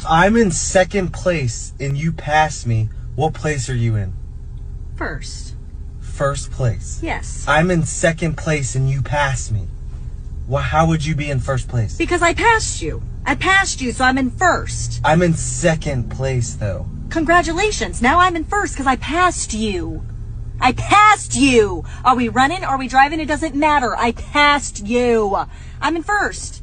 I'm in second place and you pass me, what place are you in? First. First place? Yes. I'm in second place and you pass me. Well, how would you be in first place? Because I passed you. I passed you, so I'm in first. I'm in second place, though. Congratulations. Now I'm in first because I passed you. I passed you. Are we running? Are we driving? It doesn't matter. I passed you. I'm in first.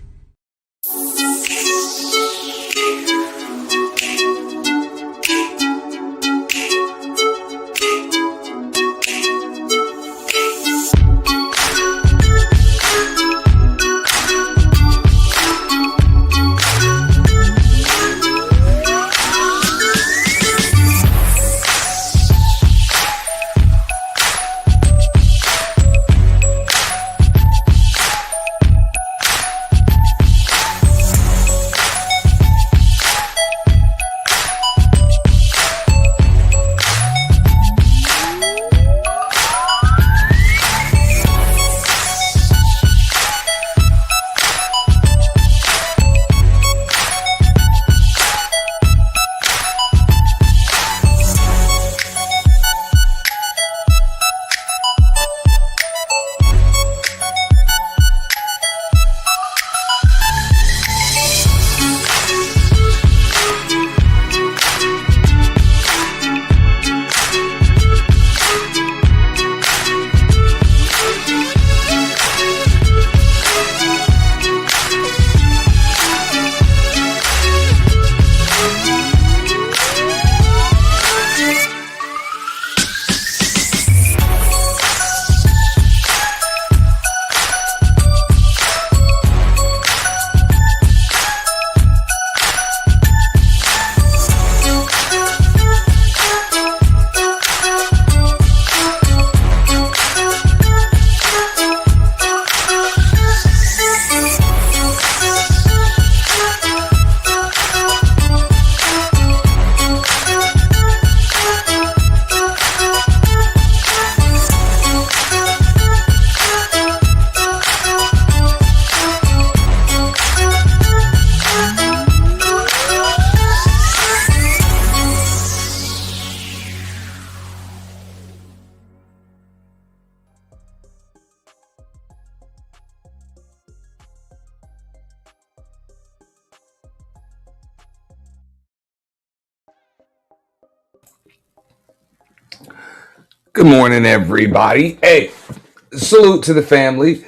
Good morning, everybody. Hey, salute to the family.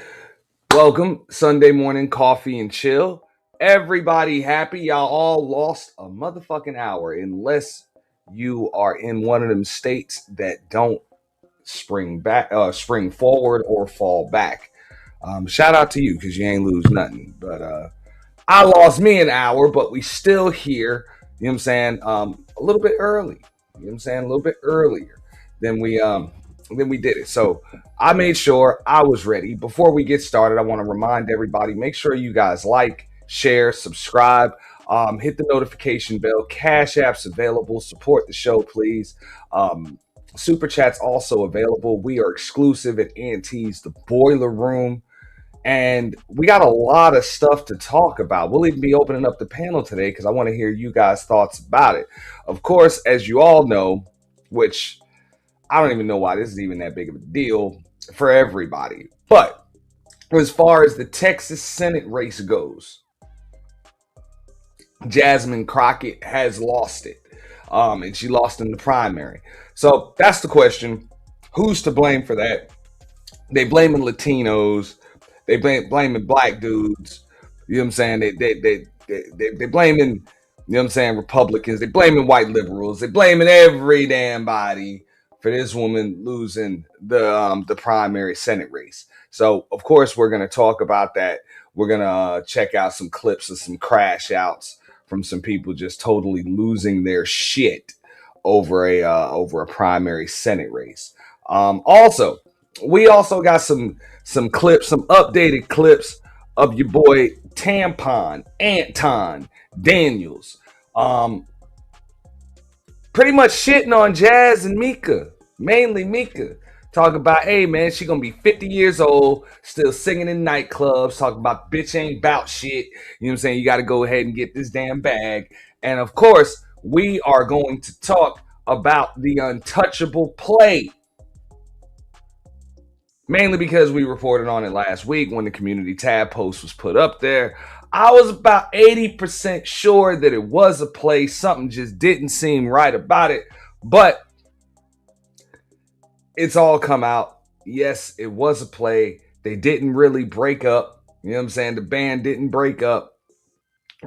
Welcome, Sunday morning coffee and chill. Everybody happy? Y'all all lost a motherfucking hour unless you are in one of them states that don't spring forward or fall back. Shout out to you because you ain't lose nothing. But I lost me an hour, but we still here. You know what I'm saying? A little bit early. You know what I'm saying? A little bit earlier than we did it. So I made sure I was ready. Before we get started, I want to remind everybody: make sure you guys like, share, subscribe, hit the notification bell. Cash apps available. Support the show, please. Super chats also available. We are exclusive at Auntie's The Boiler Room. And we got a lot of stuff to talk about. We'll even be opening up the panel today because I want to hear you guys' thoughts about it. Of course, as you all know, which I don't even know why this is even that big of a deal for everybody. But as far as the Texas Senate race goes, Jasmine Crockett has lost it. And she lost in the primary. So that's the question. Who's to blame for that? They blaming Latinos. They blaming black dudes. You know what I'm saying? They blaming, you know what I'm saying, Republicans. They blaming white liberals. They blaming every damn body for this woman losing the primary Senate race. So of course we're gonna talk about that. We're gonna check out some clips of some crash outs from some people just totally losing their shit over a primary Senate race. Also, we also got some clips, some updated clips of your boy Anton Daniels. Pretty much shitting on Jazz and Micca, mainly Micca. Talk about, hey man, she gonna be 50 years old, still singing in nightclubs, talking about bitch ain't bout shit. You know what I'm saying? You gotta go ahead and get this damn bag. And of course, we are going to talk about the Untouchable play. Mainly because we reported on it last week when the community tab post was put up there. I was about 80% sure that it was a play. Something just didn't seem right about it. But it's all come out. Yes, it was a play. They didn't really break up. You know what I'm saying? The band didn't break up.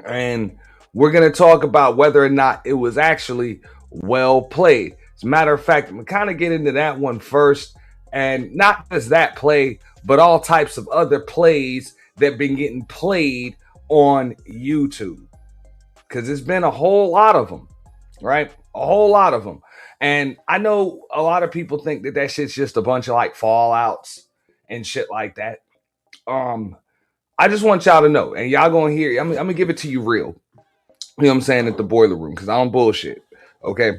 And we're going to talk about whether or not it was actually well played. As a matter of fact, I'm going to kind of get into that one first. And not just that play, but all types of other plays that have been getting played on YouTube. Because there's been a whole lot of them, right? A whole lot of them. And I know a lot of people think that shit's just a bunch of like fallouts and shit like that. I just want y'all to know, and y'all gonna hear, I'm gonna give it to you real. You know what I'm saying, at the boiler room, because I don't bullshit. Okay.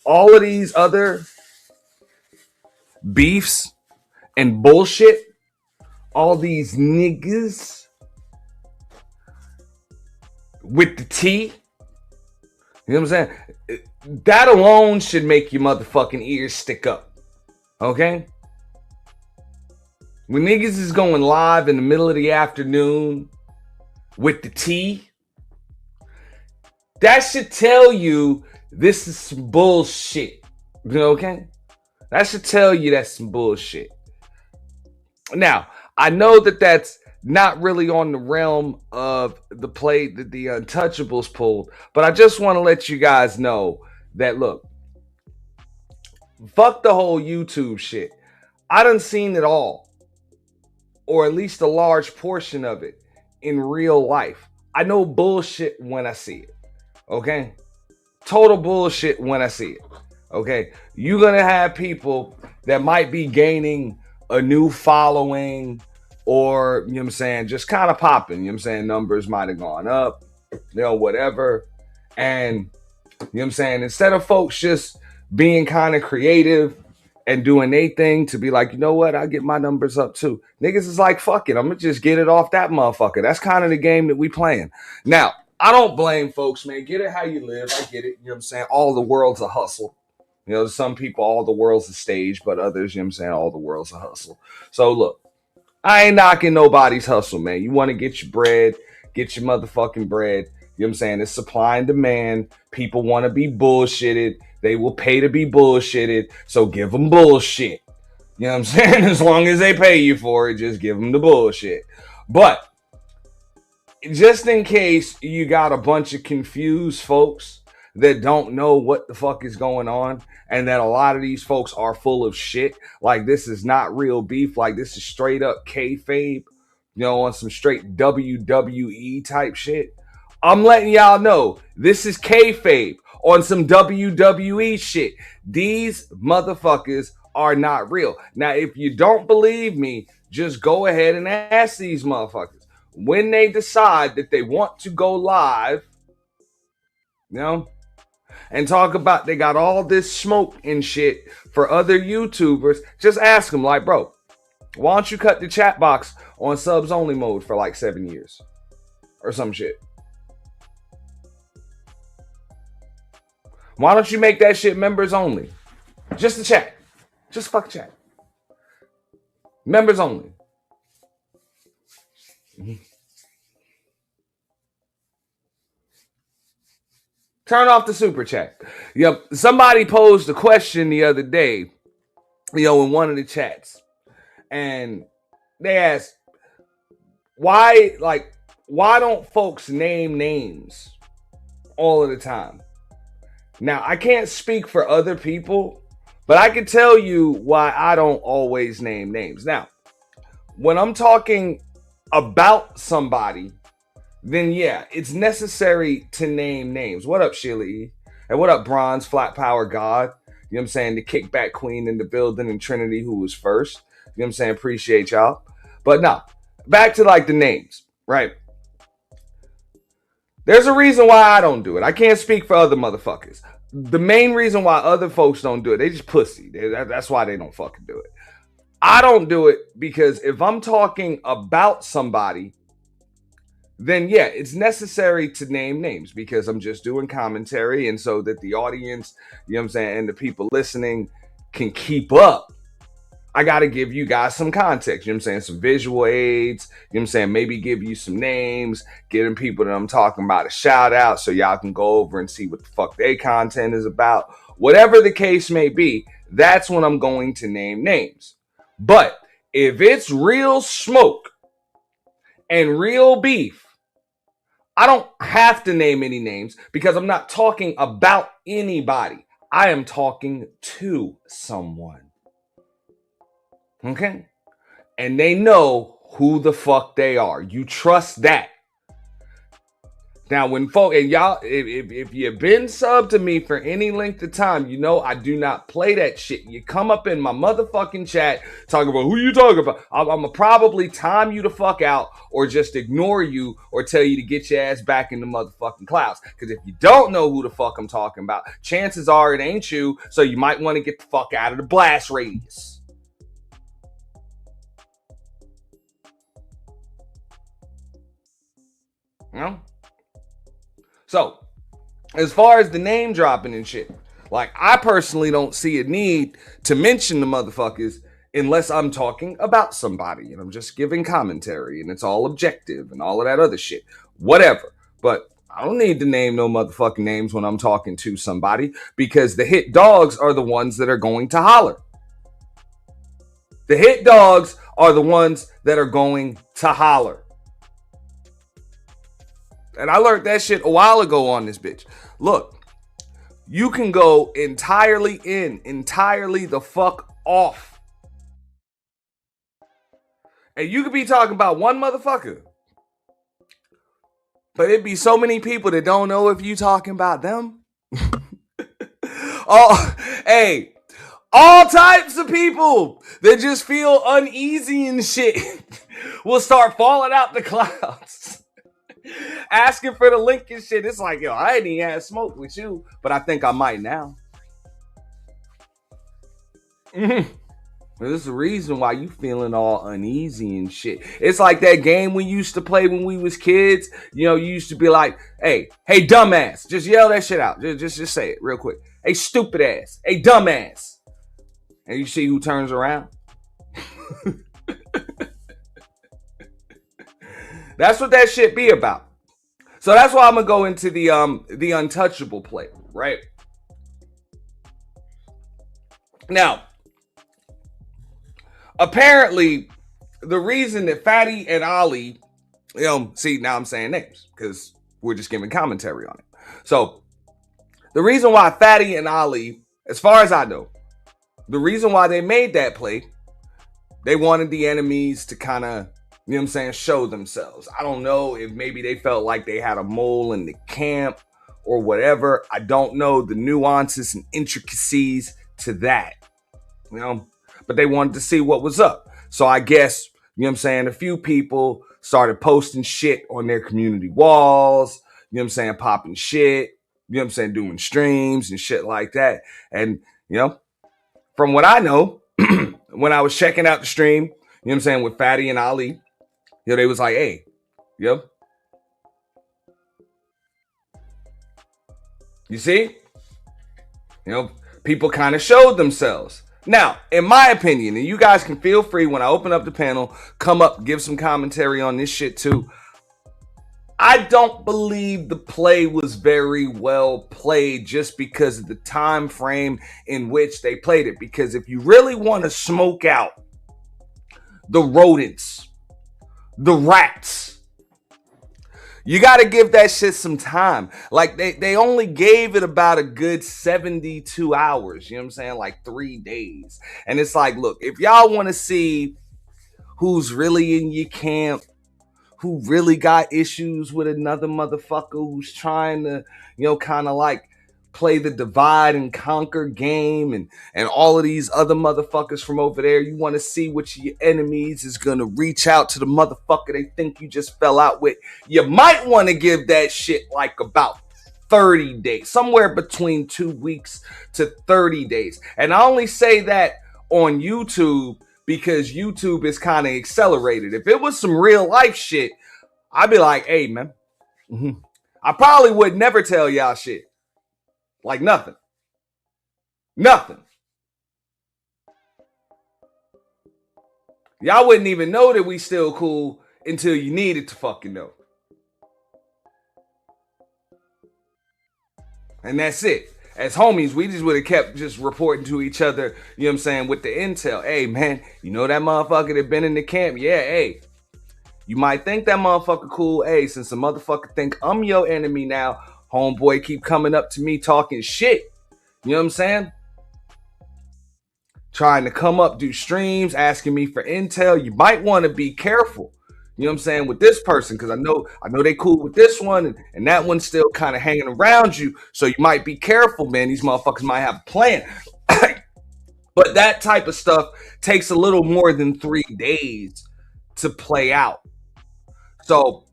All of these other beefs and bullshit, all these niggas with the T, you know what I'm saying? That alone should make your motherfucking ears stick up. Okay? When niggas is going live in the middle of the afternoon with the T, that should tell you this is some bullshit. Okay? That should tell you that's some bullshit. Now, I know that that's not really on the realm of the play that the Untouchables pulled, but I just want to let you guys know that, look, fuck the whole YouTube shit. I done seen it all, or at least a large portion of it, in real life. I know bullshit when I see it. Okay? Total bullshit when I see it. Okay? You're going to have people that might be gaining a new following, or, you know what I'm saying, just kind of popping. You know what I'm saying? Numbers might have gone up, you know, whatever. And, you know what I'm saying, instead of folks just being kind of creative and doing their thing to be like, you know what, I'll get my numbers up too. Niggas is like, fuck it, I'm going to just get it off that motherfucker. That's kind of the game that we playing. Now, I don't blame folks, man. Get it how you live. I get it. You know what I'm saying? All the world's a hustle. You know, some people, all the world's a stage, but others, you know what I'm saying, all the world's a hustle. So look, I ain't knocking nobody's hustle, man. You want to get your bread, get your motherfucking bread. You know what I'm saying? It's supply and demand. People want to be bullshitted. They will pay to be bullshitted, so give them bullshit. You know what I'm saying? As long as they pay you for it, just give them the bullshit. But just in case you got a bunch of confused folks that don't know what the fuck is going on, and that a lot of these folks are full of shit, like this is not real beef, like this is straight up kayfabe, on some straight WWE type shit. I'm letting y'all know this is kayfabe on some WWE shit. These motherfuckers are not real. Now, if you don't believe me, just go ahead and ask these motherfuckers when they decide that they want to go live, and talk about they got all this smoke and shit for other YouTubers. Just ask them, like, bro, why don't you cut the chat box on subs only mode for like 7 years or some shit? Why don't you make that shit members only? Just the chat. Just fuck chat. Members only. Turn off the super chat. Yep. Somebody posed a question the other day, in one of the chats. And they asked, why don't folks name names all of the time? Now, I can't speak for other people, but I can tell you why I don't always name names. Now, when I'm talking about somebody, then yeah, it's necessary to name names. What up, Sheila E? And what up, Bronze, Flat Power God? You know what I'm saying? The kickback queen in the building, and Trinity, who was first. You know what I'm saying? Appreciate y'all. But no, back to like the names, right? There's a reason why I don't do it. I can't speak for other motherfuckers. The main reason why other folks don't do it, they just pussy. That's why they don't fucking do it. I don't do it because if I'm talking about somebody, then yeah, it's necessary to name names because I'm just doing commentary, and so that the audience, and the people listening can keep up, I got to give you guys some context, some visual aids, maybe give you some names, getting people that I'm talking about a shout out so y'all can go over and see what the fuck their content is about. Whatever the case may be, that's when I'm going to name names. But if it's real smoke and real beef, I don't have to name any names because I'm not talking about anybody. I am talking to someone. Okay? And they know who the fuck they are. You trust that. Now, when folks, and y'all, if you've been subbed to me for any length of time, I do not play that shit. You come up in my motherfucking chat talking about who you talking about. I'm gonna probably time you the fuck out or just ignore you or tell you to get your ass back in the motherfucking clouds. Because if you don't know who the fuck I'm talking about, chances are it ain't you. So you might want to get the fuck out of the blast radius. So, as far as the name dropping and shit, like I personally don't see a need to mention the motherfuckers unless I'm talking about somebody and I'm just giving commentary and it's all objective and all of that other shit. Whatever. But I don't need to name no motherfucking names when I'm talking to somebody because the hit dogs are the ones that are going to holler. The hit dogs are the ones that are going to holler. And I learned that shit a while ago on this bitch. Look, you can go entirely the fuck off. And you could be talking about one motherfucker. But it'd be so many people that don't know if you talking about them. Hey, all types of people that just feel uneasy and shit will start falling out the clouds. Asking for the link and shit. It's like, yo, I ain't even had smoke with you, but I think I might now. There's a reason why you feeling all uneasy and shit. It's like that game we used to play when we was kids. You used to be like, hey, dumbass. Just yell that shit out. Just say it real quick. Hey, stupid ass. Hey, dumbass. And you see who turns around. That's what that shit be about. So that's why I'm gonna go into the Untouchable play, right? Now, apparently, the reason that Fatty and Ali, see, now I'm saying names because we're just giving commentary on it. So, the reason why Fatty and Ali, as far as I know, the reason why they made that play, they wanted the enemies to kind of, show themselves. I don't know if maybe they felt like they had a mole in the camp or whatever. I don't know the nuances and intricacies to that, but they wanted to see what was up. So I guess, a few people started posting shit on their community walls, popping shit, doing streams and shit like that. And, from what I know, when I was checking out the stream, with Fatty and Ali, they was like, hey, you see? People kind of showed themselves. Now, in my opinion, and you guys can feel free when I open up the panel, come up, give some commentary on this shit too. I don't believe the play was very well played just because of the time frame in which they played it. Because if you really want to smoke out the rodents, the rats, you got to give that shit some time. Like they only gave it about a good 72 hours, like 3 days. And it's like, look, if y'all want to see who's really in your camp, who really got issues with another motherfucker who's trying to, kind of like play the divide and conquer game and all of these other motherfuckers from over there. You want to see which of your enemies is going to reach out to the motherfucker they think you just fell out with. You might want to give that shit like about 30 days, somewhere between 2 weeks to 30 days. And I only say that on YouTube because YouTube is kind of accelerated. If it was some real life shit, I'd be like, hey, man, I probably would never tell y'all shit. Like nothing. Nothing. Y'all wouldn't even know that we still cool until you needed to fucking know. And that's it. As homies, we just would have kept just reporting to each other, with the intel. Hey, man, that motherfucker that been in the camp? Yeah, hey. You might think that motherfucker cool. Hey, since the motherfucker think I'm your enemy now, homeboy keep coming up to me talking shit. You know what I'm saying? Trying to come up, do streams, asking me for intel. You might want to be careful. You know what I'm saying, with this person, because I know they cool with this one, and that one's still kind of hanging around you. So you might be careful, man. These motherfuckers might have a plan. But that type of stuff takes a little more than 3 days to play out. So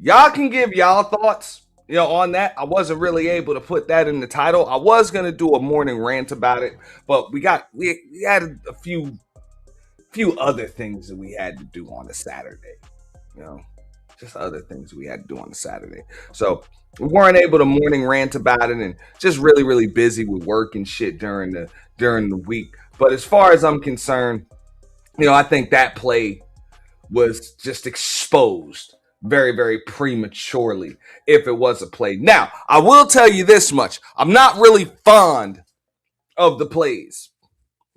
y'all can give y'all thoughts, on that. I wasn't really able to put that in the title. I was gonna do a morning rant about it, but we had a few other things that we had to do on a Saturday. Just other things we had to do on a Saturday. So we weren't able to morning rant about it, and just really, really busy with work and shit during the week. But as far as I'm concerned, I think that play was just exposed very, very prematurely if it was a play. Now, I will tell you this much. I'm not really fond of the plays,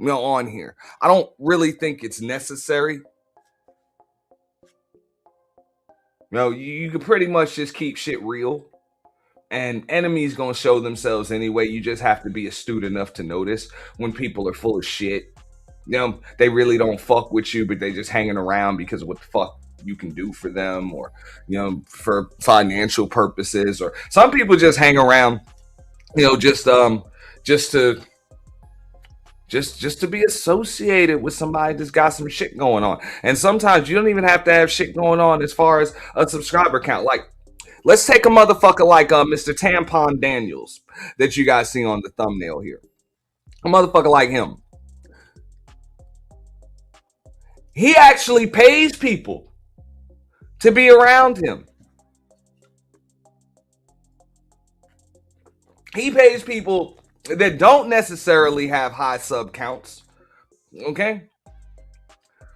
on here. I don't really think it's necessary. You can pretty much just keep shit real. And enemies gonna show themselves anyway. You just have to be astute enough to notice when people are full of shit. They really don't fuck with you, but they just hanging around because of what the fuck you can do for them, or for financial purposes, or some people just hang around, just to be associated with somebody that's got some shit going on. And sometimes you don't even have to have shit going on as far as a subscriber count. Like, let's take a motherfucker like Mr. Anton Daniels that you guys see on the thumbnail here. A motherfucker like him. He actually pays people to be around him. He pays people that don't necessarily have high sub counts. Okay?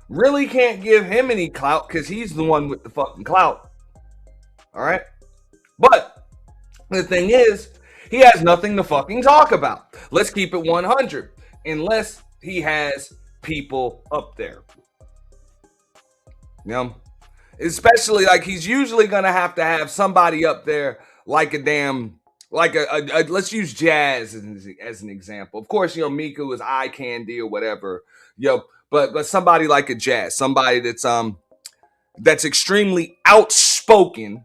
Really can't give him any clout because he's the one with the fucking clout. All right? But the thing is, he has nothing to fucking talk about. Let's keep it 100. unless he has people up there. You know, especially like he's usually gonna have to have somebody up there like a damn like a let's use Jazz as an example. Of course, you know, Micca was eye candy or whatever. But somebody like a Jazz, somebody that's extremely outspoken,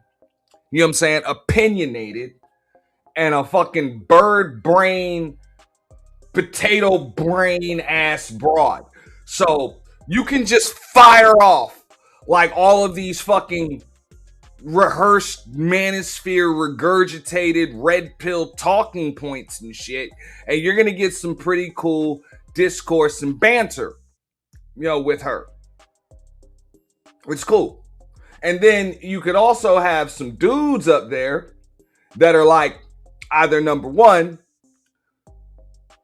you know what I'm saying, opinionated, and a fucking bird brain, potato brain ass broad. So you can just fire off like all of these fucking rehearsed manosphere regurgitated red pill talking points and shit, and you're gonna get some pretty cool discourse and banter, you know, with her. It's cool. And then you could also have some dudes up there that are like either number one,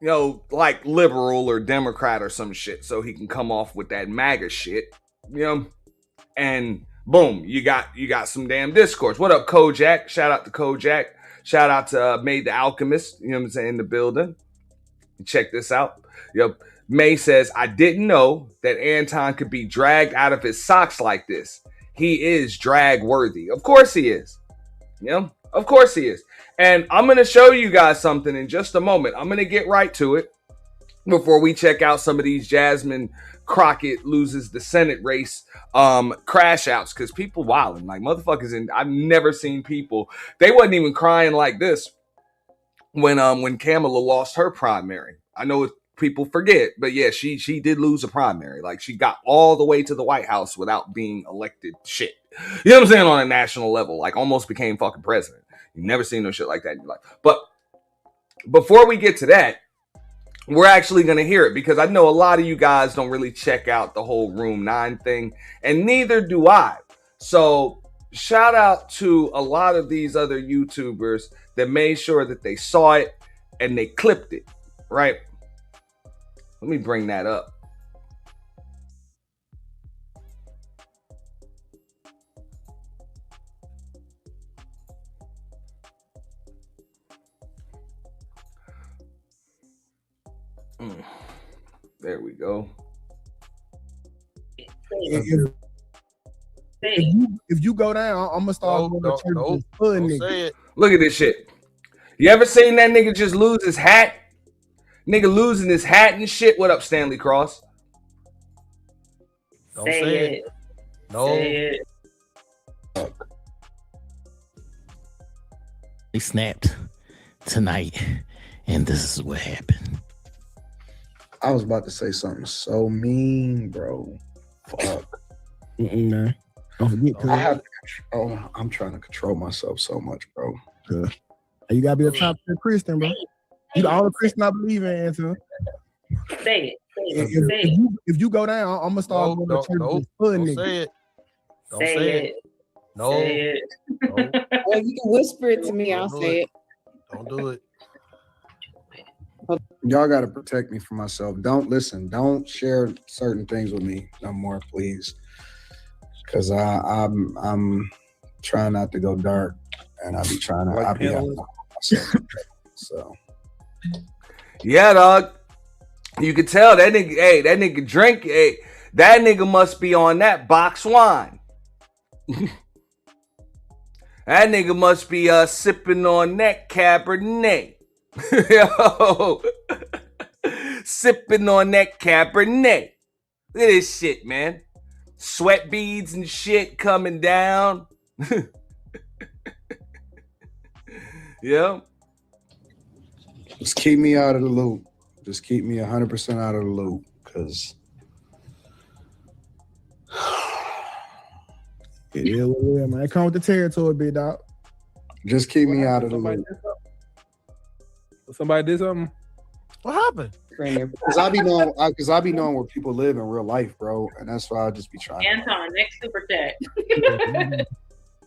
you know, like liberal or Democrat or some shit, so he can come off with that MAGA shit, you know, and boom, you got some damn discourse. What up, Kojak? Shout out to Kojak. Shout out to May the Alchemist, you know what I'm saying, in the building. Check this out. May says, I didn't know that Anton could be dragged out of his socks like this. He is drag worthy. Of course he is. You know, of course he is. And I'm going to show you guys something in just a moment. I'm going to get right to it before we check out some of these Jasmine Crockett loses the Senate race crash outs, because people wilding like motherfuckers. And I've never seen people, they wasn't even crying like this when Kamala lost her primary. I know people forget, but yeah, she did lose a primary. Like, she got all the way to the White House without being elected shit. You know what I'm saying? On a national level, like almost became fucking president. You never seen no shit like that in your life. But before we get to that, we're actually going to hear it, because I know a lot of you guys don't really check out the whole Room 9 thing, and neither do I. So shout out to a lot of these other YouTubers that made sure that they saw it and they clipped it, right? Let me bring that up. There we go. If you go down, I'm gonna start going to church. Say it. Look at this shit. You ever seen that nigga just lose his hat? Nigga losing his hat and shit. What up, Stanley Cross? Don't say it. No. Say it. They snapped tonight, and this is what happened. I was about to say something so mean, bro. Fuck. Man. Don't forget, I'm trying to control myself so much, bro. You gotta be a top 10 Christian, bro. You the only Christian I believe in, Anton. Say it. If you go down, I'm gonna start going to church. Don't say it. Don't say it. No. Say it. No. Well, you can whisper it to me. I'll say it. Don't do it. Y'all gotta protect me from myself. Don't share certain things with me no more, please. Cause I'm trying not to go dark, and I be trying to I be out myself. So yeah, dog. You can tell that nigga, hey, that nigga drink, hey, that nigga must be on that box wine. That nigga must be sipping on that Cabernet. Yo, sipping on that Cabernet. Look at this shit, man. Sweat beads and shit coming down. Yeah. just keep me out of the loop. Just keep me 100% out of the loop, because it is what it is, man. It come with the territory, big dog. just keep me out of the loop. Somebody did something? What happened? Because I be knowing where people live in real life, bro, and that's why I just be trying. Anton, next super chat.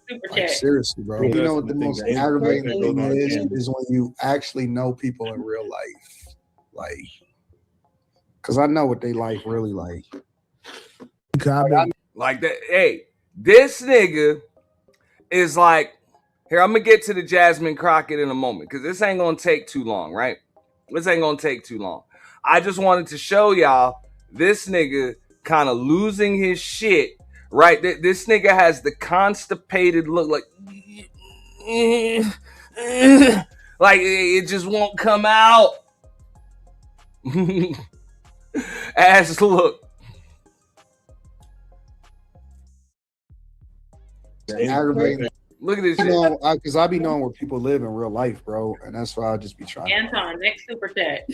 Super Like, chat. seriously, bro. You know what the most aggravating thing is when you actually know people in real life, like, because I know what they life really like. Like that. Hey, this nigga is like, here, I'm gonna get to the Jasmine Crockett in a moment, because this ain't gonna take too long, right? This ain't gonna take too long. I just wanted to show y'all this nigga kind of losing his shit, right? This nigga has the constipated look, like like it just won't come out. Ass look. Aggravating. Look at this shit. Because I be knowing where people live in real life, bro, and that's why I just be trying. Anton, next super chat.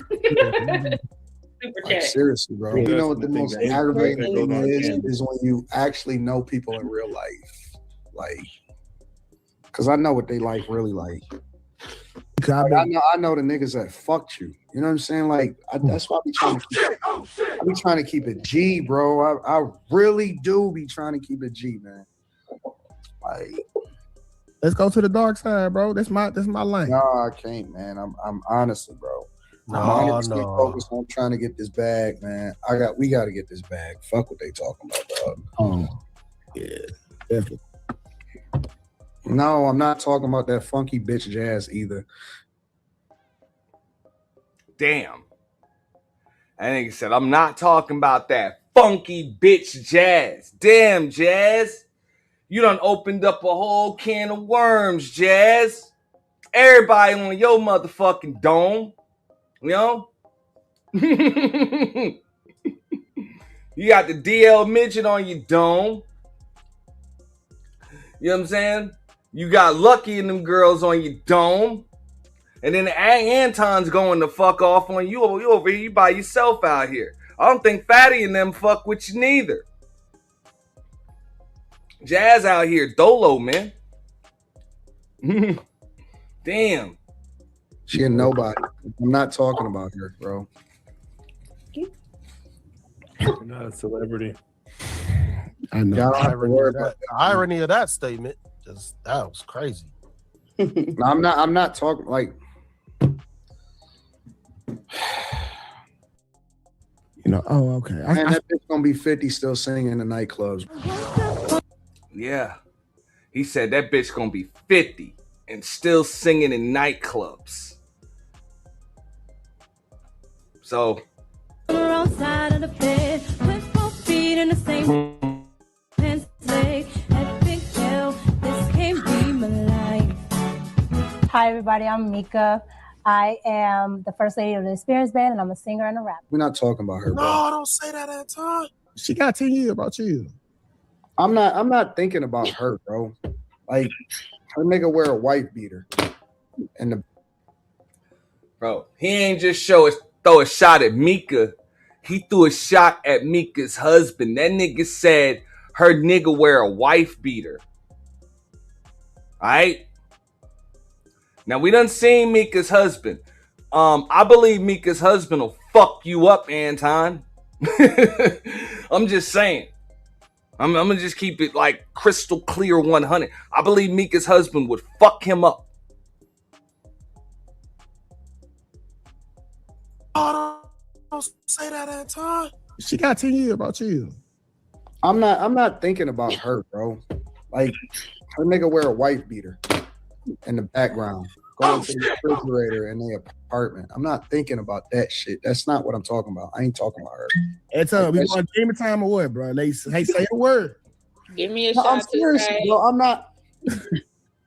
Super chat. Seriously, bro. You know what the most aggravating thing is when you actually know people in real life, like, because I know what they life really like. Like, I know the niggas that fucked you. You know what I'm saying? Like, that's why I be trying to keep it G, bro. I really do be trying to keep it G, man. Like, let's go to the dark side, bro. That's my lane. No, I can't, man. I'm honestly, bro. I'm honestly focused on trying to get this bag, man. We got to get this bag. Fuck what they talking about, dog. Oh, yeah, definitely. No, I'm not talking about that funky bitch Jazz either. Damn. That nigga said, I'm not talking about that funky bitch Jazz. Damn, Jazz. You done opened up a whole can of worms, Jazz. Everybody on your motherfucking dome. You know? You got the DL midget on your dome. You know what I'm saying? You got Lucky and them girls on your dome. And then Anton's going to fuck off on you. You over here, you by yourself out here. I don't think Fatty and them fuck with you neither. Jazz out here, dolo, man. Damn. She ain't nobody. I'm not talking about her, bro. You're not a celebrity. I know. Y'all don't have to worry about The irony of that statement, that was crazy. No, I'm not talking like. You know, oh, okay. Man, that bitch gonna be 50 still singing in the nightclubs. Yeah. He said that bitch gonna be 50 and still singing in nightclubs. So. Outside of the bed, with 4 feet in the same pants leg. Epic hell, this can't be my life. Hi, everybody. I'm Micca. I am the first lady of the Experience Band, and I'm a singer and a rapper. We're not talking about her, bro. No, don't say that, Anton. She got 10 years about you. I'm not thinking about her, bro. Like, her nigga wear a wife beater. And Bro, he ain't just throw a shot at Micca. He threw a shot at Micca's husband. That nigga said her nigga wear a wife beater. Alright? Now we done seen Micca's husband. I believe Micca's husband will fuck you up, Anton. I'm just saying. I'm gonna just keep it like crystal clear 100. I believe Micca's husband would fuck him up. Oh, don't say that, Anton. She got 10 years about you. I'm not thinking about her, bro. Like, her nigga wear a wife beater in the background, going to the refrigerator in their apartment. I'm not thinking about that shit. That's not what I'm talking about. I ain't talking about her. Anton, we want game time or what, bro? Hey, say a word. Give me a No, shot. I'm serious, bro. I'm not.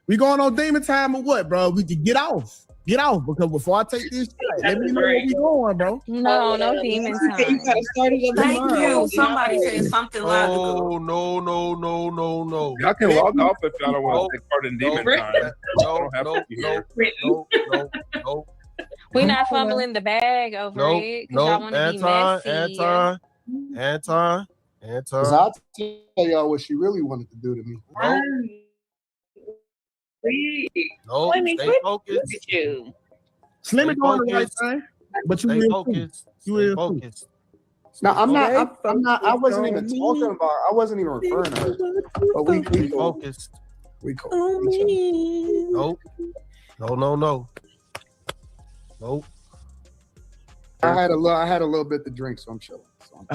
We going on demon time or what, bro? We can get off. Get off, because before I take this shit, let me know where we going, bro. No demon time. You gotta start it up Thank tomorrow. you. Somebody said something logical. Oh, no. Y'all can log off if y'all don't want to take part in demon time. No. We're not fumbling the bag over it. No, Anton. Because I'll tell y'all what she really wanted to do to me. No, stay focused. Slim it on the right side, but you stay will focused. Stay focused. No, I'm not. I wasn't even talking about. I wasn't even referring to her. But we focused. We cool. No. Nope. I had a little bit to drink, so I'm chilling.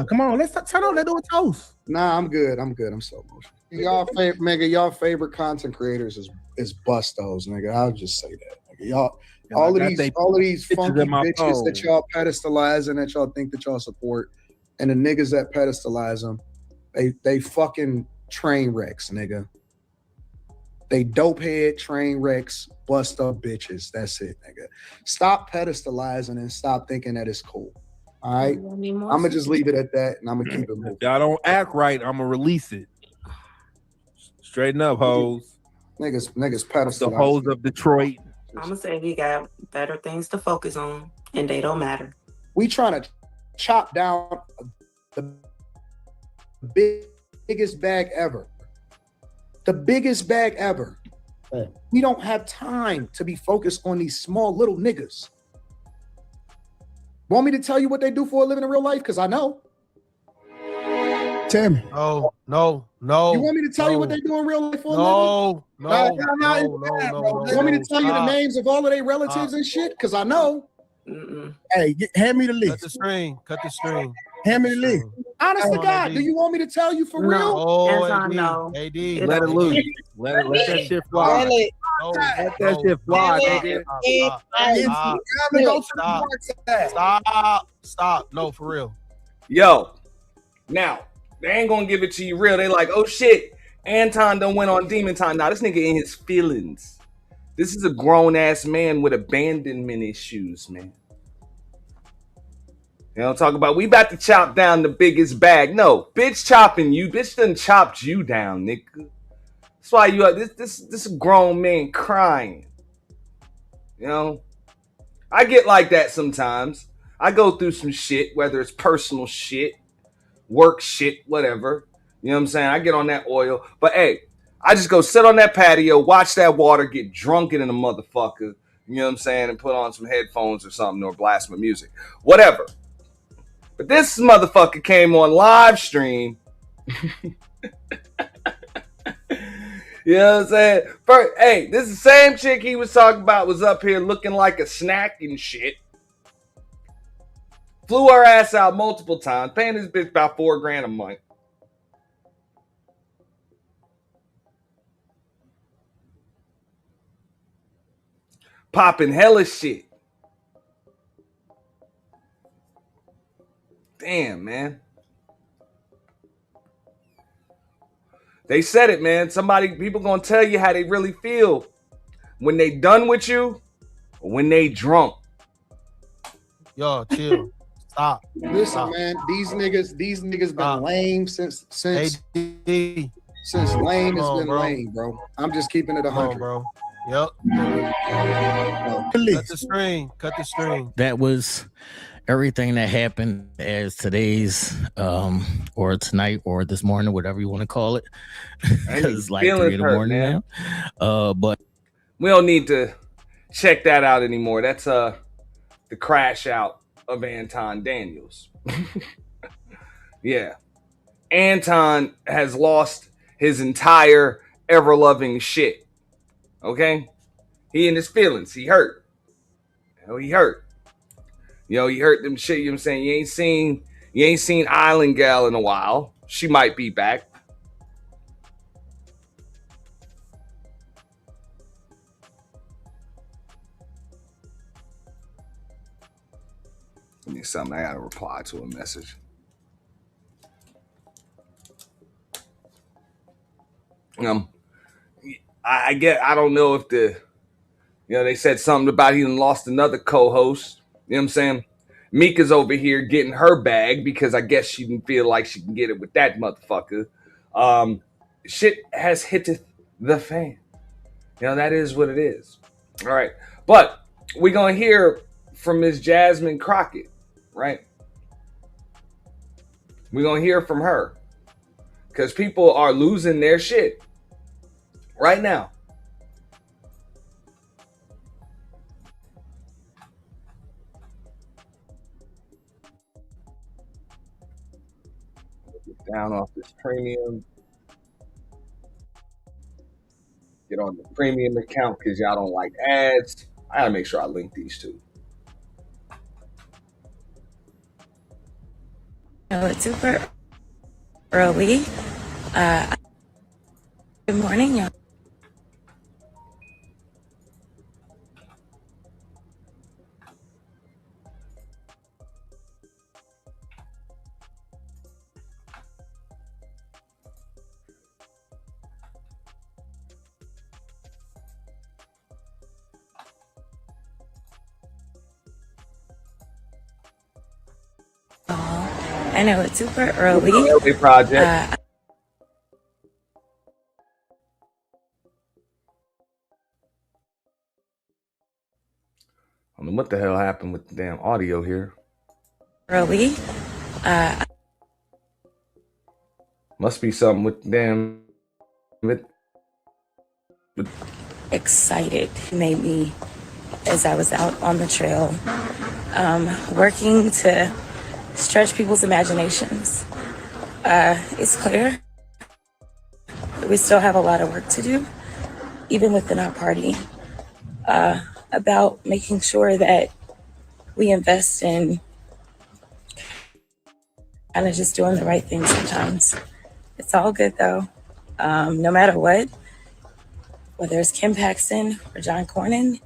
Come on, let's turn on. Let's do a toast. Nah, I'm good. I'm so emotional. Y'all favorite content creators is bustos, nigga. I'll just say that. Nigga. All of these funky in my bitches phone. that y'all pedestalize and that y'all think that y'all support, and the niggas that pedestalize them, they fucking train wrecks, nigga. They dope head train wrecks, bust up bitches. That's it, nigga. Stop pedestalizing and stop thinking that it's cool. All right, I'm gonna just leave it at that, and I'm gonna keep it moving. If y'all don't act right, I'm gonna release it. Straighten up, hoes. Niggas pedestalize. The hoes of Detroit. I'm gonna say we got better things to focus on, and they don't matter. We trying to chop down the biggest bag ever. The biggest bag ever. Right. We don't have time to be focused on these small little niggas. Want me to tell you what they do for a living in real life? Because I know. Tell me. No. You want me to tell you what they do in real life for a living? No. You want me to tell you the names of all of their relatives and shit? Because I know. Hey, hand me the list. Cut the string. Hand me the list. Honest to God, do you want me to tell you for real? Oh, Anton, no. AD. Let it loose. Let that shit fly. Let that shit fly, nigga. Stop. No, for real. Yo, now, they ain't gonna give it to you real. They like, oh shit, Anton done went on demon time. Now, this nigga in his feelings. This is a grown-ass man with abandonment issues, man. You know, talk about, we about to chop down the biggest bag. No, bitch chopping you. Bitch done chopped you down, nigga. That's why you are, this grown man crying. You know? I get like that sometimes. I go through some shit, whether it's personal shit, work shit, whatever. You know what I'm saying? I get on that oil. But hey, I just go sit on that patio, watch that water, get drunken in a motherfucker. You know what I'm saying? And put on some headphones or something or blast my music. Whatever. But this motherfucker came on live stream. You know what I'm saying? First, hey, this is the same chick he was talking about was up here looking like a snack and shit. Flew her ass out multiple times, paying this bitch about $4,000 a month. Popping hella shit. Damn, man. They said it, man. People gonna tell you how they really feel when they done with you or when they drunk. Yo, chill. Stop. Listen, man, these niggas been lame since lame has been lame, bro. I'm just keeping it 100, bro. Yep. Cut the string. That was everything that happened as today's or tonight or this morning, whatever you want to call it. It's like 3 in the morning man. Now. But we don't need to check that out anymore. That's the crash out of Anton Daniels. Yeah. Anton has lost his entire ever-loving shit. Okay? He in his feelings. He hurt. You know, he hurt. You know, he hurt them shit. You know what I'm saying? You ain't seen Island Gal in a while. She might be back. Give me something. I gotta reply to a message. I don't know if they said something about he lost another co-host. You know what I'm saying? Micca's over here getting her bag because I guess she didn't feel like she can get it with that motherfucker. Shit has hit the fan. You know, that is what it is. All right. But we're going to hear from Miss Jasmine Crockett, right? We're going to hear from her because people are losing their shit right now. Down off this premium. Get on the premium account because y'all don't like ads. I gotta make sure I link these two. No, it's super early. Good morning, y'all. I know it's super early. LA project. I don't know what the hell happened with the damn audio here. Early. Must be something with the damn. Excited. It made me, as I was out on the trail, working to stretch people's imaginations. It's clear we still have a lot of work to do, even within our party, about making sure that we invest in kind of just doing the right thing sometimes. It's all good though. No matter what, whether it's Kim Paxton or John Cornyn,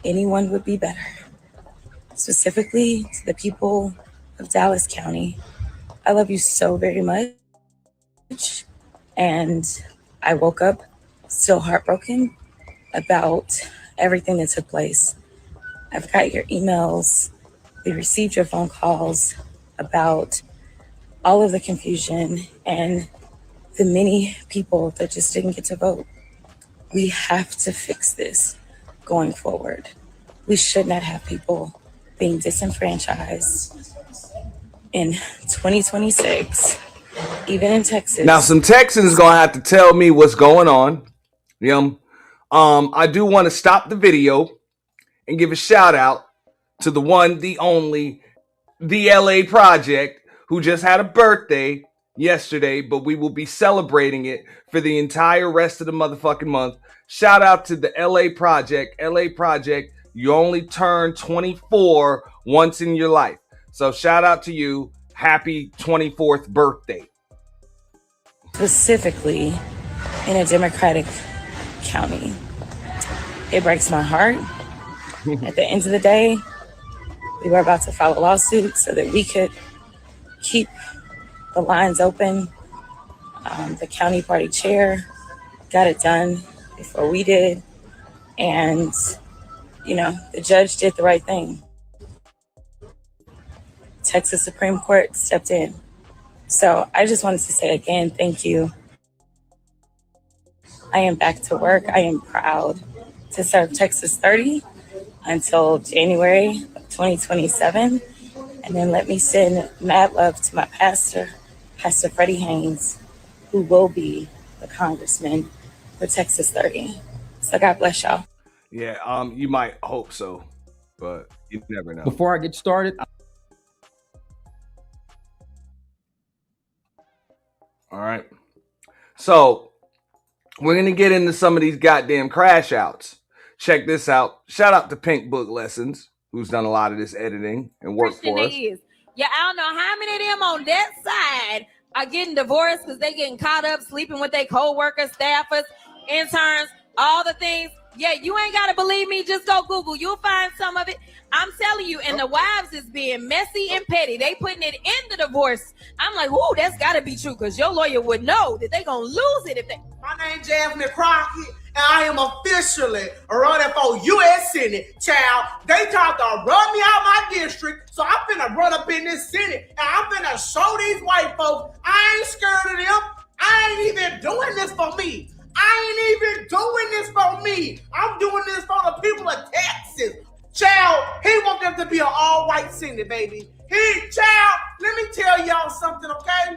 anyone would be better. Specifically to the people of Dallas County, I love you so very much. And I woke up still heartbroken about everything that took place. I've got your emails. We received your phone calls about all of the confusion and the many people that just didn't get to vote. We have to fix this going forward. We should not have people being disenfranchised in 2026, even in Texas. Now, some Texans gonna have to tell me what's going on. I do want to stop the video and give a shout out to the one, the only, the LA Project, who just had a birthday yesterday, but we will be celebrating it for the entire rest of the motherfucking month. Shout out to the LA Project. LA Project, you only turn 24 once in your life. So shout out to you. Happy 24th birthday. Specifically in a Democratic county. It breaks my heart. At the end of the day, we were about to file a lawsuit so that we could keep the lines open. The county party chair got it done before we did. And, you know, the judge did the right thing. Texas Supreme Court stepped in. So I just wanted to say again, thank you. I am back to work. I am proud to serve Texas 30 until January of 2027. And then let me send mad love to my pastor, Pastor Freddie Haynes, who will be the congressman for Texas 30. So God bless y'all. Yeah, you might hope so, but you never know. Before I get started, all right. So we're going to get into some of these goddamn crash outs. Check this out. Shout out to Pink Book Lessons, who's done a lot of this editing and work for us. Yeah, I don't know how many of them on that side are getting divorced because they getting caught up sleeping with their co-workers, staffers, interns, all the things. Yeah, you ain't got to believe me. Just go Google. You'll find some of it. I'm telling you, and the wives is being messy and petty. They putting it in the divorce. I'm like, ooh, that's got to be true because your lawyer would know that they going to lose it if they... My name is Jasmine Crockett, and I am officially running for U.S. Senate. Child, they tried to run me out my district, so I'm finna run up in this Senate, and I'm finna show these white folks I ain't scared of them. I ain't even doing this for me. I ain't even doing this for me. I'm doing this for the people of Texas. Child, he want them to be an all-white Senate, baby. Child, let me tell y'all something, okay?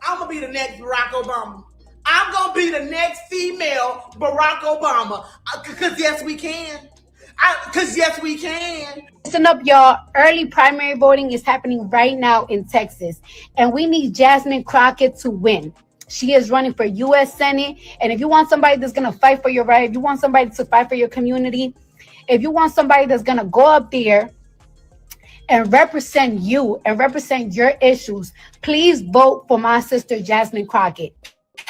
I'm gonna be the next Barack Obama. I'm gonna be the next female Barack Obama. Cause yes, we can. Cause yes, we can. Listen up, y'all. Early primary voting is happening right now in Texas, and we need Jasmine Crockett to win. She is running for U.S. Senate, and if you want somebody that's gonna fight for your right, if you want somebody to fight for your community, if you want somebody that's gonna go up there and represent you and represent your issues, please vote for my sister Jasmine Crockett.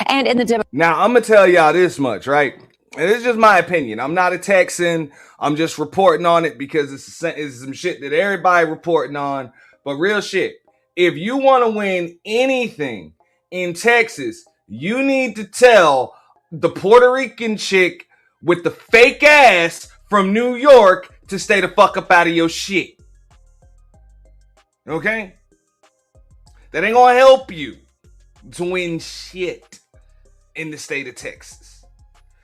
And in the now, I'm gonna tell y'all this much, right? And it's just my opinion. I'm not a Texan. I'm just reporting on it because it's some shit that everybody reporting on. But real shit, if you want to win anything in Texas, you need to tell the Puerto Rican chick with the fake ass from New York to stay the fuck up out of your shit. Okay? That ain't gonna help you to win shit in the state of Texas.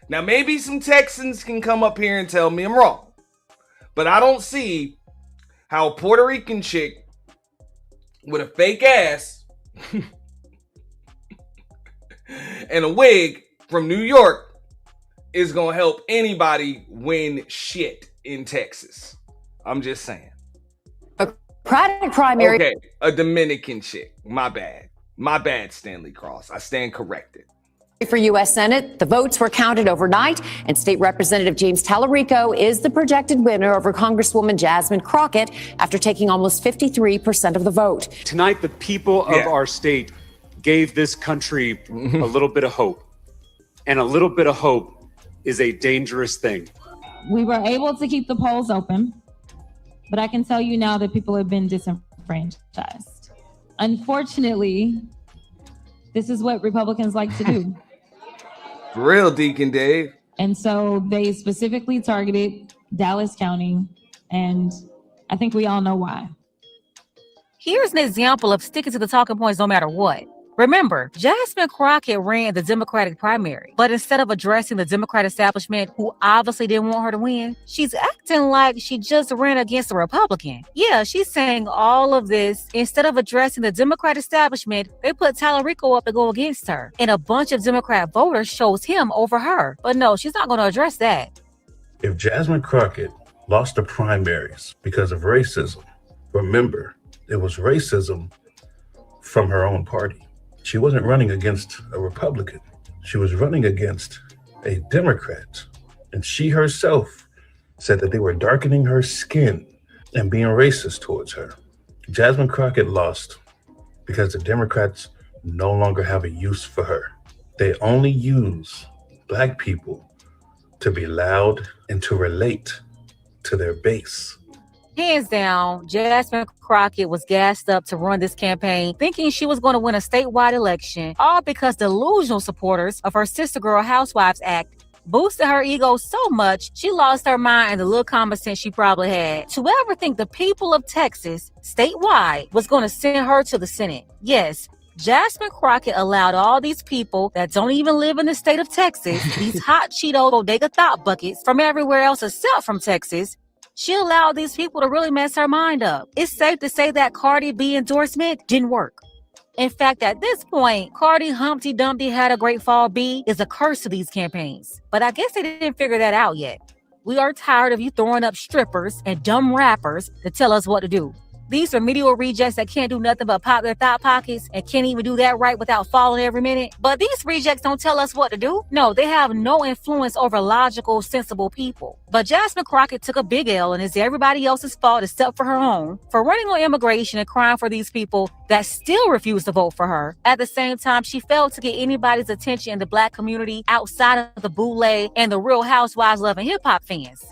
Now, maybe some Texans can come up here and tell me I'm wrong. But I don't see how a Puerto Rican chick with a fake ass and a wig from New York is gonna help anybody win shit in Texas. I'm just saying. A crowded primary. Okay, a Dominican chick. My bad. My bad, Stanley Cross. I stand corrected. For U.S. Senate, the votes were counted overnight, and State Representative James Tallarico is the projected winner over Congresswoman Jasmine Crockett after taking almost 53% of the vote. Tonight, the people of our state gave this country a little bit of hope. And a little bit of hope is a dangerous thing. We were able to keep the polls open, but I can tell you now that people have been disenfranchised. Unfortunately, this is what Republicans like to do. For real, Deacon Dave. And so they specifically targeted Dallas County, and I think we all know why. Here's an example of sticking to the talking points no matter what. Remember, Jasmine Crockett ran the Democratic primary, but instead of addressing the Democrat establishment, who obviously didn't want her to win, she's acting like she just ran against a Republican. Yeah, she's saying all of this. Instead of addressing the Democrat establishment, they put Tallarico up to go against her. And a bunch of Democrat voters chose him over her. But no, she's not going to address that. If Jasmine Crockett lost the primaries because of racism, remember, it was racism from her own party. She wasn't running against a Republican. She was running against a Democrat. And she herself said that they were darkening her skin and being racist towards her. Jasmine Crockett lost because the Democrats no longer have a use for her. They only use Black people to be loud and to relate to their base. Hands down, Jasmine Crockett was gassed up to run this campaign, thinking she was going to win a statewide election, all because delusional supporters of her Sister Girl Housewives Act boosted her ego so much, she lost her mind and the little common sense she probably had to ever think the people of Texas, statewide, was going to send her to the Senate. Yes, Jasmine Crockett allowed all these people that don't even live in the state of Texas, these hot Cheeto bodega thought buckets from everywhere else except from Texas, she allowed these people to really mess her mind up. It's safe to say that Cardi B endorsement didn't work. In fact, at this point, Cardi Humpty Dumpty had a great fall B is a curse to these campaigns. But I guess they didn't figure that out yet. We are tired of you throwing up strippers and dumb rappers to tell us what to do. These remedial rejects that can't do nothing but pop their thought pockets and can't even do that right without falling every minute. But these rejects don't tell us what to do. No, they have no influence over logical, sensible people. But Jasmine Crockett took a big L, and it's everybody else's fault except for her own for running on immigration and crying for these people that still refuse to vote for her. At the same time, she failed to get anybody's attention in the Black community outside of the boule and the Real Housewives loving hip hop fans.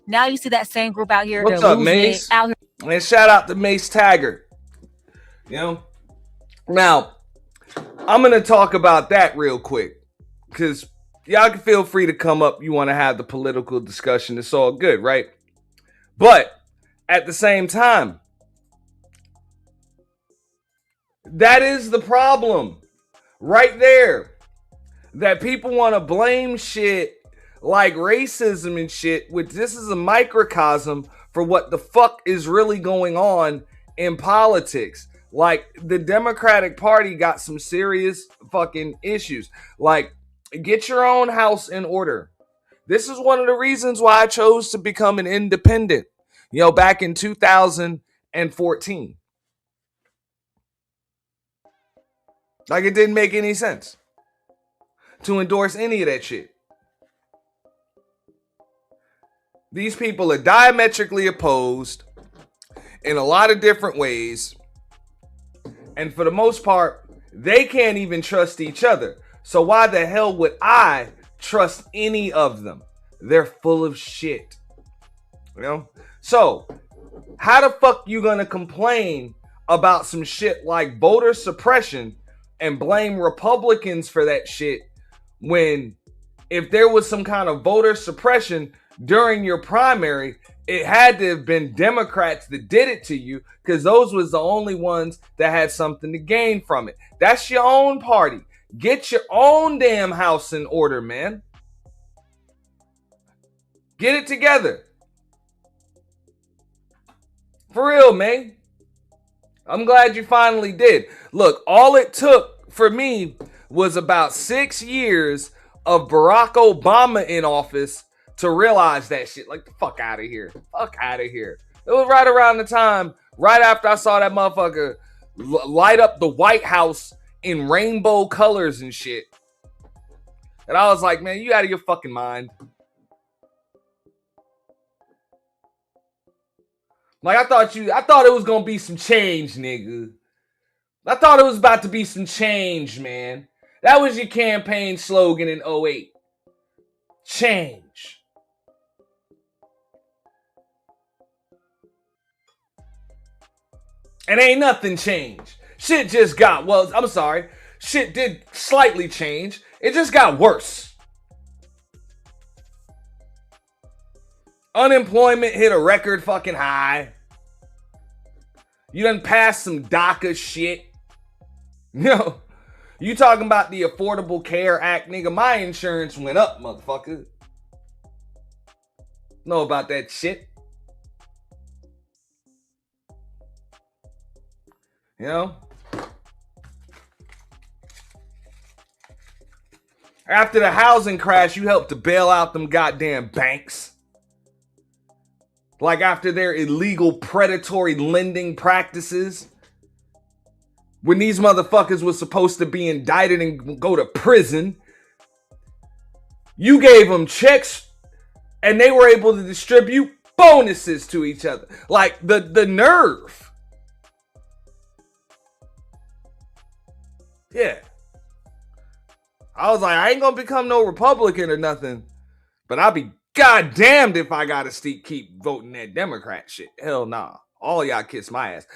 Now you see that same group out here. What's up, Mace? Out here. And shout out to Mace Taggart. You know? Now, I'm going to talk about that real quick. Because y'all can feel free to come up. You want to have the political discussion. It's all good, right? But at the same time, that is the problem. Right there. That people want to blame shit like racism and shit, which this is a microcosm for what the fuck is really going on in politics. Like, the Democratic Party got some serious fucking issues. Like, get your own house in order. This is one of the reasons why I chose to become an independent, you know, back in 2014. Like, it didn't make any sense to endorse any of that shit. These people are diametrically opposed in a lot of different ways. And for the most part, they can't even trust each other. So why the hell would I trust any of them? They're full of shit. You know? So, how the fuck you gonna complain about some shit like voter suppression and blame Republicans for that shit when if there was some kind of voter suppression during your primary, it had to have been Democrats that did it to you, because those was the only ones that had something to gain from it. That's your own party. Get your own damn house in order, man. Get it together. For real, man. I'm glad you finally did. Look, all it took for me was about 6 years of Barack Obama in office to realize that shit. Like, the fuck out of here. Fuck out of here. It was right around the time, right after I saw that motherfucker light up the White House in rainbow colors and shit. And I was like, man, you out of your fucking mind. Like, I thought it was gonna be some change, nigga. I thought it was about to be some change, man. That was your campaign slogan in 08. Change. And ain't nothing changed. Shit just got, well, I'm sorry. Shit did slightly change. It just got worse. Unemployment hit a record fucking high. You done passed some DACA shit. No. You talking about the Affordable Care Act, nigga. My insurance went up, motherfucker. Know about that shit. You know? After the housing crash, you helped to bail out them goddamn banks. Like after their illegal predatory lending practices. When these motherfuckers was supposed to be indicted and go to prison. You gave them checks and they were able to distribute bonuses to each other. Like the nerve. Yeah. I was like, I ain't gonna become no Republican or nothing. But I'll be goddamned if I gotta keep voting that Democrat shit. Hell nah. All y'all kiss my ass.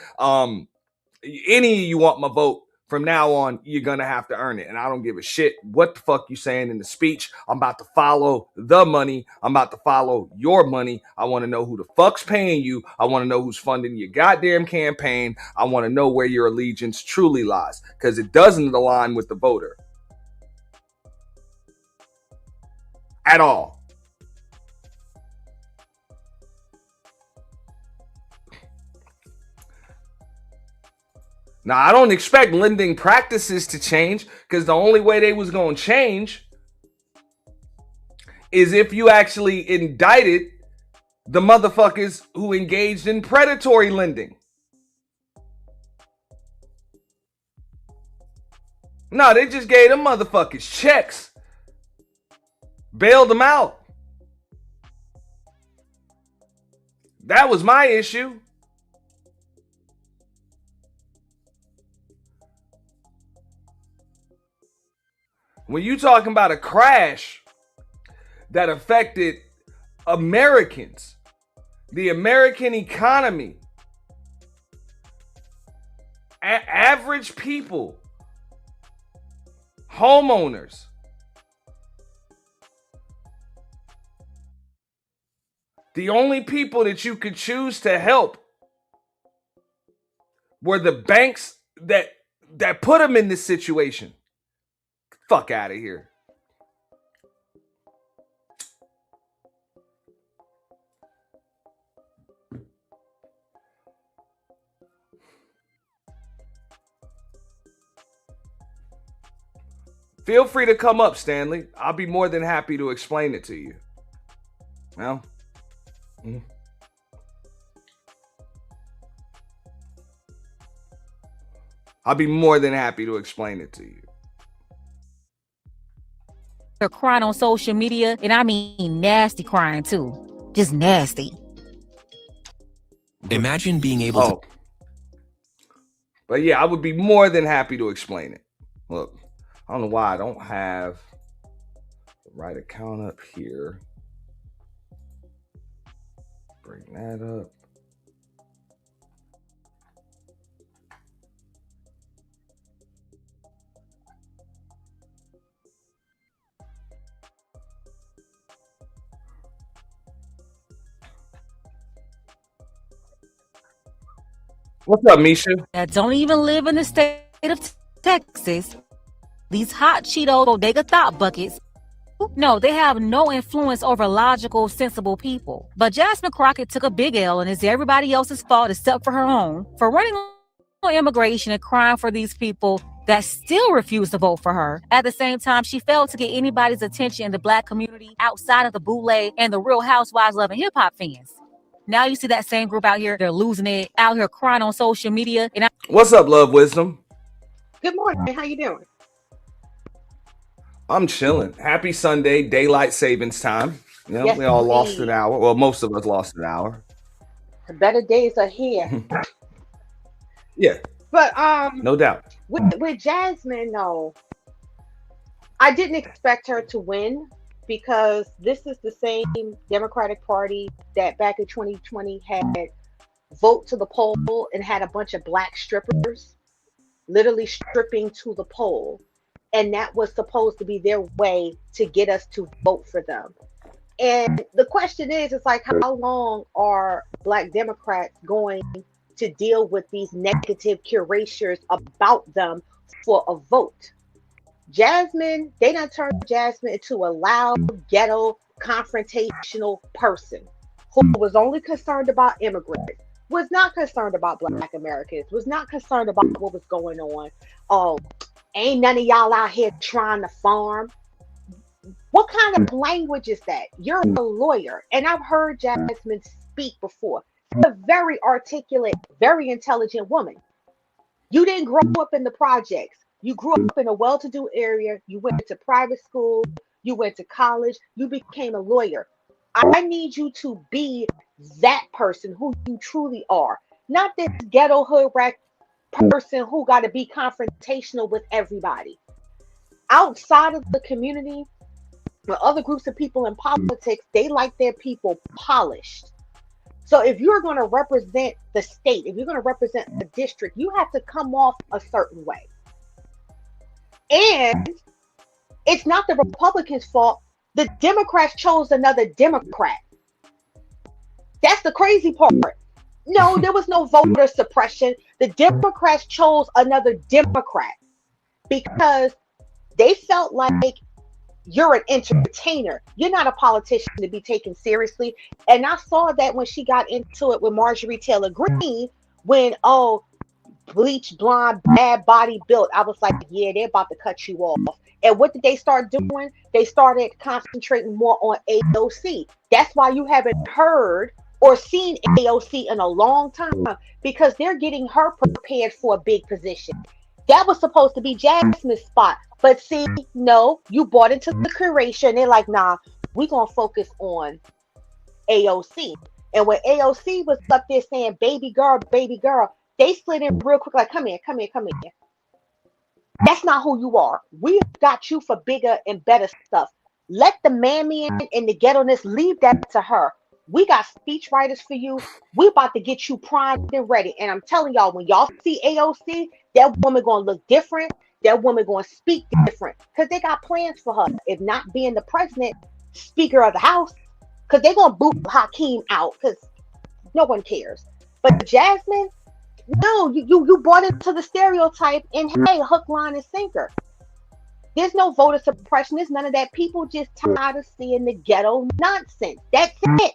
Any of you want my vote, from now on, you're gonna have to earn it. And I don't give a shit what the fuck you saying in the speech. I'm about to follow the money. I'm about to follow your money. I want to know who the fuck's paying you. I want to know who's funding your goddamn campaign. I want to know where your allegiance truly lies, because it doesn't align with the voter at all. Now, I don't expect lending practices to change, because the only way they was going to change is if you actually indicted the motherfuckers who engaged in predatory lending. No, they just gave them motherfuckers checks. Bailed them out. That was my issue. When you talking about a crash that affected Americans, the American economy, average people, homeowners, the only people that you could choose to help were the banks that put them in this situation. Fuck out of here. Feel free to come up, Stanley. I'll be more than happy to explain it to you. Well, I'll be more than happy to explain it to you. They're crying on social media, and I mean nasty crying too. Just nasty. Imagine being able to. But yeah, I would be more than happy to explain it. Look, I don't know why I don't have the right account up here. Bring that up. What's up, Misha? That don't even live in the state of Texas. These hot Cheeto bodega thought buckets. No, they have no influence over logical, sensible people. But Jasmine Crockett took a big L, and it's everybody else's fault except for her own for running on immigration and crying for these people that still refuse to vote for her. At the same time, she failed to get anybody's attention in the Black community outside of the bootleg and the Real Housewives loving hip hop fans. Now you see that same group out here, they're losing it, out here crying on social media. And What's up, Love Wisdom? Good morning. How you doing? I'm chilling. Happy Sunday, daylight savings time. You know, Yes, we all lost indeed. an hour. Well, most of us lost an hour. The better days are here. Yeah, But no doubt. with Jasmine, no, I didn't expect her to win because this is the same Democratic Party that back in 2020 had vote to the poll and had a bunch of black strippers literally stripping to the poll. And that was supposed to be their way to get us to vote for them. And the question is, it's like, how long are Black Democrats going to deal with these negative curatures about them for a vote? Jasmine, they done turned Jasmine into a loud, ghetto, confrontational person who was only concerned about immigrants, was not concerned about Black Americans, was not concerned about what was going on. Oh, ain't none of y'all out here trying to farm. What kind of language is that? You're a lawyer, and I've heard Jasmine speak before. She's a very articulate, very intelligent woman. You didn't grow up in the projects. You grew up in a well-to-do area. You went to private school. You went to college. You became a lawyer. I need you to be that person who you truly are, not this ghetto hood rat person who got to be confrontational with everybody. Outside of the community, with other groups of people in politics, they like their people polished. So if you're going to represent the state, if you're going to represent the district, you have to come off a certain way. And it's not the Republicans' fault. The Democrats chose another Democrat. That's the crazy part. No, there was no voter suppression. The Democrats chose another Democrat because they felt like you're an entertainer. You're not a politician to be taken seriously. And I saw that when she got into it with Marjorie Taylor Greene, when, bleach blonde, bad body built, I was like, yeah, they're about to cut you off. And what did they start doing? They started concentrating more on AOC. That's why you haven't heard or seen AOC in a long time, because they're getting her prepared for a big position. That was supposed to be Jasmine's spot. But see, no, you bought into the curation. They're like, nah, we're going to focus on AOC. And when AOC was up there saying, baby girl, they slid in real quick, like, come here. That's not who you are. We got you for bigger and better stuff. Let the mammy and the ghetto-ness, leave that to her. We got speech writers for you. We about to get you primed and ready. And I'm telling y'all, when y'all see AOC, that woman going to look different. That woman going to speak different because they got plans for her. If not being the president, Speaker of the House, because they're going to boot Hakeem out because no one cares. But Jasmine, no, you bought into the stereotype, and hey, hook, line, and sinker. There's no voter suppression. There's none of that. People just tired of seeing the ghetto nonsense. That's it.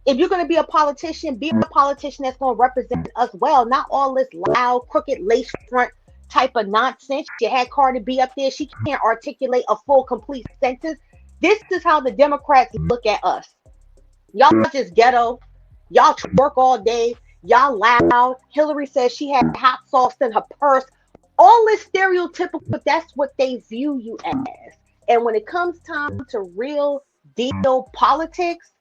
If you're going to be a politician that's going to represent us well, not all this loud, crooked, lace front type of nonsense. You had Cardi B up there. She can't articulate a full, complete sentence. This is how the Democrats look at us. Y'all just ghetto. Y'all twerk all day. Y'all loud. Hillary says she had hot sauce in her purse. All this stereotypical, but that's what they view you as. And when it comes time to real deal politics,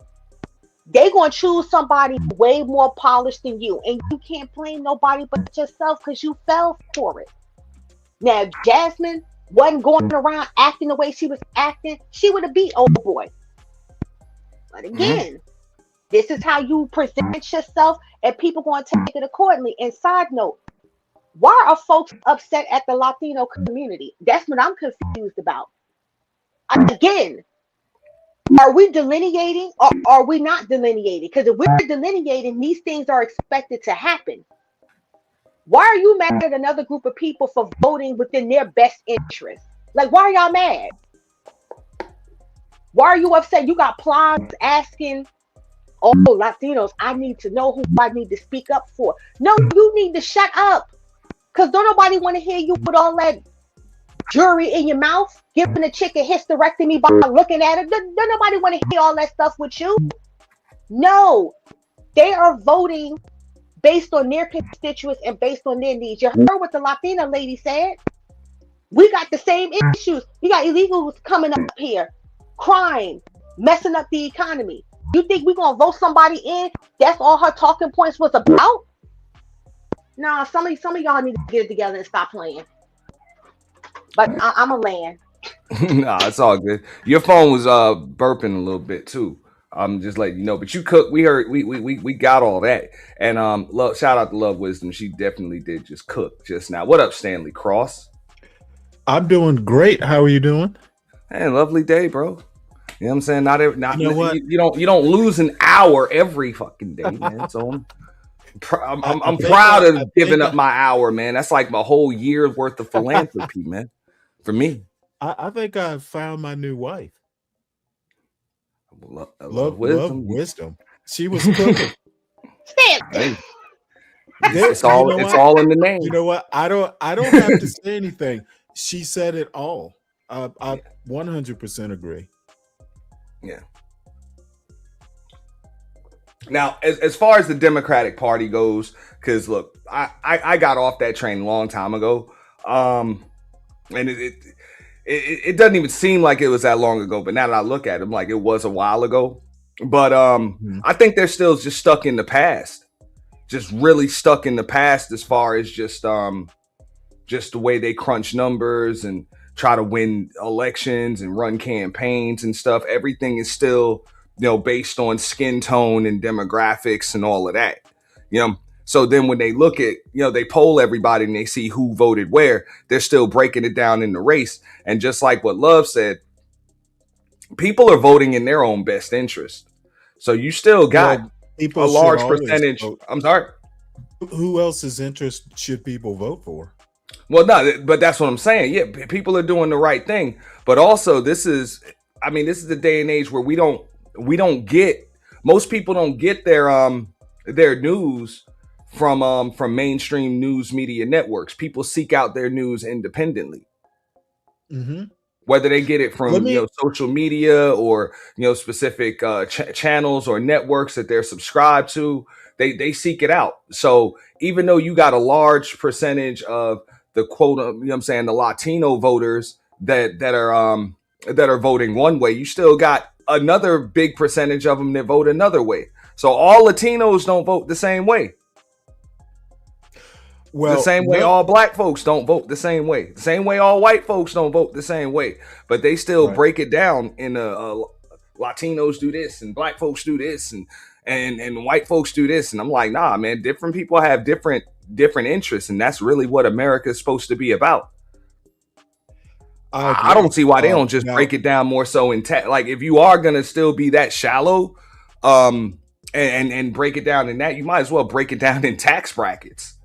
they gonna choose somebody way more polished than you. And you can't blame nobody but yourself because you fell for it. Now, if Jasmine wasn't going around acting the way she was acting, she would have beat old boy. But again, this is how you present yourself, and people going to take it accordingly. And side note, why are folks upset at the Latino community? That's what I'm confused about. Again, Are we delineating or are we not delineating? Because if we're delineating, these things are expected to happen. Why are you mad at another group of people for voting within their best interest? Like, why are y'all mad? Why are you upset? You got plots asking, oh, Latinos, I need to know who I need to speak up for. No, you need to shut up. Because don't nobody want to hear you with all that jewelry in your mouth, giving a chick a hysterectomy by looking at it. Don't nobody want to hear all that stuff with you. No, they are voting based on their constituents and based on their needs. You heard what the Latina lady said? We got the same issues. You got illegals coming up here, crime, messing up the economy. You think we're going to vote somebody in? That's all her talking points was about? Nah, some of y'all need to get it together and stop playing. But I'm a land. Nah, it's all good. Your phone was burping a little bit too. I'm just letting you know. But you cook. We heard. We got all that. And shout out to Love Wisdom. She definitely did just cook just now. What up, Stanley Cross? I'm doing great. How are you doing? Hey, lovely day, bro. You know what I'm saying? You know what? You don't lose an hour every fucking day, man. So I'm proud of giving up my hour, man. That's like my whole year's worth of philanthropy, man. For me, I think I found my new wife. Love wisdom. She was cooking. Hey, it's all in the name. You know what? I don't have to say anything. She said it all. I 100% agree. Yeah. Now, as far as the Democratic Party goes, because look, I got off that train a long time ago, and it doesn't even seem like it was that long ago. But now that I look at it, I'm like, it was a while ago. But I think they're still just stuck in the past, just really stuck in the past as far as just the way they crunch numbers and try to win elections and run campaigns and stuff. Everything is still, based on skin tone and demographics and all of that, So then when they look at, they poll everybody and they see who voted where, they're still breaking it down in the race. And just like what Love said, people are voting in their own best interest. So you still got a large percentage. I'm sorry. Who else's interest should people vote for? Well, no, but that's what I'm saying. Yeah, people are doing the right thing. But also this is the day and age where most people don't get their news from mainstream news media networks. People seek out their news independently. Mm-hmm. Whether they get it from social media or specific channels or networks that they're subscribed to, they seek it out. So even though you got a large percentage of the quote, the Latino voters that are voting one way, you still got another big percentage of them that vote another way. So all Latinos don't vote the same way. Well, the same way all black folks don't vote the same way. The same way all white folks don't vote the same way. But they still break it down in Latinos do this and black folks do this and white folks do this. And I'm like, nah, man, different people have different interests. And that's really what America is supposed to be about. I don't see why they don't just break it down more so in like if you are going to still be that shallow and break it down in that, you might as well break it down in tax brackets.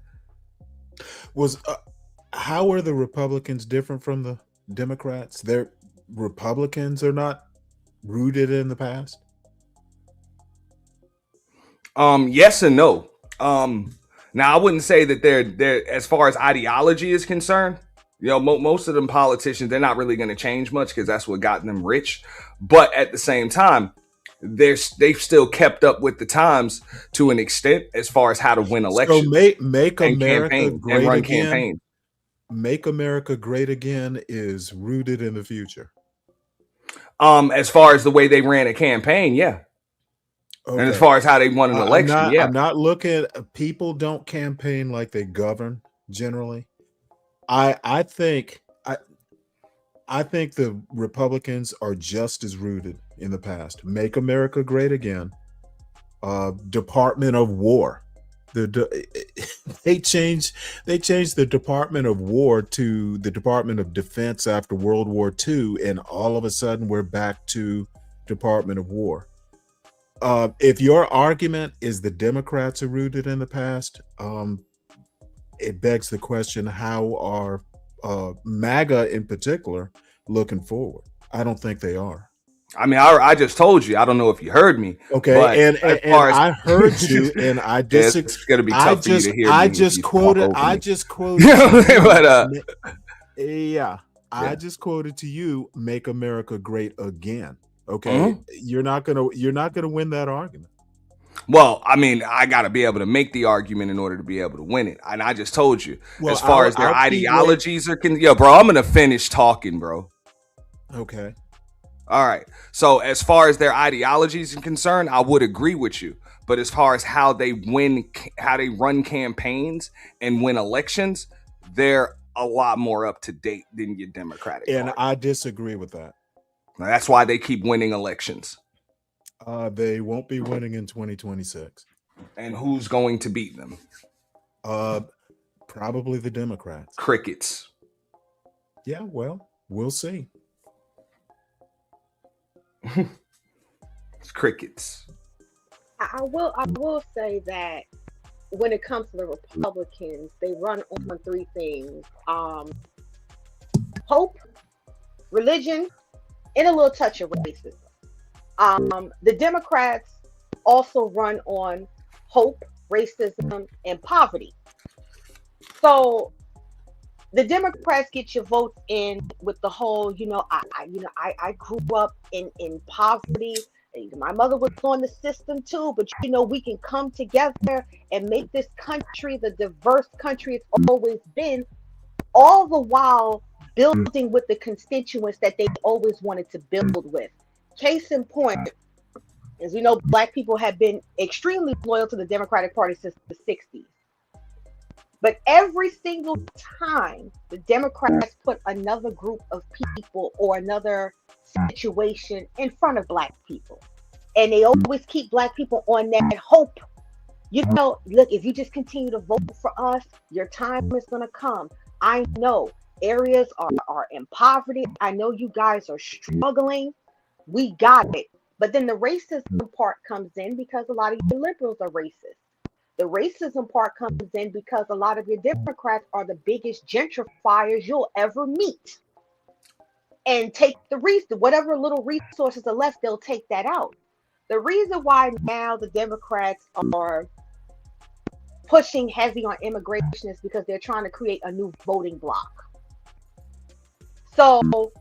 How are the Republicans different from the Democrats? Their Republicans are not rooted in the past. Yes and no. Now I wouldn't say that they're as far as ideology is concerned. Most of them politicians, they're not really going to change much because that's what got them rich. But at the same time, they've still kept up with the times to an extent as far as how to win elections. So make America great again. Campaigns. Make America great again is rooted in the future. As far as the way they ran a campaign, yeah. Okay. And as far as how they won an election, I'm not looking. People don't campaign like they govern generally. I think the Republicans are just as rooted in the past. Make America great again. Department of War. They changed the Department of War to the Department of Defense after World War II, and all of a sudden we're back to Department of War. If your argument is the Democrats are rooted in the past, it begs the question, how are MAGA in particular looking forward? I don't think they are. I mean, I just told you. I don't know if you heard me. Okay, but and I heard you, and I disagree. It's gonna be tough for you to hear. I just quoted. I just quoted. But yeah, I just quoted to you, "Make America Great Again." Okay, you're not gonna win that argument. Well, I mean, I got to be able to make the argument in order to be able to win it. And I just told you, as far as their ideologies are concerned, bro, I'm going to finish talking, bro. Okay. All right. So as far as their ideologies are concerned, I would agree with you. But as far as how they run campaigns and win elections, they're a lot more up to date than your Democratic And Party. I disagree with that. Now, that's why they keep winning elections. They won't be winning in 2026. And who's going to beat them? Probably the Democrats. Crickets. Yeah, well, we'll see. It's crickets. I will say that when it comes to the Republicans, they run on three things: hope, religion, and a little touch of racism. The Democrats also run on hope, racism, and poverty. So the Democrats get your votes in with the whole, I grew up in poverty. My mother was on the system too, but we can come together and make this country the diverse country it's always been, all the while building with the constituents that they always wanted to build with. Case in point, as we know, Black people have been extremely loyal to the Democratic Party since the 60s. But every single time the Democrats put another group of people or another situation in front of Black people, and they always keep Black people on that hope. Look, if you just continue to vote for us, your time is going to come. I know areas are in poverty. I know you guys are struggling. We got it. But then the racism part comes in because a lot of you liberals are racist. The racism part comes in because a lot of your Democrats are the biggest gentrifiers you'll ever meet. And take whatever little resources are left, they'll take that out. The reason why now the Democrats are pushing heavy on immigration is because they're trying to create a new voting bloc. So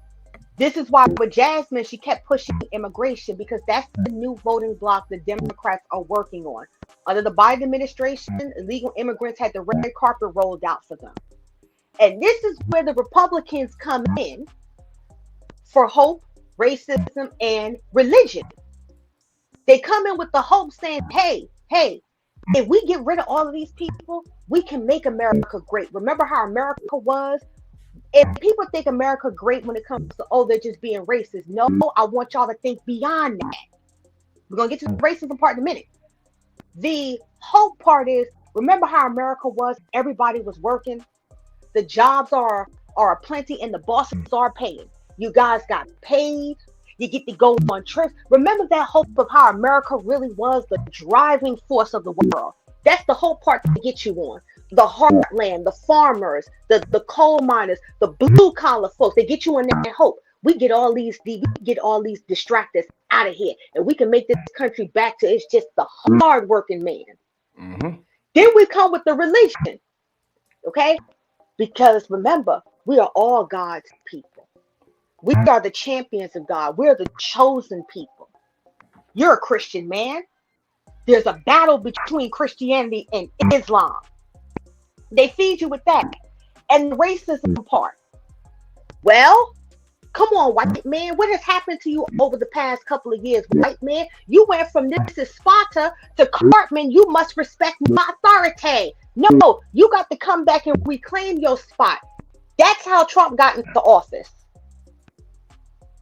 this is why with Jasmine, she kept pushing immigration because that's the new voting bloc the Democrats are working on. Under the Biden administration, illegal immigrants had the red carpet rolled out for them. And this is where the Republicans come in for hope, racism, and religion. They come in with the hope saying, hey, if we get rid of all of these people, we can make America great. Remember how America was? If people think America great when it comes to, they're just being racist. No, I want y'all to think beyond that. We're going to get to the racism part in a minute. The hope part is, remember how America was? Everybody was working. The jobs are plenty and the bosses are paying. You guys got paid. You get to go on trips. Remember that hope of how America really was the driving force of the world. That's the whole part to get you on. The heartland, the farmers, the coal miners, the blue collar folks. They get you on that hope. We get all these distractors out of here, and we can make this country back to it's just the hard working man. Mm-hmm. Then we come with the religion, okay? Because remember, we are all God's people. We are the champions of God. We're the chosen people. You're a Christian man. There's a battle between Christianity and Islam. They feed you with that. And the racism part. Well, come on, white man. What has happened to you over the past couple of years, white man? You went from this is Sparta to Cartman. You must respect my authority. No, you got to come back and reclaim your spot. That's how Trump got into office.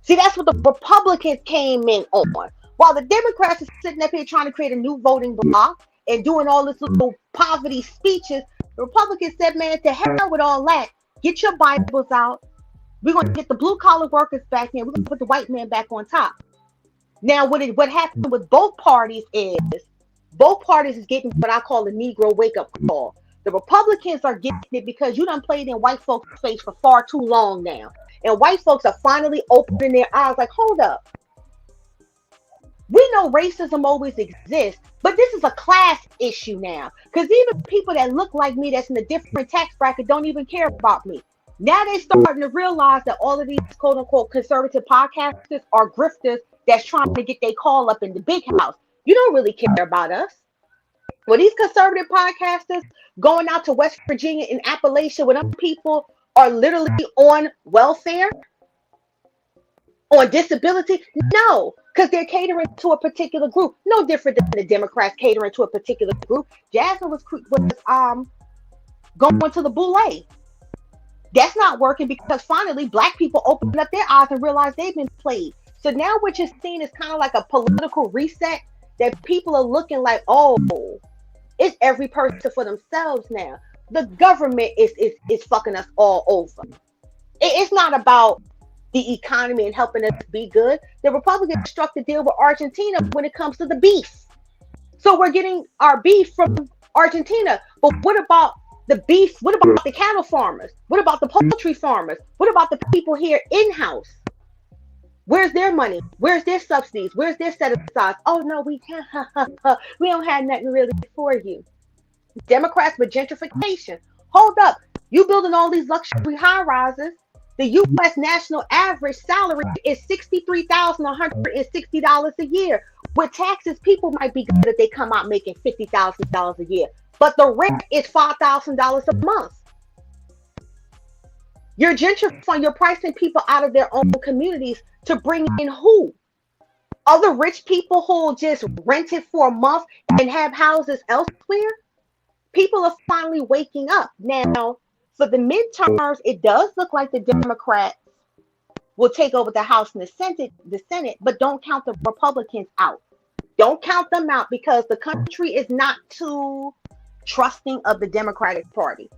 See, that's what the Republicans came in on. While the Democrats are sitting up here trying to create a new voting bloc and doing all this little poverty speeches, the Republicans said, man, to hell with all that. Get your Bibles out. We're going to get the blue collar workers back in. We're going to put the white man back on top. Now, what happened with both parties is getting what I call a Negro wake-up call. The Republicans are getting it because you done played in white folks' face for far too long now. And white folks are finally opening their eyes like, hold up. We know racism always exists, but this is a class issue now. Because even people that look like me that's in a different tax bracket don't even care about me. Now they're starting to realize that all of these quote-unquote conservative podcasters are grifters that's trying to get their call up in the big house. You don't really care about us. Well, these conservative podcasters going out to West Virginia and Appalachia when them people are literally on welfare, on disability? No, because they're catering to a particular group. No different than the Democrats catering to a particular group. Jasmine was going to the boule. That's not working because finally black people opened up their eyes and realized they've been played. So now what you're seeing is kind of like a political reset that people are looking like, oh, it's every person for themselves now. The government is fucking us all over. It's not about the economy and helping us be good. The Republicans struck the deal with Argentina when it comes to the beef. So we're getting our beef from Argentina. But what about the beef? What about the cattle farmers? What about the poultry farmers? What about the people here in-house? Where's their money? Where's their subsidies? Where's their set aside? Oh no, we can't. We don't have nothing really for you. Democrats with gentrification. Hold up. You building all these luxury high rises. The U.S. national average salary is $63,160 a year. With taxes, people might be good if they come out making $50,000 a year. But the rent is $5,000 a month. You're gentrifying, you're pricing people out of their own communities to bring in who? Other rich people who just rent it for a month and have houses elsewhere? People are finally waking up. Now, for the midterms, it does look like the Democrats will take over the House and the Senate, but don't count the Republicans out. Don't count them out because the country is not too trusting of the Democratic Party.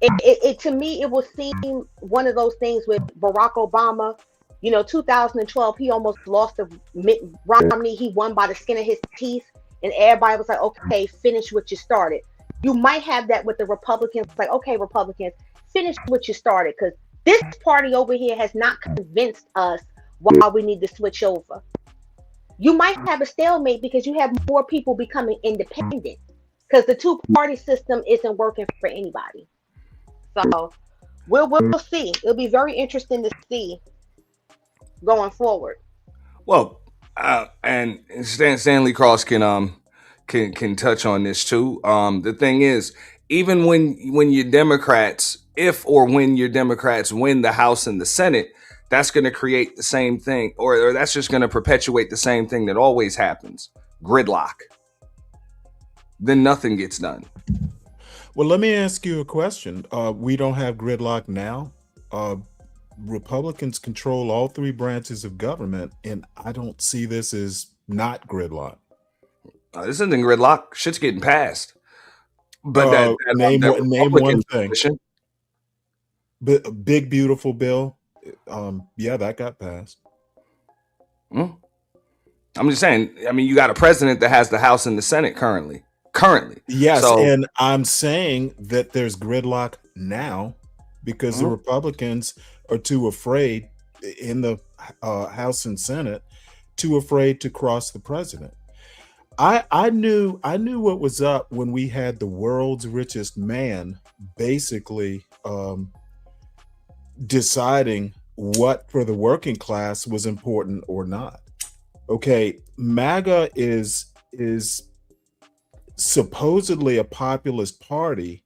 To me, it will seem one of those things with Barack Obama. 2012, he almost lost to Mitt Romney. He won by the skin of his teeth, and everybody was like, okay, finish what you started. You might have that with the Republicans. Like, okay, Republicans, finish what you started, because this party over here has not convinced us why we need to switch over. You might have a stalemate because you have more people becoming independent, because the two-party system isn't working for anybody. So we'll see. It'll be very interesting to see going forward. Well, and Stanley Cross can touch on this too. The thing is, even when your Democrats, when your Democrats win the House and the Senate, that's going to create the same thing, or that's just going to perpetuate the same thing that always happens: gridlock. Then nothing gets done. Well, let me ask you a question. We don't have gridlock now. Republicans control all three branches of government, and I don't see this as not gridlock. This isn't gridlock. Shit's getting passed. But name one thing. Big beautiful bill. Yeah, that got passed. I'm just saying. I mean, you got a president that has the House and the Senate currently. Yes, so, and I'm saying that there's gridlock now because the Republicans are too afraid in the House and Senate, too afraid to cross the president. I knew what was up when we had the world's richest man basically deciding what for the working class was important or not. Okay, MAGA is supposedly a populist party,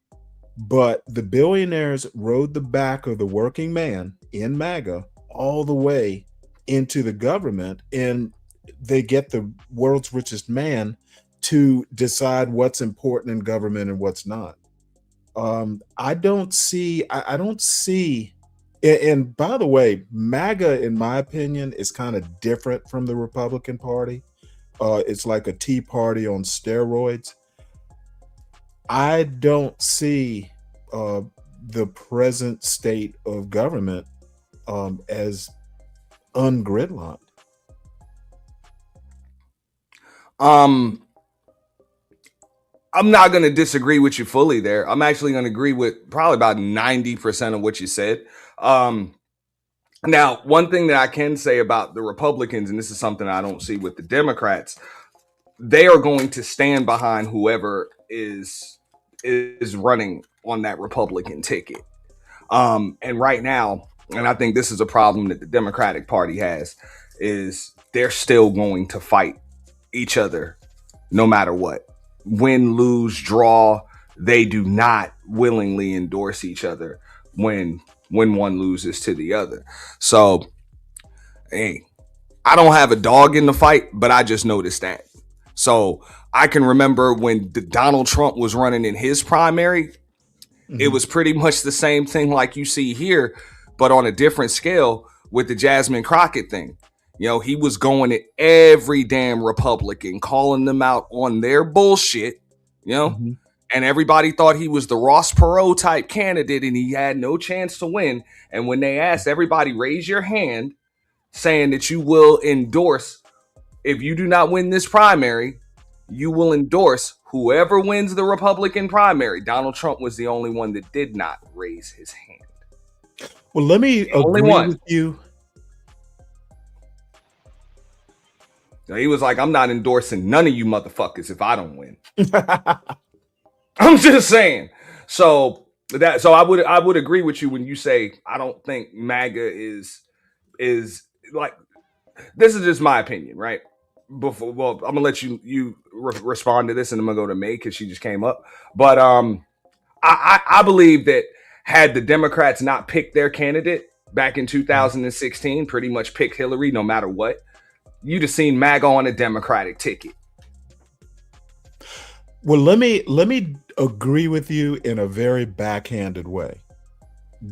but the billionaires rode the back of the working man in MAGA all the way into the government, and they get the world's richest man to decide what's important in government and what's not. I don't see, and by the way, MAGA, in my opinion, is kind of different from the Republican Party. It's like a Tea Party on steroids. I don't see the present state of government as ungridlocked. I'm not going to disagree with you fully there. I'm actually going to agree with probably about 90% of what you said. Now, one thing that I can say about the Republicans, and this is something I don't see with the Democrats, they are going to stand behind whoever is running on that Republican ticket. And right now, and I think this is a problem that the Democratic Party has, is they're still going to fight each other no matter what. Win, lose, draw, they do not willingly endorse each other when one loses to the other. So, hey, I don't have a dog in the fight, but I just noticed that. So I can remember when Donald Trump was running in his primary, it was pretty much the same thing like you see here, but on a different scale with the Jasmine Crockett thing. You know, he was going at every damn Republican, calling them out on their bullshit, you know, and everybody thought he was the Ross Perot type candidate and he had no chance to win. And when they asked everybody, raise your hand, saying that you will endorse, if you do not win this primary, you will endorse whoever wins the Republican primary. Donald Trump was the only one that did not raise his hand. Well, let me agree with you. He was like, I'm not endorsing none of you motherfuckers if I don't win. I'm just saying. So I would agree with you when you say I don't think MAGA is like, this is just my opinion, right? I'm gonna let you respond to this, and I'm gonna go to May because she just came up. But I believe that had the Democrats not picked their candidate back in 2016, pretty much picked Hillary no matter what, you'd have seen MAGA on a Democratic ticket. Well, let me agree with you in a very backhanded way.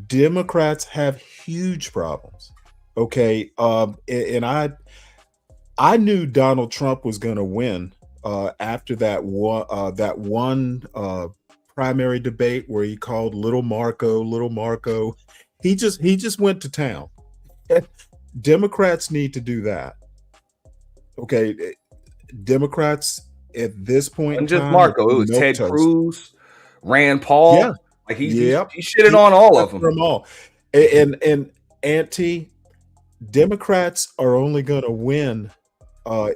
Democrats have huge problems. Okay, and I knew Donald Trump was going to win after that one primary debate where he called Little Marco. He just went to town. Democrats need to do that. Okay, Democrats at this point, and just Marco, it was Ted Cruz, Rand Paul. Yeah, like he shitted on all of them. All. And Auntie, Democrats are only going to win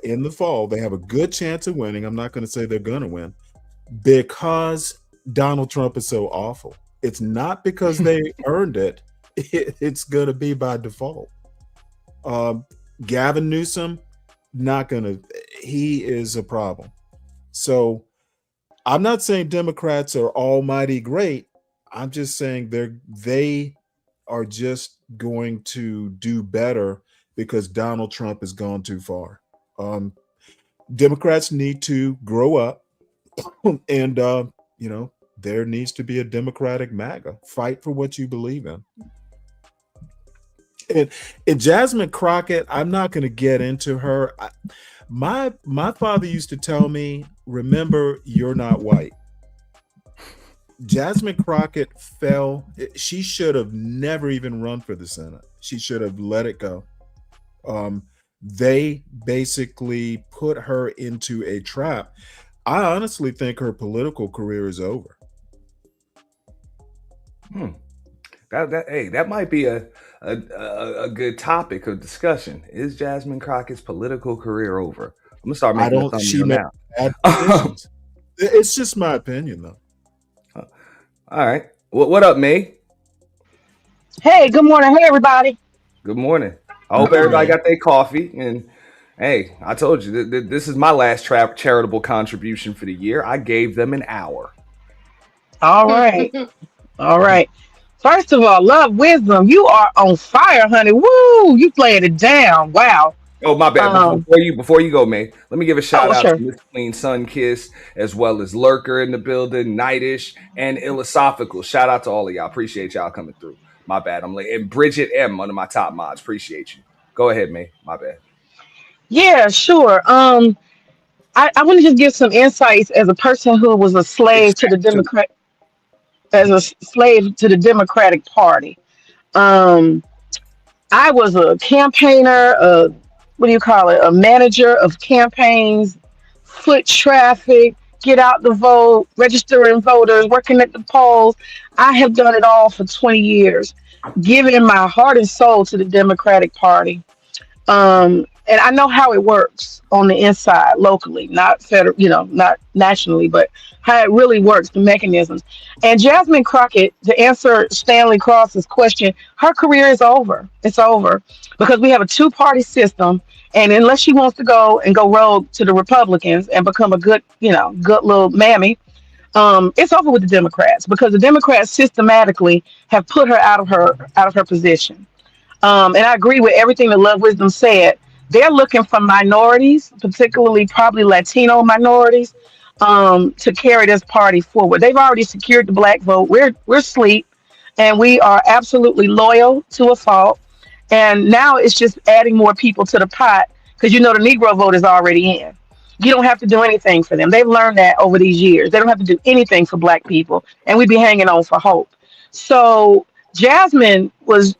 in the fall. They have a good chance of winning. I'm not going to say they're going to win because Donald Trump is so awful. It's not because they earned it. It's going to be by default. Gavin Newsom, not going to. He is a problem. So I'm not saying Democrats are almighty great. I'm just saying they are just going to do better because Donald Trump has gone too far. Democrats need to grow up, and there needs to be a Democratic MAGA. Fight for what you believe in. And Jasmine Crockett, I'm not going to get into her. My father used to tell me, remember, you're not white. Jasmine Crockett fell. She should have never even run for the Senate. She should have let it go. They basically put her into a trap. I honestly think her political career is over. That might be a good topic of discussion. Is Jasmine Crockett's political career over? I'm gonna start making a thumbnail now. It's just my opinion, though. All right. What up, May? Hey, good morning. Hey, everybody. Good morning. I hope everybody got their coffee. And hey, I told you this is my last charitable contribution for the year. I gave them an hour. All right. All right. First of all, Love Wisdom, you are on fire, honey. Woo! You playing it down. Wow. Oh, my bad. Before you go, May, let me give a shout out to Miss Queen Sunkiss, as well as Lurker in the building, Nightish, and Illosophical. Shout out to all of y'all. Appreciate y'all coming through. My bad. I'm late. And Bridget M, one of my top mods. Appreciate you. Go ahead, May. My bad. Yeah, sure. I want to just give some insights as a person who was a slave to the Democratic Party. I was a campaigner, a manager of campaigns foot traffic, get out the vote, registering voters, working at the polls. I have done it all for 20 years, giving my heart and soul to the Democratic Party. And I know how it works on the inside, locally, not federal, not nationally, but how it really works, the mechanisms. And Jasmine Crockett, to answer Stanley Cross's question, her career is over. It's over because we have a two-party system. And unless she wants to go rogue to the Republicans and become a good, good little mammy, it's over with the Democrats because the Democrats systematically have put her out of her position. And I agree with everything that Love Wisdom said. They're looking for minorities, particularly probably Latino minorities, to carry this party forward. They've already secured the black vote. We're asleep, and we are absolutely loyal to a fault. And now it's just adding more people to the pot because the Negro vote is already in. You don't have to do anything for them. They've learned that over these years. They don't have to do anything for black people, and we'd be hanging on for hope. So Jasmine was,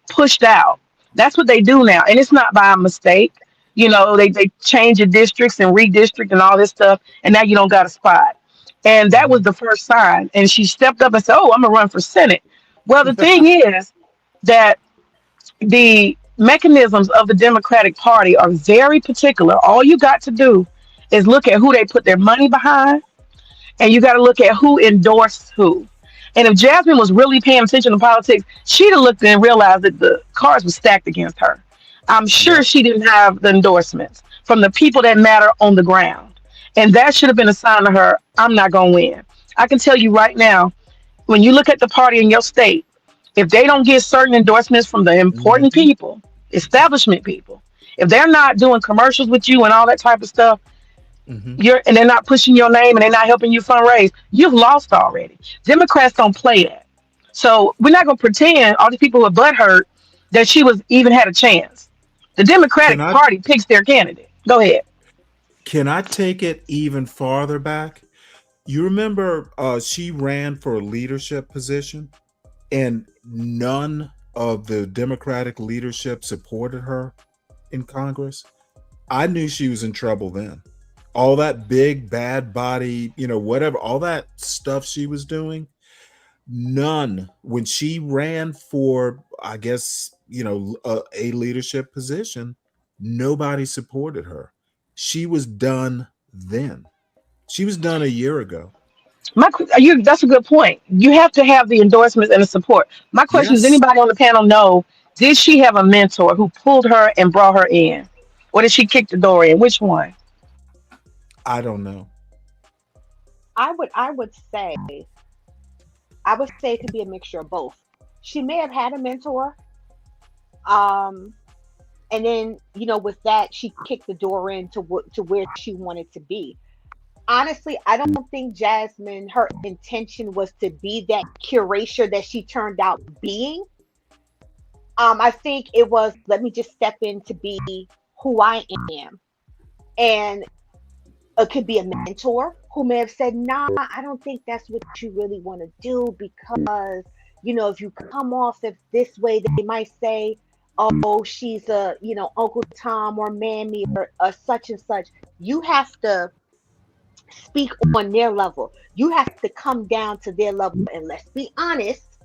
pushed out. That's what they do now. And it's not by a mistake. They change your districts and redistrict and all this stuff. And now you don't got a spot. And that was the first sign. And she stepped up and said, oh, I'm going to run for Senate. Well, the thing is that the mechanisms of the Democratic Party are very particular. All you got to do is look at who they put their money behind. And you got to look at who endorsed who. And if Jasmine was really paying attention to politics, she'd have looked and realized that the cards were stacked against her. I'm sure she didn't have the endorsements from the people that matter on the ground. And that should have been a sign to her, I'm not going to win. I can tell you right now, when you look at the party in your state, if they don't get certain endorsements from the important people, establishment people, if they're not doing commercials with you and all that type of stuff, and they're not pushing your name and they're not helping you fundraise, you've lost already. Democrats don't play that. So we're not going to pretend, all these people who are butthurt, that she was even had a chance. The Democratic Party picks their candidate. Go ahead. Can I take it even farther back? You remember she ran for a leadership position and none of the Democratic leadership supported her in Congress? I knew she was in trouble then. All that big bad body, whatever, all that stuff she was doing, none. When she ran for, I guess, a leadership position, nobody supported her. She was done then. She was done a year ago. That's a good point. You have to have the endorsements and the support. My question is, anybody on the panel know, did she have a mentor who pulled her and brought her in? Or did she kick the door in? Which one? I don't know. I would say it could be a mixture of both. She may have had a mentor, and then with that she kicked the door in to where she wanted to be. Honestly, I don't think Jasmine, her intention was to be that curator that she turned out being. I think it was, let me just step in to be who I am, and it could be a mentor who may have said, nah, I don't think that's what you really want to do because, if you come off of this way, they might say, oh, she's a, Uncle Tom or Mammy or such and such. You have to speak on their level. You have to come down to their level. And let's be honest,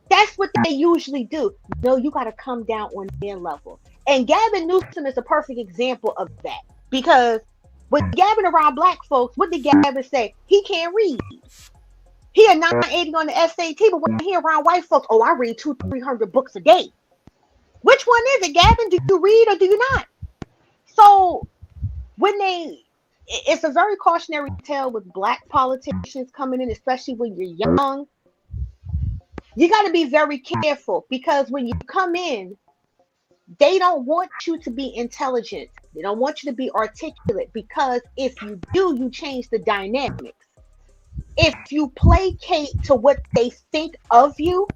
that's what they usually do. No, you got to come down on their level. And Gavin Newsom is a perfect example of that because when Gavin around black folks, what did Gavin say? He can't read. He a 980 on the SAT, but when he around white folks, oh, I read 200-300 books a day. Which one is it, Gavin? Do you read or do you not? So it's a very cautionary tale with black politicians coming in, especially when you're young. You got to be very careful because when you come in, they don't want you to be intelligent. They don't want you to be articulate because if you do, you change the dynamics. If you placate to what they think of you,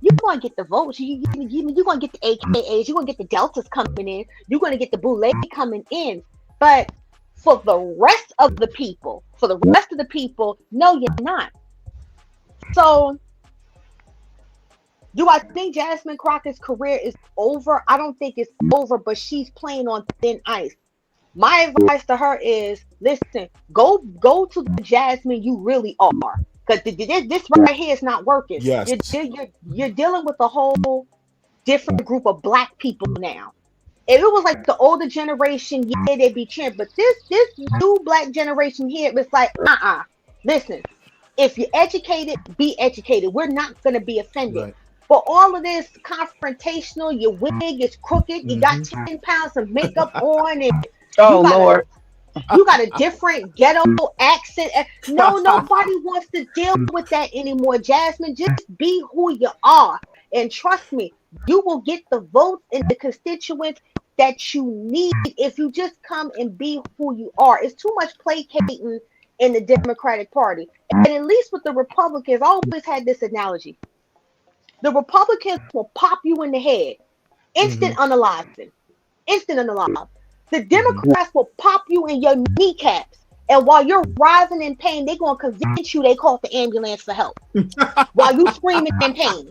you're going to get the votes. You're going to get the AKAs. You're going to get the Deltas coming in. You're going to get the Boulay coming in. But for the rest of the people, no, you're not. So do I think Jasmine Crockett's career is over? I don't think it's over, but she's playing on thin ice. My advice to her is, listen, go to the Jasmine you really are, because this right here is not working. Yes. You're dealing with a whole different group of black people now. If it was like the older generation, yeah, they'd be cheering, but this new black generation here, it's like, listen, if you're educated, be educated. We're not gonna be offended. Right. But all of this confrontational, your wig is crooked, you got 10 pounds of makeup on, and Oh Lord. you got a different ghetto accent. No, nobody wants to deal with that anymore, Jasmine. Just be who you are. And trust me, you will get the votes and the constituents that you need if you just come and be who you are. It's too much placating in the Democratic Party. And at least with the Republicans, I always had this analogy. The Republicans will pop you in the head, instant unaliving. Instant unalive. The Democrats will pop you in your kneecaps, and while you're writhing in pain, they're gonna convince you they called the ambulance for help while you screaming in pain.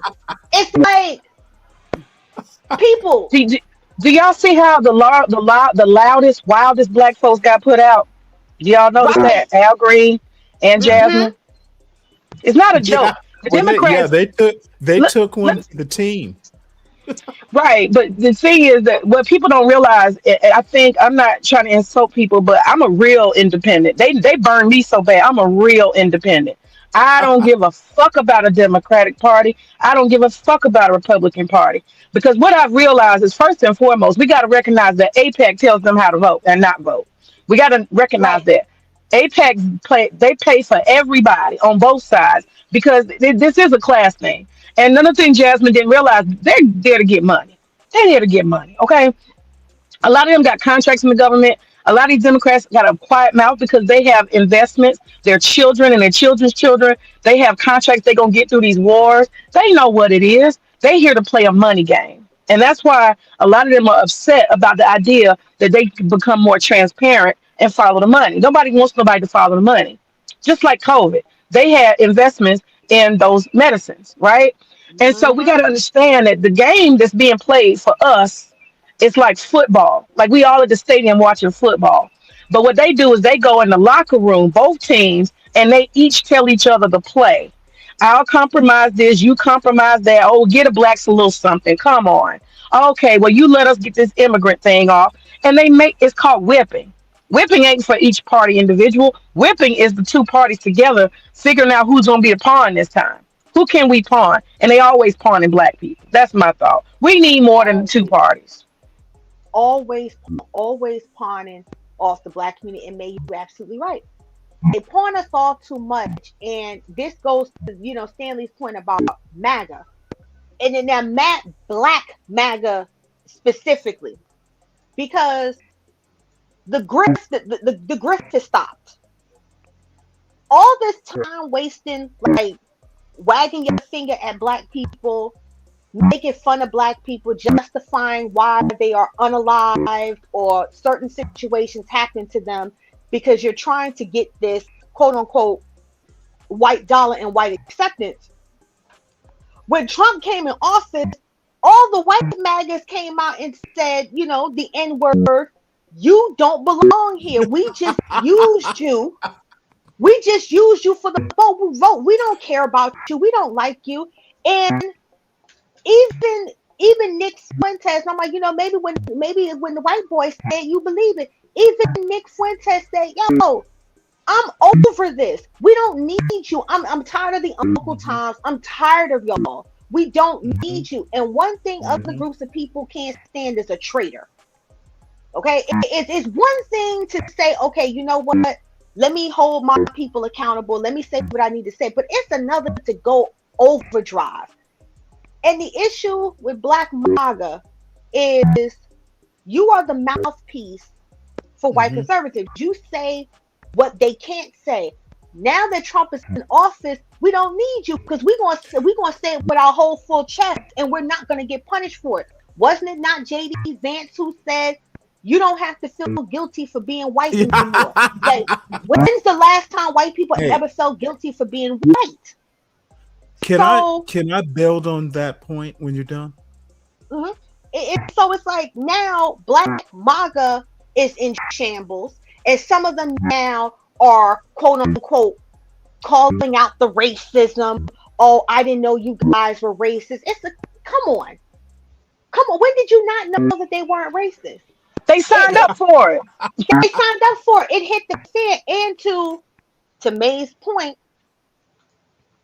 It's like, people. Do y'all see how the loudest, wildest black folks got put out? Do y'all notice that? Al Green and Jasmine. It's not a joke. The Democrats. They took the team. Right, but the thing is that what people don't realize, and I think, I'm not trying to insult people, but I'm a real independent. They burn me so bad. I'm a real independent. I don't give a fuck about a Democratic Party. I don't give a fuck about a Republican Party, because what I've realized is, first and foremost, we got to recognize that APEC tells them how to vote and not vote. We got to recognize that APEC pay for everybody on both sides, because this is a class thing. And another thing Jasmine didn't realize, they're there to get money. They're there to get money, okay? A lot of them got contracts in the government. A lot of these Democrats got a quiet mouth because they have investments, their children and their children's children. They have contracts they're going to get through these wars. They know what it is. They're here to play a money game. And that's why a lot of them are upset about the idea that they can become more transparent and follow the money. Nobody wants nobody to follow the money. Just like COVID, they had investments in those medicines, right? And so we got to understand that the game that's being played for us is like football. Like, we all at the stadium watching football. But what they do is they go in the locker room, both teams, and they each tell each other to play. I'll compromise this, you compromise that. Oh, get a blacks a little something. Come on. Okay, well, you let us get this immigrant thing off. And it's called whipping. Whipping ain't for each party individual. Whipping is the two parties together figuring out who's going to be a pawn this time. Who can we pawn? And they always pawning black people. That's my thought. We need more than two parties. Always pawning off the black community, and May, you're absolutely right. They pawn us off too much, and this goes to Stanley's point about MAGA, and then that black MAGA specifically, because the grift has stopped. All this time wasting, like wagging your finger at black people, making fun of black people, justifying why they are unalived or certain situations happen to them, because you're trying to get this quote unquote white dollar and white acceptance. When Trump came in office, all the white MAGAs came out and said, the N-word, you don't belong here. We just used you. We just used you for the vote. We don't care about you. We don't like you. And even Nick Fuentes, I'm like, maybe when the white boy said, you believe it. Even Nick Fuentes said, yo, I'm over this. We don't need you. I'm tired of the Uncle Toms. I'm tired of y'all. We don't need you. And one thing other groups of people can't stand is a traitor. Okay? It's one thing to say, okay, you know what? Let me hold my people accountable. Let me say what I need to say. But it's another to go overdrive. And the issue with Black MAGA is you are the mouthpiece for white conservatives. You say what they can't say. Now that Trump is in office, we don't need you, because we're gonna say it with our whole full chest, and we're not gonna get punished for it. Wasn't it not J.D. Vance who said, you don't have to feel guilty for being white anymore? Like, when's the last time white people ever felt guilty for being white? Can I build on that point when you're done? So it's like now Black MAGA is in shambles, and some of them now are quote unquote calling out the racism. Oh, I didn't know you guys were racist. Come on. When did you not know that they weren't racist? They signed up for it. They signed up for it. It hit the fan. And to May's point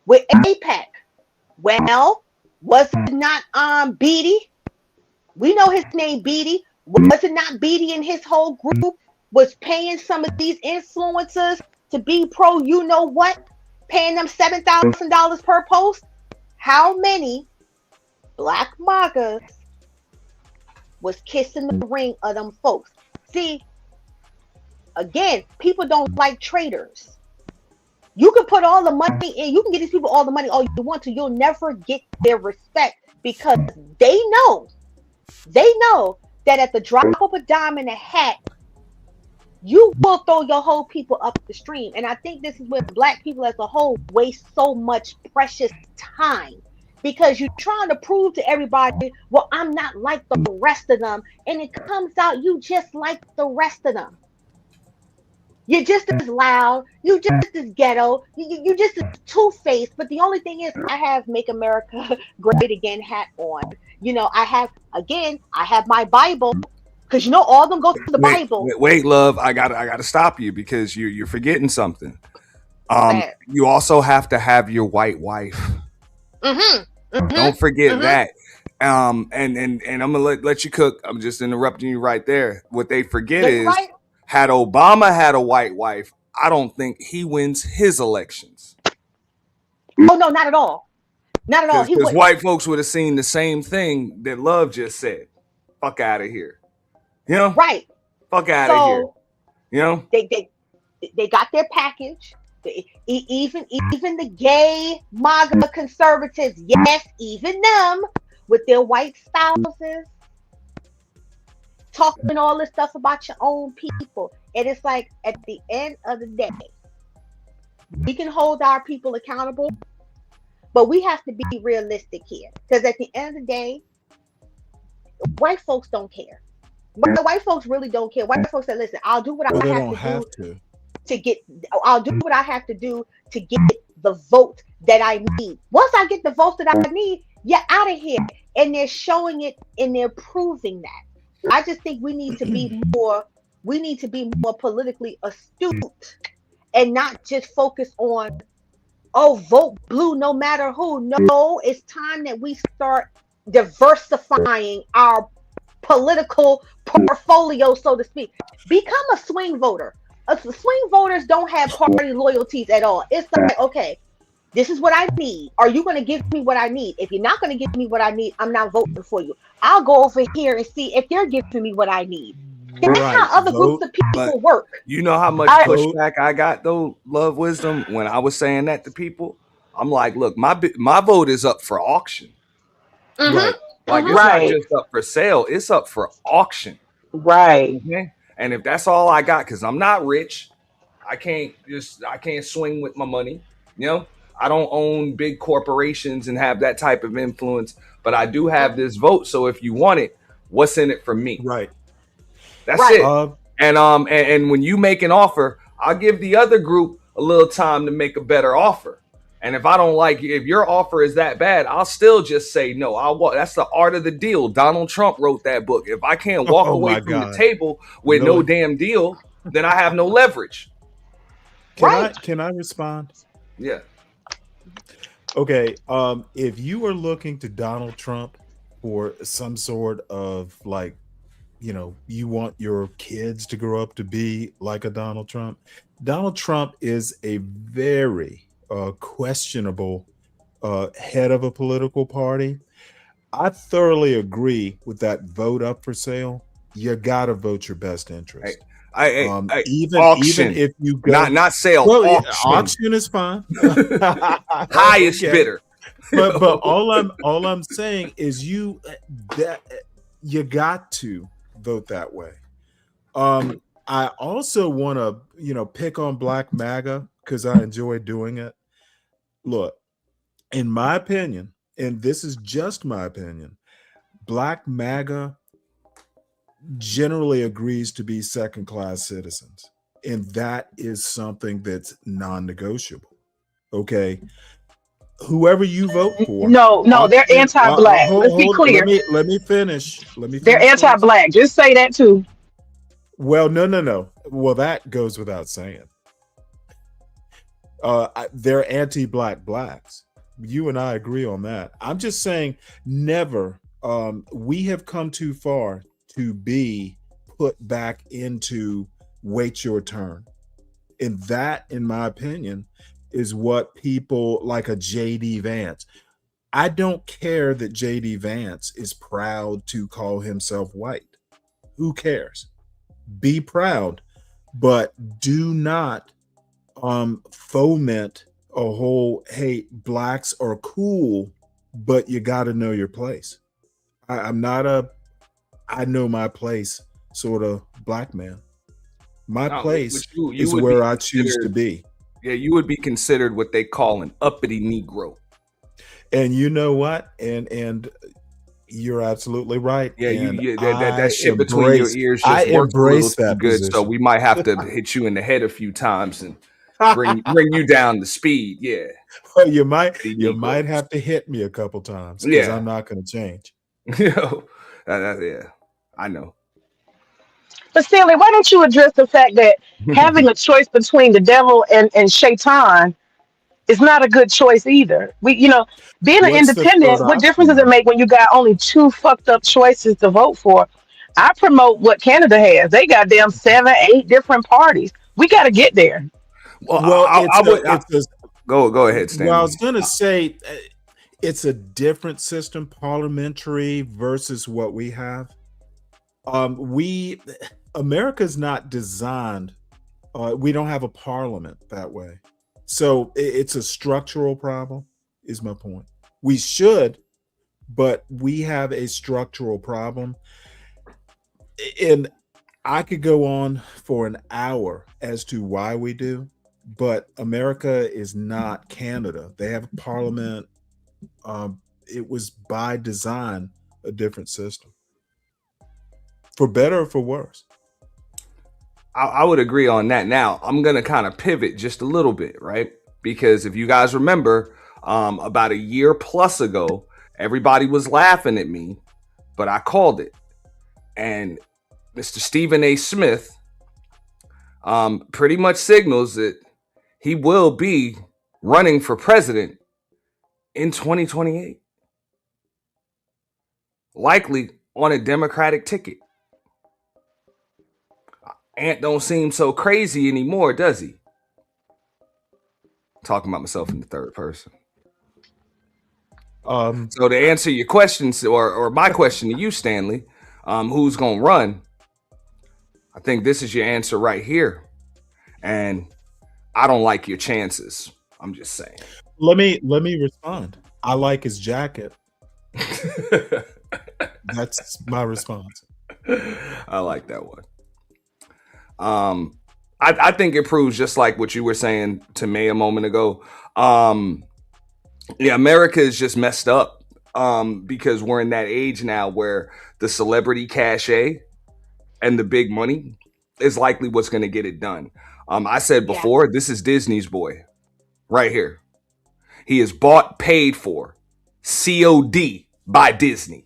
with APEC, well, was it not Beatty? We know his name Beatty. Was it not Beatty and his whole group was paying some of these influencers to be pro you know what? Paying them $7,000 per post? How many black MAGAs was kissing the ring of them folks? See, again, people don't like traitors. You can put all the money in, you can get these people all the money all you want to, you'll never get their respect because they know that at the drop of a dime in a hat, you will throw your whole people up the stream. And I think this is where black people as a whole waste so much precious time because you're trying to prove to everybody, well, I'm not like the rest of them. And it comes out you just like the rest of them. You're just as loud. You just as ghetto. You just as two-faced. But the only thing is, I have "Make America Great Again" hat on. You know, I have my Bible because all of them go to the Bible. Wait, love. I gotta stop you because you're forgetting something. You also have to have your white wife. Don't forget that. And I'm gonna let you cook. I'm just interrupting you right there. What they forget is. Right. Had Obama had a white wife, I don't think he wins his elections. Oh no, not at all. Not at all. Because white folks would have seen the same thing that Love just said. Fuck out of here. You know? Right. Fuck out of here. You know? They got their package. Even the gay MAGA conservatives, yes, even them with their white spouses. Talking all this stuff about your own people. And it's like, at the end of the day, we can hold our people accountable, but we have to be realistic here. Because at the end of the day, white folks don't care. White folks really don't care. White folks say, listen, I'll do what I have to get, I'll do what I have to do to get the vote that I need. Once I get the votes that I need, you're out of here. And they're showing it and they're proving that. I just think we need to be more politically astute and not just focus on, vote blue no matter who. No, it's time that we start diversifying our political portfolio, so to speak. Become a swing voter. Swing voters don't have party loyalties at all. It's like, okay, this is what I need. Are you going to give me what I need? If you're not going to give me what I need, I'm not voting for you. I'll go over here and see if they're giving me what I need. That's how other groups of people work. You know how much pushback I got though, Love Wisdom, when I was saying that to people? I'm like, look, my vote is up for auction. Right. Like it's not just up for sale, it's up for auction. Right. Okay? And if that's all I got, because I'm not rich, I can't swing with my money, you know? I don't own big corporations and have that type of influence, but I do have this vote. So if you want it, what's in it for me? Right. That's it. And when you make an offer, I'll give the other group a little time to make a better offer. And if I don't like it, if your offer is that bad, I'll still just say no. That's the art of the deal. Donald Trump wrote that book. If I can't walk away from the table with no damn deal, then I have no leverage. Can I respond? Yeah. Okay, if you are looking to Donald Trump for some sort of you want your kids to grow up to be like a Donald Trump is a very questionable head of a political party. I thoroughly agree with that vote up for sale. You got to vote your best interest. Even auction. Even if you go, not sale, auction is fine. Highest bidder. but all I'm saying is you got to vote that way. I also want to pick on Black MAGA because I enjoy doing it. Look, in my opinion, and this is just my opinion, Black MAGA generally agrees to be second-class citizens. And that is something that's non-negotiable. Okay. Whoever you vote for. No, they're anti-black. Let's be clear. Let me finish. They're anti-black. Just say that too. Well, no. Well, that goes without saying. They're anti-black blacks. You and I agree on that. I'm just saying, never. We have come too far to be put back into wait your turn. And that, in my opinion, is what people like a JD Vance. I don't care that JD Vance is proud to call himself white. Who cares? Be proud, but do not foment a whole, hey, blacks are cool, but you got to know your place. I'm not I know my place sort of black man. My place is where I choose to be. Yeah, you would be considered what they call an uppity Negro. And you know what? And you're absolutely right. Yeah, and that shit between your ears just works a little too good. So we might have to hit you in the head a few times and bring you down to speed. Yeah. Well, you might have to hit me a couple times because I'm not going to change. Yeah, I know. But Stanley, why don't you address the fact that having a choice between the devil and Shaitan is not a good choice either? Being an independent, what difference does it make when you got only 2 fucked up choices to vote for? I promote what Canada has. They got damn 7, 8 different parties. We got to get there. Well, go ahead, Stanley. Well, I was going to say it's a different system, parliamentary versus what we have. America's not designed. We don't have a parliament that way. So it's a structural problem, is my point. We should, but we have a structural problem. And I could go on for an hour as to why we do, but America is not Canada. They have a parliament. It was by design a different system. For better or for worse. I would agree on that. Now, I'm going to kind of pivot just a little bit, right? Because if you guys remember, about a year plus ago, everybody was laughing at me, but I called it. And Mr. Stephen A. Smith pretty much signals that he will be running for president in 2028. Likely on a Democratic ticket. Ant don't seem so crazy anymore, does he? Talking about myself in the third person. So to answer your questions, or my question to you, Stanley, who's gonna run? I think this is your answer right here, and I don't like your chances. I'm just saying. Let me respond. I like his jacket. That's my response. I like that one. I think it proves just like what you were saying to me a moment ago. America is just messed up because we're in that age now where the celebrity cachet and the big money is likely what's going to get it done. I said before, this is Disney's boy right here. He is bought, paid for, COD by Disney.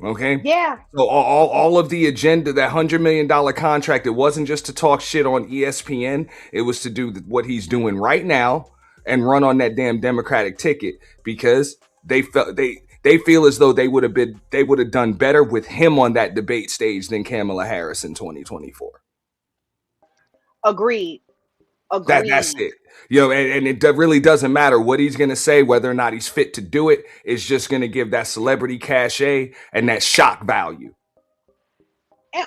Okay. Yeah. So all of the agenda, that $100 million contract, it wasn't just to talk shit on ESPN. It was to do what he's doing right now and run on that damn Democratic ticket because they feel as though they would have done better with him on that debate stage than Kamala Harris in 2024. Agreed. That's it. And it really doesn't matter what he's going to say, whether or not he's fit to do it. It's just going to give that celebrity cachet and that shock value. And,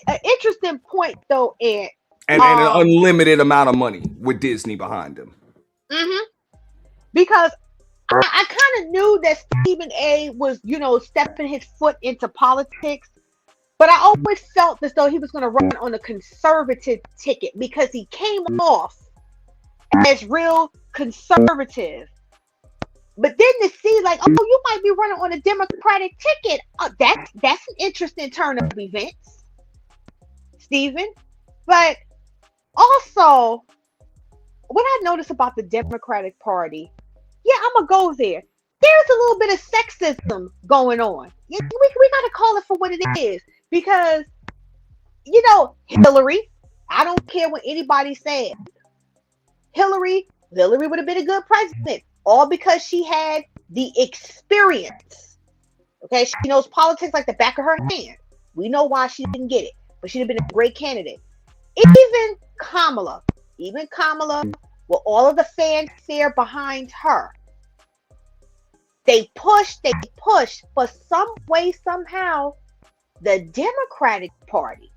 an interesting point, though, Ed. And an unlimited amount of money with Disney behind him. Mm-hmm. Because I kind of knew that Stephen A. was, stepping his foot into politics. But I always felt as though he was going to run on a conservative ticket because he came off as real conservative. But then to see like, oh, you might be running on a Democratic ticket. That's an interesting turn of events, Stephen. But also, what I noticed about the Democratic Party, yeah, I'm gonna go there. There's a little bit of sexism going on. We gotta call it for what it is, because Hillary. I don't care what anybody says. Hillary would have been a good president, all because she had the experience. Okay, she knows politics like the back of her hand. We know why she didn't get it, but she'd have been a great candidate. Even Kamala, with all of the fanfare behind her, they push, but some way, somehow, the Democratic Party,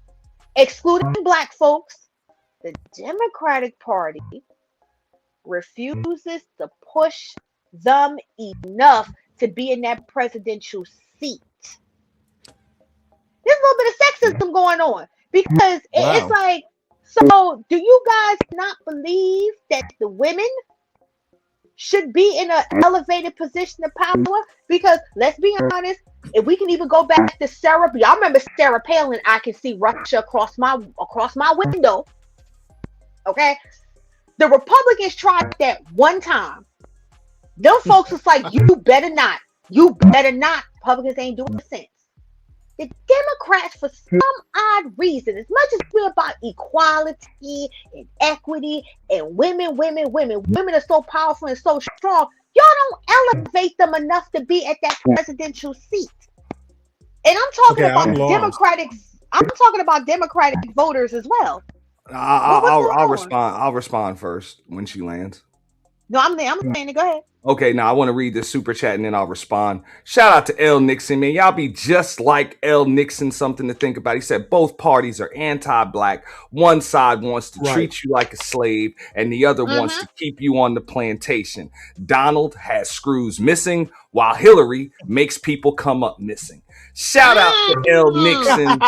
excluding black folks, the Democratic Party refuses to push them enough to be in that presidential seat. There's a little bit of sexism going on, because it's like, so do you guys not believe that the women should be in an elevated position of power? Because let's be honest, if we can even go back to Sarah, y'all remember Sarah Palin, I can see Russia across my window. Okay, the Republicans tried that one time. Them folks was like, you better not. Republicans ain't doing it since. The Democrats, for some odd reason, as much as we're about equality and equity and women are so powerful and so strong, y'all don't elevate them enough to be at that presidential seat. And I'm talking I'm talking about Democratic voters as well. I'll respond first when she lands. No, I'm saying it. Go ahead. Okay, now I want to read this super chat and then I'll respond. Shout out to L. Nixon, man. Y'all be just like L. Nixon, something to think about. He said both parties are anti-black. One side wants to treat you like a slave and the other wants to keep you on the plantation. Donald has screws missing while Hillary makes people come up missing. Shout out to L. Nixon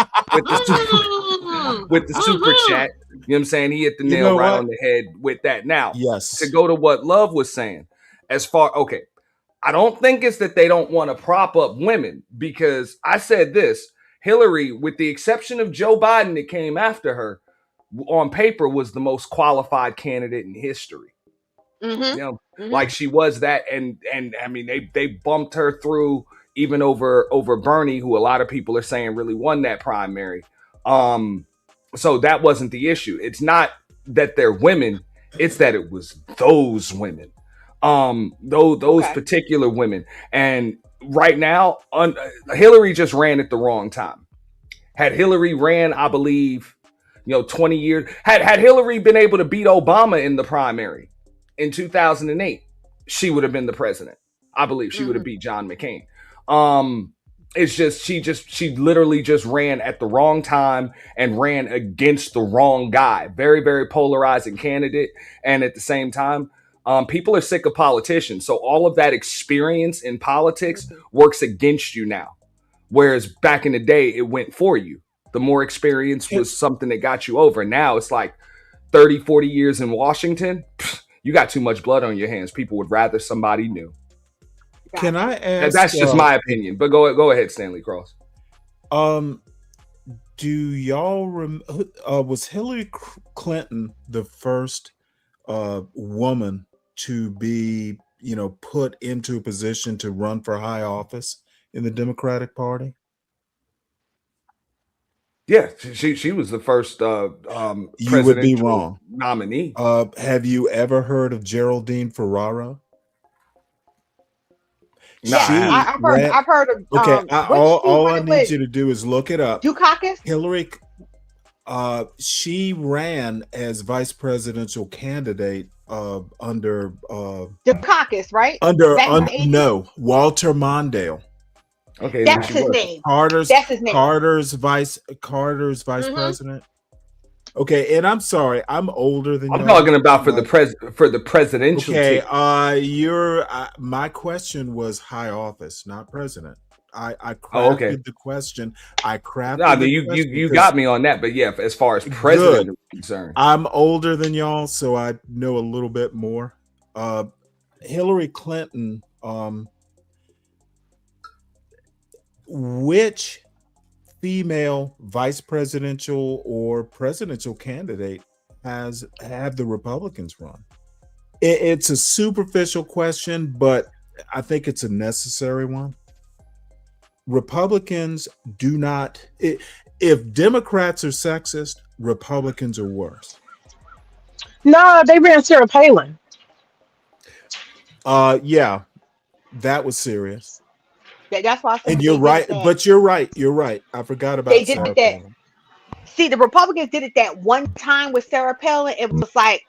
with the super chat. You know what I'm saying? He hit the nail right on the head with that. Now, to go to what Love was saying, I don't think it's that they don't want to prop up women, because I said this: Hillary, with the exception of Joe Biden that came after her, on paper was the most qualified candidate in history. Like she was that, and I mean they bumped her through even over Bernie, who a lot of people are saying really won that primary. So that wasn't the issue. It's not that they're women, it's that it was those women. Those particular women. And right now, Hillary just ran at the wrong time. Had Hillary ran, I believe, 20 years, had Hillary been able to beat Obama in the primary in 2008, she would have been the president. I believe she would have beat John McCain. It's just she literally just ran at the wrong time and ran against the wrong guy. Very, very polarizing candidate. And at the same time, people are sick of politicians. So all of that experience in politics works against you now. Whereas back in the day, it went for you. The more experience was something that got you over. Now it's like 30, 40 years in Washington. You got too much blood on your hands. People would rather somebody new. Can I ask? That's just my opinion. But go ahead, Stanley Cross. Do y'all was Hillary Clinton the first woman to be, put into a position to run for high office in the Democratic Party? Yeah, she was the first you would be wrong nominee. Have you ever heard of Geraldine Ferraro? I've heard of. Okay, all I need you to do is look it up. Dukakis? Hillary. She ran as vice presidential candidate under Dukakis, right? No, Walter Mondale. Okay, that's his name. That's his name. Carter's vice president. Okay, and I'm sorry, I'm older than I'm talking about for the presidential. Okay, my question was high office, not president. I crafted the question. You got me on that, but yeah, as far as president is concerned, I'm older than y'all, so I know a little bit more. Hillary Clinton Which female vice presidential or presidential candidate have the Republicans run? It's a superficial question, but I think it's a necessary one. Republicans do not. If Democrats are sexist, Republicans are worse. No, they ran Sarah Palin. Yeah, that was serious. That's why I said And you're right, but you're right. You're right. I forgot about they did Sarah that. Palin. See, the Republicans did it that one time with Sarah Palin. It was like,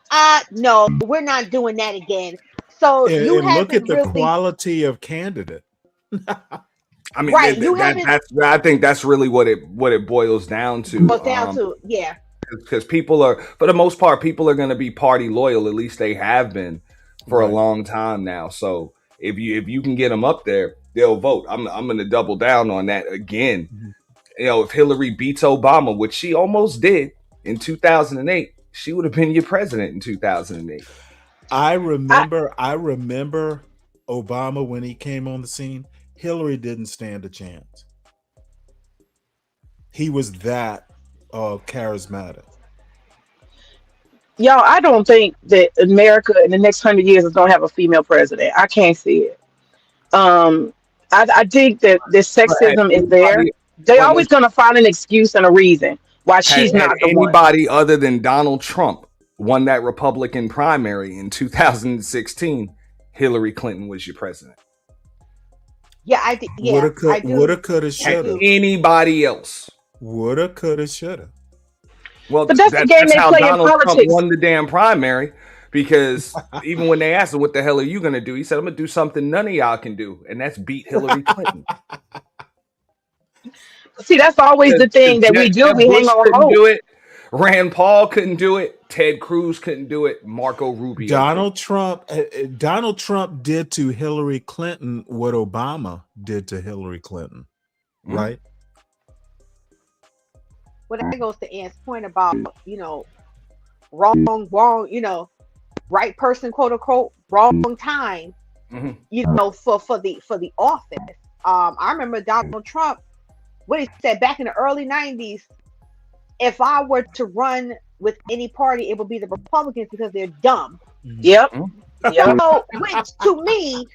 no, we're not doing that again. So And, you and haven't look at the really, quality of candidate. I mean, right? You haven't I think that's really what it boils down to. boiled down to, yeah. Because people are, for the most part, people are going to be party loyal. At least they have been for a long time now. So if you can get them up there, they'll vote. I'm going to double down on that again. Mm-hmm. You know, if Hillary beats Obama, which she almost did in 2008, she would have been your president in 2008. I remember Obama when he came on the scene. Hillary didn't stand a chance. He was that charismatic. Y'all, I don't think that America in the next 100 years is gonna have a female president. I can't see it. I think that this sexism is there. They're always gonna find an excuse and a reason why she's not the one. Anybody other than Donald Trump won that Republican primary in 2016, Hillary Clinton was your president. Yeah, I did. Yeah, Woulda, coulda, shoulda. Anybody else? Woulda, coulda, shoulda. Well, but that's the game they how play in Donald Trump politics. won the damn primary, because even when they asked him, what the hell are you going to do? He said, I'm going to do something none of y'all can do, and that's beat Hillary Clinton. See, that's always the thing that we do. We hang on hope. Do it. Rand Paul couldn't do it. Ted Cruz couldn't do it. Marco Rubio. Donald Trump did to Hillary Clinton what Obama did to Hillary Clinton, right? Well, that goes to Ann's point about, wrong, right person, quote unquote, wrong time, for the office. I remember Donald Trump, what he said back in the early 90s, if I were to run with any party, it would be the Republicans because they're dumb. Yep. So, which to me,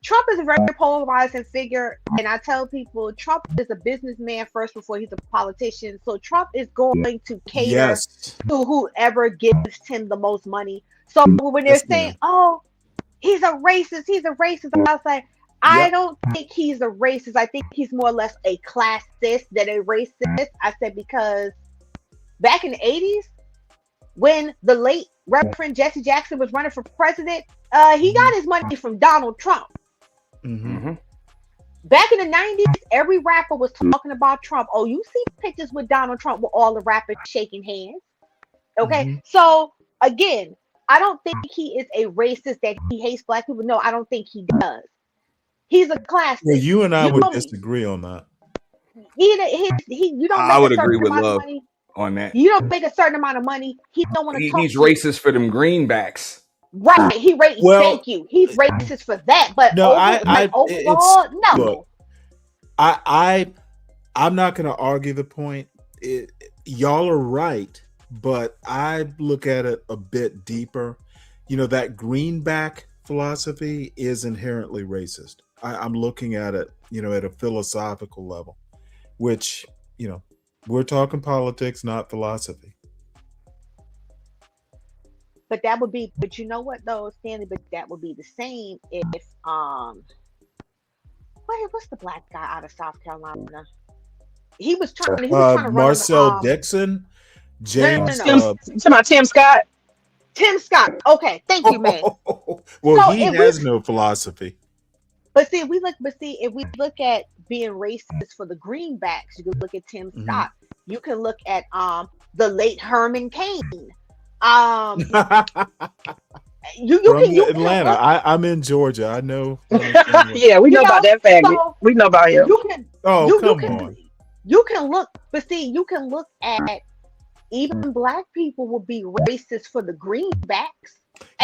Trump is a very polarizing figure, and I tell people Trump is a businessman first before he's a politician. So Trump is going to cater to whoever gives him the most money. So when they're saying, "Oh, he's a racist," I was like, I don't think he's a racist. I think he's more or less a classist than a racist. I said because back in the 80s, when the late Reverend Jesse Jackson was running for president, he got his money from Donald Trump. Mm-hmm. Back in the 90s, every rapper was talking about Trump. Oh, you see pictures with Donald Trump with all the rappers shaking hands. Okay, so again, I don't think he is a racist that he hates black people. No, I don't think he does. He's a classist. Well, you and I would disagree on that. You don't. I would agree with Love Love on that. You don't make a certain amount of money. He don't want to. He's racist for them greenbacks. Right. Thank you. He's racist for that. But no, overall, no. Look, I'm not going to argue the point. Y'all are right, but I look at it a bit deeper. That greenback philosophy is inherently racist. I'm looking at it, at a philosophical level, which, we're talking politics, not philosophy. But that would be, but you know what though, Stanley, but that would be the same if, what's the black guy out of South Carolina? He was trying to run Marcel Dixon, James. No. Tim Scott. Tim Scott. Okay, thank you, man. Well, so he has no philosophy. But see, if we look at being racist for the greenbacks, you can look at Tim Scott. You can look at the late Herman Cain. You can Atlanta. I'm in Georgia. I know. Yeah, we know about that family. So we know about him. You can look, but see, you can look at even black people will be racist for the greenbacks.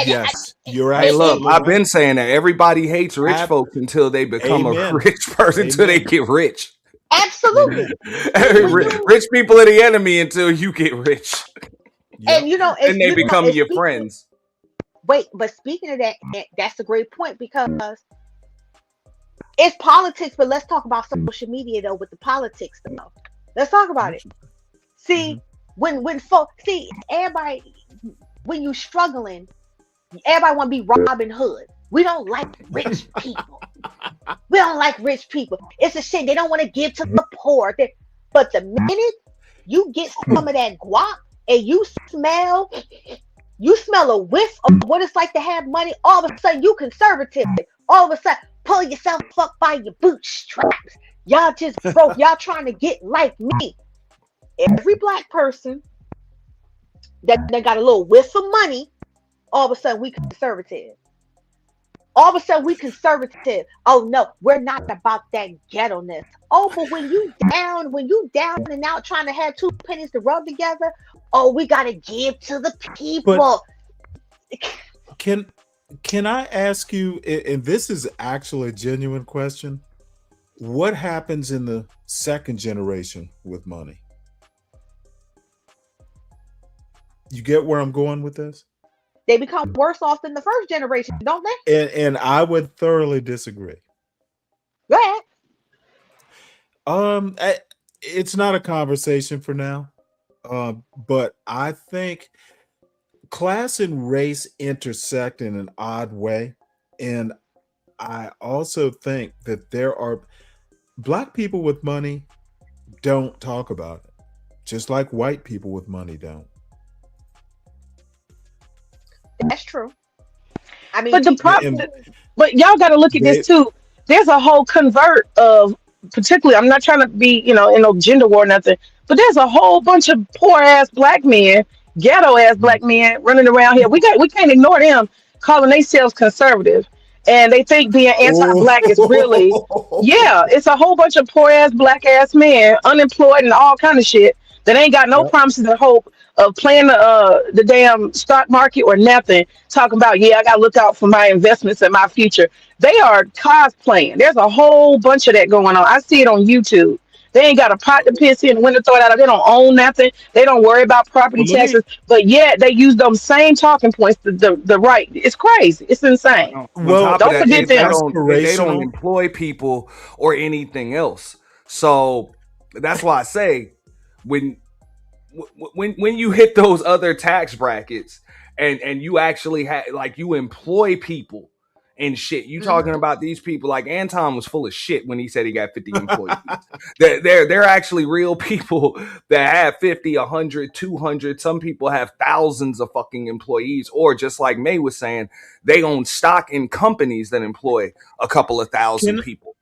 Yes, you're Hey, look, absolutely I've been right. saying that everybody hates rich folks until they become a Amen. rich person, until they Amen. get rich. Absolutely. Rich people are the enemy until you get rich. And you know, Then they become your friends. Wait, but speaking of that, that's a great point because it's politics. But let's talk about social media though. With the politics though, let's talk about it. See, when folks see everybody, when you struggling, everybody want to be Robin Hood. We don't like rich people. We don't like rich people. It's a shame they don't want to give to the poor. But the minute you get some of that guap and you smell a whiff of what it's like to have money, all of a sudden you conservative. All of a sudden, pull yourself up by your bootstraps. Y'all just broke. Y'all trying to get like me. Every black person that got a little whiff of money, all of a sudden we conservative. All of a sudden we conservative. Oh no, we're not about that ghetto-ness. Oh, but when you down and out trying to have two pennies to rub together, oh, we gotta give to the people. Can I ask you, and this is actually a genuine question, what happens in the second generation with money? You get where I'm going with this? They become worse off than the first generation, don't they? And I would thoroughly disagree. Go ahead. It's not a conversation for now, but I think class and race intersect in an odd way, and I also think that there are black people with money don't talk about it, just like white people with money don't. That's true. I mean, But the problem, but y'all got to look at this too. There's a whole convert of, particularly, I'm not trying to be, in no gender war or nothing, but there's a whole bunch of poor ass black men, ghetto ass black men running around here. We can't ignore them calling themselves conservative, and they think being anti-black is really, yeah, it's a whole bunch of poor ass black ass men, unemployed and all kind of shit that ain't got no promises and hope of playing the damn stock market or nothing, talking about, yeah, I got to look out for my investments and my future. They are cosplaying. There's a whole bunch of that going on. I see it on YouTube. They ain't got a pot to piss in, when to throw it out. They don't own nothing. They don't worry about property taxes. But yet they use those same talking points. The right. It's crazy. It's insane. Well, don't forget they them. they don't employ people or anything else. So that's why I say when you hit those other tax brackets and you actually have, like, you employ people and shit, you talking about these people, like Anton was full of shit when he said he got 50 employees. They're actually real people that have 50, 100, 200. Some people have thousands of fucking employees, or just like May was saying, they own stock in companies that employ a couple of thousand people.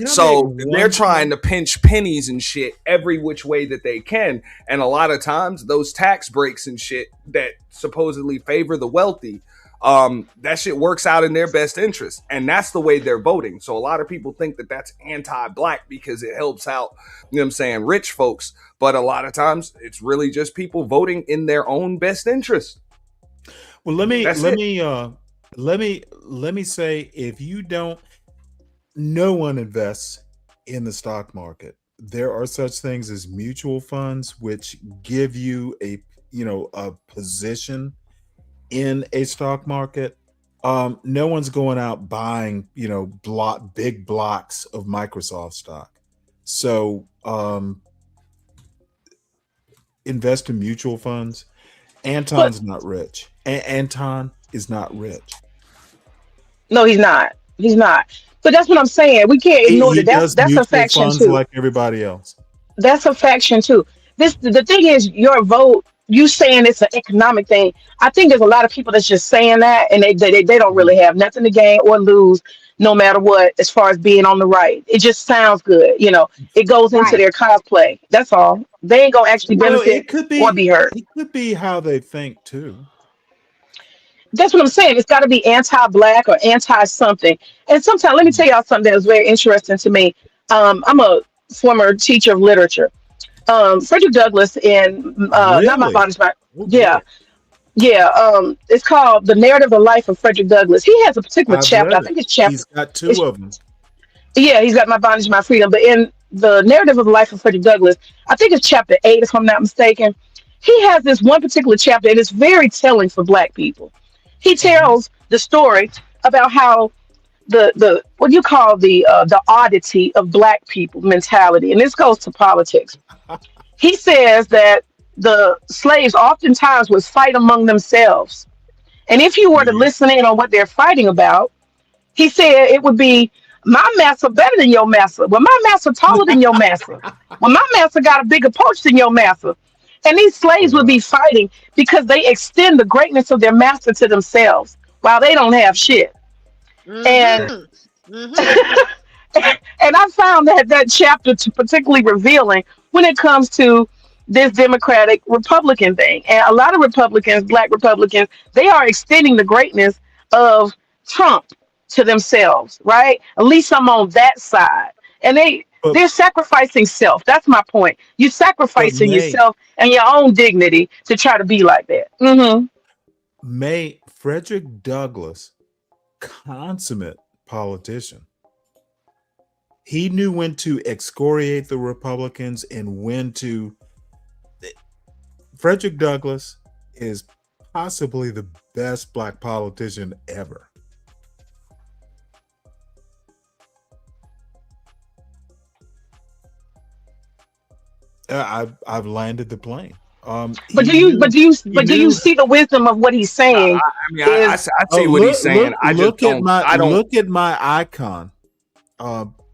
So they're trying to pinch pennies and shit every which way that they can. And a lot of times those tax breaks and shit that supposedly favor the wealthy, that shit works out in their best interest. And that's the way they're voting. So a lot of people think that that's anti-black because it helps out, rich folks. But a lot of times it's really just people voting in their own best interest. Well, let me say, if you don't, no one invests in the stock market. There are such things as mutual funds, which give you a position in a stock market. No one's going out buying, big blocks of Microsoft stock. So invest in mutual funds. Anton's not rich. Anton is not rich. No, he's not. He's not. But that's what I'm saying. We can't ignore that. That's a faction too. Like everybody else. That's a faction too. The thing is, your vote, you saying it's an economic thing. I think there's a lot of people that's just saying that, and they don't really have nothing to gain or lose, no matter what, as far as being on the right. It just sounds good, It goes into their cosplay. That's all. They ain't gonna actually benefit or be hurt. It could be how they think too. That's what I'm saying. It's got to be anti-black or anti-something. And sometimes, let me tell y'all something that was very interesting to me. I'm a former teacher of literature. Frederick Douglass and not my Really? bondage, my Oh yeah, boy. yeah. It's called The Narrative of Life of Frederick Douglass. He has a particular I've chapter. I read it. think it's chapter. He's got It's, two of them. yeah, he's got My Bondage, My Freedom. But in The Narrative of the Life of Frederick Douglass, I think it's chapter 8, if I'm not mistaken. He has this one particular chapter, and it's very telling for Black people. He tells the story about how the what you call the oddity of Black people mentality, and this goes to politics. He says that the slaves oftentimes would fight among themselves, and if you were to Yeah. listen in on what they're fighting about, he said it would be my master better than your master. Well, my master taller than your master. Well, my master got a bigger porch than your master. And these slaves would be fighting because they extend the greatness of their master to themselves while they don't have shit. And and I found that chapter to particularly revealing when it comes to this Democratic Republican thing. And a lot of Republicans, Black Republicans, they are extending the greatness of Trump to themselves, right? At least I'm on that side. And But they're sacrificing self. That's my point. You're but sacrificing May yourself and your own dignity to try to be like that. Hmm. May Frederick Douglass, consummate politician. He knew when to excoriate the Republicans and when to. Frederick Douglass is possibly the best Black politician ever. I've landed the plane. But He knew. He do you knew. see the wisdom of what he's saying? I Is see what he's saying. I just don't. I don't. Look at my icon.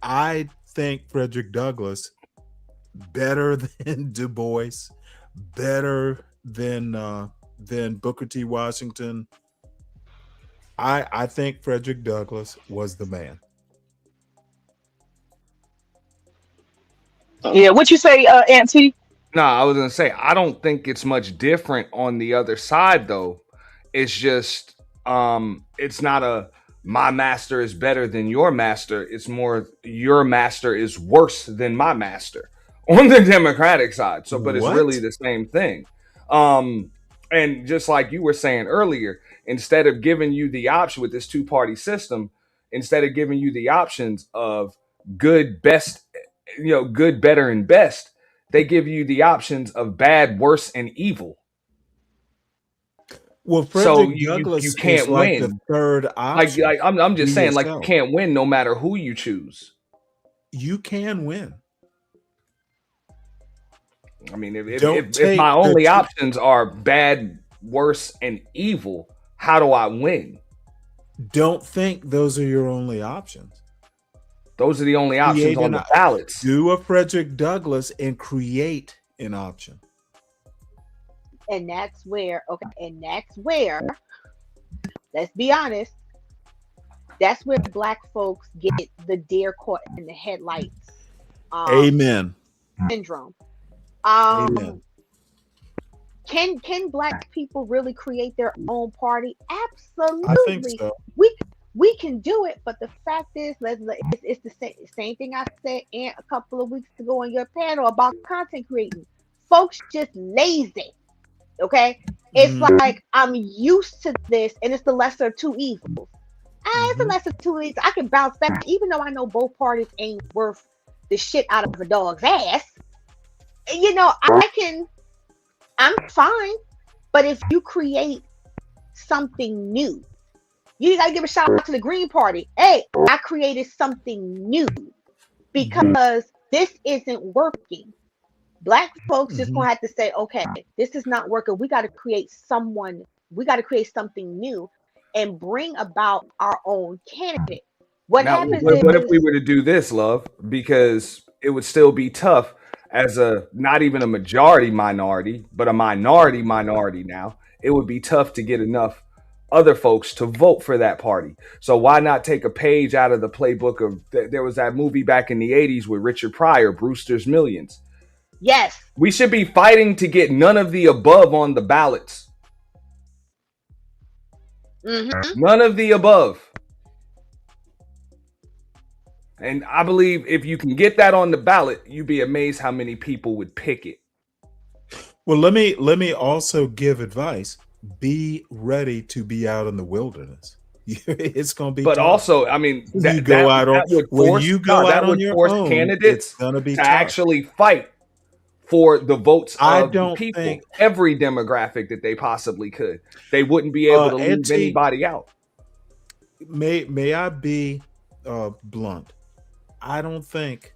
I think Frederick Douglass better than Du Bois, better than Booker T. Washington. I think Frederick Douglass was the man. Yeah, what you say, Auntie? No, I was gonna say I don't think it's much different on the other side though. It's just it's not a my master is better than your master. It's more your master is worse than my master on the Democratic side. So, but it's really What? the same thing. And just like you were saying earlier, instead of giving you the option with this two-party system, instead of giving you the options of good, best, good, better, and best, they give you the options of bad, worse, and evil. Well, So Frederick you Douglass can't is like the win. third option. I'm to just saying, like, you yourself. can't win no matter who you choose. You can win. I mean, if Don't my take the only options are bad, worse, and evil, how do I win? don't think those are your only options. Those are the only options Create on an the ballots. Do a Frederick Douglass and create an option. And that's where, let's be honest, that's where Black folks get the deer caught in the headlights Amen. syndrome. Amen. Can Black people really create their own party? Absolutely. I think so. We can do it, but the fact is, it's the same thing I said a couple of weeks ago on your panel about content creating. Folks just lazy. Okay, it's like I'm used to this, and it's the lesser of two evils. It's the lesser of two evils. I can bounce back, even though I know both parties ain't worth the shit out of a dog's ass. I'm fine. But if you create something new, you gotta give a shout out to the Green Party. Hey, I created something new because this isn't working. Black folks just gonna have to say, okay, this is not working. We gotta create something new and bring about our own candidate. What if we were to do this, love? Because it would still be tough as not even a majority minority, but a minority now. It would be tough to get enough other folks to vote for that party. So why not take a page out of the playbook of there was that movie back in the 80s with Richard Pryor, Brewster's Millions. Yes. We should be fighting to get none of the above on the ballots. None of the above. And I believe if you can get that on the ballot, you'd be amazed how many people would pick it. Well, let me also give advice. Be ready to be out in the wilderness. It's going to be. But tough. Also, I mean, you go out on when you go out on your own, candidates it's gonna be to tough. actually fight for the votes I of don't the people, think every demographic that they possibly could. They wouldn't be able to leave anybody out. May I be blunt? I don't think,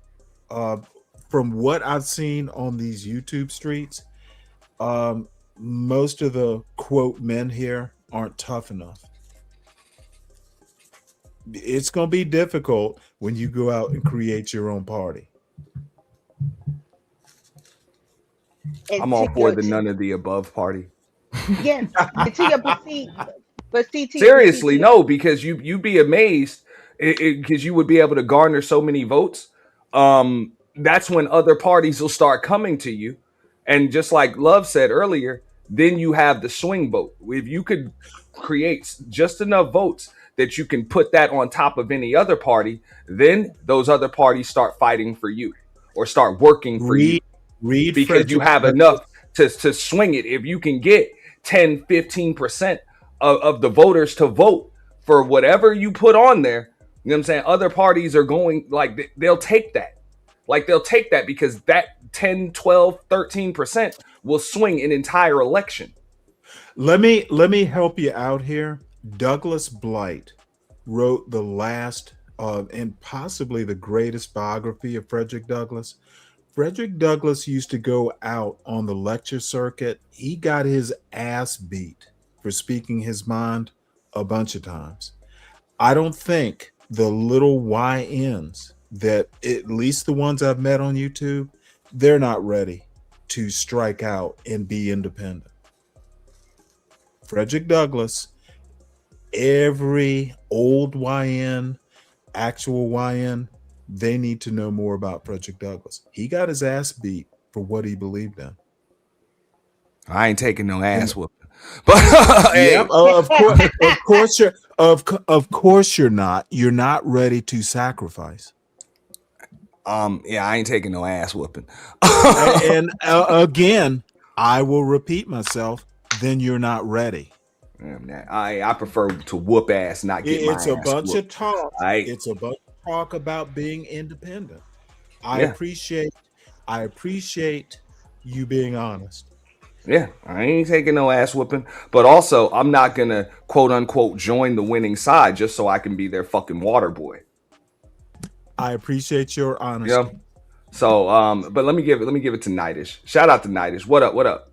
from what I've seen on these YouTube streets, most of the quote men here aren't tough enough. It's going to be difficult when you go out and create your own party. I'm all for the none of the above party. Yeah, but Seriously, no, because you'd be amazed because you would be able to garner so many votes. That's when other parties will start coming to you, and just like Love said earlier, then you have the swing vote. If you could create just enough votes that you can put that on top of any other party, then those other parties start fighting for you or start working for you. Because you have enough to swing it. If you can get 10, 15% of the voters to vote for whatever you put on there, you know what I'm saying? Other parties are going, like, they'll take that. Like, they'll take that because that 10, 12, 13% will swing an entire election. Let me help you out here. Douglas Blight wrote the last and possibly the greatest biography of Frederick Douglass. Frederick Douglass used to go out on the lecture circuit. He got his ass beat for speaking his mind a bunch of times. I don't think the little YNs that, at least the ones I've met on YouTube, they're not ready to strike out and be independent. Frederick Douglass, every old YN, actual YN, they need to know more about Frederick Douglass. He got his ass beat for what he believed in. I ain't taking no ass whooping. But hey. Yep, of course you're not. You're not ready to sacrifice. Yeah, I ain't taking no ass whooping. and again, I will repeat myself. Then you're not ready. I prefer to whoop ass, not get my ass It's a bunch whooped. of talk. Right? It's a bunch of talk about being independent. I Yeah. appreciate you being honest. Yeah, I ain't taking no ass whooping. But also, I'm not gonna quote unquote join the winning side just so I can be their fucking water boy. I appreciate your honesty. Yeah. So, but let me give it to Nightish. Shout out to Nightish. What up? What up?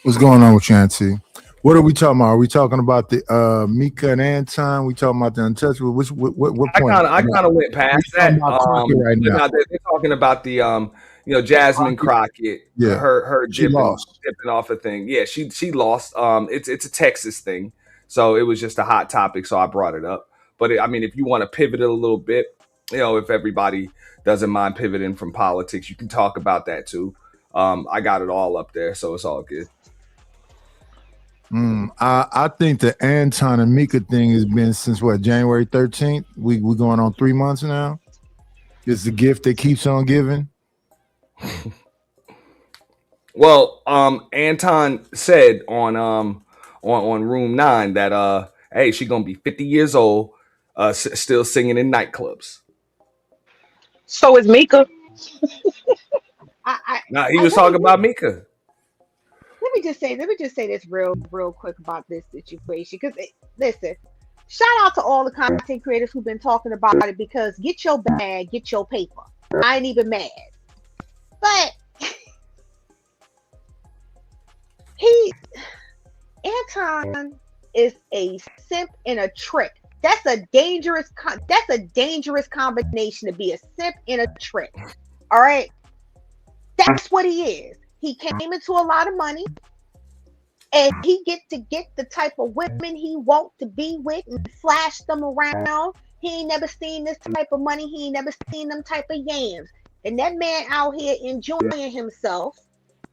What's going on with you, Auntie? What are we talking about? Are we talking about the Micca and Anton? We talking about the Untouchable? What point? I kind of went past that. Right now. They're talking about the Jasmine Crockett. Yeah. her She lost. dipping off a thing. Yeah, she lost. It's a Texas thing, so it was just a hot topic, so I brought it up. But if you want to pivot it a little bit, if everybody doesn't mind pivoting from politics, you can talk about that too. I got it all up there, so it's all good. I think the Anton and Micca thing has been since what, January 13th? We're going on 3 months now. It's the gift that keeps on giving. Well, Anton said on Room 9 that hey, she gonna be 50 years old, still singing in nightclubs. So is Micca. He was talking about Micca. Let me just say this real quick about this situation. Because listen, shout out to all the content creators who've been talking about it, because get your bag, get your paper. I ain't even mad. But Anton is a simp and a trick. That's a dangerous combination to be a simp and a trick. All right. That's what he is. He came into a lot of money, and he get the type of women he want to be with and flash them around. He ain't never seen this type of money. He ain't never seen them type of yams. And that man out here enjoying himself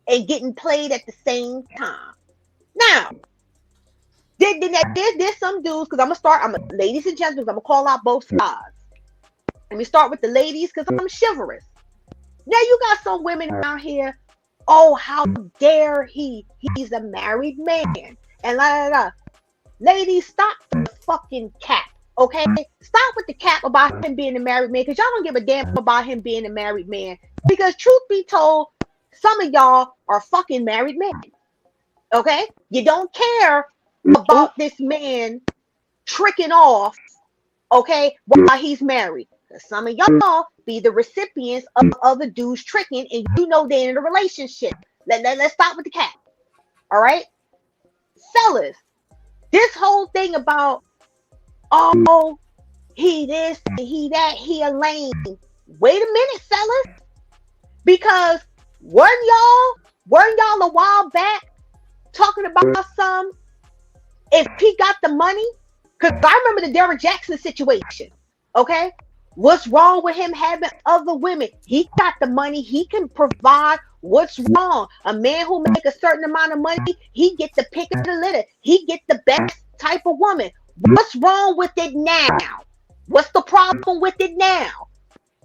and getting played at the same time. Now, there's some dudes, because ladies and gentlemen, I'm gonna call out both sides. Let me start with the ladies because I'm chivalrous. Now you got some women out here. Oh, how dare he? He's a married man. And la la la. Ladies, stop the fucking cap. Okay? Stop with the cap about him being a married man because y'all don't give a damn about him being a married man. Because truth be told, some of y'all are fucking married men. Okay? You don't care about this man tricking off, okay, while he's married. Some of y'all be the recipients of other dudes tricking, and you know they're in a relationship. Let's stop with the cap. All right? Fellas, this whole thing about, oh, he this, he that, he a lame. Wait a minute, fellas. Because weren't y'all a while back talking about some, if he got the money? Because I remember the Derrick Jackson situation. Okay? What's wrong with him having other women? He got the money. He can provide. What's wrong? A man who make a certain amount of money, he get the pick of the litter. He get the best type of woman. What's wrong with it now? What's the problem with it now?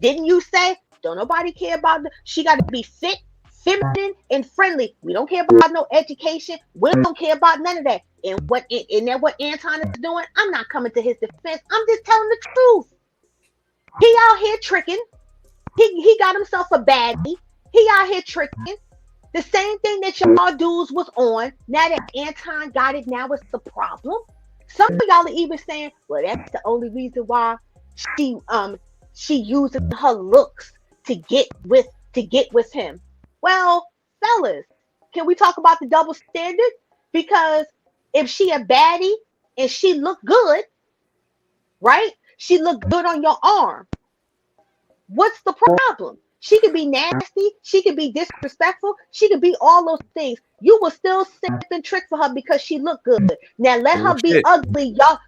Didn't you say, don't nobody care about she got to be fit, feminine, and friendly. We don't care about no education. We don't care about none of that. And what Anton is doing, I'm not coming to his defense. I'm just telling the truth. He out here tricking. He got himself a baddie. He out here tricking. The same thing that y'all dudes was on. Now that Anton got it, now it's the problem. Some of y'all are even saying, well, that's the only reason why she uses her looks to get with him. Well, fellas, can we talk about the double standard? Because if she a baddie and she look good, right? She look good on your arm. What's the problem? She could be nasty. She could be disrespectful. She could be all those things. You will still simp and trick for her because she look good. Now let her be ugly, y'all.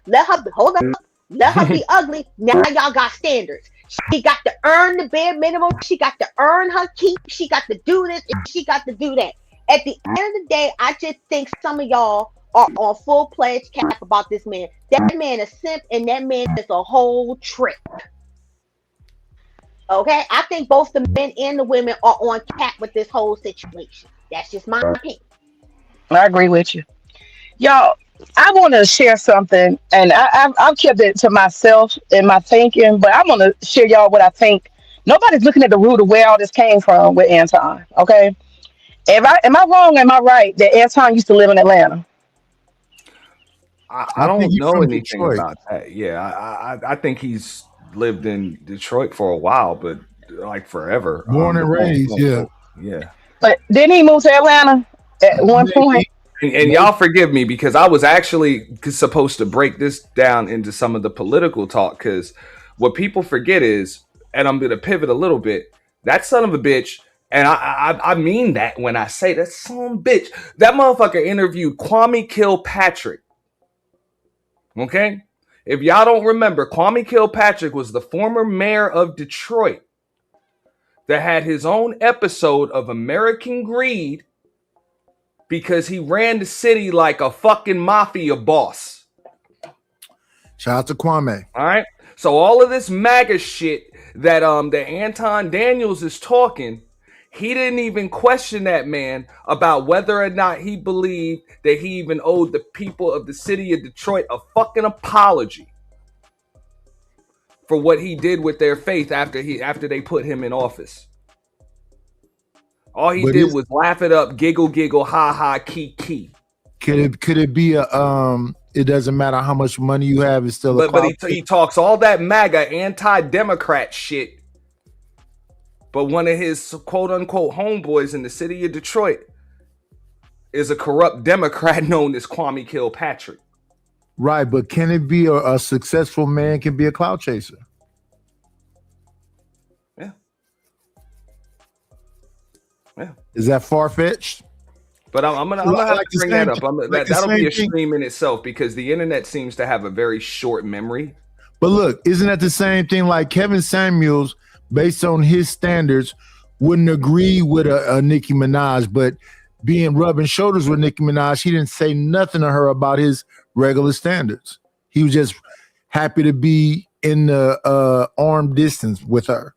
Hold up. Let her be ugly. Now y'all got standards. She got to earn the bare minimum. She got to earn her keep. She got to do this and she got to do that. At the end of the day, I just think some of y'all are on full-fledged cap about this man. That man is simp and that man is a whole trick. Okay? I think both the men and the women are on cap with this whole situation. That's just my opinion. I agree with you. Y'all, I want to share something, and I've kept it to myself in my thinking, but I want to share y'all what I think. Nobody's looking at the root of where all this came from with Anton, okay? Am I wrong? Am I right that Anton used to live in Atlanta? I don't know anything about that. Yeah, I think he's lived in Detroit for a while, but like forever. Born and raised, yeah. Yeah. But didn't he move to Atlanta at one point? And y'all forgive me because I was actually supposed to break this down into some of the political talk, because what people forget is, and I'm going to pivot a little bit, that son of a bitch, and I mean that when I say that son of a bitch, that motherfucker interviewed Kwame Kilpatrick. Okay? If y'all don't remember, Kwame Kilpatrick was the former mayor of Detroit that had his own episode of American Greed because he ran the city like a fucking mafia boss. Shout out to Kwame. All right? So all of this MAGA shit that Anton Daniels is talking, he didn't even question that man about whether or not he believed that he even owed the people of the city of Detroit a fucking apology for what he did with their faith after they put him in office. All he did was laugh it up, giggle, giggle, ha ha, key. Could it be a it doesn't matter how much money you have, it's still but he talks all that MAGA anti-democrat shit. But one of his quote-unquote homeboys in the city of Detroit is a corrupt Democrat known as Kwame Kilpatrick. Right, but can it be a successful man can be a clout chaser? Yeah. Is that far-fetched? But I'm gonna have to bring that up. That'll be a stream in itself because the internet seems to have a very short memory. But look, isn't that the same thing like Kevin Samuels, based on his standards, wouldn't agree with a Nicki Minaj, but being rubbing shoulders with Nicki Minaj, he didn't say nothing to her about his regular standards. He was just happy to be in the arm distance with her.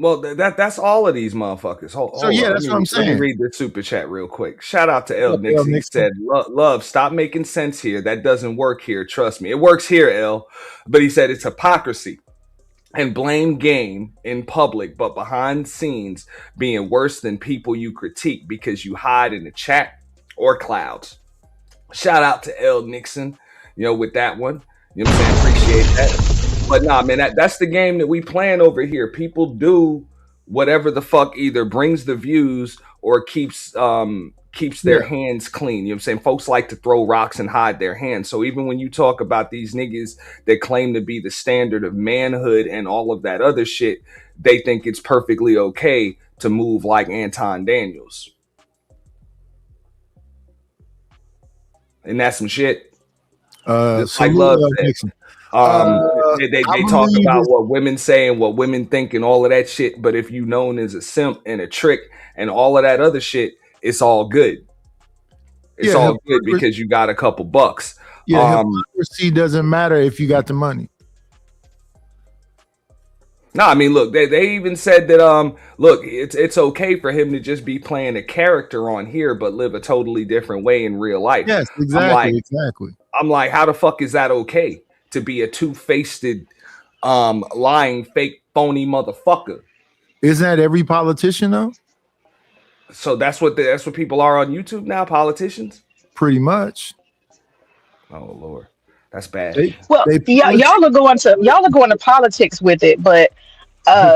Well, that's all of these motherfuckers. Hold that's what I'm saying. Let me read the super chat real quick. Shout out to L. Nixon. He said, "Love, stop making sense here. That doesn't work here. Trust me, it works here, L." But he said it's hypocrisy and blame game in public, but behind scenes being worse than people you critique because you hide in the chat or clouds. Shout out to L. Nixon, with that one. You know what I'm saying? Appreciate that. But nah, man, that's the game that we playing over here. People do whatever the fuck either brings the views or keeps their hands clean. You know what I'm saying? Folks like to throw rocks and hide their hands. So even when you talk about these niggas that claim to be the standard of manhood and all of that other shit, they think it's perfectly okay to move like Anton Daniels. And that's some shit. Like Love said. They talk about what women say and what women think and all of that shit. But if you known as a simp and a trick and all of that other shit, it's all good. It's all good because you got a couple bucks. Yeah, hypocrisy doesn't matter if you got the money. No, I mean, look, they even said that look, it's okay for him to just be playing a character on here, but live a totally different way in real life. Yes, exactly. I'm like, how the fuck is that okay? To be a two-faced, lying, fake, phony motherfucker. Isn't that every politician though? So that's what people are on YouTube now, politicians? Pretty much. Oh Lord. That's bad. Y'all are going to politics with it, but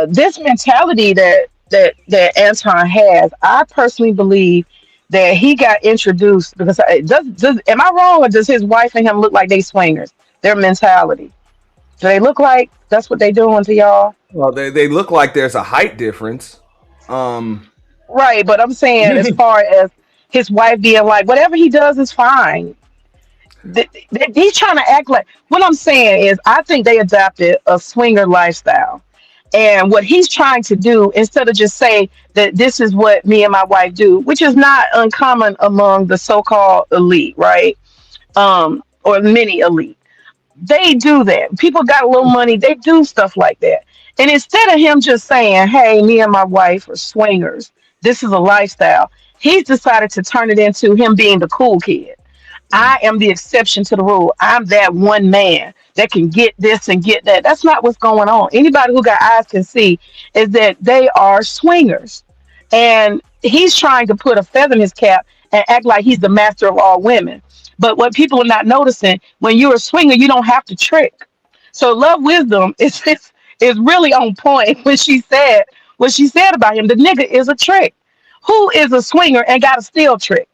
this mentality that Anton has, I personally believe that he got introduced because am I wrong, or does his wife and him look like they swingers? Their mentality. Do they look like that's what they doing to y'all? Well, they look like there's a height difference. Right, but I'm saying as far as his wife being like, whatever he does is fine. He's trying to act like, what I'm saying is I think they adopted a swinger lifestyle. And what he's trying to do, instead of just say that this is what me and my wife do, which is not uncommon among the so-called elite, right? Or mini elite. They do that. People got a little money. They do stuff like that. And instead of him just saying, hey, me and my wife are swingers, this is a lifestyle, he's decided to turn it into him being the cool kid. I am the exception to the rule. I'm that one man that can get this and get that. That's not what's going on. Anybody who got eyes can see is that they are swingers. And he's trying to put a feather in his cap and act like he's the master of all women. But what people are not noticing, when you're a swinger, you don't have to trick. So Love Wisdom is really on point when she said what she said about him. The nigga is a trick. Who is a swinger and got a still trick?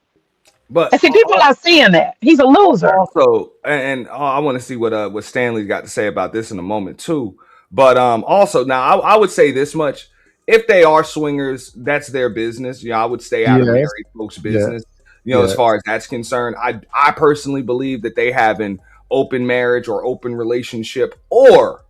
But I see people are not seeing that. He's a loser. Also, and I want to see what Stanley's got to say about this in a moment too. But also, now I would say this much: if they are swingers, that's their business. I would stay out of married folks' business. As far as that's concerned, I personally believe that they have an open marriage or open relationship, or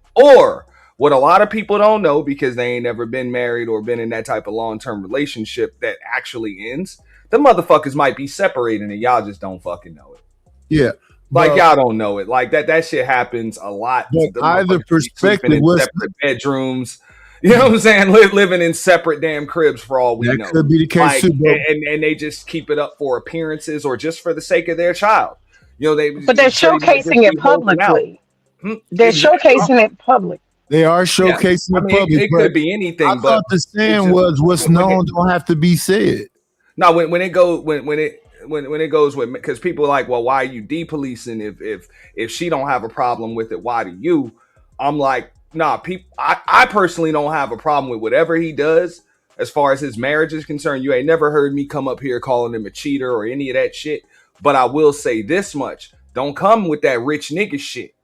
what a lot of people don't know because they ain't never been married or been in that type of long-term relationship that actually ends. The motherfuckers might be separating and y'all just don't fucking know it. Yeah. Like y'all don't know it. Like that shit happens a lot. But either perspective was separate bedrooms. You know what I'm saying? Living in separate damn cribs for all we know. That could be the case too, bro. And they just keep it up for appearances or just for the sake of their child. But they're showcasing it publicly. They're showcasing it public. They are showcasing it public. It could be anything. I thought the saying was what's known don't have to be said. No, when it goes with, because people are like, well, why are you depolicing if she don't have a problem with it? Why do you? I'm like, nah, I personally don't have a problem with whatever he does as far as his marriage is concerned. You ain't never heard me come up here calling him a cheater or any of that shit. But I will say this much: don't come with that rich nigga shit.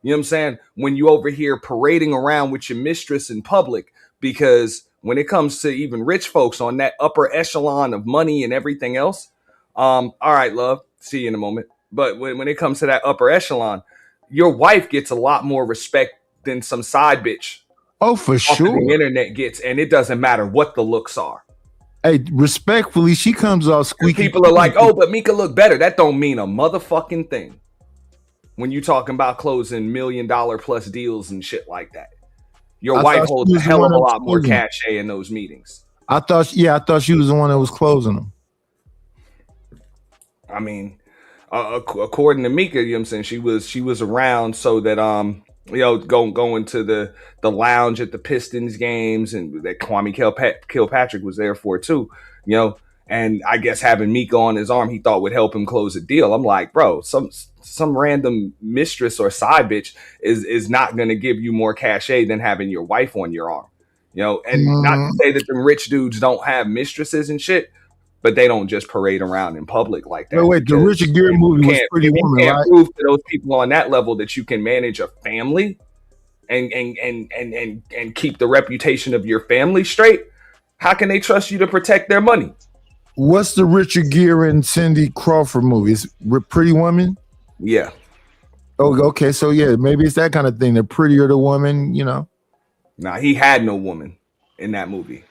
You know what I'm saying? When you over here parading around with your mistress in public, because when it comes to even rich folks on that upper echelon of money and everything else, all right, love, see you in a moment. But when it comes to that upper echelon, your wife gets a lot more respect than some side bitch. Oh, for sure. The internet gets, and it doesn't matter what the looks are. Hey, respectfully, she comes off squeaky. People are like, oh, but Micca look better. That don't mean a motherfucking thing. when you talking about closing $1 million plus deals and shit like that. Your wife holds a hell of a lot more cachet in those meetings. I thought she was the one that was closing them. I mean, according to Micca, you know what I'm saying, she was around so that going to the lounge at the Pistons games, and that Kwame Kilpatrick was there for too, you know. And I guess having Micca on his arm, he thought would help him close a deal. I'm like, bro, some random mistress or side bitch is not going to give you more cachet than having your wife on your arm, you know. And not to say that the rich dudes don't have mistresses and shit, but they don't just parade around in public like that. Wait, the Richard Gere movie was Pretty Woman, you can't right? prove to those people on that level that you can manage a family and keep the reputation of your family straight. How can they trust you to protect their money? What's the Richard Gere and Cindy Crawford movie? Is Pretty Woman? Yeah. Oh, okay. So yeah, maybe it's that kind of thing. The prettier the woman, you know. Nah, he had no woman in that movie.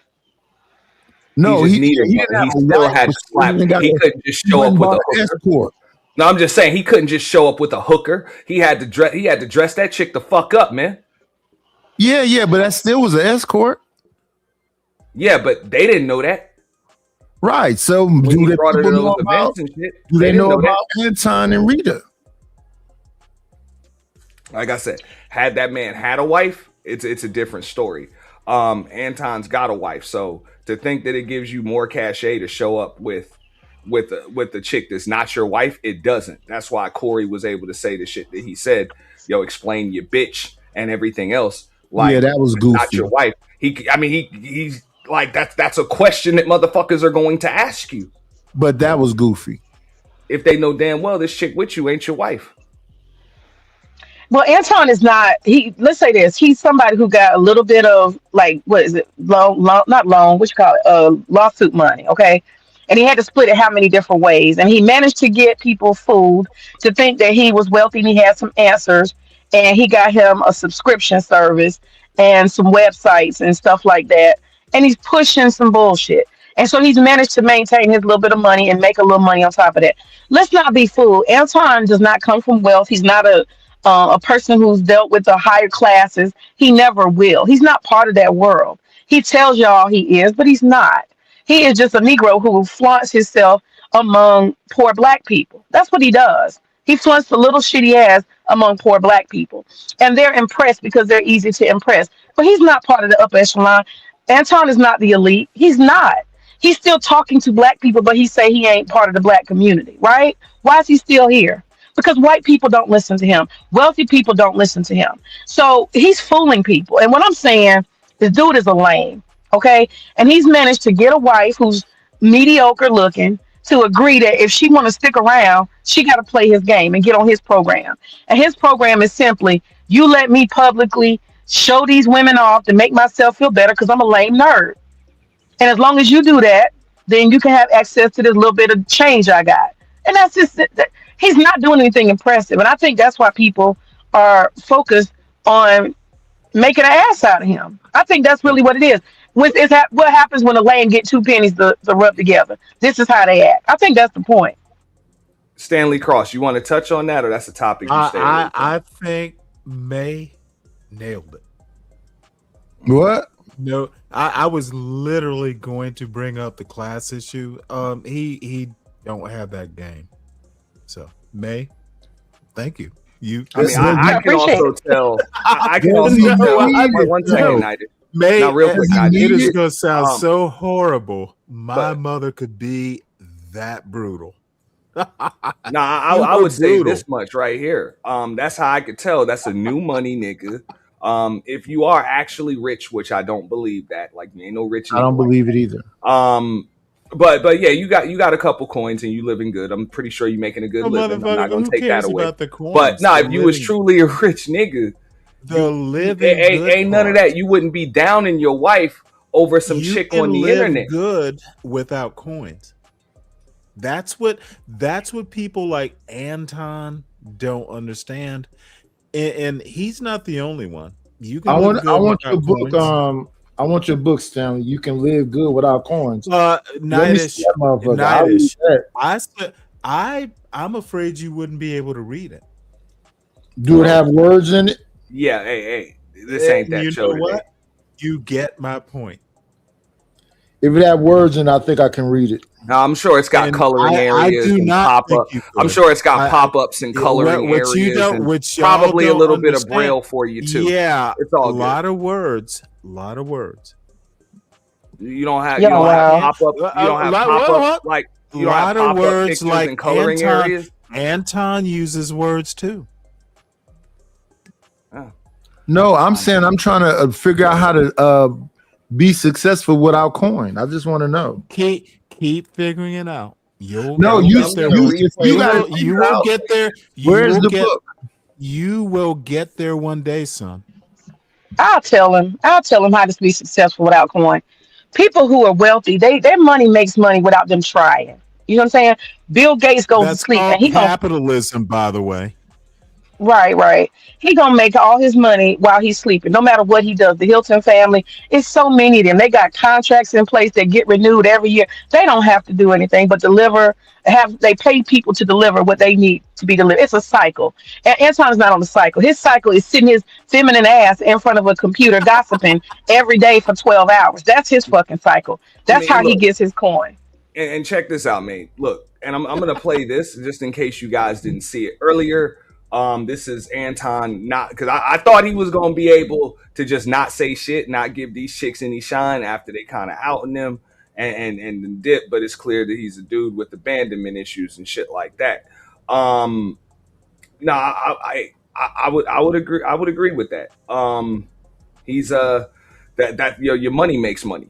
No, he still had to slap. He couldn't just show up with a hooker. No, I'm just saying he couldn't just show up with a hooker. He had to dress that chick the fuck up, man. Yeah, but that still was an escort. Yeah, but they didn't know that. Right. So do they know about Anton and Rita? Like I said, had that man had a wife, it's a different story. Anton's got a wife, so to think that it gives you more cachet to show up with the chick that's not your wife, it doesn't. That's why Corey was able to say the shit that he said. Yo, explain your bitch and everything else. Like, yeah, that was goofy. Not your wife. He's like that's a question that motherfuckers are going to ask you. But that was goofy. If they know damn well this chick with you ain't your wife. Well, Anton is not. Let's say this. He's somebody who got a little bit of, like, what is it? Not loan. What you call it? Lawsuit money. Okay. And he had to split it how many different ways. And he managed to get people fooled to think that he was wealthy and he had some answers. And he got him a subscription service and some websites and stuff like that. And he's pushing some bullshit. And so he's managed to maintain his little bit of money and make a little money on top of that. Let's not be fooled. Anton does not come from wealth. He's not a person who's dealt with the higher classes. He never will. He's not part of that world. He tells y'all he is, but he's not. He is just a Negro who flaunts himself among poor black people. That's what he does. He flaunts the little shit he has among poor black people. And they're impressed because they're easy to impress. But he's not part of the upper echelon. Anton is not the elite. He's not. He's still talking to black people, but he say he ain't part of the black community, right? Why is he still here? Because white people don't listen to him. Wealthy people don't listen to him. So he's fooling people. And what I'm saying, this dude is a lame, okay? And he's managed to get a wife who's mediocre looking to agree that if she want to stick around, she got to play his game and get on his program. And his program is simply, you let me publicly show these women off to make myself feel better because I'm a lame nerd. And as long as you do that, then you can have access to this little bit of change I got. And that's just he's not doing anything impressive. And I think that's why people are focused on making an ass out of him. I think that's really what it is. What happens when a lame get two pennies to rub together? This is how they act. I think that's the point. Stanley Cross, you want to touch on that, or that's a topic you stay away from? I think May nailed it. What? No, I was literally going to bring up the class issue. He don't have that game. So May, thank you. I can also tell. I can also tell. One second, United. May, now, real quick, it is going to sound so horrible. My mother could be that brutal. I would say this much right here. That's how I could tell. That's a new money nigga. If you are actually rich, which I don't believe that, like, you ain't no rich. I don't believe it either. But yeah, you got a couple coins and you living good. I'm pretty sure you're making a good living. I'm not gonna take that away. But no, if you was truly a rich nigga, ain't none of that. You wouldn't be downing your wife over some chick on the internet. Good without coins. That's what people like Anton don't understand. And he's not the only one. You can. I want your book. Coins. I want your book, Stanley. You can live good without coins. Nightish. I'm afraid you wouldn't be able to read it. Do it have words in it? Yeah, hey, this ain't that you show know what? today. You get my point. If it have words in it, I think I can read it. No, I'm sure it's got And coloring areas do and not pop think up. you I'm could. sure it's got pop-ups and coloring what you areas don't, and which y'all probably a don't little bit of understand. braille for you too. Yeah, it's all a good. lot of words. You don't have Yeah, you don't wow. have pop-up. You don't have pop-up like you don't have of pop-up words pictures like and coloring areas. Anton uses words too. No, I'm saying I'm trying to figure out how to be successful without coin. I just want to know. Keep figuring it out. You will get there. Where's the book? You will get there one day, son. I'll tell him how to be successful without coin. People who are wealthy, their money makes money without them trying. You know what I'm saying? Bill Gates goes That's to sleep called and he capitalism, by the way. Right. He gonna make all his money while he's sleeping, no matter what he does. The Hilton family, it's so many of them. They got contracts in place that get renewed every year. They don't have to do anything but deliver. They pay people to deliver what they need to be delivered. It's a cycle. And Anton's not on the cycle. His cycle is sitting his feminine ass in front of a computer gossiping every day for 12 hours. That's his fucking cycle. That's how he gets his coin. And check this out, mate. Look, and I'm gonna play this just in case you guys didn't see it earlier. This is Anton, not because I thought he was gonna be able to just not say shit, not give these chicks any shine after they kind of outing him and dip, but it's clear that he's a dude with abandonment issues and shit like that. I would agree with that. He's that your money makes money.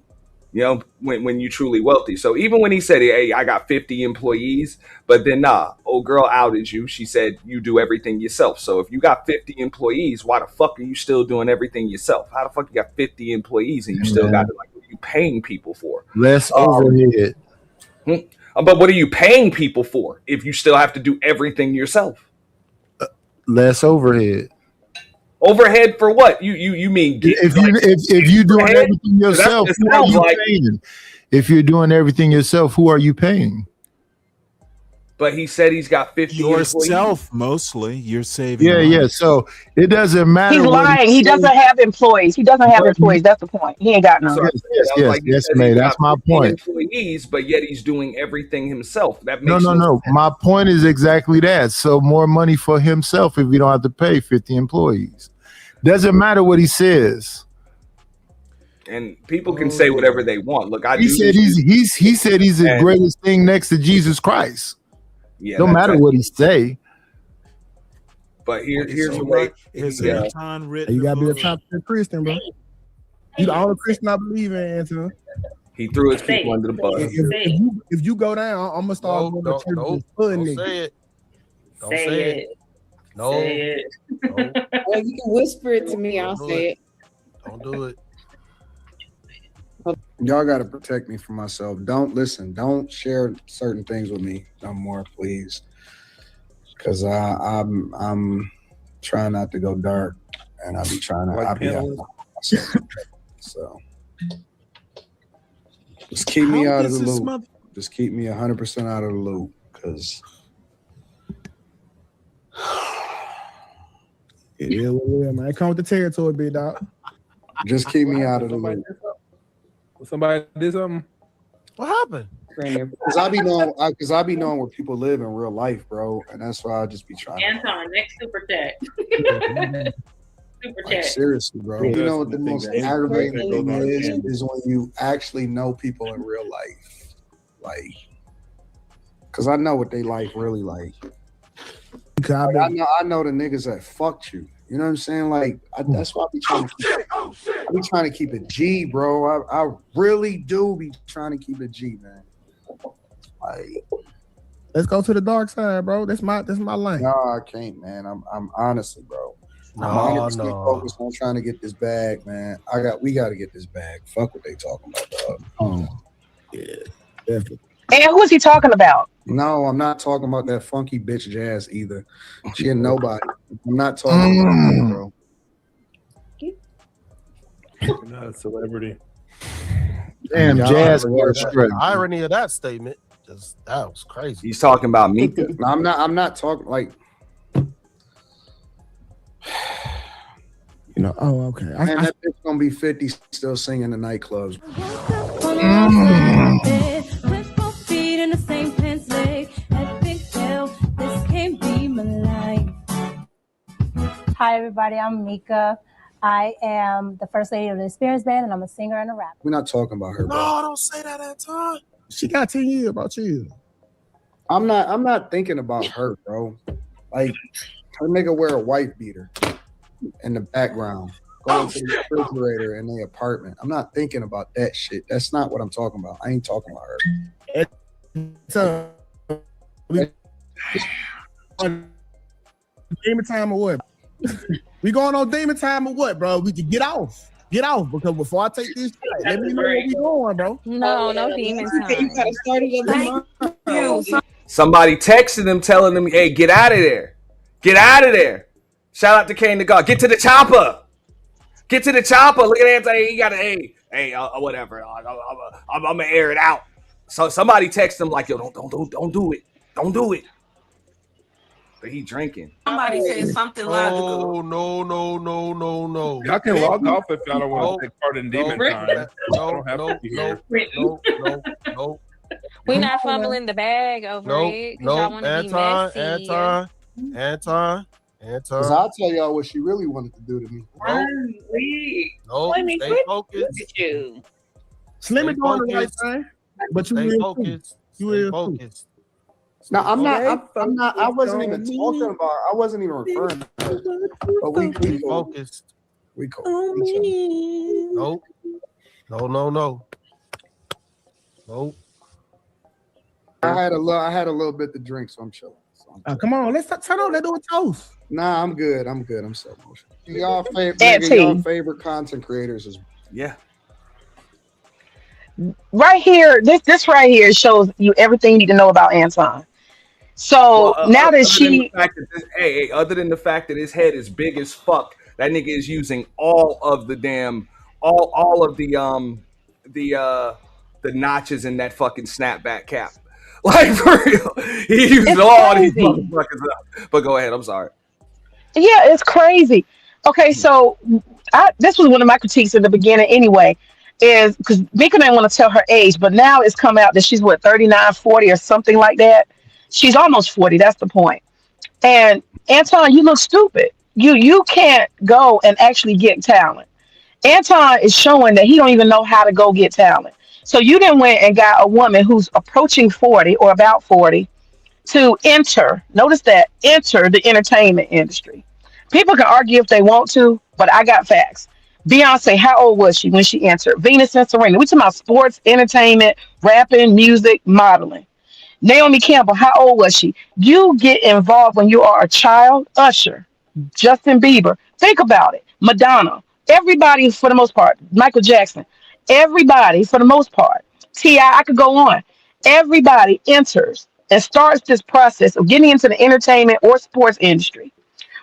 You know, when you truly wealthy. So even when he said, hey, I got 50 employees, but then old girl outed you. She said you do everything yourself. So if you got 50 employees, why the fuck are you still doing everything yourself? How the fuck you got 50 employees and you still got what are you paying people for? Less overhead. But what are you paying people for if you still have to do everything yourself? Less overhead. Overhead for what? You mean if you're doing everything yourself, who are you paying? If you're doing everything yourself, who are you paying? But he said he's got 50 yourself employees. Mostly. You're saving. Yeah. So it doesn't matter. He's lying. He doesn't have employees. That's the point. He ain't got none. Yes, mate. That's my point. Employees, but yet he's doing everything himself. That makes no. My point is exactly that. So more money for himself if you don't have to pay 50 employees. Doesn't matter what he says. And people can say whatever they want. Look, he said he's the greatest thing next to Jesus Christ. Yeah, no matter what he say. But here's the way. Anton written. You gotta be a top Christian, bro. You the only Christian I believe in, Anton. He threw his people under the bus. If you go down, I'm gonna start going to church. Don't say it. Don't say it. No. Well, you can whisper it to me. I'll say it. Don't do it. Y'all got to protect me from myself. Don't share certain things with me no more, please. Because I'm trying not to go dark, and I'll be trying to. I'll be out myself. So just keep me out of the loop. Just keep me 100% out of the loop, because. Yeah, man. Come with the territory, big dog. Just keep me out of the loop. Somebody did something. What happened? Because I be knowing where people live in real life, bro, and that's why I just be trying. Anton, next super chat. Super like, chat. seriously, bro. You know what the most aggravating thing is when you actually know people in real life, like, because I know what they life really like. Like, I know the niggas that fucked you. You know what I'm saying? Like, that's why I be trying to keep it G, bro. I really do be trying to keep it G, man. Like, let's go to the dark side, bro. That's my lane. No, I can't, man. I'm honestly, bro. I'm 100% focused on trying to get this bag, man. We got to get this bag. Fuck what they talking about, dog. Yeah, definitely. And who is he talking about? No, I'm not talking about that funky bitch Jazz either. She ain't nobody. I'm not talking about that, bro. You're not a celebrity. Damn, Jazz. The irony of that statement, that was crazy. He's talking about Micca. No, I'm not talking like. You know, oh, okay. And that bitch gonna be 50 still singing the nightclubs. With both feet in the same pants leg. Epic fail, this can't be my life. Hi, everybody. I'm Micca. I am the first lady of the Experience Band, and I'm a singer and a rapper. We're not talking about her, bro. No, don't say that, Anton. She got 10 years about you. I'm not thinking about her, bro. Like, her nigga wear a wife beater in the background, going to the refrigerator in their apartment. I'm not thinking about that shit. That's not what I'm talking about. I ain't talking about her. So, demon time or what? We going on demon time or what, bro? We can get off. Get off, because before I take this shit, let me know where we going, bro. No demon time. You gotta start it tomorrow. Somebody texted him telling him, hey, get out of there. Get out of there. Shout out to Kane the God. Get to the chopper. Get to the chopper. Look at Anton. He got a whatever. I'm gonna air it out. So somebody texted him like, yo, don't do it. Don't do it. But he drinking. Somebody said something logical. No. Y'all can log off if y'all don't want to take part in demon time. No. We're not fumbling the bag over it. Anton. Because I'll tell y'all what she really wanted to do to me. Stay focused. Slim is doing the right thing, but you stay will focused. You will focused. No, I'm not. I wasn't even talking about. I wasn't even referring to her. But we focused. We cool. Nope. No. Nope. I had a little bit to drink, so I'm chilling. Come on, let's turn on. Let's do a toast. Nah, I'm good. I'm so emotional. Y'all favorite content creators is Right here, this right here shows you everything you need to know about Anton. So now that other than the fact that his head is big as fuck, that nigga is using all of the notches in that fucking snapback cap. Like, for real, he used all these motherfuckers up. But go ahead, I'm sorry. Yeah, it's crazy. Okay, so this was one of my critiques in the beginning anyway, is because Micca didn't want to tell her age, but now it's come out that she's 39, 40 or something like that. She's almost 40, that's the point. And Anton, you look stupid. You can't go and actually get talent. Anton is showing that he don't even know how to go get talent. So you then went and got a woman who's approaching 40 or about 40 to enter the entertainment industry. People can argue if they want to, but I got facts. Beyonce, how old was she when she entered? Venus and Serena. We talking about sports, entertainment, rapping, music, modeling. Naomi Campbell, how old was she? You get involved when you are a child. Usher, Justin Bieber. Think about it. Madonna. Everybody, for the most part. Michael Jackson. Everybody, for the most part. T.I., I could go on. Everybody enters and starts this process of getting into the entertainment or sports industry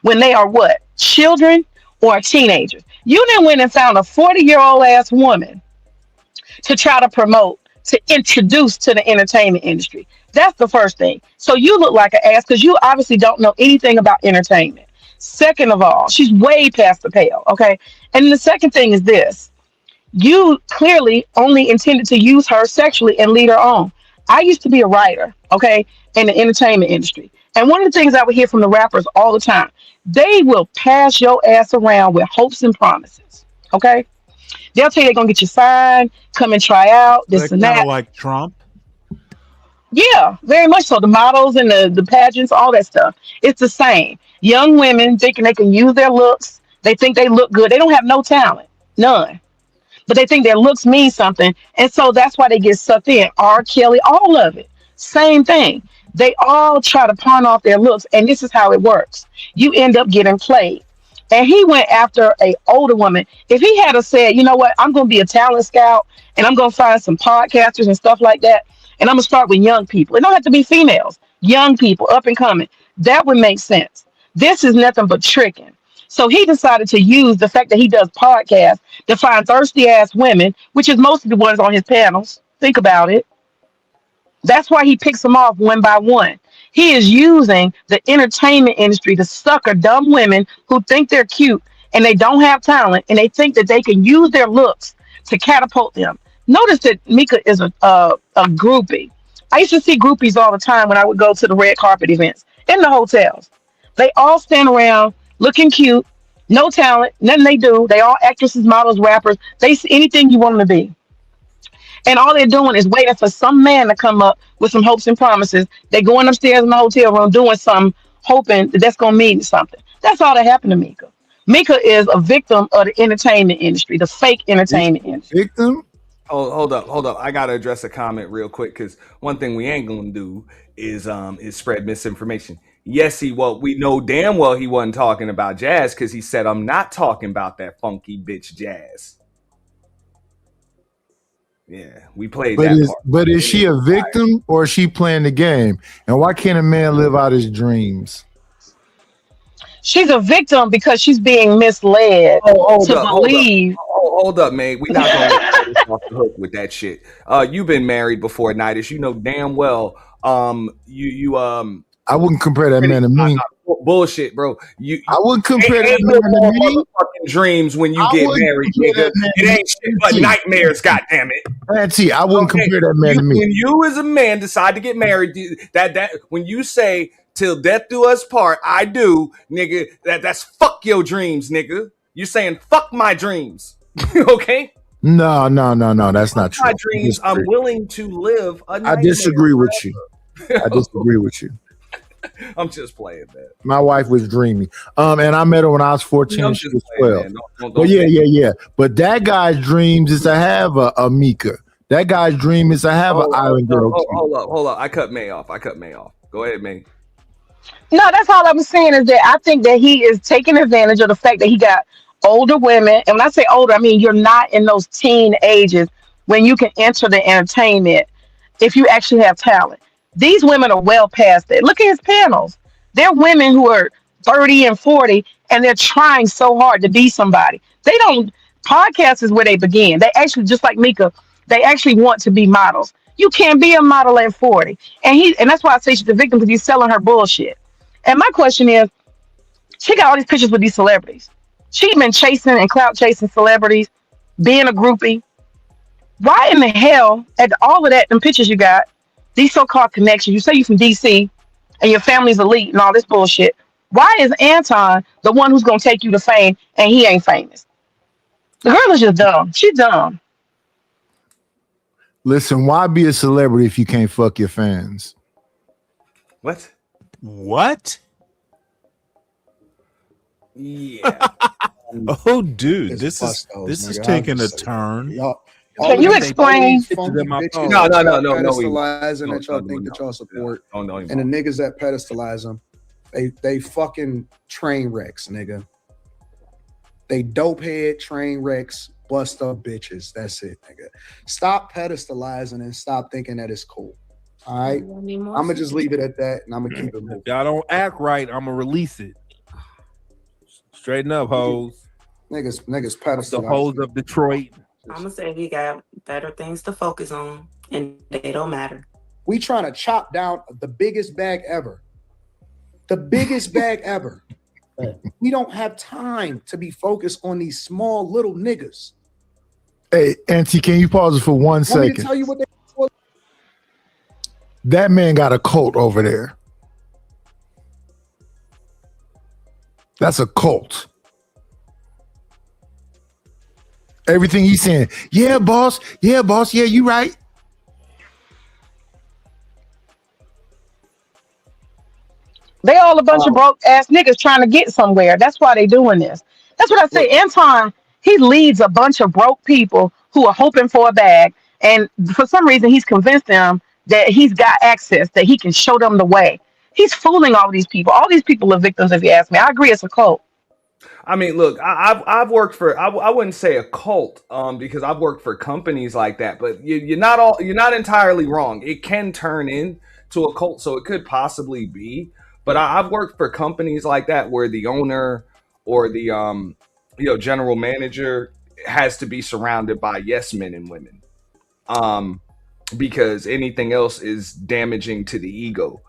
when they are what? Children or teenagers. You then went and found a 40-year-old ass woman to try to promote, to introduce to the entertainment industry. That's the first thing. So you look like an ass because you obviously don't know anything about entertainment. Second of all, she's way past the pale, okay? And the second thing is this. You clearly only intended to use her sexually and lead her on. I used to be a writer, okay, in the entertainment industry. And one of the things I would hear from the rappers all the time, they will pass your ass around with hopes and promises, okay? They'll tell you they're going to get you signed, come and try out, this and that. Like Trump? Yeah, very much so. The models and the pageants, all that stuff. It's the same. Young women thinking they can use their looks. They think they look good. They don't have no talent. None. But they think their looks mean something. And so that's why they get sucked in. R. Kelly, all of it. Same thing. They all try to pawn off their looks. And this is how it works. You end up getting played. And he went after an older woman. If he had said, you know what, I'm going to be a talent scout and I'm going to find some podcasters and stuff like that. And I'm going to start with young people. It don't have to be females. Young people, up and coming. That would make sense. This is nothing but tricking. So he decided to use the fact that he does podcasts to find thirsty ass women, which is most of the ones on his panels. Think about it. That's why he picks them off one by one. He is using the entertainment industry to sucker dumb women who think they're cute and they don't have talent, and they think that they can use their looks to catapult them. Notice that Micca is a groupie. I used to see groupies all the time when I would go to the red carpet events in the hotels. They all stand around looking cute, no talent, nothing they do. They all actresses, models, rappers. They see anything you want them to be. And all they're doing is waiting for some man to come up with some hopes and promises. They're going upstairs in the hotel room doing something, hoping that that's going to mean something. That's all that happened to Micca. Micca is a victim of the entertainment industry, the fake entertainment industry. Victim? Hold up. I gotta address a comment real quick because one thing we ain't gonna do is spread misinformation. Yes, we know damn well he wasn't talking about Jazz because he said I'm not talking about that funky bitch Jazz. Yeah, we played that part. But is she a victim or is she playing the game? And why can't a man live out his dreams? She's a victim because she's being misled to believe. Hold up, man. We're not going to let this off the hook with that shit. You've been married before, Nidus. You know damn well. I wouldn't compare that man to me. Bullshit, bro. I wouldn't compare that man to me. Dreams when you get married, nigga. It ain't shit but nightmares. Goddamn it, Auntie. I wouldn't compare that man to me. When you as a man decide to get married, that when you say till death do us part, I do, nigga. That's fuck your dreams, nigga. You're saying fuck my dreams, okay? No. That's not true. My dreams. I'm willing to live. I disagree with you. I disagree with you. I'm just playing, man. My wife was dreamy. And I met her when I was 14. She was 12. But yeah. But that guy's dreams is to have a Micca. That guy's dream is to have an island girl. Hold up. I cut May off. Go ahead, May. No, that's all I'm saying is that I think that he is taking advantage of the fact that he got older women. And when I say older, I mean you're not in those teen ages when you can enter the entertainment if you actually have talent. These women are well past that. Look at his panels. They're women who are 30 and 40, and they're trying so hard to be somebody. They don't, podcast is where they begin. They actually, just like Micca, they actually want to be models. You can't be a model at 40. And that's why I say she's a victim, because he's selling her bullshit. And my question is, she got all these pictures with these celebrities. She's been chasing and clout chasing celebrities, being a groupie. Why in the hell, at all of that, them pictures you got, these so-called connections, you say you're from DC and your family's elite and all this bullshit. Why is Anton the one who's going to take you to fame and he ain't famous? The girl is just dumb. She's dumb. Listen, why be a celebrity if you can't fuck your fans? What? Yeah. Oh, dude, this is taking a turn. Can you explain? No. Pedestalizing that y'all think that y'all support, and the niggas that pedestalize them, they fucking train wrecks, nigga. They dope head train wrecks, bust up bitches. That's it, nigga. Stop pedestalizing and stop thinking that it's cool. All right, I'm gonna just leave it at that, and I'm gonna keep it moving. If y'all don't act right, I'm gonna release it. Straighten up, hoes. Niggas pedestalize. The hoes of Detroit. I'm gonna say we got better things to focus on, and they don't matter. We trying to chop down the biggest bag ever. The biggest bag ever. We don't have time to be focused on these small little niggas. Hey, Auntie, can you pause it for 1 Want me second? to tell you what they? That man got a cult over there. That's a cult. Everything he's saying, yeah, boss, yeah, you right. They all a bunch of broke ass niggas trying to get somewhere. That's why they doing this. That's what I say. Anton, he leads a bunch of broke people who are hoping for a bag. And for some reason, he's convinced them that he's got access, that he can show them the way. He's fooling all these people. All these people are victims, if you ask me. I agree, it's a cult. I mean, look, I've worked for, I wouldn't say a cult, because I've worked for companies like that, but you're not entirely wrong. It can turn into a cult, so it could possibly be. But I've worked for companies like that where the owner or the general manager has to be surrounded by yes men and women, because anything else is damaging to the ego.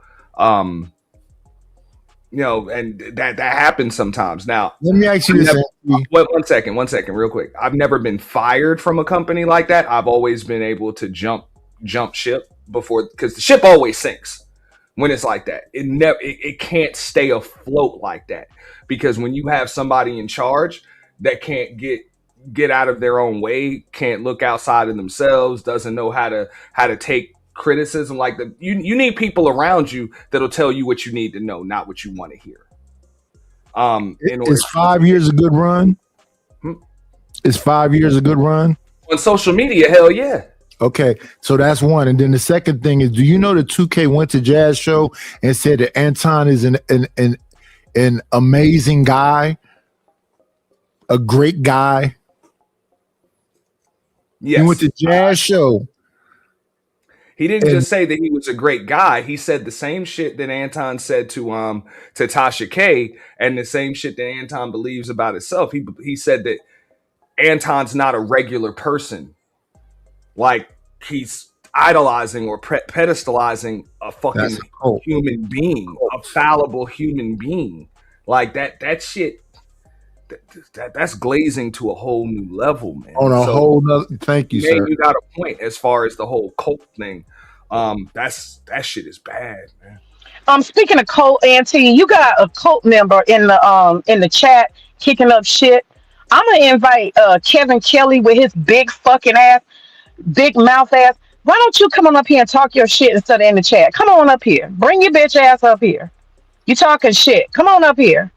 You know, and that happens sometimes. Now, let me ask you this. One second, real quick. I've never been fired from a company like that. I've always been able to jump ship before, because the ship always sinks when it's like that. It can't stay afloat like that, because when you have somebody in charge that can't get out of their own way, can't look outside of themselves, doesn't know how to take criticism, like you need people around you that'll tell you what you need to know, not what you want to hear. Is 5 years a good run? Is 5 years a good run on social media? Hell yeah. Okay, so that's one. And then the second thing is, do you know that 2K went to Jazz show and said that Anton is an amazing guy, a great guy? Yes. He went to Jazz show. He didn't just say that he was a great guy. He said the same shit that Anton said to Tasha K, and the same shit that Anton believes about himself. He said that Anton's not a regular person. Like, he's idolizing or pedestalizing a fucking human being, a fallible human being. Like that shit. That's glazing to a whole new level, man. On a whole nother. Thank you, sir. You got a point as far as the whole cult thing. That shit is bad, man. Speaking of cult, Auntie, you got a cult member in the chat kicking up shit. I'm gonna invite Kevin Kelly with his big fucking ass, big mouth ass. Why don't you come on up here and talk your shit instead of in the chat? Come on up here. Bring your bitch ass up here. You talking shit. Come on up here.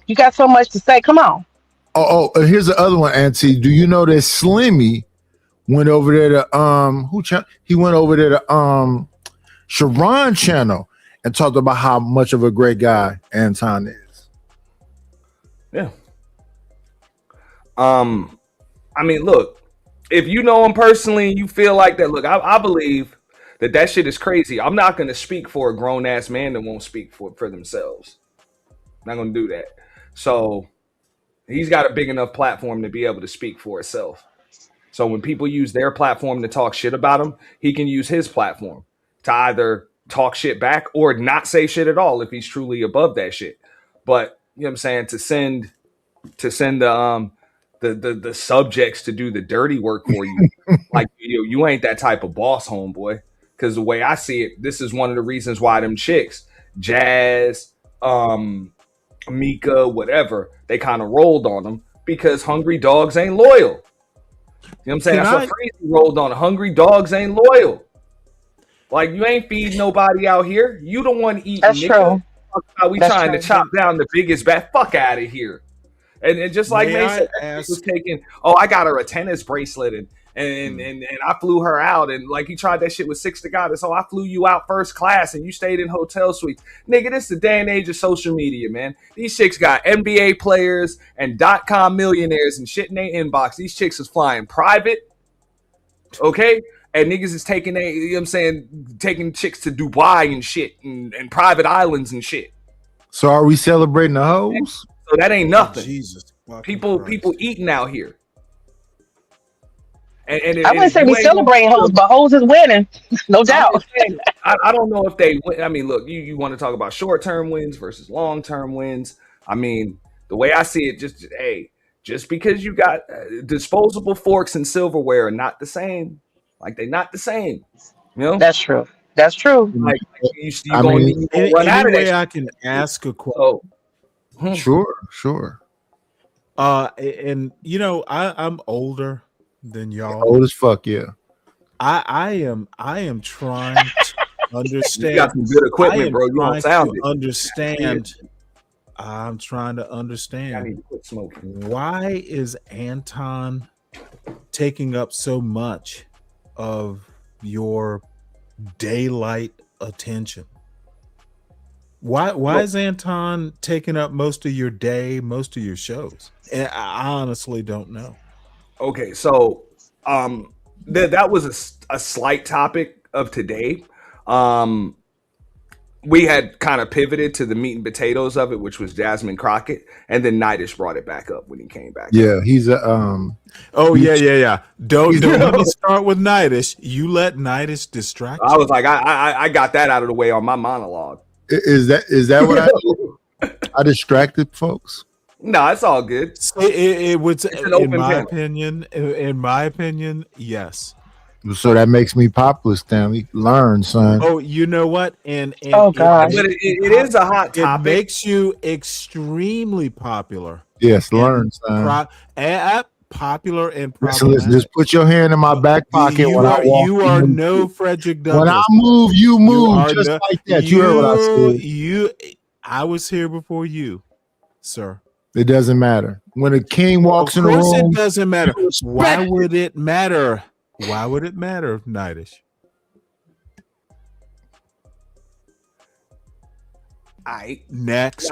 You got so much to say. Come on. Oh, here's the other one, Auntie. Do you know that Slimmy went over there to he went over there to Sharon channel and talked about how much of a great guy Anton is. Yeah. I mean, look, if you know him personally, you feel like that. Look, I believe that shit is crazy. I'm not going to speak for a grown ass man that won't speak for themselves. I'm not going to do that. So he's got a big enough platform to be able to speak for himself. So when people use their platform to talk shit about him, he can use his platform to either talk shit back or not say shit at all if he's truly above that shit. But you know what I'm saying, to send the subjects to do the dirty work for you, like you ain't that type of boss, homeboy. Because the way I see it, this is one of the reasons why them chicks, Jazz, Micca, whatever, they kind of rolled on them, because hungry dogs ain't loyal. You know what I'm saying? That's what Freezy rolled on. Hungry dogs ain't loyal. Like, you ain't feeding nobody out here. You don't want to eat. That's true. We trying to chop down the biggest bat. Fuck out of here. And just like May said, was taking, I got her a tennis bracelet and I flew her out, and like he tried that shit with Six to God. So I flew you out first class and you stayed in hotel suites. Nigga, this is the day and age of social media, man. These chicks got NBA players and .com millionaires and shit in their inbox. These chicks is flying private. Okay? And niggas is taking taking chicks to Dubai and shit and private islands and shit. So are we celebrating the hoes? So that ain't nothing. Jesus. People eating out here. And I wouldn't say we celebrating hoes, but hoes is winning. No doubt. I don't know if they win. I mean, look, you want to talk about short-term wins versus long-term wins. I mean, the way I see it, just because you got disposable forks and silverware are not the same. Like, they're not the same. You know? That's true. That's true. Like I can ask a question. Sure. And I'm older than y'all. Old as fuck, yeah. I am trying to understand. You got some good equipment, bro. You don't sound it. Understand. I'm trying to understand. I need to quit smoking. Why is Anton taking up so much of your daylight attention? Why is Anton taking up most of your day, most of your shows? And I honestly don't know. Okay, so that was a slight topic of today. We had kind of pivoted to the meat and potatoes of it, which was Jasmine Crockett, and then Nidish brought it back up when he came back. Yeah, he's a yeah. Don't let me start with Nidish. You let Nidish distract you. I was like, I got that out of the way on my monologue. Is that what I do? I distracted folks. No, it's all good. It would, in my opinion, yes. So that makes me popular, Stanley. Learn, son. Oh, you know what? And Oh, gosh. But it is a hot topic. It makes you extremely popular. Yes, learn, son. Popular and Listen, just put your hand in my back pocket when I walk. You are no Frederick Douglass. When I move, you move just like that. You heard what I said. I was here before you, sir. It doesn't matter. When a king walks in the room, of course it doesn't matter. Why would it matter? Why would it matter, Nightish? Next.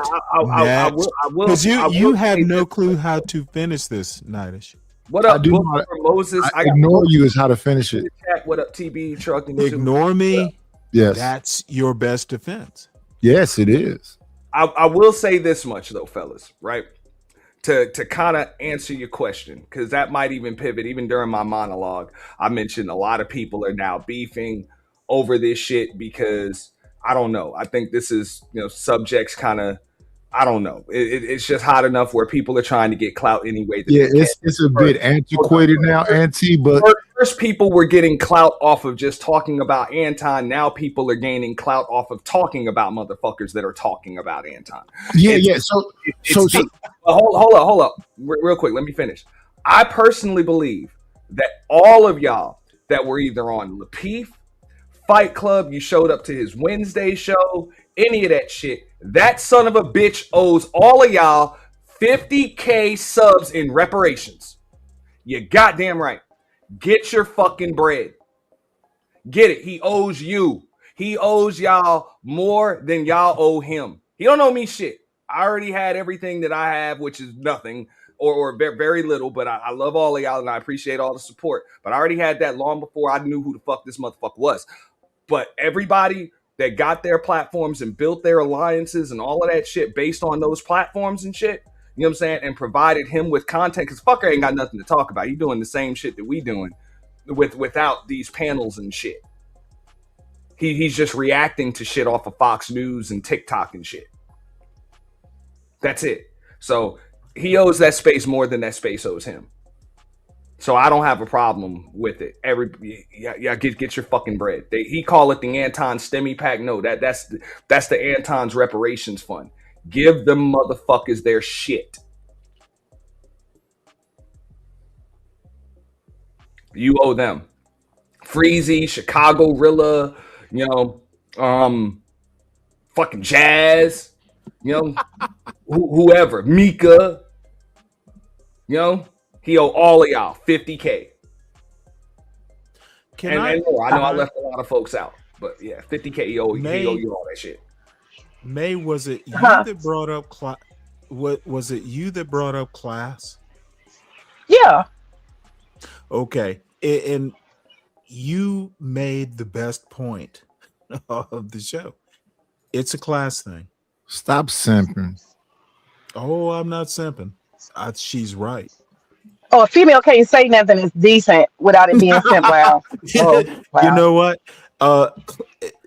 Because you have no clue how to finish this, Nightish. What up, Booker Moses? I ignore you is how to finish it. What up, TB Truck? Ignore me. Yes. That's your best defense. Yes, it is. I will say this much though, fellas, right? To kind of answer your question, because that might even pivot. Even during my monologue, I mentioned a lot of people are now beefing over this shit because I don't know. I think this is, subjects kind of, I don't know. It's just hot enough where people are trying to get clout anyway. It's a bit antiquated now, but first people were getting clout off of just talking about Anton. Now people are gaining clout off of talking about motherfuckers that are talking about Anton. Hold up, real quick. Let me finish. I personally believe that all of y'all that were either on Lapeef, Fight Club, you showed up to his Wednesday show, any of that shit, that son of a bitch owes all of y'all 50K subs in reparations. You goddamn right. Get your fucking bread. Get it. He owes you. He owes y'all more than y'all owe him. He don't owe me shit. I already had everything that I have, which is nothing or very little, but I love all of y'all and I appreciate all the support. But I already had that long before I knew who the fuck this motherfucker was. But everybody that got their platforms and built their alliances and all of that shit based on those platforms and shit, you know what I'm saying? And provided him with content, because fucker ain't got nothing to talk about. He doing the same shit that we doing without these panels and shit. He's just reacting to shit off of Fox News and TikTok and shit. That's it. So he owes that space more than that space owes him. So I don't have a problem with it. Get your fucking bread. He call it the Anton Stemmy Pack. No, that's the Anton's reparations fund. Give them motherfuckers their shit. You owe them. Freezy, Chicago Rilla, fucking Jazz, whoever, Micca, he owe all of y'all 50K. I know I left a lot of folks out, but yeah, 50K, he owe you all that shit. May, was it you that brought up was it you that brought up class? Yeah. Okay. And you made the best point of the show. It's a class thing. Stop simping. Oh, I'm not simping. She's right. Oh, a female can't say nothing that's decent without it being simp. Wow. Oh, wow. You know what?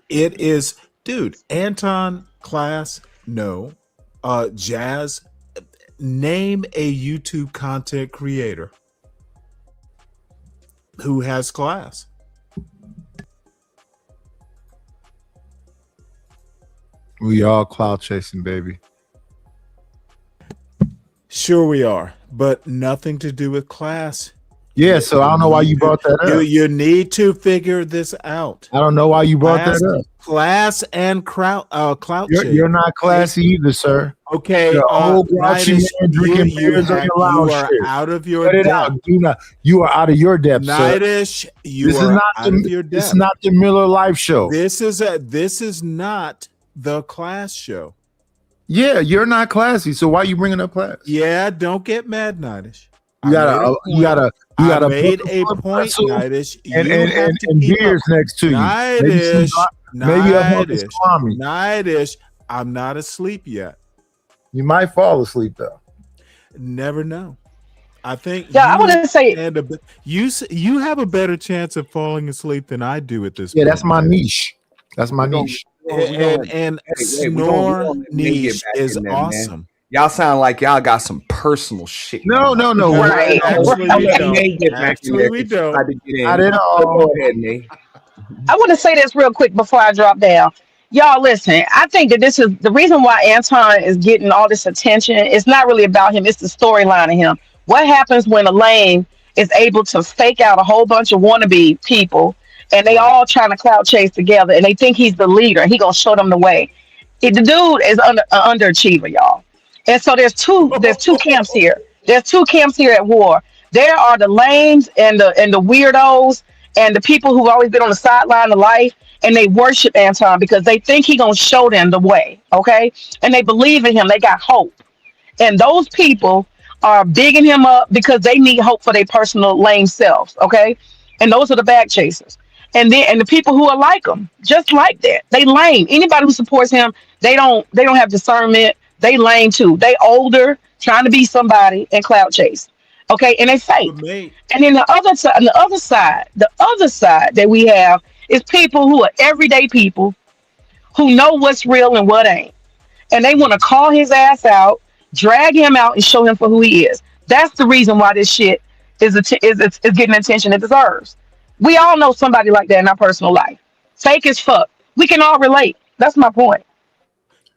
It is, dude, Anton, class, no. Jazz, name a YouTube content creator who has class. We all clout chasing, baby. Sure we are, but nothing to do with class. Yeah, so I don't know why you brought that up. You need to figure this out. I don't know why you brought that up. Class and clout. You're not classy either, sir. Okay, you are out of your depth. You are out of your depth, Nightish, you are out of your depth. This is not the Miller Life Show. This is not the class show. Yeah, you're not classy. So why are you bringing up class? Yeah, don't get mad, Nightish. You gotta made a point, Nightish. And beers next to you. Nightish, I'm not asleep yet. You might fall asleep though. Never know. I think. Yeah, I want to say you have a better chance of falling asleep than I do at this point. Yeah, that's my niche. That's my niche. and Hey, we gonna Snore let May get Niche back is in there, man. awesome. Y'all sound like y'all got some personal shit. No. Right. Actually, we Let don't. May get back in Actually, there we 'cause she don't. tried to get Not in. at So all. go ahead, May. I want to say this real quick before I drop down. Y'all listen, I think that this is the reason why Anton is getting all this attention. It's not really about him, it's the storyline of him. What happens when a lame is able to fake out a whole bunch of wannabe people and they all trying to clout chase together and they think he's the leader and he gonna show them the way. The dude is an underachiever, y'all. And so there's two camps here. There's two camps here at war. There are the lames and the weirdos and the people who've always been on the sideline of life, and they worship Anton because they think he gonna show them the way, okay? And they believe in him. They got hope. And those people are bigging him up because they need hope for their personal lame selves, okay? And those are the bag chasers. And the people who are like him, just like that, they lame. Anybody who supports him, they don't have discernment. They lame too. They older, trying to be somebody and clout chase, okay? And they fake. And then the other side that we have is people who are everyday people who know what's real and what ain't, and they want to call his ass out, drag him out, and show him for who he is. That's the reason why this shit is getting attention it deserves. We all know somebody like that in our personal life. Fake as fuck. We can all relate. That's my point.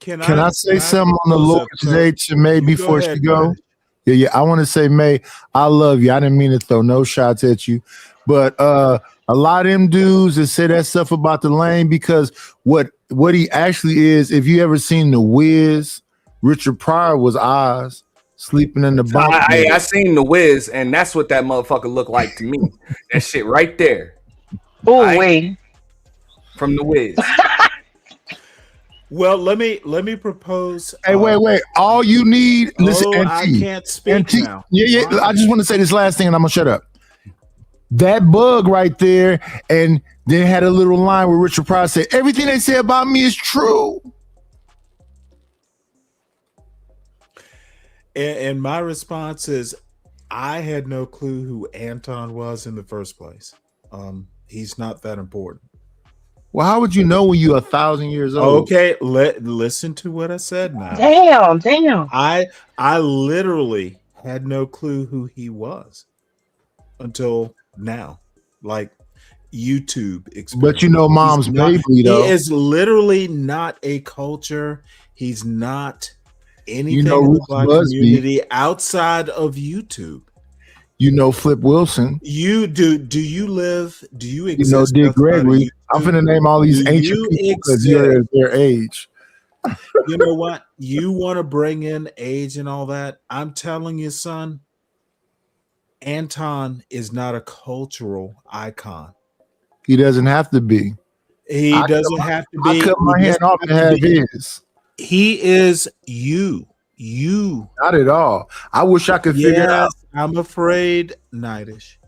Can I say something on the propose Lord's Day to May you before ahead, she go? Curtis. Yeah. I want to say, May, I love you. I didn't mean to throw no shots at you, but a lot of them dudes that say that stuff about the lane, because what he actually is, if you ever seen The Wiz, Richard Pryor was Oz sleeping in the bunk. I seen The Wiz, and that's what that motherfucker looked like to me. That shit right there. Oh, wait. From The Wiz. Well, let me propose. Hey, wait. All you need, listen, I NT, can't speak NT, now. Yeah. I just want to say this last thing, and I'm gonna shut up. That bug right there, and then had a little line where Richard Pryor said, "Everything they say about me is true." And my response is, I had no clue who Anton was in the first place. He's not that important. Well, how would you know when you're 1,000 years old? Okay, listen to what I said now. Damn. I literally had no clue who he was until now. Like YouTube experience. But you know mom's baby, though. He is literally not a culture. He's not anything in the Ruth Black Busby. community outside of YouTube. You know Flip Wilson. You do you live, do you exist? You know Dick outside of Gregory. YouTube? I'm finna name all these Do ancient you people because exist? you're their age. You know what? You want to bring in age and all that. I'm telling you, son, Anton is not a cultural icon. He doesn't have to be. He doesn't have to be. I cut my He hand doesn't off have and to have be. his. He is you. You. Not at all. I wish I could figure it out. I'm afraid, Nightish.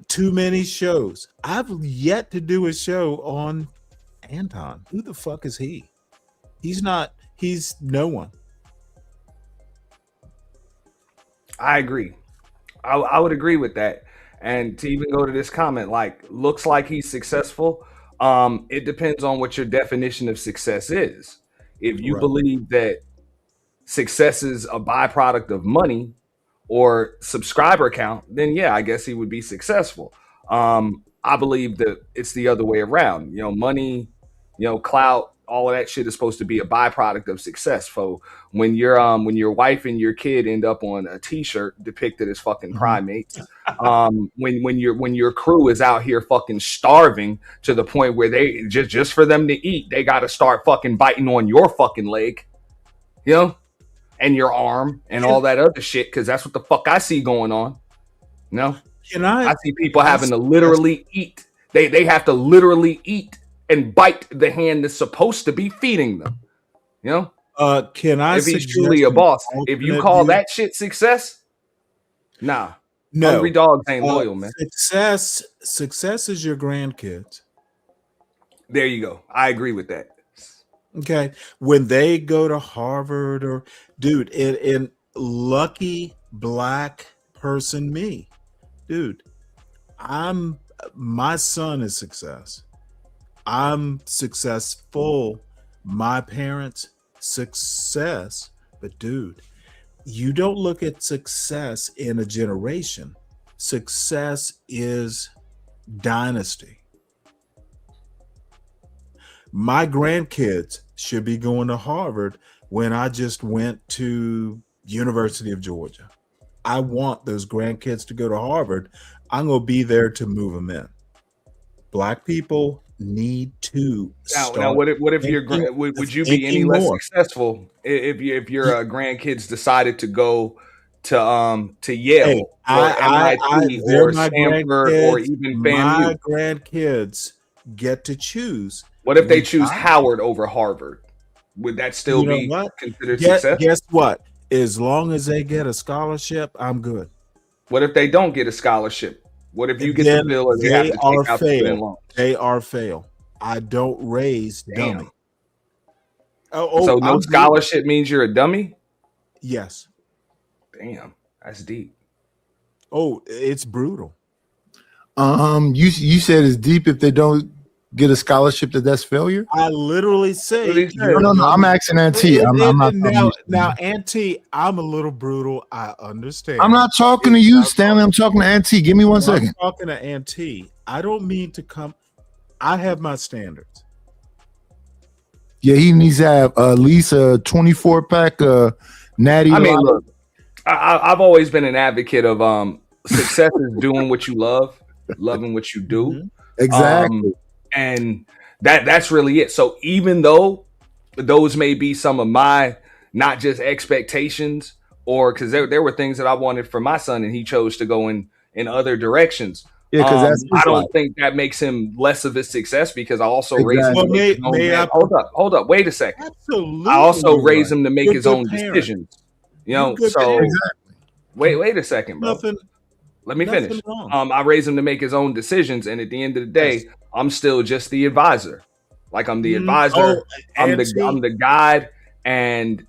Too many shows. I've yet to do a show on Anton. Who the fuck is he? He's no one. I agree. I would agree with that. And to even go to this comment, like, looks like he's successful. It depends on what your definition of success is. If you believe that success is a byproduct of money or subscriber count, then yeah, I guess he would be successful. I believe that it's the other way around. Money, clout, all of that shit is supposed to be a byproduct of success. So when your wife and your kid end up on a t-shirt depicted as fucking primates, when your crew is out here fucking starving to the point where they just for them to eat, they got to start fucking biting on your fucking leg, and your arm and all that other shit, because that's what the fuck I see going on. I see people having to literally eat. They have to literally eat and bite the hand that's supposed to be feeding them. Can I if he's suggest truly a an boss, if you alternate call view? that shit success, nah. No. Hungry dogs ain't loyal, man. Success is your grandkids. There you go. I agree with that. Okay. When they go to Harvard or dude, in lucky black person me, dude, my son is success. I'm successful. My parents' success. But dude, you don't look at success in a generation. Success is dynasty. My grandkids should be going to Harvard when I just went to University of Georgia. I want those grandkids to go to Harvard. I'm going to be there to move them in. Black people need to now what if your would you be any less successful if your grandkids decided to go to Yale or MIT or Stanford or even FAMU? My grandkids get to choose. What if they choose Howard over Harvard? Would that still be considered success? Guess what? As long as they get a scholarship, I'm good. What if they don't get a scholarship? What if you get the bill or they have to take out the student loan? They are fail. I don't raise dummy. So no scholarship means you're a dummy? Yes. Damn, that's deep. Oh, it's brutal. You said it's deep if they don't get a scholarship that's failure? I literally say no. I'm asking Auntie. I'm not now, Auntie, I'm a little brutal. I understand. I'm not talking to you, Stanley. I'm talking to Auntie. Give me 1 second. I'm talking to Auntie. I don't mean to come. I have my standards. Yeah, he needs to have at least a 24-pack Natty. I mean, look, I've always been an advocate of success is doing what you love, loving what you do. Exactly. And that's really it. So even though those may be some of my not just expectations, or because there were things that I wanted for my son and he chose to go in other directions. Yeah, because I don't think that makes him less of a success because I also raised him to make his own hold up, wait a second. Absolutely. I also raised him to make his own decisions. You know, so wait a second, bro. Let me finish. I raised him to make his own decisions, and at the end of the day, I'm still just the advisor. Like I'm the advisor, I'm the guide, and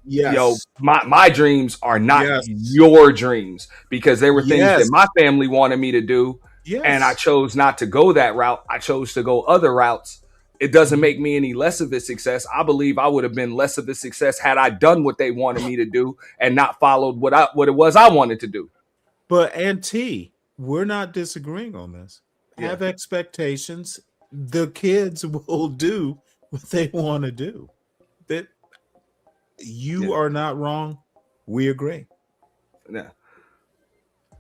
my dreams are not your dreams because there were things that my family wanted me to do. And I chose not to go that route. I chose to go other routes. It doesn't make me any less of a success. I believe I would have been less of a success had I done what they wanted me to do and not followed what it was I wanted to do. But Auntie, we're not disagreeing on this. Have expectations. The kids will do what they want to do. That you are not wrong. We agree. Yeah.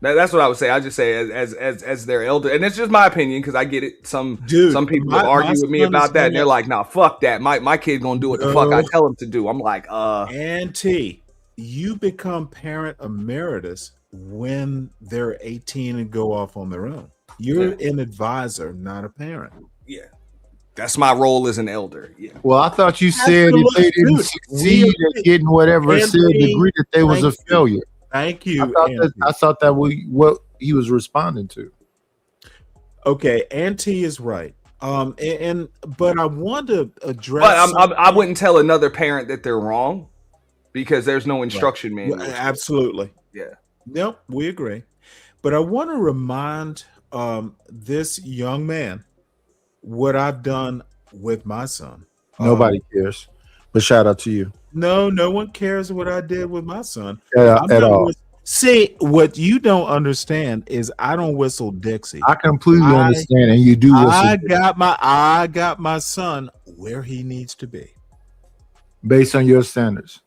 That's what I would say. I just say as their elder, and it's just my opinion because I get it. Some people argue with me about that, and they're like, "Nah, fuck that. My kid gonna do what the fuck I tell him to do." I'm like, Auntie, you become parent emeritus when they're 18 and go off on their own. You're an advisor, not a parent. Yeah, that's my role as an elder. Yeah. Well, I thought you said if they didn't succeed at getting whatever said degree that they was a failure. Thank you. I thought that was what he was responding to. Okay, Auntie is right. But I want to address. But I wouldn't tell another parent that they're wrong because there's no instruction manual. Absolutely. Yeah. Nope, we agree. But I want to remind this young man what I've done with my son. Nobody cares, but shout out to you. No one cares what I did with my son. At all. See, what you don't understand is I don't whistle Dixie. I completely understand, and you do whistle. I got my son where he needs to be. Based on your standards.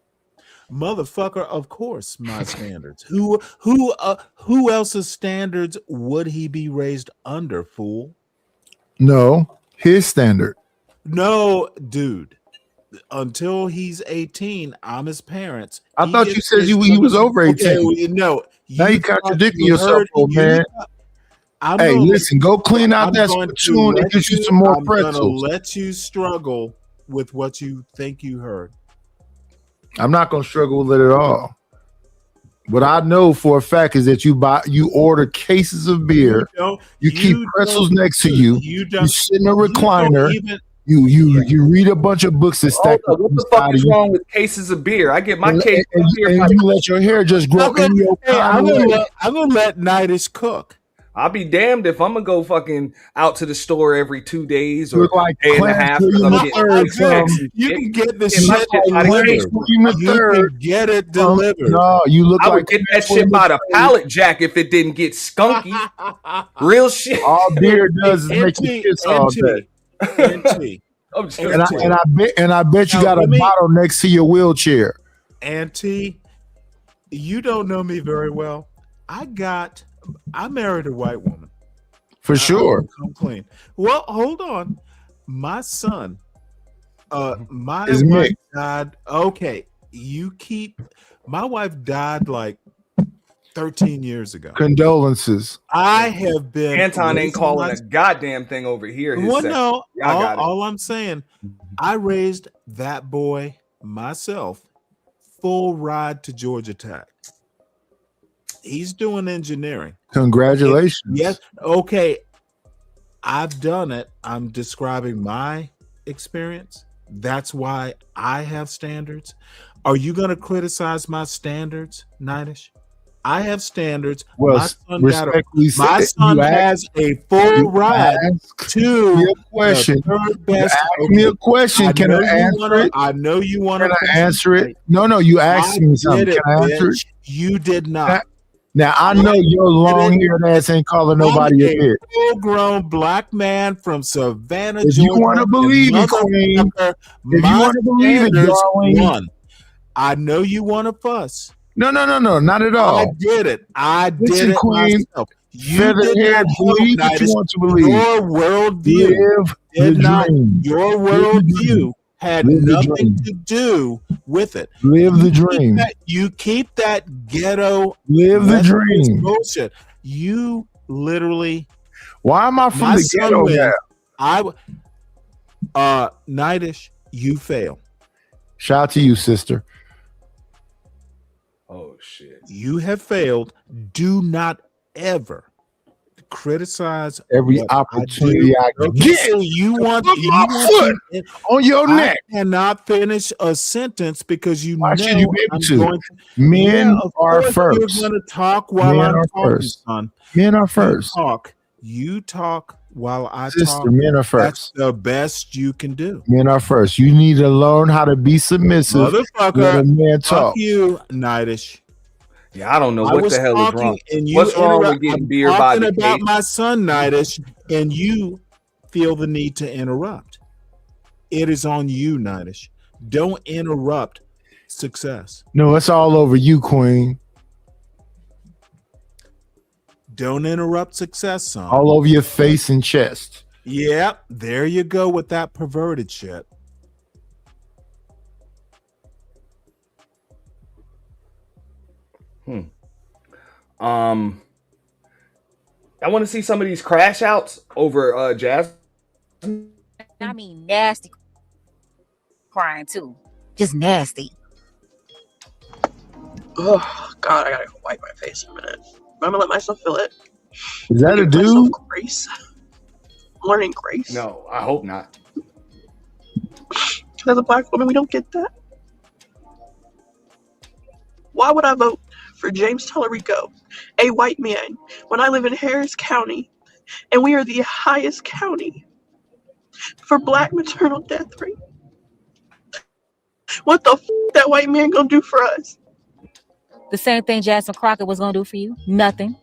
Motherfucker, of course, my standards. Who else's standards would he be raised under, fool? No, his standard. No, dude. Until he's 18, I'm his parents. I thought you said he was over 18. Okay, no, now you contradicting yourself, old man. Hey, listen, go clean out that spittoon and get you some more pretzels. I'm gonna let you struggle with what you think you heard. I'm not gonna struggle with it at all. What I know for a fact is that you order cases of beer, you keep pretzels next to you, you sit in a recliner. You read a bunch of books that stack up. What the fuck is wrong with cases of beer? I get my case of beer. And you let your hair just grow in your I'm gonna let Nightish cook. I'll be damned if I'm gonna go fucking out to the store every 2 days or Look like day and a half. Clarence William You can get the Get my shit shit by the delivered. case. You can get it delivered. No, you look I would like get that shit by the pallet jack if it didn't get skunky. Real shit. all beer does is make you piss all day. NT. And I bet you Now, got a let me- bottle next to your wheelchair. Auntie, you don't know me very well. I married a white woman. For sure. I'm clean. Well, hold on. My son, my Is wife Mick. died. Okay, my wife died like 13 years ago. Condolences. I have been. Anton ain't raising calling my- a goddamn thing over here. His Well, section. no. Y'all got it. All I'm saying, I raised that boy myself, full ride to Georgia Tech. He's doing engineering. Congratulations. Yes. Okay. I've done it. I'm describing my experience. That's why I have standards. Are you going to criticize my standards, Nightish? I have standards. Well, my son, respectfully my said, son you has a full ride to me a question. the third best. You asked me a question. Can I answer it? I know you want Can to I answer it? No, you asked me something. Can I answer it? You did not. Now I know your long-haired ass ain't calling nobody a bitch. Full-grown black man from Savannah, If Georgia. you want to believe it, Queen. If you want to believe it, darling. One. I know you want to fuss. No, not at all. I did it. Listen, Queen. myself. You Featherhead, did not believe help, what you Nightish. want to believe. Your worldview Live did the not. dream. Your Live the worldview dream. had Live the nothing dream. to do with it. Live the dream. You keep that ghetto. Live the West Coast dream. bullshit. You literally. Why am I from My the son ghetto wins. now? Nightish, you fail. Shout out to you, sister. Oh shit. You have failed. Do not ever criticize Every what opportunity I do. get. So you want Put my foot on your neck. I cannot finish a sentence because you Why know should you be able I'm to? going to. Men of are course first. You're going to talk while Men I'm are talking, first. son. Men are first. You talk while I Sister, talk. men are That's first. the best you can do. Men are first. You need to learn how to be submissive. Let Motherfucker, a man talk. fuck you, Nightish. Yeah, I don't know I what was the hell is talking wrong. and you What's wrong with interrupt- getting I'm beer by talking the about case? my son, Nightish, and you feel the need to interrupt. It is on you, Nightish. Don't interrupt success. No, it's all over you, Queen. Don't interrupt success, son. All over your face and chest. Yep, there you go with that perverted shit. I want to see some of these crash outs over Jasmine. I mean, nasty crying too. Just nasty. Oh God, I gotta go wipe my face in a minute. I'm gonna let myself feel it. Is that a Give myself dude? Grace. Learning grace. No, I hope not. As a black woman, we don't get that. Why would I vote for James Tallarico, a white man, when I live in Harris County, and we are the highest county for black maternal death rate? What the f that white man gonna do for us? The same thing Jasmine Crockett was gonna do for you. Nothing.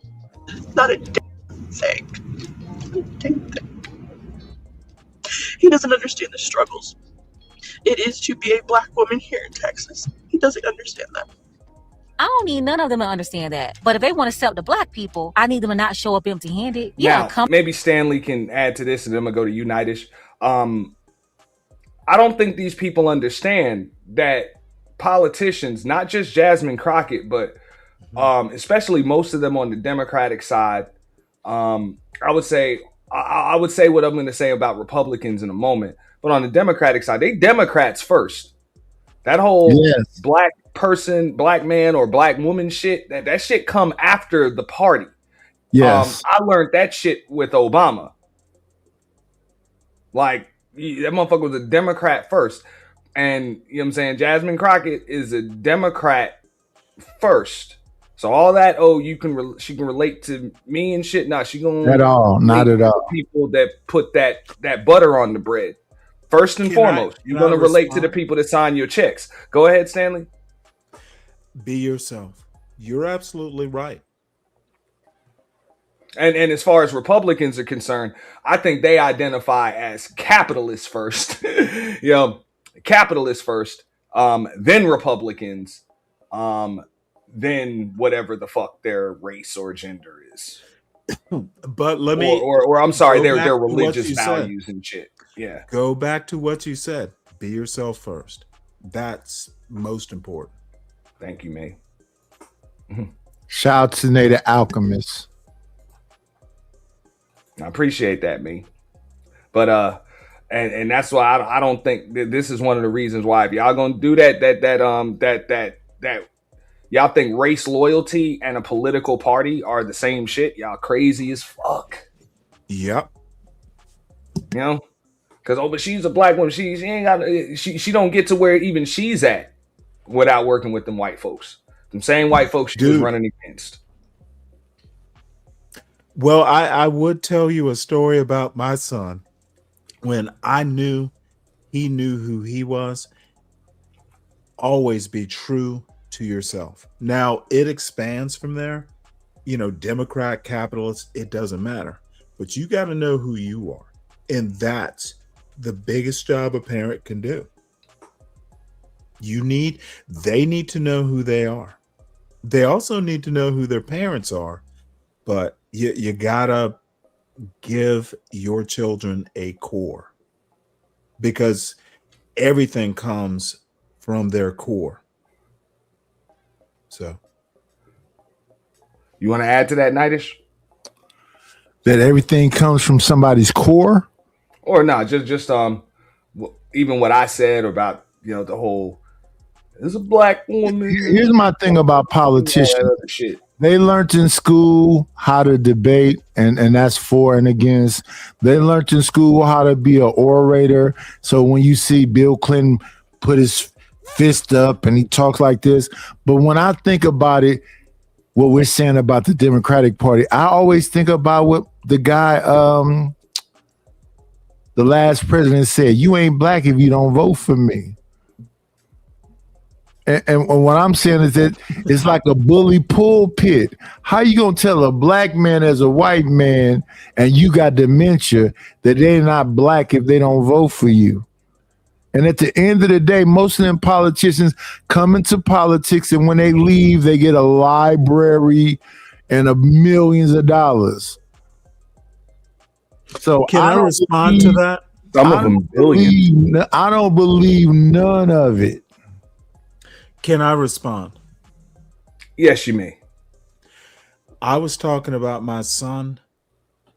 Not a damn thing. Damn thing. He doesn't understand the struggles it is to be a black woman here in Texas. He doesn't understand that. I don't need none of them to understand that. But if they want to sell to black people, I need them to not show up empty-handed. Yeah, Now, maybe Stanley can add to this, and then I'm gonna go to you, Nightish. I don't think these people understand that politicians, not just Jasmine Crockett, but especially most of them on the Democratic side, I would say what I'm going to say about Republicans in a moment, but on the Democratic side, they Democrats first. That whole black person, black man, or black woman shit, that shit come after the party. Yes. I learned that shit with Obama. Like, that motherfucker was a Democrat first. And, you know what I'm saying? Jasmine Crockett is a Democrat first. So all that, she can relate to me and shit. Nah, she gonna at all, not at all. people that put that butter on the bread. First and foremost, you're gonna relate to the people that sign your checks. Go ahead, Stanley. Be yourself. You're absolutely right. And as far as Republicans are concerned, I think they identify as capitalists first. Capitalists first, then Republicans, then whatever the fuck their race or gender is. But let me, or I'm sorry, their religious values and shit. Yeah. Go back to what you said. Be yourself first. That's most important. Thank you, May. Shout out to Native Alchemist. I appreciate that, me. But and that's why I don't think this is one of the reasons why if y'all gonna do that y'all think race loyalty and a political party are the same shit. Y'all crazy as fuck. Yep. You know, because but she's a black woman. She ain't got she don't get to where even she's at without working with them white folks. Them same white folks she was running against. Well, I would tell you a story about my son. When I knew he knew who he was, always be true to yourself. Now, it expands from there. You know, Democrat, capitalist, it doesn't matter. But you got to know who you are. And that's the biggest job a parent can do. They need to know who they are. They also need to know who their parents are. But you gotta give your children a core, because everything comes from their core. So you want to add to that, Nightish? That everything comes from somebody's core? Or not, just even what I said about, you know, the whole there's a black woman. Here's my thing about politicians. They learned in school how to debate, and that's for and against. They learned in school how to be an orator. So when you see Bill Clinton put his fist up and he talks like this, but when I think about it, what we're saying about the Democratic Party, I always think about what the guy, the last president said, "You ain't black if you don't vote for me." And what I'm saying is that it's like a bully pulpit. How you gonna tell a black man as a white man and you got dementia that they're not black if they don't vote for you? And at the end of the day, most of them politicians come into politics, and when they leave, they get a library and millions of dollars. So can I respond to that? Some of them billions. I don't believe none of it. Can I respond? Yes, you may. I was talking about my son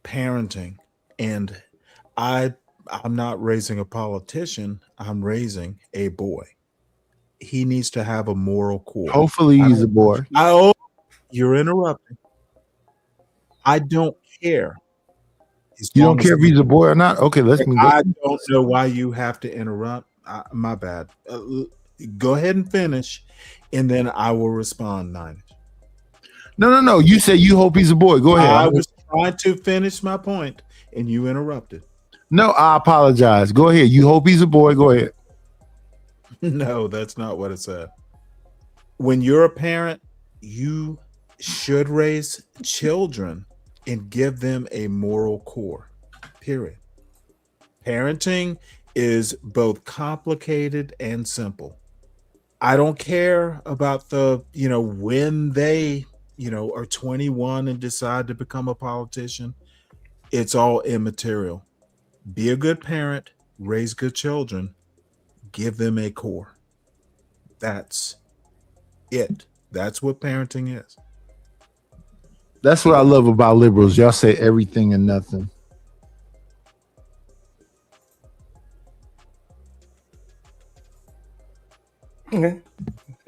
parenting, and I'm not raising a politician. I'm raising a boy. He needs to have a moral core. Hopefully he's a boy. You're interrupting. I don't care. You don't care if he's a boy or not? Okay, let's move on. I don't know why you have to interrupt. My bad. Go ahead and finish, and then I will respond, Nine. No. You said you hope he's a boy. Go ahead. I was trying to finish my point, and you interrupted. No, I apologize. Go ahead. You hope he's a boy. Go ahead. No, that's not what it said. When you're a parent, you should raise children and give them a moral core, period. Parenting is both complicated and simple. I don't care about when they, are 21 and decide to become a politician. It's all immaterial. Be a good parent, raise good children, give them a core. That's it. That's what parenting is. That's what I love about liberals. Y'all say everything and nothing. Okay.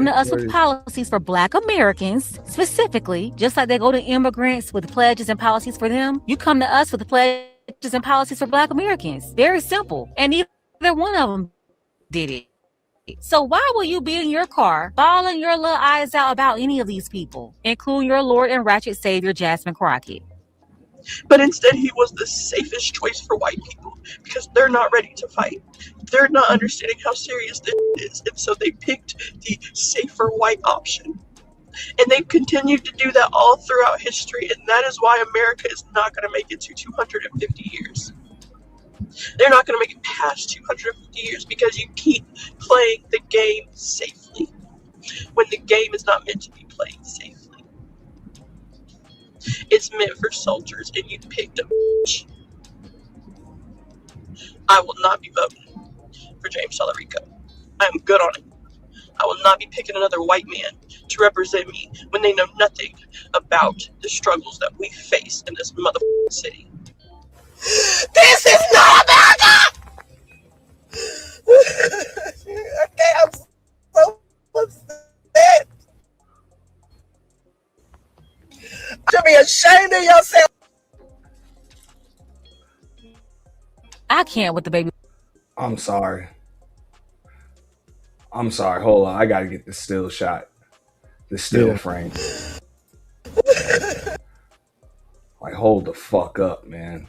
To us with policies for Black Americans specifically, just like they go to immigrants with pledges and policies for them, you come to us with the pledges and policies for Black Americans. Very simple. And neither one of them did it. So why will you be in your car, bawling your little eyes out about any of these people, including your Lord and Ratchet Savior, Jasmine Crockett? But instead, he was the safest choice for white people because they're not ready to fight. They're not understanding how serious this is, and so they picked the safer white option. And they've continued to do that all throughout history, and that is why America is not going to make it to 250 years. They're not going to make it past 250 years because you keep playing the game safely when the game is not meant to be played safely. It's meant for soldiers, and you picked a bitch. I will not be voting for James Tallarico. I am good on it. I will not be picking another white man to represent me when they know nothing about the struggles that we face in this motherfucking city. This is not America! Okay, I'm so upset. You should be ashamed of yourself. I can't with the baby. I'm sorry. Hold on. I gotta get the still shot. The still frame. Like, hold the fuck up, man.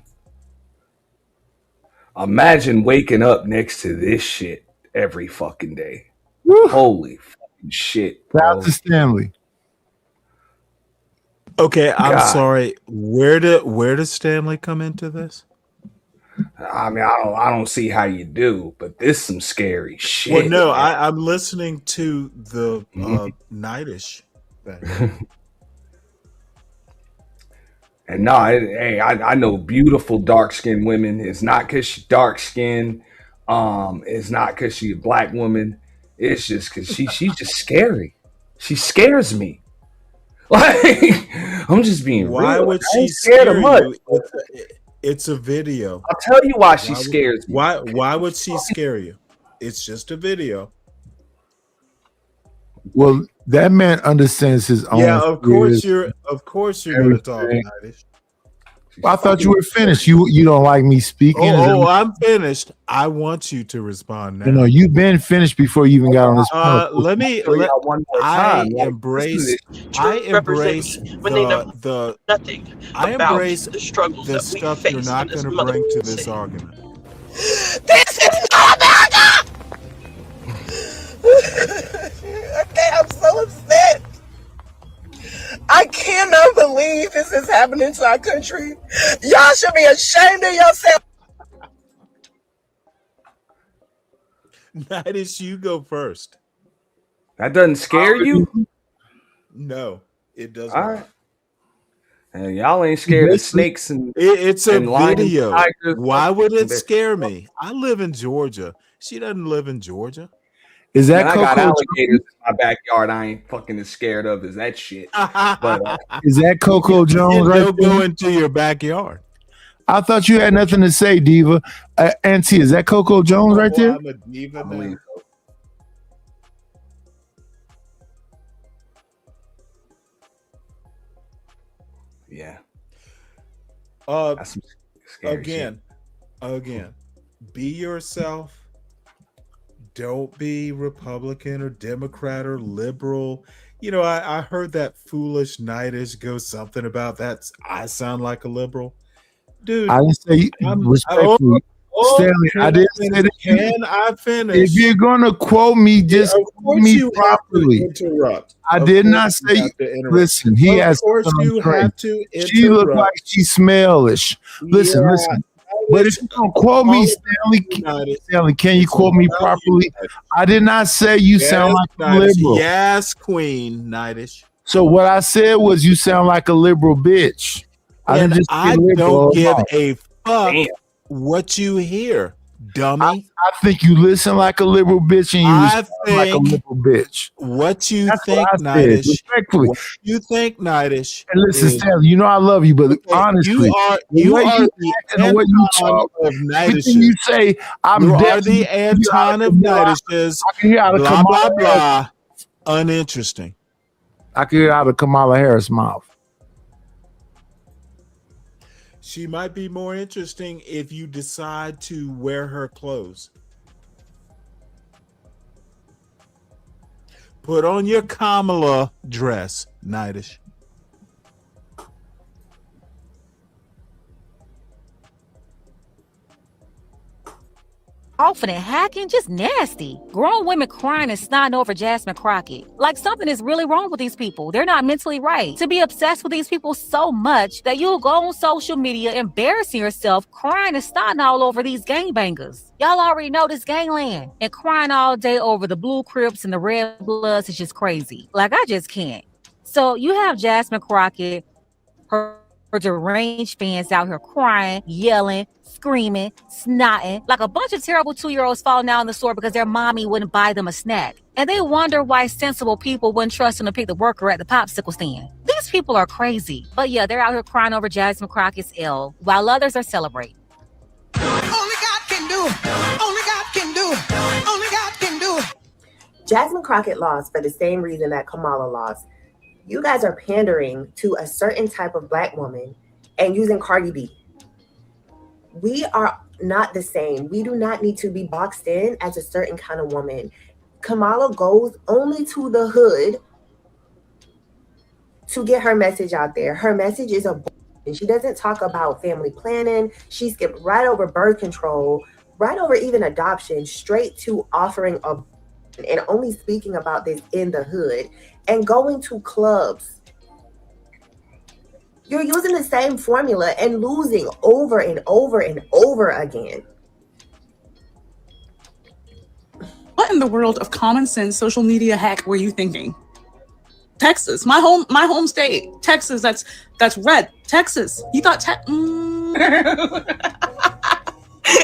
Imagine waking up next to this shit every fucking day. Woo. Holy fucking shit, bro. Shout out to Stanley. Okay, I'm God. sorry. Where does Stanley come into this? I mean, I don't see how you do, but this some scary shit. Well, no, I'm listening to the Nightish thing. And no, I know beautiful dark-skinned women. It's not because she's dark-skinned. It's not because she's a black woman. It's just because she's just scary. She scares me. Like, I'm just being Why real. would I ain't she scared of scare much. you? It's a video. I'll tell you why she scares me. Why would she scare you? It's just a video. Well, that man understands his own. Yeah, of course fears, you're gonna talk everything. Nightish. I thought you were finished. You don't like me speaking. I'm finished. I want you to respond now. You know, you've been finished before you even got on this point. I embrace when they know the nothing I about embrace the struggles the that we stuff face you're not in this going to bring to motherfucking this city. argument. This is not America! Okay, I'm so upset. I cannot believe this is happening to our country. Y'all should be ashamed of yourself. Nightish, you go first. That doesn't scare you? No, it doesn't. All right. And y'all ain't scared of snakes and It's a and lions, video. tigers. Why would it scare me? I live in Georgia. She doesn't live in Georgia. Is that Man, I got Coco? alligators in my backyard. I ain't fucking as scared of as that shit. But Is that Coco Jones right Don't there? go into your backyard. I thought you had nothing to say, Diva. Auntie, is that Coco Jones right there? I'm a diva now. yeah. That's some scary Again, be yourself. Don't be Republican or Democrat or liberal. You know, I heard that foolish Nightish go something about that. I sound like a liberal. Dude, I didn't say respectfully. Stanley, I didn't say that. Can I finish? If you're gonna quote me, just quote me properly. Interrupt. I did not say. Listen, he has. Of course, you have to interrupt. She looked like she smellish. Listen, listen. But if you don't quote me, Stanley, can you quote me properly? I did not say you sound like a liberal. Yes, Queen Nightish. So what I said was you sound like a liberal bitch. I don't give a fuck what you hear, dummy. I think you listen like a liberal bitch and you respond like a liberal bitch. What you That's think, what I said, Nightish? respectfully. What you think, Nightish? And listen, Stanley, you know I love you, but honestly, you are the Anton of everything you say, you are the Anton of Nightish's. I can hear out of blah blah Kamala blah. Uninteresting. I can hear out of Kamala Harris' mouth. She might be more interesting if you decide to wear her clothes. Put on your Kamala dress, Nightish. Often and hacking, just nasty. Grown women crying and snotting over Jasmine Crockett. Like something is really wrong with these people. They're not mentally right. To be obsessed with these people so much that you'll go on social media embarrassing yourself, crying and snotting all over these gangbangers. Y'all already know this gangland. And crying all day over the Blue Crips and the Red Bloods is just crazy. Like, I just can't. So you have Jasmine Crockett, her deranged fans out here crying, yelling, screaming, snotting, like a bunch of terrible 2-year-olds falling down the store because their mommy wouldn't buy them a snack. And they wonder why sensible people wouldn't trust them to pick the worker at the popsicle stand. These people are crazy. But yeah, they're out here crying over Jasmine Crockett's L, while others are celebrating. Only God can do it. Only God can do it. Only God can do it. Jasmine Crockett lost for the same reason that Kamala lost. You guys are pandering to a certain type of black woman and using Cardi B. We are not the same. We do not need to be boxed in as a certain kind of woman. Kamala goes only to the hood to get her message out there. Her message is and she doesn't talk about family planning. She skipped right over birth control, right over even adoption, straight to offering a and only speaking about this in the hood and going to clubs. You're using the same formula and losing over and over and over again. What in the world of common sense social media hack were you thinking? Texas, my home state, Texas. That's red. Texas. You thought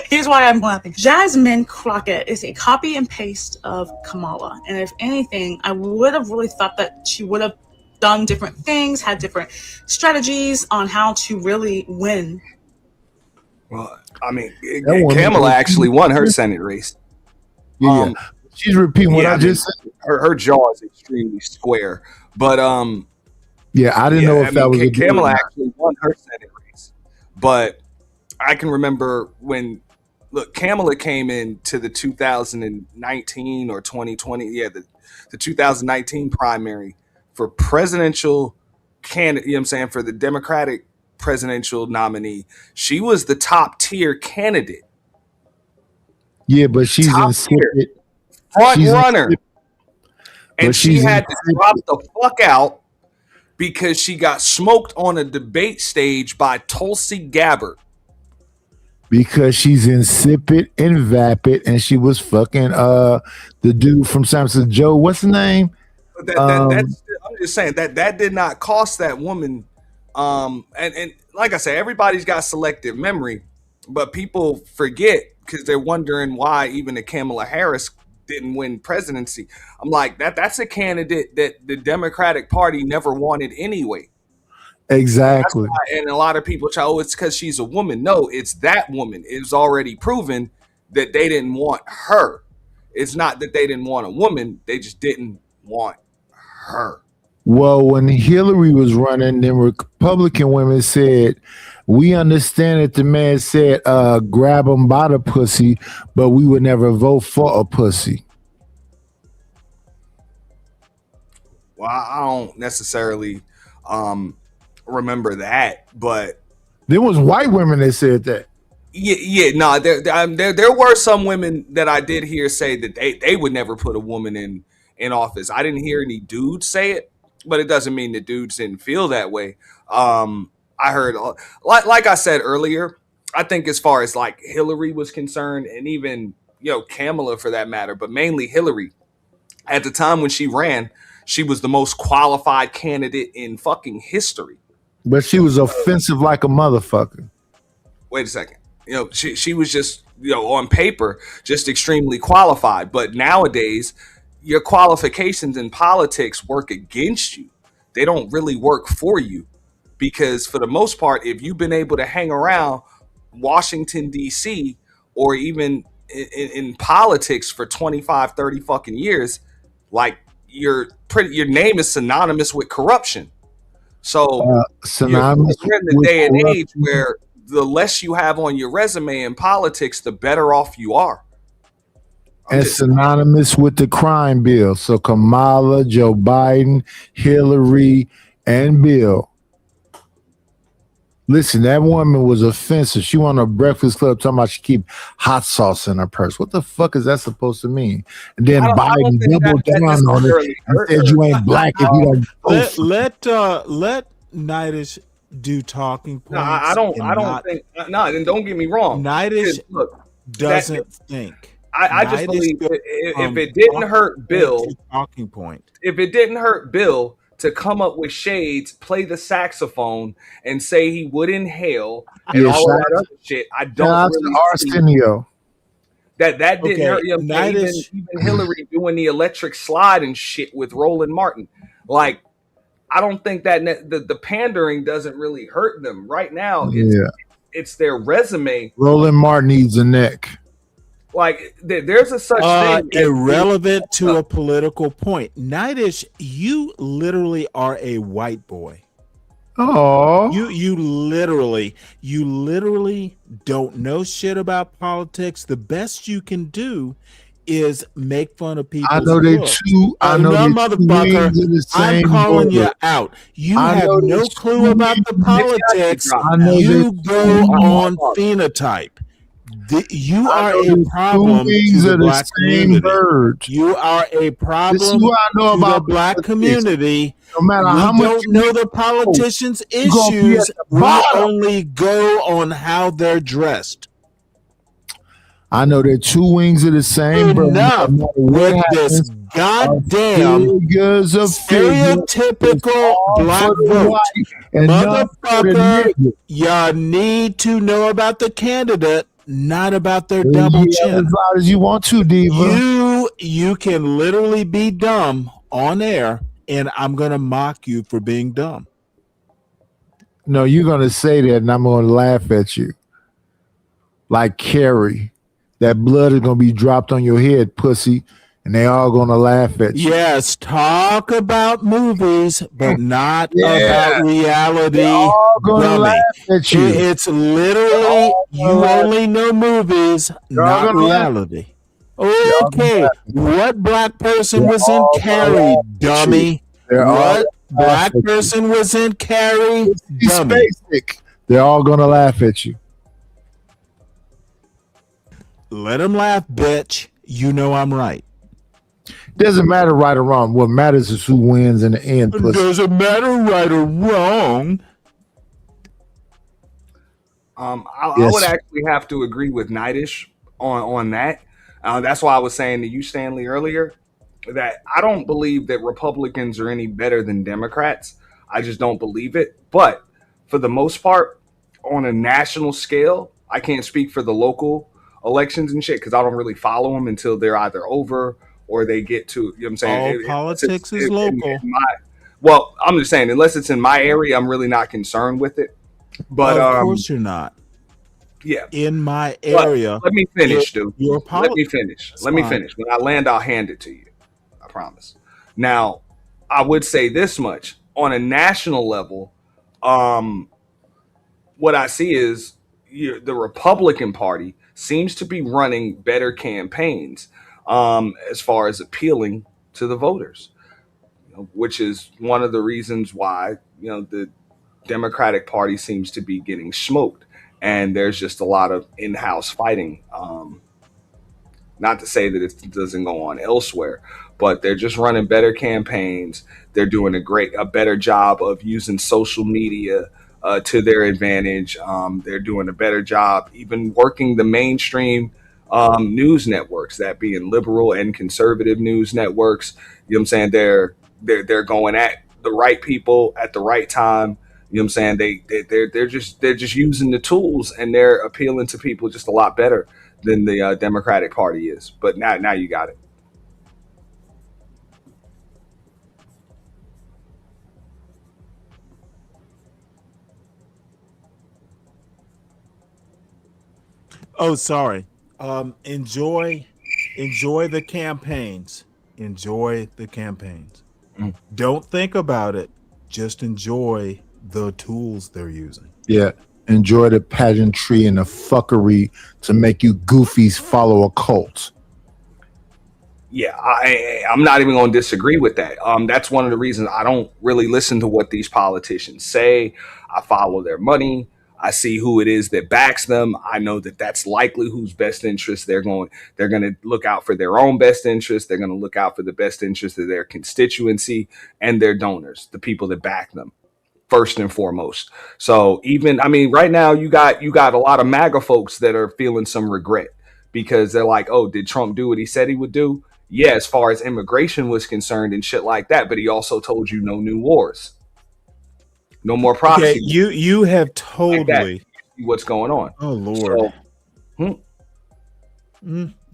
Here's why I'm laughing. Jasmine Crockett is a copy and paste of Kamala. And if anything, I would have really thought that she would have done different things, had different strategies on how to really win. Well, I mean, Kamala actually won her Senate race. Yeah, she's repeating what I just said. Her jaw is extremely square. But yeah, I didn't know if that was a Kamala actually won her Senate race. But I can remember when Kamala came into the 2019 or 2020, the 2019 primary for presidential candidate, you know what I'm saying, for the Democratic presidential nominee. She was the top tier candidate. Yeah, but she's insipid. Front runner. And she had to drop the fuck out because she got smoked on a debate stage by Tulsi Gabbard. Because she's insipid and vapid, and she was fucking the dude from Samson Joe. What's his name? I'm just saying that did not cost that woman. And like I said, everybody's got selective memory, but people forget because they're wondering why even the Kamala Harris didn't win presidency. I'm like, that's a candidate that the Democratic Party never wanted anyway. Exactly. And a lot of people try, it's because she's a woman. No, it's that woman. It's already proven that they didn't want her. It's not that they didn't want a woman. They just didn't want her. Well, when Hillary was running, then Republican women said, we understand that the man said, grab him by the pussy, but we would never vote for a pussy. Well, I don't necessarily remember that, but there was white women that said that. No, there were some women that I did hear say that they would never put a woman in office. I didn't hear any dudes say it, but it doesn't mean the dudes didn't feel that way. I heard, like I said earlier, I think as far as like Hillary was concerned, and even Kamala for that matter, but mainly Hillary, at the time when she ran, she was the most qualified candidate in fucking history. But she was offensive like a motherfucker. Wait a second. She was just, on paper, just extremely qualified. But nowadays, your qualifications in politics work against you. They don't really work for you. Because for the most part, if you've been able to hang around Washington, D.C., or even in politics for 25, 30 fucking years, like your name is synonymous with corruption. So we're in the day and age where the less you have on your resume in politics, the better off you are. and synonymous with the crime bill. So Kamala, Joe Biden, Hillary, and Bill. Listen, that woman was offensive. She went on a Breakfast Club talking about she keep hot sauce in her purse. What the fuck is that supposed to mean? And then Biden doubled down on it and said you ain't black if you don't vote. Let Nightish do talking points. No, I don't think. No, then don't get me wrong. Nightish doesn't think. I just believe if it didn't hurt Bill, talking point. If it didn't hurt Bill to come up with shades, play the saxophone, and say he would inhale and all of that other shit, I don't really Arsenio. That didn't hurt him. Even Hillary doing the electric slide and shit with Roland Martin. Like, I don't think that the pandering doesn't really hurt them right now. It's their resume. Roland Martin needs a neck. Like, there's a such thing. Irrelevant to a political point. Nightish, you literally are a white boy. Oh, you literally don't know shit about politics. The best you can do is make fun of people. I know they two. I know they motherfucker. I'm calling you out. You have no clue about the politics. You go on phenotype. You are a problem to the black community. You are a problem to the black community. No matter how much don't know the politicians' issues, we only go on how they're dressed. I know they're two wings of the same bird. Enough with this goddamn stereotypical black vote. Motherfucker, you need to know about the candidate, not about their double chin. As loud as you want to, Diva. You can literally be dumb on air, and I'm gonna mock you for being dumb. No, you're gonna say that, and I'm gonna laugh at you. Like Carrie, that blood is gonna be dropped on your head, pussy, and they all gonna laugh at you. Yes, talk about movies, but not about reality. They're all gonna laugh at you. It's literally you only know movies, not reality. Okay, what black person was in Carrie, dummy? What black person was in Carrie, dummy? They're all gonna laugh at you. Let them laugh, bitch. You know I'm right. Doesn't matter right or wrong. What matters is who wins in the end. It doesn't matter right or wrong. I would actually have to agree with Nightish on that. That's why I was saying to you, Stanley, earlier, that I don't believe that Republicans are any better than Democrats. I just don't believe it. But for the most part, on a national scale, I can't speak for the local elections and shit because I don't really follow them until they're either over or they get to, you know what I'm saying? Politics is local. Well, I'm just saying, unless it's in my area, I'm really not concerned with it. But of course you're not. Yeah. In my area. Let me finish, dude. Let me finish. It's Let me fine. finish. When I land, I'll hand it to you. I promise. Now, I would say this much. On a national level, what I see is the Republican Party seems to be running better campaigns as far as appealing to the voters, which is one of the reasons why the Democratic Party seems to be getting smoked, and there's just a lot of in-house fighting. Not to say that it doesn't go on elsewhere, but they're just running better campaigns. They're doing a better job of using social media to their advantage. They're doing a better job even working the mainstream news networks, that being liberal and conservative news networks. You know what I'm saying? They're going at the right people at the right time. You know what I'm saying? They're just using the tools, and they're appealing to people just a lot better than the Democratic Party is. But now you got it. Oh, sorry. Enjoy the campaigns. Enjoy the campaigns. Don't think about it. Just enjoy the tools they're using. Yeah. Enjoy the pageantry and the fuckery to make you goofies follow a cult. Yeah, I'm not even going to disagree with that. That's one of the reasons I don't really listen to what these politicians say. I follow their money. I see who it is that backs them. I know that that's likely whose best interest they're going. They're going to look out for their own best interest. They're going to look out for the best interest of their constituency and their donors, the people that back them, first and foremost. So even, I mean, right now you got a lot of MAGA folks that are feeling some regret because they're like, oh, did Trump do what he said he would do? Yeah, as far as immigration was concerned and shit like that, but he also told you no new wars, no more proxy. Okay, you have totally like what's going on. Oh Lord.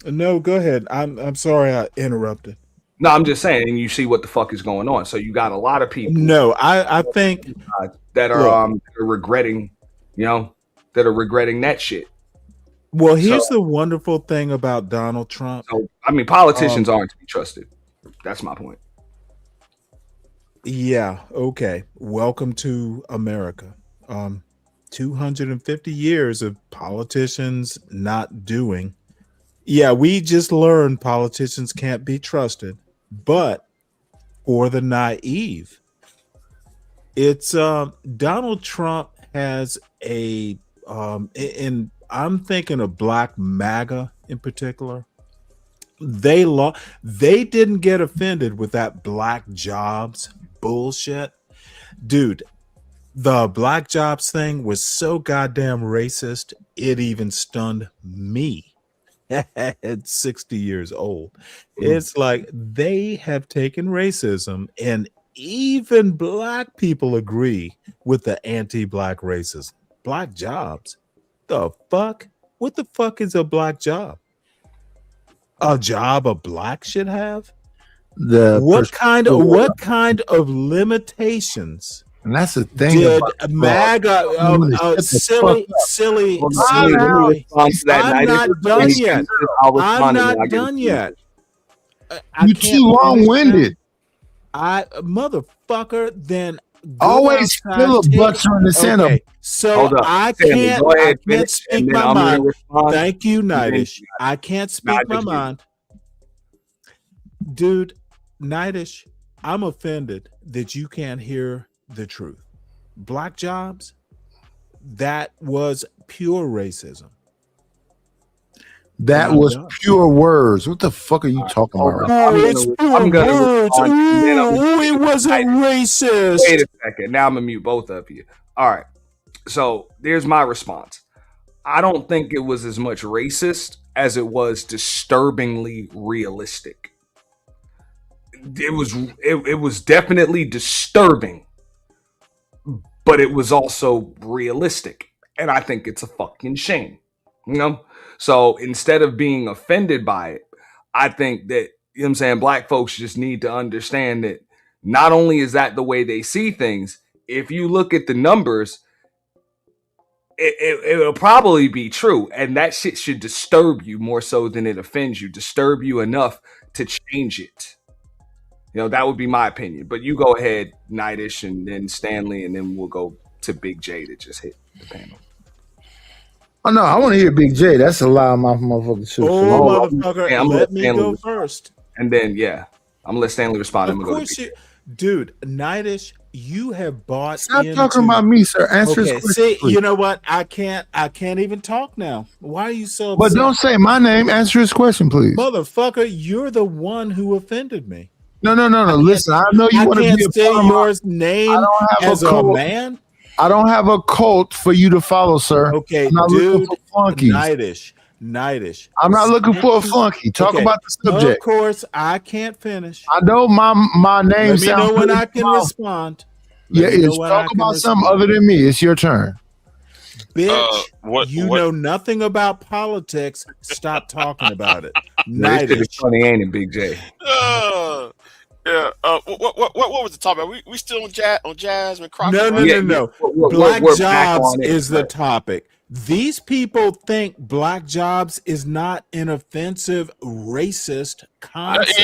No, go ahead. I'm sorry I interrupted. No, I'm just saying, and you see what the fuck is going on. So you got a lot of people. No, I think that are regretting, that are regretting that shit. Well, here's the wonderful thing about Donald Trump. So, I mean, politicians aren't to be trusted. That's my point. Yeah. Okay. Welcome to America. 250 years of politicians not doing. Yeah, we just learned politicians can't be trusted, but for the naive, it's Donald Trump has a and I'm thinking of Black MAGA in particular. They didn't get offended with that black jobs bullshit. Dude, the black jobs thing was so goddamn racist, it even stunned me at 60 years old. It's like they have taken racism, and even black people agree with the anti-black racism. Black jobs. The fuck? What the fuck is a black job? A job a black should have? What kind of limitations? And that's the thing. Did MAGA silly? I'm not done yet. I'm not done yet. You too long-winded. Motherfucker. Then always filibuster in the center. Okay, so I can't speak my mind. Thank you, Nightish. I can't speak my mind. Dude, Nightish, I'm offended that you can't hear the truth. Black jobs, that was pure racism. That was pure words. What the fuck are you talking about? Oh, it's pure words. Ooh, it wasn't racist. Wait a second. Now I'm gonna mute both of you. All right. So there's my response. I don't think it was as much racist as it was disturbingly realistic. It was definitely disturbing, but it was also realistic. And I think it's a fucking shame. So instead of being offended by it, I think that, what I'm saying, black folks just need to understand that not only is that the way they see things, if you look at the numbers, it'll probably be true. And that shit should disturb you more so than it offends you, disturb you enough to change it. That would be my opinion. But you go ahead, Nightish, and then Stanley, and then we'll go to Big J that just hit the panel. Oh no, I want to hear Big J. That's a lie, my motherfucking shit. Oh, motherfucker, let me go first. And then, I'm gonna let Stanley respond. Of course, dude, Nightish, you have bought. Stop talking about me, sir. Answer his question. See, please. you know what? I can't even talk now. Why are you so upset? But don't say my name. Answer his question, please. Motherfucker, you're the one who offended me. No. Listen, I know you want to be a say yours name as a man. I don't have a cult for you to follow, sir. Okay, I'm not dude, looking for flunkies. Nightish. I'm not looking for a flunky. Talk about the subject. Of course, I can't finish. I know my name. Let me know when I can respond. Talk about something other than me. It's your turn. Bitch, you know nothing about politics. Stop talking about it. Nightish. It's funny, ain't it, Big J? Yeah. What was the topic? We still on Jasmine Crockett? No. Black jobs is the topic. These people think black jobs is not an offensive racist concept.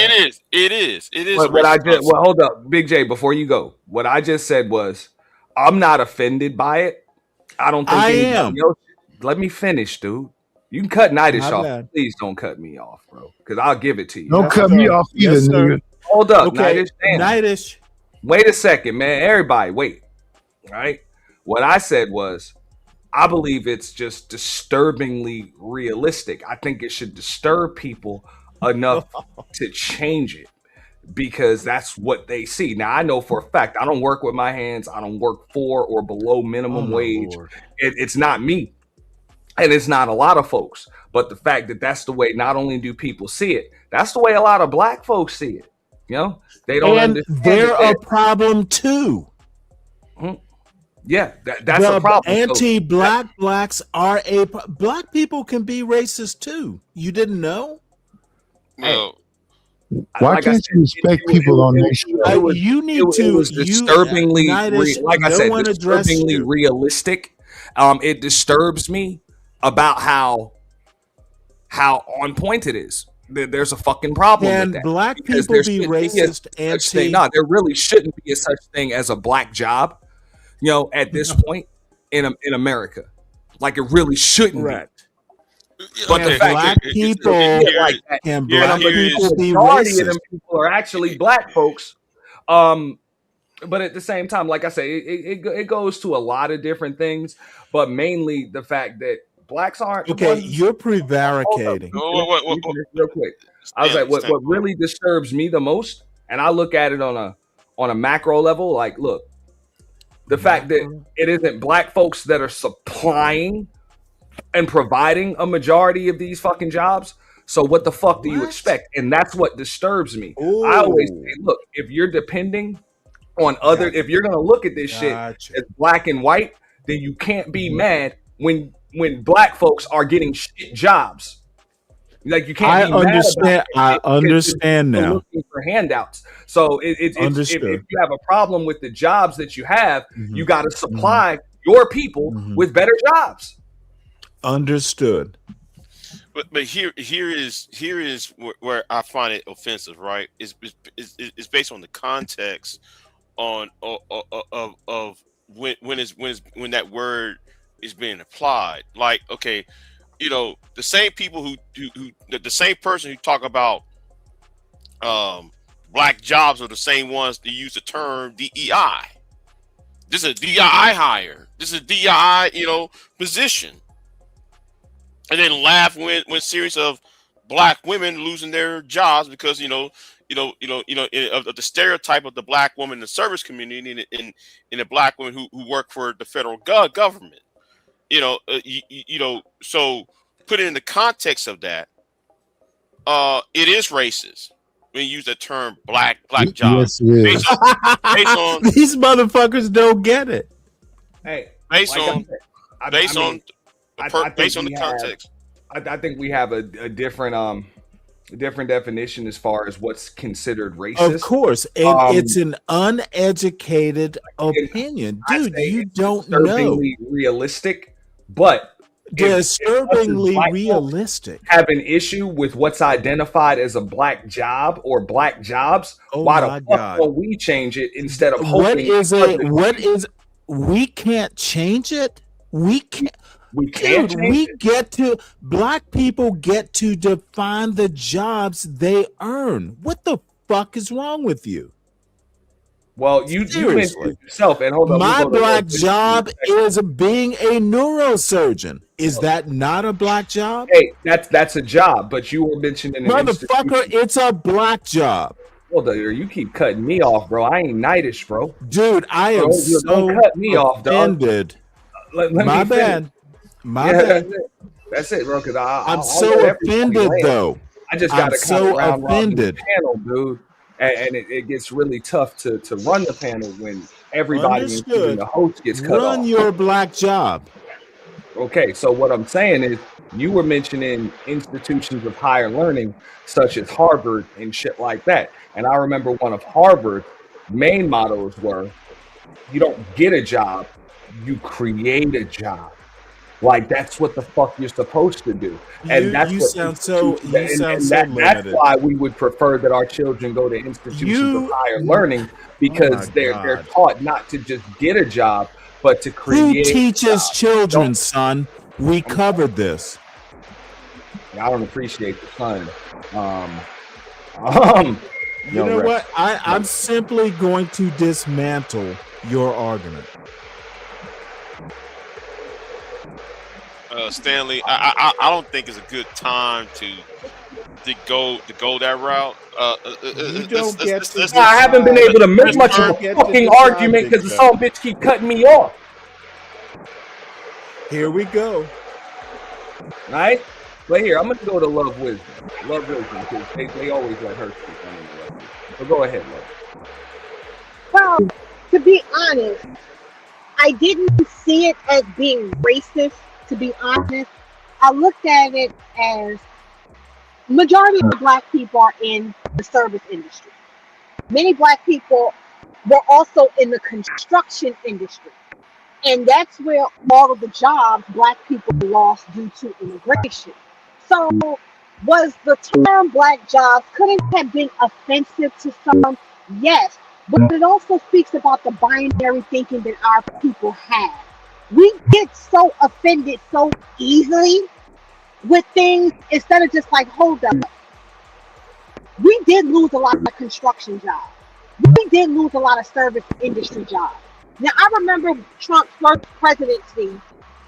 It is. Hold up, Big J. Before you go, what I just said was, I'm not offended by it. I don't think I am. Let me finish, dude. You can cut Nightish My off. bad. Please don't cut me off, bro, because I'll give it to you. Don't cut me off either, Yes, sir. nigga. Hold up, Okay, Nightish. Damn. Nightish. Wait a second, man. Everybody, wait. All right. What I said was, I believe it's just disturbingly realistic. I think it should disturb people enough to change it, because that's what they see. Now, I know for a fact, I don't work with my hands. I don't work for or below minimum wage. It's not me. And it's not a lot of folks. But the fact that that's the way not only do people see it, that's the way a lot of black folks see it. You know, they don't And understand. they're a problem too. Yeah, that's a problem. Anti-black blacks are black people can be racist too. You didn't know? No. Why can't you respect people on this show? You need It to. was disturbingly, Nightish, like I no said, one addressed disturbingly you. realistic. It disturbs me about how on point it is. There's a fucking problem Can with that. black Because people there be shouldn't be a racist? such thing. No, there really shouldn't be a such thing as a black job. You know, at this point in America, like it really shouldn't be. But Can the fact black that people like that, can yeah, black but people the be majority of racist? them people are actually black folks. But at the same time, like I say, it goes to a lot of different things, but mainly the fact that blacks aren't. Okay, you're prevaricating. Real quick, I was like, what really disturbs me the most, and I look at it on a macro level. Like, look, the fact that it isn't black folks that are supplying and providing a majority of these fucking jobs. So what the fuck do you expect? And that's what disturbs me. I always say, look, if you're depending on other, if you're gonna look at this shit as black and white, then you can't be mad when black folks are getting shit jobs. Like you can't. Be understand. Mad about I understand they're now. looking for handouts. So if you have a problem with the jobs that you have, you got to supply your people with better jobs. Understood. But here is where I find it offensive. Right? It's based on the context of when that word is being applied. Like, okay, you know, the same people who the same person who talk about black jobs are the same ones that use the term DEI. This is a DEI hire. This is a DEI, position. And then laugh when series of black women losing their jobs because of the stereotype of the black woman in the service community and the black women who work for the federal government. So put it in the context of that, it is racist when you use the term black jobs. Yes, it is. Based on These motherfuckers don't get it. Hey, based on the have, context. I think we have a different definition as far as what's considered racist. Of course, and it's an uneducated opinion, dude. You don't know. Disturbingly realistic, but disturbingly realistic. Have an issue with what's identified as a black job or black jobs. Why the fuck won't we change it instead of hoping? We can't change it. We can't. Black people get to define the jobs they earn. What the fuck is wrong with you? Well, you mentioned yourself, and hold on. My black job is being a neurosurgeon. Is that not a black job? Hey, that's a job, but you were mentioning motherfucker, it's a black job. Hold on, you keep cutting me off, bro. I ain't Nightish, bro. Dude, I am don't cut me offended. My bad. That's it, bro. Because I'm so offended, though. I just got so offended, panel, dude. And it gets really tough to run the panel when everybody, including the host, gets cut off. Run your black job. Okay, so what I'm saying is you were mentioning institutions of higher learning such as Harvard and shit like that. And I remember one of Harvard's main mottos were, you don't get a job, you create a job. Like that's what the fuck you're supposed to do, and that's why we would prefer that our children go to institutions of higher learning because they're taught not to just get a job, but to create. Who teaches children, son? We covered this. I don't appreciate the fun. You know what? I'm simply going to dismantle your argument. Stanley, I don't think it's a good time to go that route. You don't get to decide. I haven't been able to make Let's much of turn- a fucking argument because the son bitch keep cutting me off. Here we go. Right? But here, I'm gonna go to Love Wisdom. Love Wisdom, because they always let her speak on it. So go ahead, Love. Well, to be honest, I didn't see it as being racist, to be honest. I looked at it as majority of black people are in the service industry. Many black people were also in the construction industry. And that's where all of the jobs black people lost due to immigration. So was the term black jobs, couldn't have been offensive to some? Yes. But it also speaks about the binary thinking that our people have. We get so offended so easily with things instead of just like, hold up. We did lose a lot of construction jobs. We did lose a lot of service industry jobs. Now, I remember Trump's first presidency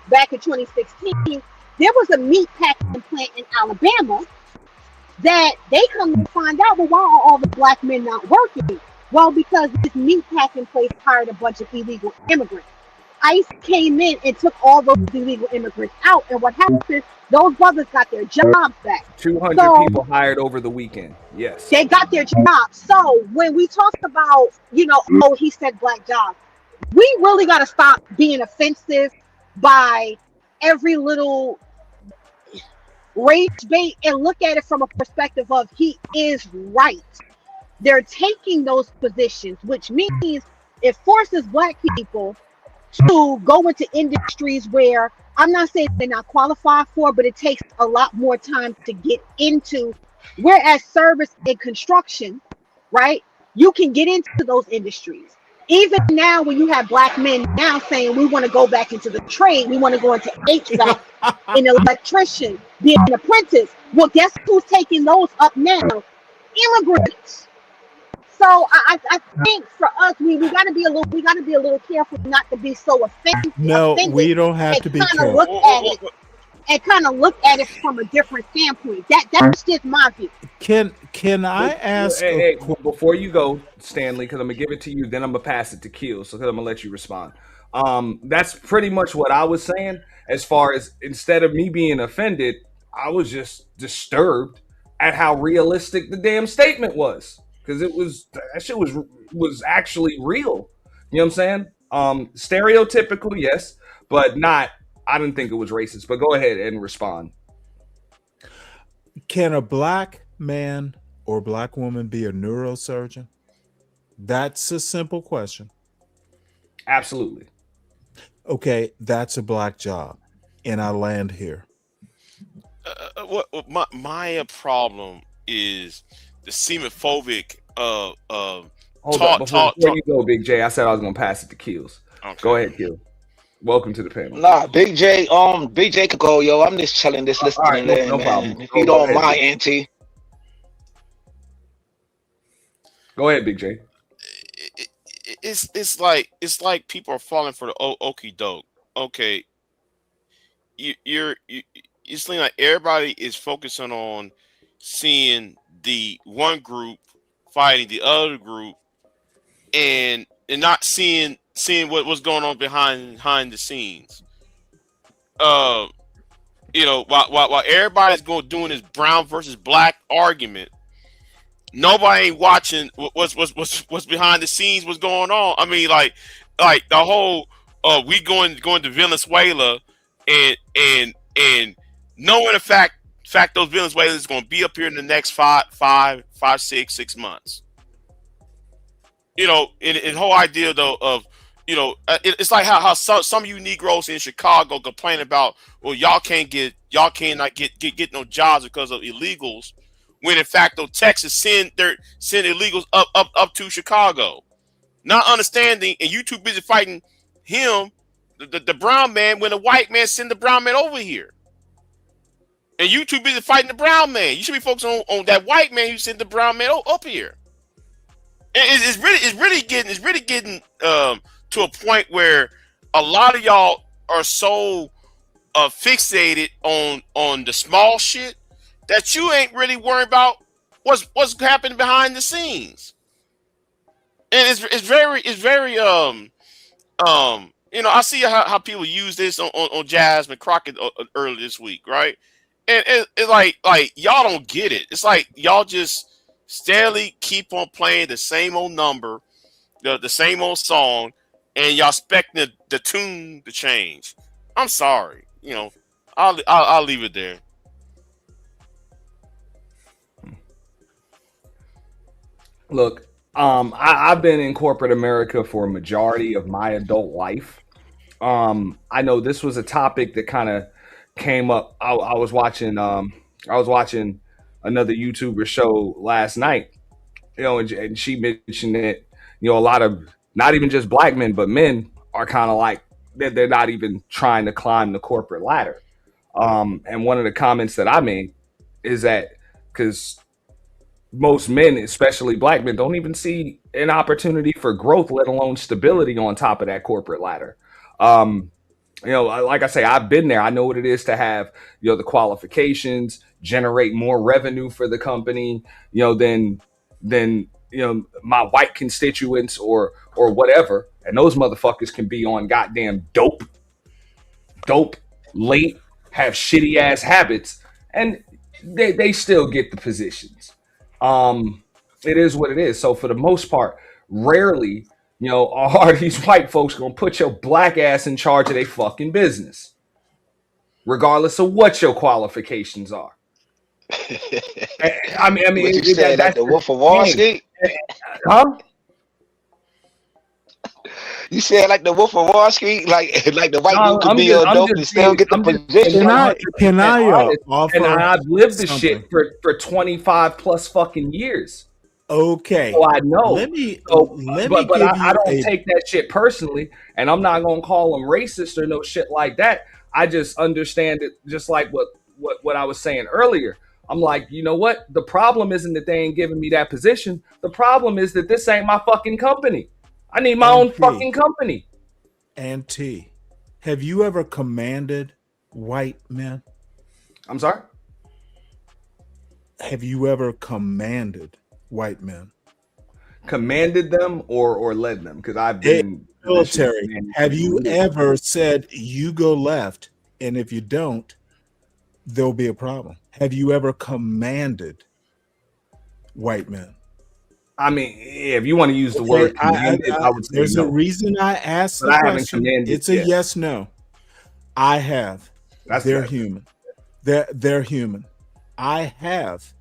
back in 2016. There was a meat packing plant in Alabama that they come to find out, well, why are all the black men not working? Well, because this meat packing place hired a bunch of illegal immigrants. ICE came in and took all those illegal immigrants out. And what happened? Those brothers got their jobs back. 200 people hired over the weekend. Yes. They got their jobs. So when we talk about, oh, he said black jobs, we really got to stop being offensive by every little race bait and look at it from a perspective of he is right. They're taking those positions, which means it forces black people to go into industries where I'm not saying they're not qualified for, but it takes a lot more time to get into. Whereas service and construction, right? You can get into those industries. Even now, when you have black men now saying we want to go back into the trade, we want to go into HVAC, an electrician, be an apprentice. Well, guess who's taking those up now? Immigrants. So I think for us, we got to be a little careful not to be so offended. No, we don't have to be careful. And kind of look at it from a different standpoint. That's just my view. Can I ask? Hey, before you go, Stanley, because I'm gonna give it to you, then I'm gonna pass it to Keel, so I'm gonna let you respond. That's pretty much what I was saying. As far as instead of me being offended, I was just disturbed at how realistic the damn statement was, because that shit was actually real. You know what I'm saying? Stereotypical, yes, but not. I didn't think it was racist, but go ahead and respond. Can a black man or black woman be a neurosurgeon? That's a simple question. Absolutely. Okay, that's a black job, and I land here. My problem is the xenophobic Hold on, before you go, Big J. I said I was gonna pass it to Keels. Okay. Go ahead, Keel. Welcome to the panel. Nah, Big J could go, yo. I'm just chilling, this listening. Right, no problem. If you don't mind, Auntie. Go ahead, Big J. It's like people are falling for the okie doke. Okay, it's like everybody is focusing on seeing the one group fighting the other group, and not seeing what's going on behind the scenes. While everybody's doing this brown versus black argument, nobody ain't watching what's behind the scenes, what's going on. I mean, like the whole we going to Venezuela and knowing the fact those Venezuelans is going to be up here in the next 6 months. And whole idea though of it's like how some of you Negroes in Chicago complain about, well, y'all cannot get no jobs because of illegals, when in fact though Texas send illegals up to Chicago, not understanding, and you too busy fighting him, the brown man, when the white man send the brown man over here. And you too busy fighting the brown man. You should be focused on that white man who sent the brown man up here. And it's really getting to a point where a lot of y'all are so fixated on the small shit that you ain't really worried about what's happening behind the scenes. And it's very I see how people use this on Jasmine Crockett earlier this week, right? And it's like y'all don't get it. It's like y'all just steadily keep on playing the same old number, the same old song, and y'all expecting the tune to change. I'm sorry, I'll leave it there. Look, I've been in corporate America for a majority of my adult life. I know this was a topic that kind of came up. I was watching another YouTuber show last night, and she mentioned that a lot of not even just black men but men are kind of like they're not even trying to climb the corporate ladder. And one of the comments that I made is that because most men, especially black men, don't even see an opportunity for growth, let alone stability on top of that corporate ladder. Like I say, I've been there. I know what it is to have, the qualifications, generate more revenue for the company, than my white constituents or whatever. And those motherfuckers can be on goddamn dope, late, have shitty ass habits, and they still get the positions. It is what it is. So for the most part, rarely, are these white folks gonna put your black ass in charge of their fucking business, regardless of what your qualifications are. I mean, what you said, like the Wolf of Wall Street? Huh? You said like the Wolf of Wall Street, like the white dude could be dope and still get the position. Can I offer? And I've lived this something? shit for 25 plus fucking years. Okay. So I know. Let me But I don't take that shit personally, and I'm not gonna call them racist or no shit like that. I just understand it, just like what I was saying earlier. I'm like, you know what? The problem isn't that they ain't giving me that position. The problem is that this ain't my fucking company. I need my own fucking company. And T, have you ever commanded white men? I'm sorry? Have you ever commanded white men? Commanded them or led them? Because I've been military. Have you ever said you go left, and if you don't, there'll be a problem? Have you ever commanded white men? I mean, if you want to use the word commanded, I would say there's no. a reason I asked the question. It's a yes, no. I have. They're human. They're human. I have,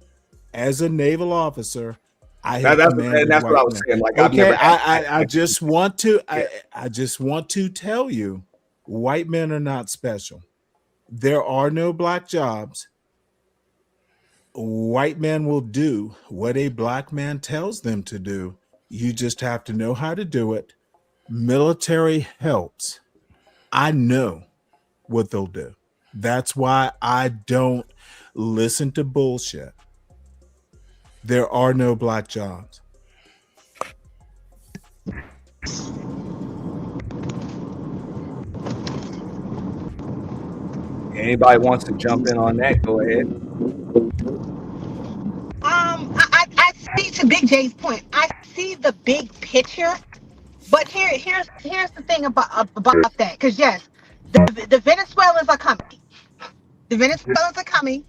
as a naval officer, I have commanded that's what I was saying. Like, I've never. I just want to. I just want to tell you, white men are not special. There are no black jobs. White men will do what a black man tells them to do. You just have to know how to do it. Military helps. I know what they'll do. That's why I don't listen to bullshit. There are no black jobs. Anybody wants to jump in on that, go ahead. I see, to Big J's point, I see the big picture, but here's the thing about that. Because yes, the Venezuelans are coming. The Venezuelans are coming.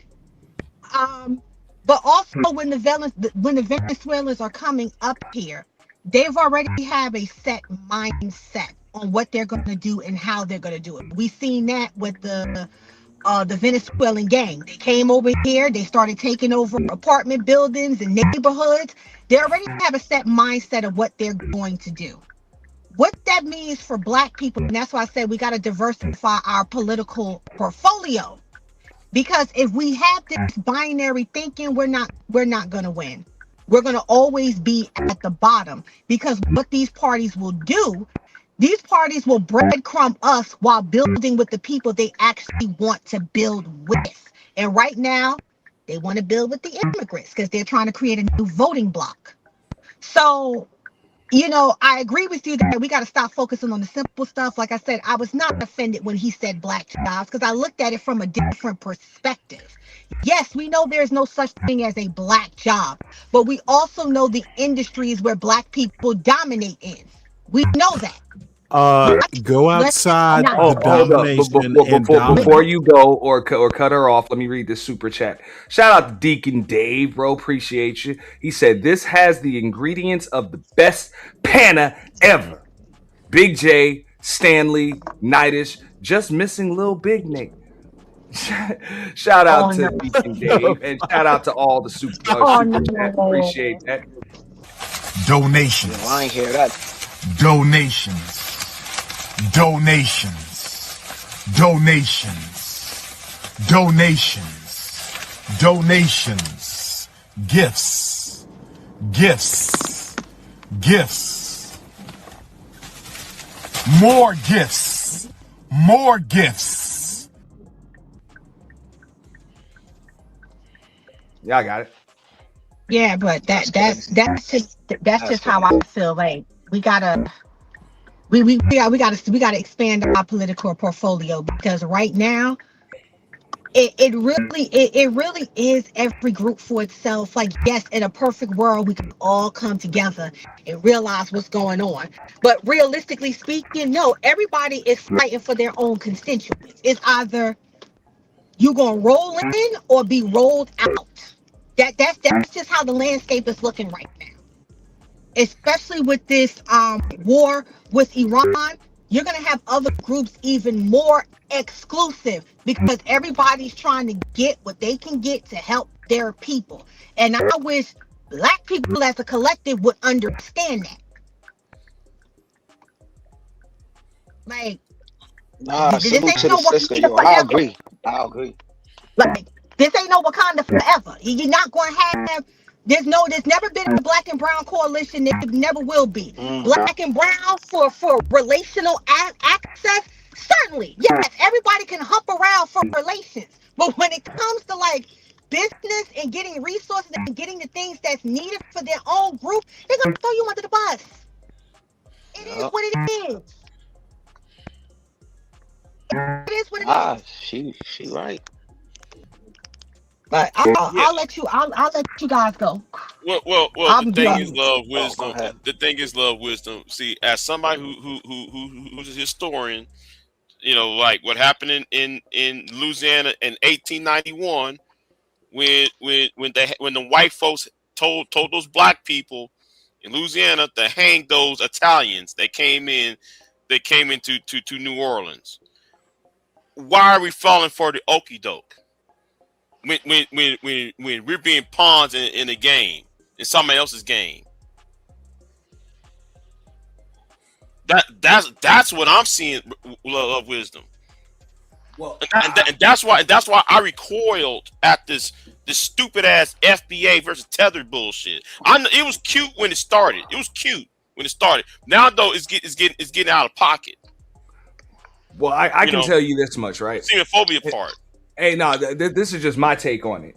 But also when the Venezuelans are coming up here, they've already have a set mindset on what they're going to do and how they're going to do it. We've seen that with the Venezuelan gang. They came over here, they started taking over apartment buildings and neighborhoods. They already have a set mindset of what they're going to do. What that means for black people, and that's why I said we got to diversify our political portfolio. Because if we have this binary thinking, we're not going to win. We're going to always be at the bottom. Because what these parties will do, these parties will breadcrumb us while building with the people they actually want to build with. And right now, they want to build with the immigrants because they're trying to create a new voting bloc. So, you know, I agree with you that we got to stop focusing on the simple stuff. Like I said, I was not offended when he said black jobs because I looked at it from a different perspective. Yes, we know there's no such thing as a black job, but we also know the industries where black people dominate in. We know that. Go Let's outside not. Oh, the hold up. domination and Before dominate. you go or cut her off, let me read this super chat. Shout out to Deacon Dave, bro. Appreciate you. He said, this has the ingredients of the best panna ever. Big J, Stanley, Nightish, just missing Lil Big Nate. Shout out to Deacon Dave and shout out to all the super chat. Appreciate that. Donations. I ain't hear that. Donations. Donations. Donations. Donations. Donations. Gifts. Gifts. Gifts. More gifts. More gifts. Yeah, I got it. Yeah, but that's just how I feel. Like we gotta expand our political portfolio because right now it really is every group for itself. Like yes, in a perfect world we can all come together and realize what's going on. But realistically speaking, no, everybody is fighting for their own constituents. It's either you gonna roll in or be rolled out. That's just how the landscape is looking right now. Especially with this war with Iran, you're gonna have other groups even more exclusive because everybody's trying to get what they can get to help their people. And I wish black people as a collective would understand that. Like, Nah, this salute ain't to no the sister, Wakanda yo. I forever. agree. I agree. Like, this ain't no Wakanda forever. You're not going to have. There's never been a black and brown coalition. There never will be. Black and brown for relational access. Certainly, yes, everybody can hump around for relations. But when it comes to like business and getting resources and getting the things that's needed for their own group, they're gonna throw you under the bus. It is what it is. It is what it is. She right. But I'll let you guys go. Well, the thing is love, wisdom. The thing is love, wisdom. See, as somebody who's a historian, you know, like what happened in Louisiana in 1891, when the white folks told those black people in Louisiana to hang those Italians that came into New Orleans. Why are we falling for the okie doke? When we're being pawns in a game, in somebody else's game. That's what I'm seeing of wisdom. Well, and that's why I recoiled at this stupid ass FBA versus tethered bullshit. It was cute when it started. Now though, it's getting out of pocket. Well, I can tell you this much, right? Xenophobia part. Hey, no, this is just my take on it.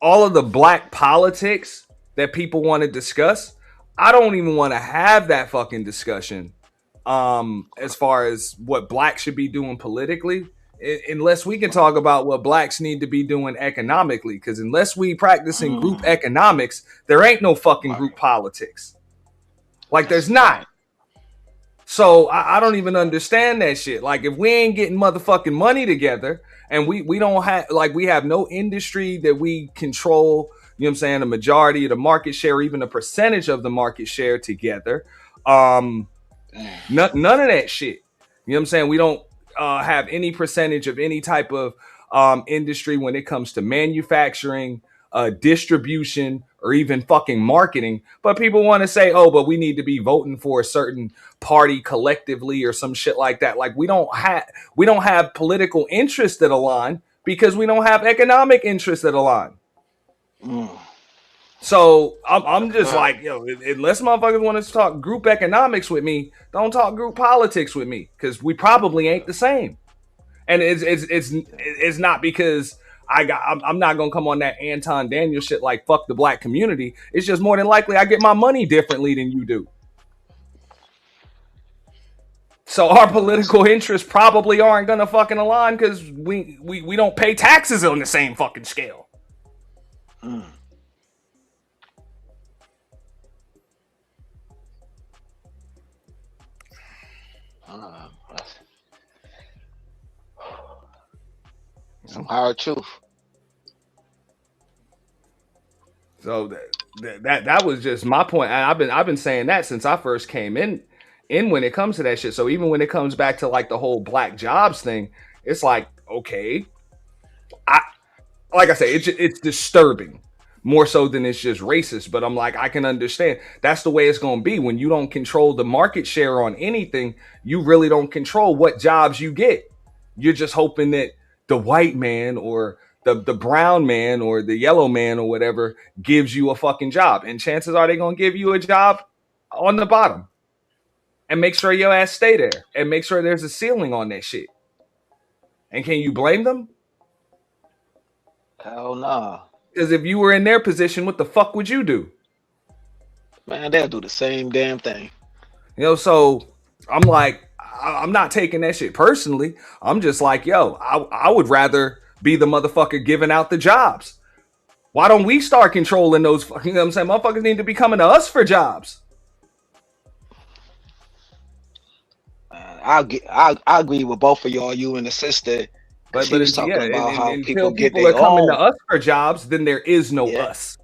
All of the black politics that people want to discuss, I don't even want to have that fucking discussion. As far as what blacks should be doing politically, unless we can talk about what blacks need to be doing economically. Because unless we practicing group economics, there ain't no fucking group politics. Like there's not. So I don't even understand that shit. Like if we ain't getting motherfucking money together and we don't have, like we have no industry that we control, you know what I'm saying, a majority of the market share, even a percentage of the market share together. None of that shit. You know what I'm saying? We don't have any percentage of any type of industry when it comes to manufacturing, distribution, or even fucking marketing. But people want to say, oh, but we need to be voting for a certain party collectively or some shit like that. Like we don't have political interests that align because we don't have economic interests that align. So I'm just like, yo, unless motherfuckers want to talk group economics with me, don't talk group politics with me because we probably ain't the same. And it's not because I'm not gonna come on that Anton Daniels shit like fuck the black community. It's just more than likely I get my money differently than you do. So our political interests probably aren't gonna fucking align because we don't pay taxes on the same fucking scale. Some hard truth. So that was just my point. And I've been saying that since I first came in when it comes to that shit. So even when it comes back to like the whole black jobs thing, it's like, okay, like I say, it's disturbing more so than it's just racist. But I'm like, I can understand that's the way it's going to be when you don't control the market share on anything. You really don't control what jobs you get. You're just hoping that the white man or the brown man or the yellow man or whatever gives you a fucking job. And chances are they're going to give you a job on the bottom and make sure your ass stay there and make sure there's a ceiling on that shit. And can you blame them? Hell no. Because if you were in their position, what the fuck would you do? Man, they'll do the same damn thing. You know, so I'm like, I'm not taking that shit personally. I'm just like, yo, I would rather be the motherfucker giving out the jobs. Why don't we start controlling those fucking, you know what I'm saying? Motherfuckers need to be coming to us for jobs. I agree with both of y'all, you and the sister. But She was talking about how people get are their coming own. to us for jobs, then there is no us.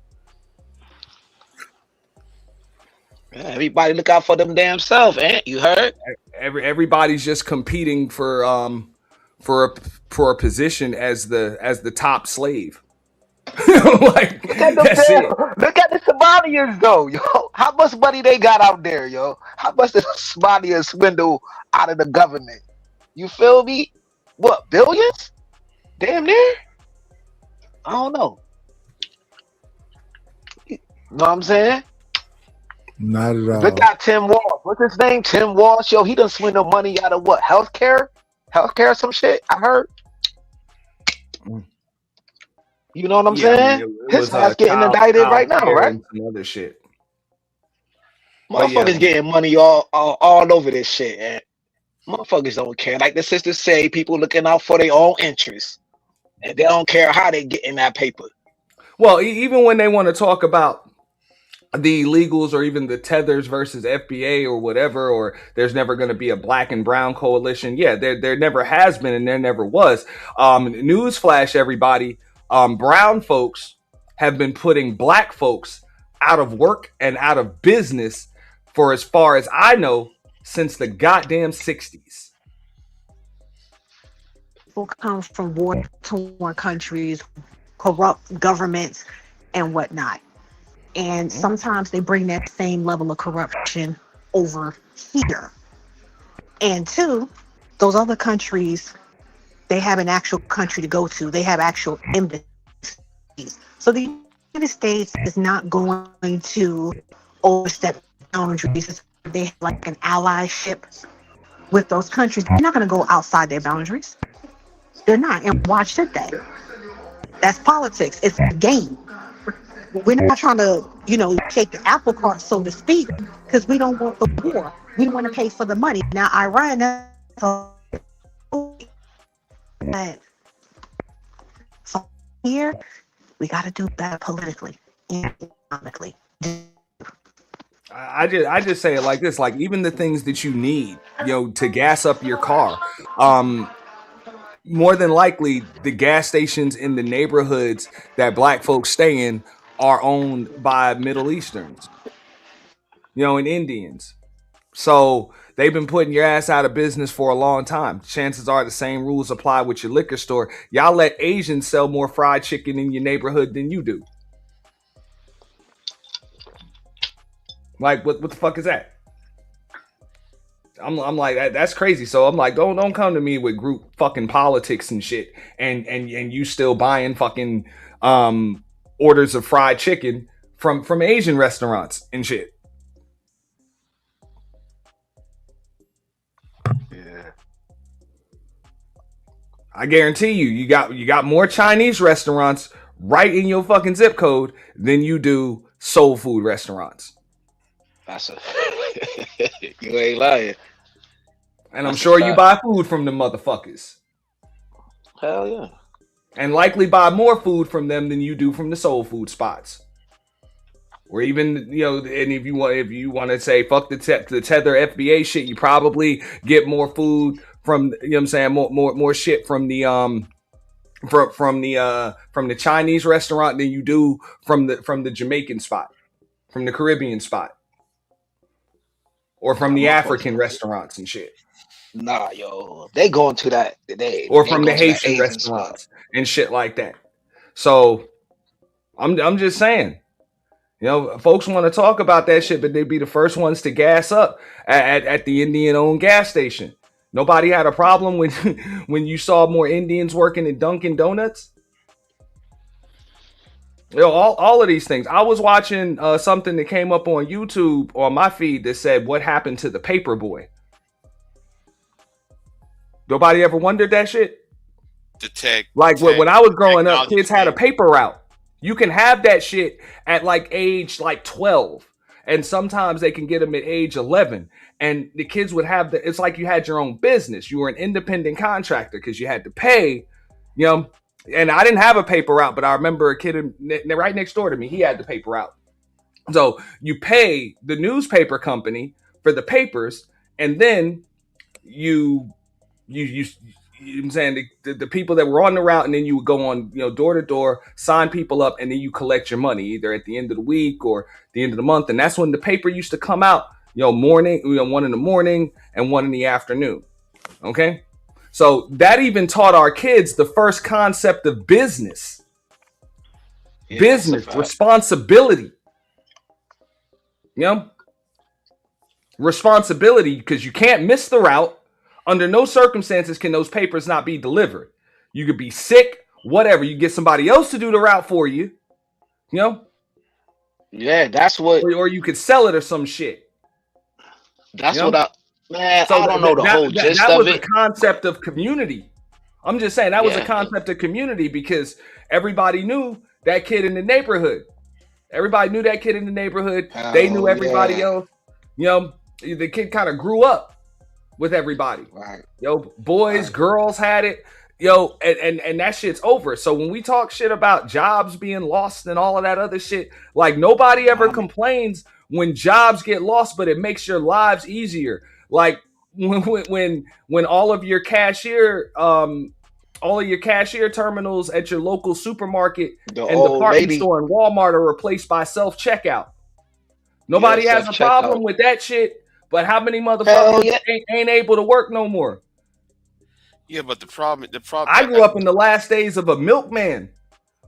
Yeah, everybody look out for them damn self, ain't you heard? Everybody's just competing for a position as the top slave. Like, Look at the Somalians though, yo. How much money they got out there, yo? How much did Somalians swindle out of the government? You feel me? What, billions? Damn near? I don't know. You know what I'm saying? Not at all. Look at Tim Walsh. What's his name? Tim Walsh. Yo, he done swindle money out of what? Healthcare? Healthcare, some shit, I heard. You know what I'm saying? It His was ass getting indicted right now, right? and some other shit. Motherfuckers getting money all over this shit, and motherfuckers don't care. Like the sisters say, people looking out for their own interests, and they don't care how they get in that paper. Well, even when they want to talk about the illegals or even the tethers versus FBA or whatever, or there's never going to be a black and brown coalition. Yeah, there never has been and there never was. Newsflash, everybody. Brown folks have been putting black folks out of work and out of business for as far as I know since the goddamn 60s. People come from war-torn countries, corrupt governments, and whatnot. And sometimes they bring that same level of corruption over here. And two, those other countries, they have an actual country to go to. They have actual embassies. So the United States is not going to overstep boundaries. They have like an allyship with those countries. They're not going to go outside their boundaries. They're not. And why should they? That's politics. It's a game. We're not trying to, shake the apple cart, so to speak, because we don't want the war. We want to pay for the money. Now, Iran, but here, we got to do better politically and economically. I just say it like this, like even the things that you need, to gas up your car, more than likely the gas stations in the neighborhoods that black folks stay in are owned by Middle Easterns, and Indians. So they've been putting your ass out of business for a long time. Chances are the same rules apply with your liquor store. Y'all let Asians sell more fried chicken in your neighborhood than you do. Like, what the fuck is that? I'm like, that's crazy. So I'm like, don't come to me with group fucking politics and shit. And you still buying fucking orders of fried chicken from Asian restaurants and shit. I guarantee you got more Chinese restaurants right in your fucking zip code than you do soul food restaurants. That's a you ain't lying. And I'm That's a sure you fact. buy food from them motherfuckers. Hell yeah. And likely buy more food from them than you do from the soul food spots. Or even, and if you want to say fuck the tether FBA shit, you probably get more food from, what I'm saying, more shit from the from the Chinese restaurant than you do from the Jamaican spot, from the Caribbean spot, or from the African restaurants and shit. Nah, yo, they going to that. Or from the Haitian restaurants and shit like that. So I'm just saying, folks want to talk about that shit, but they'd be the first ones to gas up at the Indian-owned gas station. Nobody had a problem when you saw more Indians working at Dunkin' Donuts. All of these things. I was watching something that came up on YouTube on my feed that said, "What happened to the paper boy?" Nobody ever wondered that shit? When I was growing up, kids had a paper route. You can have that shit at age 12. And sometimes they can get them at age 11. And the kids would have it's like you had your own business. You were an independent contractor because you had to pay, and I didn't have a paper route, but I remember a kid right next door to me, he had the paper route. So you pay the newspaper company for the papers, and then you I'm saying the people that were on the route, and then you would go on, door to door, sign people up, and then you collect your money either at the end of the week or the end of the month. And that's when the paper used to come out, morning, one in the morning and one in the afternoon. Okay. So that even taught our kids the first concept of business, responsibility, responsibility, because you can't miss the route. Under no circumstances can those papers not be delivered. You could be sick, whatever. You get somebody else to do the route for you, Yeah, that's what. Or you could sell it or some shit. That's what I don't know the whole gist that of was it. a concept of community. I'm just saying that was a concept of community because everybody knew that kid in the neighborhood. Everybody knew that kid in the neighborhood. They knew everybody else. The kid kind of grew up with everybody. Right. Boys, girls had it. And that shit's over. So when we talk shit about jobs being lost and all of that other shit, nobody ever complains when jobs get lost, but it makes your lives easier. When all of your cashier terminals at your local supermarket and department store and Walmart are replaced by self-checkout. Nobody has a problem with that shit. But how many motherfuckers ain't able to work no more? Yeah, but the problem. I grew up in the last days of a milkman.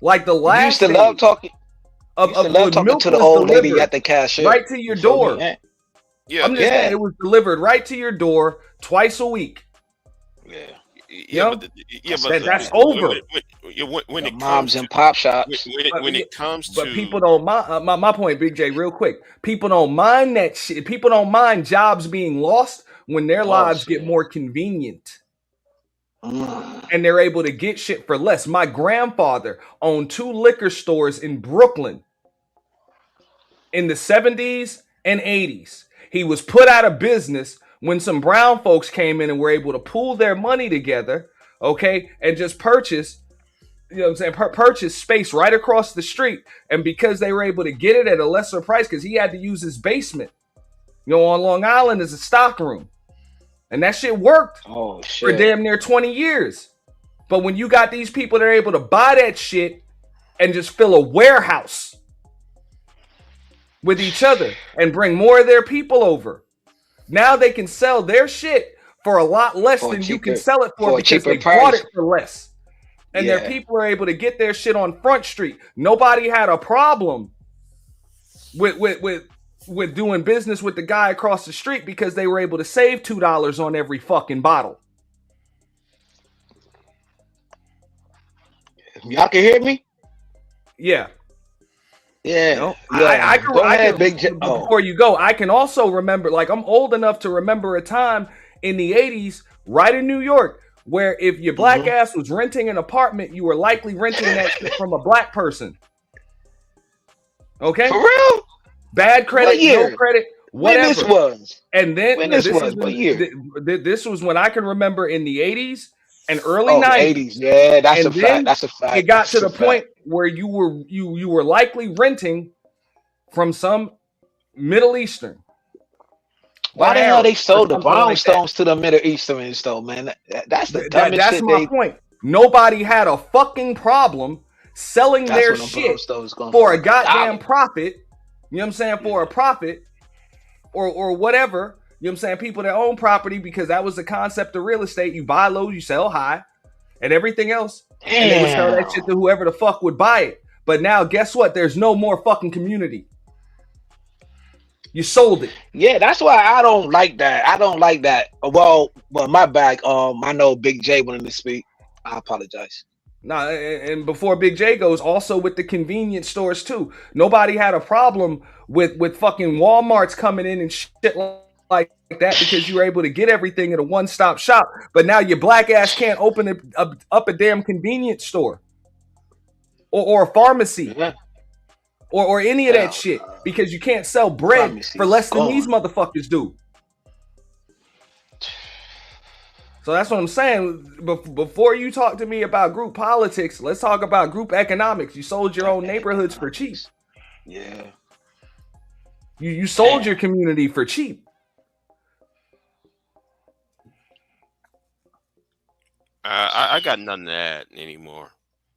The last. You used to love talking. To the old lady at the cashier. Right to your door. Yeah, I'm just saying it was delivered right to your door twice a week. But that's over. When it moms comes and pop shops. When it comes to, but people don't mind. My point, Big J, real quick. People don't mind that shit. People don't mind jobs being lost when their lives get more convenient. And they're able to get shit for less. My grandfather owned 2 liquor stores in Brooklyn in the 70s and 80s. He was put out of business when some brown folks came in and were able to pool their money together, okay, and just purchase, purchase space right across the street. And because they were able to get it at a lesser price, because he had to use his basement, on Long Island as a stock room. And that shit worked for damn near 20 years. But when you got these people that are able to buy that shit and just fill a warehouse with each other and bring more of their people over, now they can sell their shit for a lot less than you can sell it for because they bought it for less. And their people are able to get their shit on Front Street. Nobody had a problem with doing business with the guy across the street because they were able to save $2 on every fucking bottle. Y'all can hear me? Yeah. Yeah. I Go ahead, Big J. Before you go, I can also remember, I'm old enough to remember a time in the 80s, right in New York, where if your black ass was renting an apartment, you were likely renting that shit from a black person. Okay? For real? Bad credit, no credit, whatever. When this was? And then When this this was? is What year? This was when I can remember in the 80s and early Oh, 90s. 80s. Yeah, that's And a fact. then That's a fact. it got That's to a the fact. point where you were likely renting from some Middle Eastern. Why the hell they sold the something like that. brownstones to the Middle Easterns though, man? That's the dumbest That's shit. my point. Nobody had a fucking problem selling That's their what them shit brownstones going for a for. goddamn profit. You know what I'm saying? For a profit or whatever. You know what I'm saying? People that own property, because that was the concept of real estate. You buy low, you sell high, and everything else. Damn. And they would sell that shit to whoever the fuck would buy it. But now, guess what? There's no more fucking community. You sold it. Yeah, that's why I don't like that. I don't like that. Well, my bad. I know Big J wanted to speak. I apologize. Nah, and before Big J goes, also with the convenience stores too. Nobody had a problem with fucking Walmarts coming in and shit like that because you were able to get everything at a one-stop shop. But now your black ass can't open up a damn convenience store or a pharmacy or any of that shit because you can't sell bread for less than these motherfuckers do. So that's what I'm saying. Before you talk to me about group politics, let's talk about group economics. You sold your own neighborhoods for cheap. Yeah. You sold your community for cheap. I got nothing to add anymore.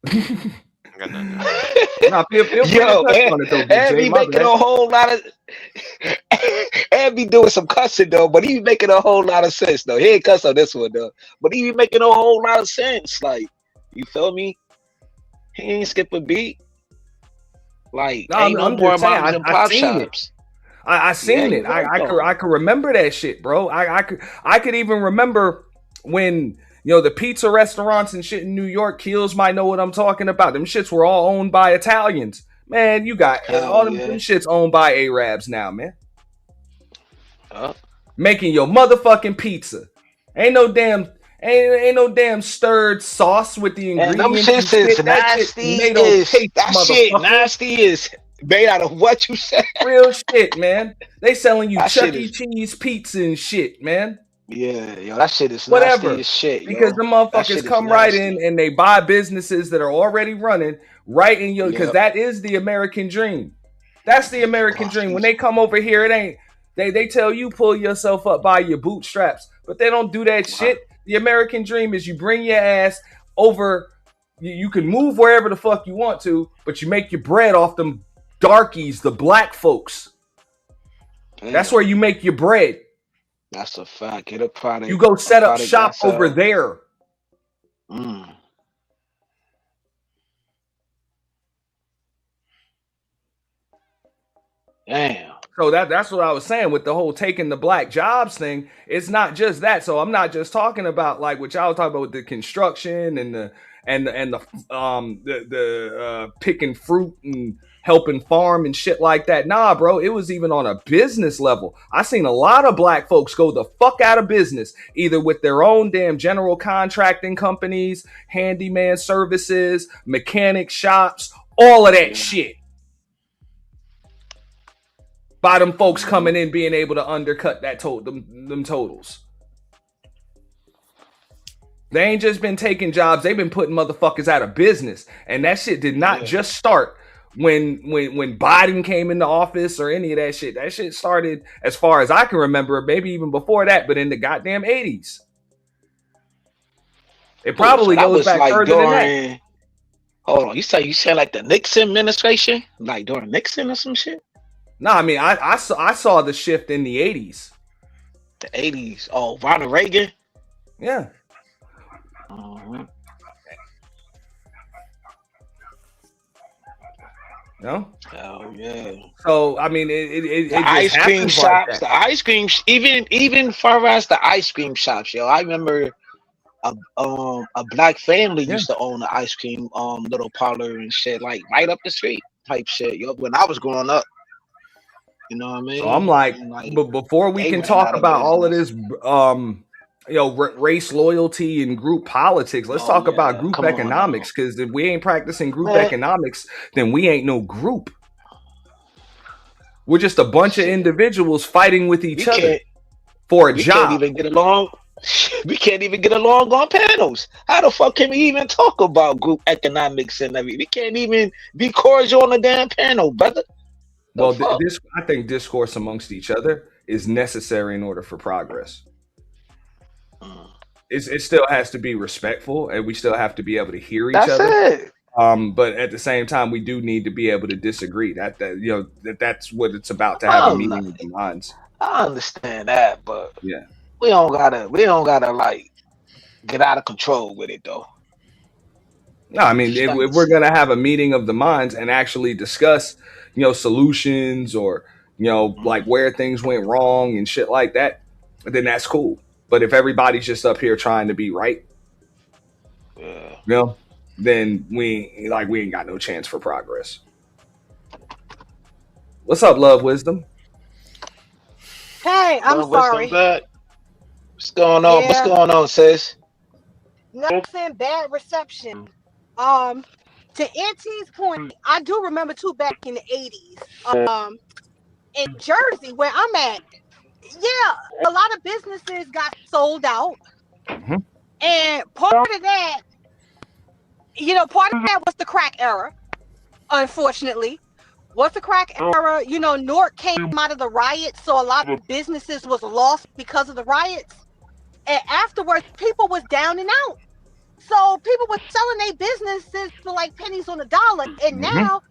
I got nothing to add. Nah, feel free to Yo, touch on it though, Big and J, be my making bad. a whole lot of and be doing some cussing though, but he be making a whole lot of sense though. He ain't cuss on this one though, but he be making a whole lot of sense. Like, you feel me? He ain't skip a beat. Like, No, ain't no I'm more just saying, moms and I pop seen it. shops. I seen Yeah, it. you right, I though. could remember that shit, bro. I could even remember when, you know, the pizza restaurants and shit in New York, Kills might know what I'm talking about. Them shits were all owned by Italians. Man, you got all them shits owned by Arabs now, man. Making your motherfucking pizza. Ain't no damn stirred sauce with the And them ingredients. shits and is shit. That shit nasty. tomato paste, That shit motherfucker. nasty is made out of what you said. Real shit, man. They selling you That Chuck shit E. is- Cheese pizza and shit, man. Yeah, yo, that shit is Whatever. nasty as shit, Because yo. the That shit motherfuckers is come right nasty. in and they buy businesses that are already running right in your, because Yep. that is the American dream. That's the American dream. When they come over here, it ain't, they tell you pull yourself up by your bootstraps, but they don't do that shit. The American dream is you bring your ass over, you can move wherever the fuck you want to, but you make your bread off them darkies, the black folks. That's where you make your bread. That's a fact. Get a product. You go set up product shop that sell. over there. Damn. So that's what I was saying with the whole taking the black jobs thing. It's not just that. So I'm not just talking about like what y'all talking about with the construction and the picking fruit and helping farm and shit like that. Nah, bro, it was even on a business level. I seen a lot of black folks go the fuck out of business, either with their own damn general contracting companies, handyman services, mechanic shops, all of that shit. By them folks coming in being able to undercut that them totals. They ain't just been taking jobs, they've been putting motherfuckers out of business. And that shit did not just start when Biden came into office or any of that shit. That shit started, as far as I can remember, maybe even before that, but in the goddamn 80s. It probably So that goes was back like further than that. during. Hold on, you said like the Nixon administration, like during Nixon or some shit. No, I mean I saw the shift in the 80s. The 80s. Oh, Ronald Reagan. Yeah. No. Oh yeah. So I mean, it The just ice cream happens shops, like that. the ice cream, even far as the ice cream shops, yo. I remember a black family used to own the ice cream little parlor and shit, like right up the street type shit, yo. When I was growing up, you know what I mean? So I'm like, And, but before we they can went talk out of about all of this race loyalty and group politics. Let's talk about group economics, because if we ain't practicing group economics, then we ain't no group. We're just a bunch of individuals fighting with each other for a job. Can't even get along. We can't even get along on panels. How the fuck can we even talk about group economics and everything? We can't even be cordial on the damn panel, brother. Well, I think discourse amongst each other is necessary in order for progress. It still has to be respectful, and we still have to be able to hear each other. It. But at the same time, we do need to be able to disagree. That's what it's about, to have a meeting of the minds. I understand that, but yeah, we don't gotta like get out of control with it though. No, I mean, if we're gonna have a meeting of the minds and actually discuss, solutions, or like where things went wrong and shit like that, then that's cool. But if everybody's just up here trying to be right, then we ain't got no chance for progress. What's up, Love Wisdom? Hey, I'm sorry. What's going on? What's going on, sis? Nothing, bad reception. To Auntie's point, I do remember too, back in the 80s, in Jersey, where I'm at, a lot of businesses got sold out. Mm-hmm. And part of that was the crack era, unfortunately. What's the crack era? Newark came out of the riots, so a lot of businesses was lost because of the riots. And afterwards, people was down and out. So people were selling their businesses for like pennies on the dollar. And now,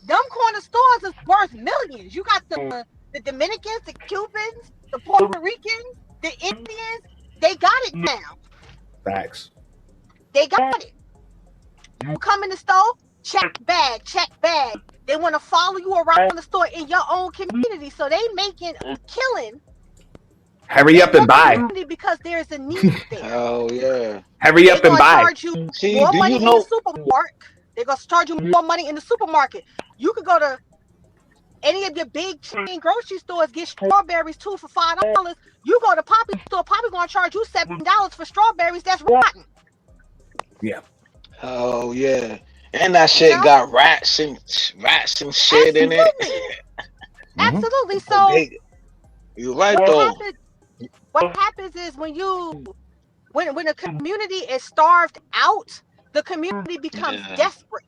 them corner stores is worth millions. You got the Dominicans, the Cubans, the Puerto Ricans, the Indians. They got it now. Facts. They got it. You come in the store, check bag. They want to follow you around the store in your own community. So they making a killing. Hurry up and buy. Because there's a need there. Oh yeah. Hurry up and buy. Charge you more money in the supermarket. They're gonna charge you more money in the supermarket. You could go to any of your big chain grocery stores, get strawberries 2 for $5. You go to Poppy store, Poppy gonna charge you $7 for strawberries. That's rotten. Yeah. Oh yeah. And that shit got rats and shit in it. Absolutely. So you're right though. What happens is when a community is starved out, the community becomes desperate.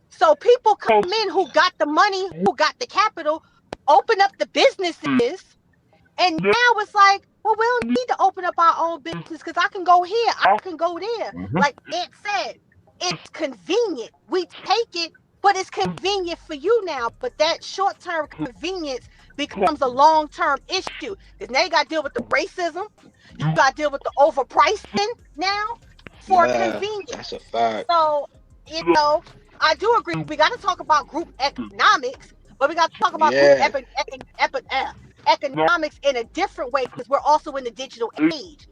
So people come in who got the money, who got the capital, open up the businesses, and now it's like, well, we don't need to open up our own business because I can go here, I can go there. Like Ant said, it's convenient. We take it, but it's convenient for you now. But that short-term convenience becomes a long-term issue. Because now you got to deal with the racism. You got to deal with the overpricing now for convenience. That's a fact. So, I do agree. We got to talk about group economics, but we got to talk about group economics in a different way because we're also in the digital age.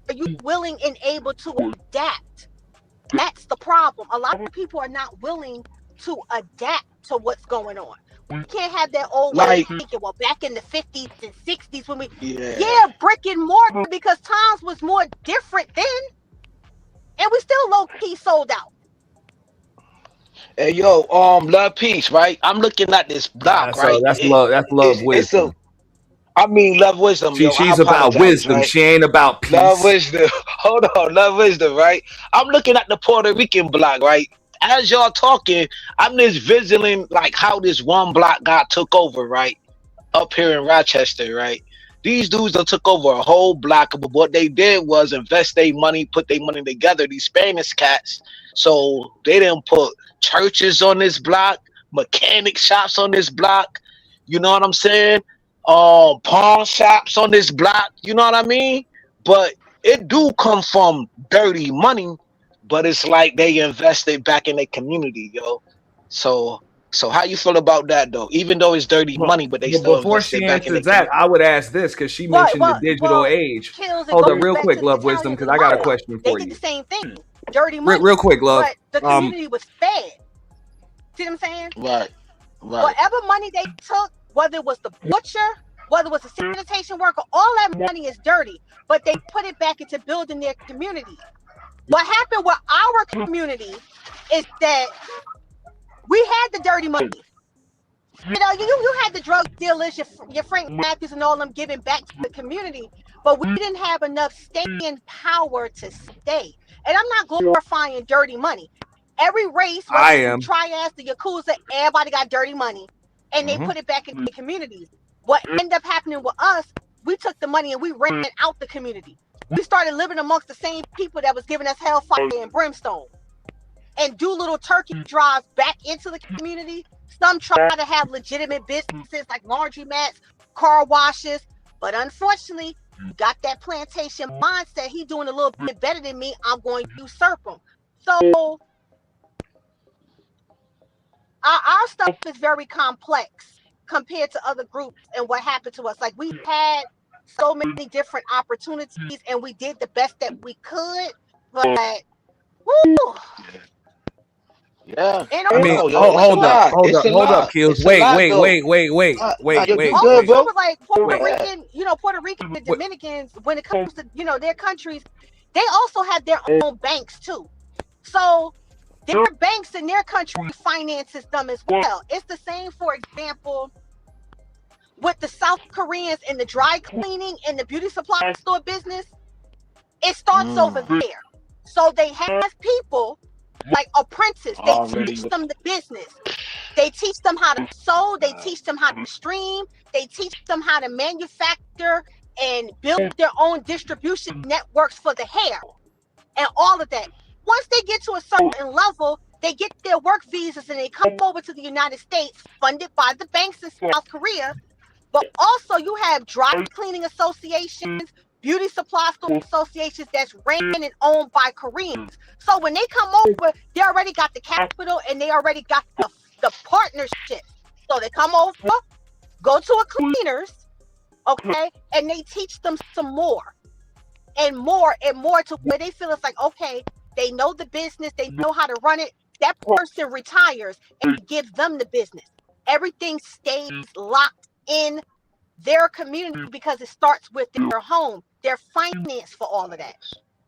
Are you willing and able to adapt? That's the problem. A lot of people are not willing to adapt to what's going on. We can't have that old way of thinking. Well, back in the 50s and 60s when brick and mortar, because times was more different then, and we still low key sold out. Hey yo, Love Peace, right? I'm looking at this block, right? That's Love Wisdom. Love Wisdom. She's about wisdom. Right? She ain't about peace. Love Wisdom. Hold on, Love Wisdom, right? I'm looking at the Puerto Rican block, right? As y'all talking, I'm just visiting like how this one block got took over, right? Up here in Rochester, right? These dudes that took over a whole block, but what they did was invest their money, put their money together, these Spanish cats. So they didn't put churches on this block, mechanic shops on this block, you know what I'm saying? Pawn shops on this block, you know what I mean? But it do come from dirty money, but it's like they invested back in their community, yo. So how you feel about that though? Even though it's dirty money, but they still before invested she back in answers that, I would ask this because she mentioned the digital age. Hold on, real quick, Love Wisdom, because I got a question for you. They did the same thing, dirty money. Real quick, Love. But the community was fed. See what I'm saying? Right. Whatever money they took, whether it was the butcher, whether it was a sanitation worker, all that money is dirty, but they put it back into building their community. What happened with our community is that we had the dirty money. You know, you had the drug dealers, your Frank Matthews and all them giving back to the community, but we didn't have enough staying power to stay. And I'm not glorifying dirty money. Every race, whether it's the triads, the Yakuza, everybody got dirty money, and they put it back into the communities. What ended up happening with us, we took the money and we ran out the community. We started living amongst the same people that was giving us hellfire and brimstone, and do little turkey drives back into the community. Some try to have legitimate businesses like laundromats, car washes, but unfortunately, you got that plantation mindset. He doing a little bit better than me. I'm going to usurp him. So our stuff is very complex compared to other groups and what happened to us. Like, we had so many different opportunities and we did the best that we could, but woo. Yeah. I mean, hold up, Kills. Wait. Like Puerto Rican and Dominicans, when it comes to, their countries, they also have their own banks too. So their banks in their country finances them as well. It's the same, for example, with the South Koreans in the dry cleaning and the beauty supply store business. It starts over there. So they have people like apprentices. They teach them the business. They teach them how to sew. They teach them how to stream. They teach them how to manufacture and build their own distribution networks for the hair and all of that. Once they get to a certain level, they get their work visas and they come over to the United States, funded by the banks in South Korea. But also you have dry cleaning associations, beauty supply store associations that's ran and owned by Koreans. So when they come over, they already got the capital and they already got the partnership. So they come over, go to a cleaners, okay, and they teach them some more and more to where they feel it's like, okay, they know the business, they know how to run it. That person retires and gives them the business. Everything stays locked in their community because it starts with their home, their finance for all of that.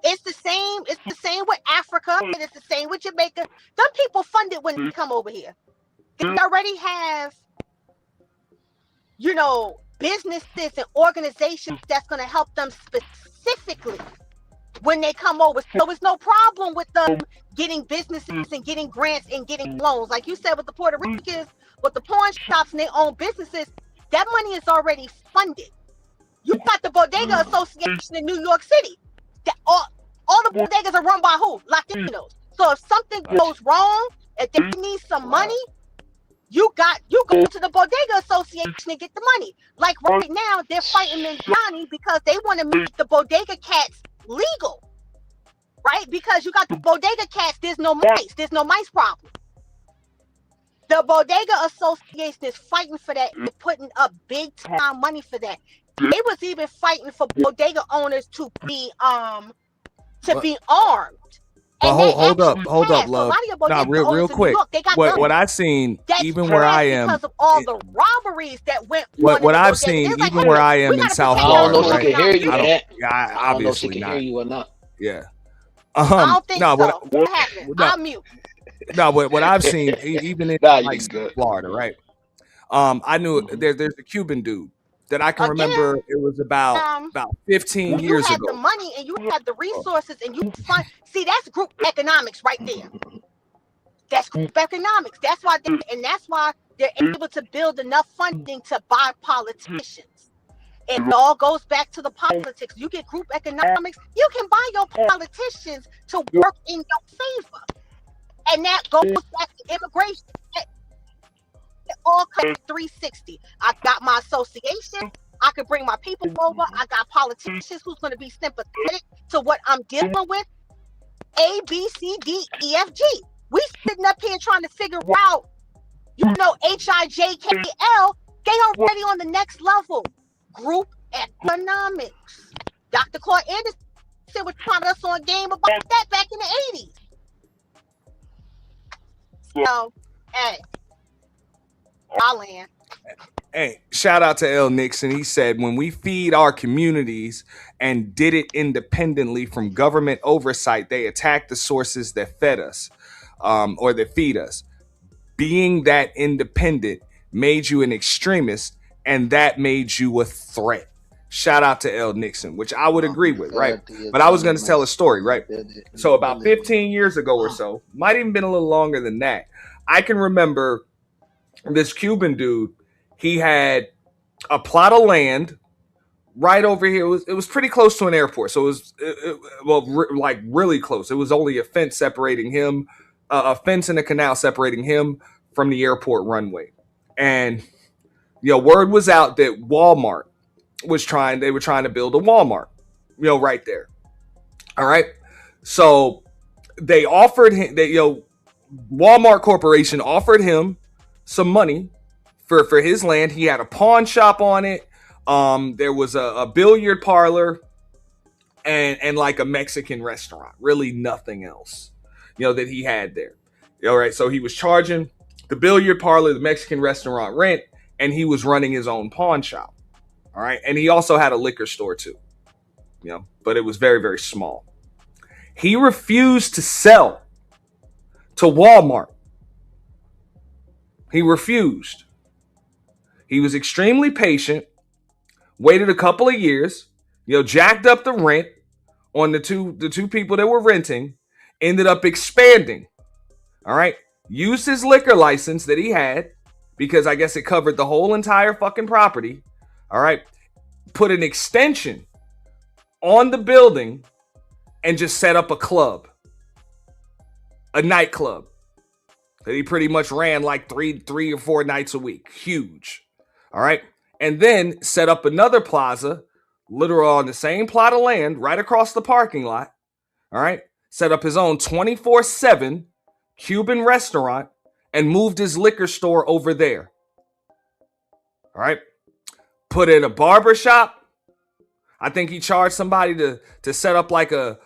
It's the same with Africa, and it's the same with Jamaica. Them people funded when they come over here. They already have, businesses and organizations that's going to help them specifically when they come over. So it's no problem with them getting businesses and getting grants and getting loans. Like you said with the Puerto Ricans, with the pawn shops and their own businesses, that money is already funded. You got the Bodega Association in New York City. That all the bodegas are run by who? Latinos. So if something goes wrong, if they need some money, you go to the Bodega Association and get the money. Like right now, they're fighting in Johnny because they want to make the bodega cats legal, right? Because you got the bodega cats, there's no mice problem. The Bodega Association is fighting for that and putting up big time money for that. They was even fighting for bodega owners to be armed. But hold up, love. Nah, real quick. What I've seen, even where I am, because of all the robberies that went. What I've seen, even where I am in South Florida, I don't know if she can hear you. I don't know if she can hear you or not. Yeah. I don't think so. What happened? I'll mute. No, what I've seen, even in Florida, right? I knew there's a Cuban dude that I can remember. It was about 15 years ago. You had the money and you had the resources and you find. See, that's group economics right there. That's group economics. That's why they're able to build enough funding to buy politicians. It all goes back to the politics. You get group economics, you can buy your politicians to work in your favor. And that goes back to immigration. It all comes 360. I got my association. I can bring my people over. I got politicians who's going to be sympathetic to what I'm dealing with. A, B, C, D, E, F, G. We sitting up here trying to figure out, HIJKL. They already on the next level. Group economics. Dr. Claude Anderson was trying us on game about that back in the 80s. So, hey, I'll land. Hey, shout out to L. Nixon. He said, when we feed our communities and did it independently from government oversight, they attacked the sources that fed us, or that feed us. Being that independent made you an extremist, and that made you a threat. Shout out to L. Nixon, which I would agree with, right? But I was going to tell a story, right? So about 15 years ago or so, might even been a little longer than that, I can remember this Cuban dude. He had a plot of land right over here. It was pretty close to an airport, so it was like really close. It was only a fence separating him, a fence and a canal separating him from the airport runway. And word was out that Walmart they were trying to build a Walmart, right there. All right, so they offered him Walmart Corporation offered him some money for his land. He had a pawn shop on it. There was a billiard parlor and like a Mexican restaurant. Really nothing else, that he had there. All right. So he was charging the billiard parlor, the Mexican restaurant rent, and he was running his own pawn shop. All right. And he also had a liquor store too, but it was very, very small. He refused to sell to Walmart. He refused. He was extremely patient, waited a couple of years, jacked up the rent on the two people that were renting, ended up expanding. All right. Used his liquor license that he had, because I guess it covered the whole entire fucking property. All right. Put an extension on the building and just set up a club, a nightclub that he pretty much ran like three or four nights a week. Huge. All right. And then set up another plaza, literally on the same plot of land, right across the parking lot. All right. Set up his own 24/7 Cuban restaurant and moved his liquor store over there. All right. Put in a barber shop. I think he charged somebody to set up like a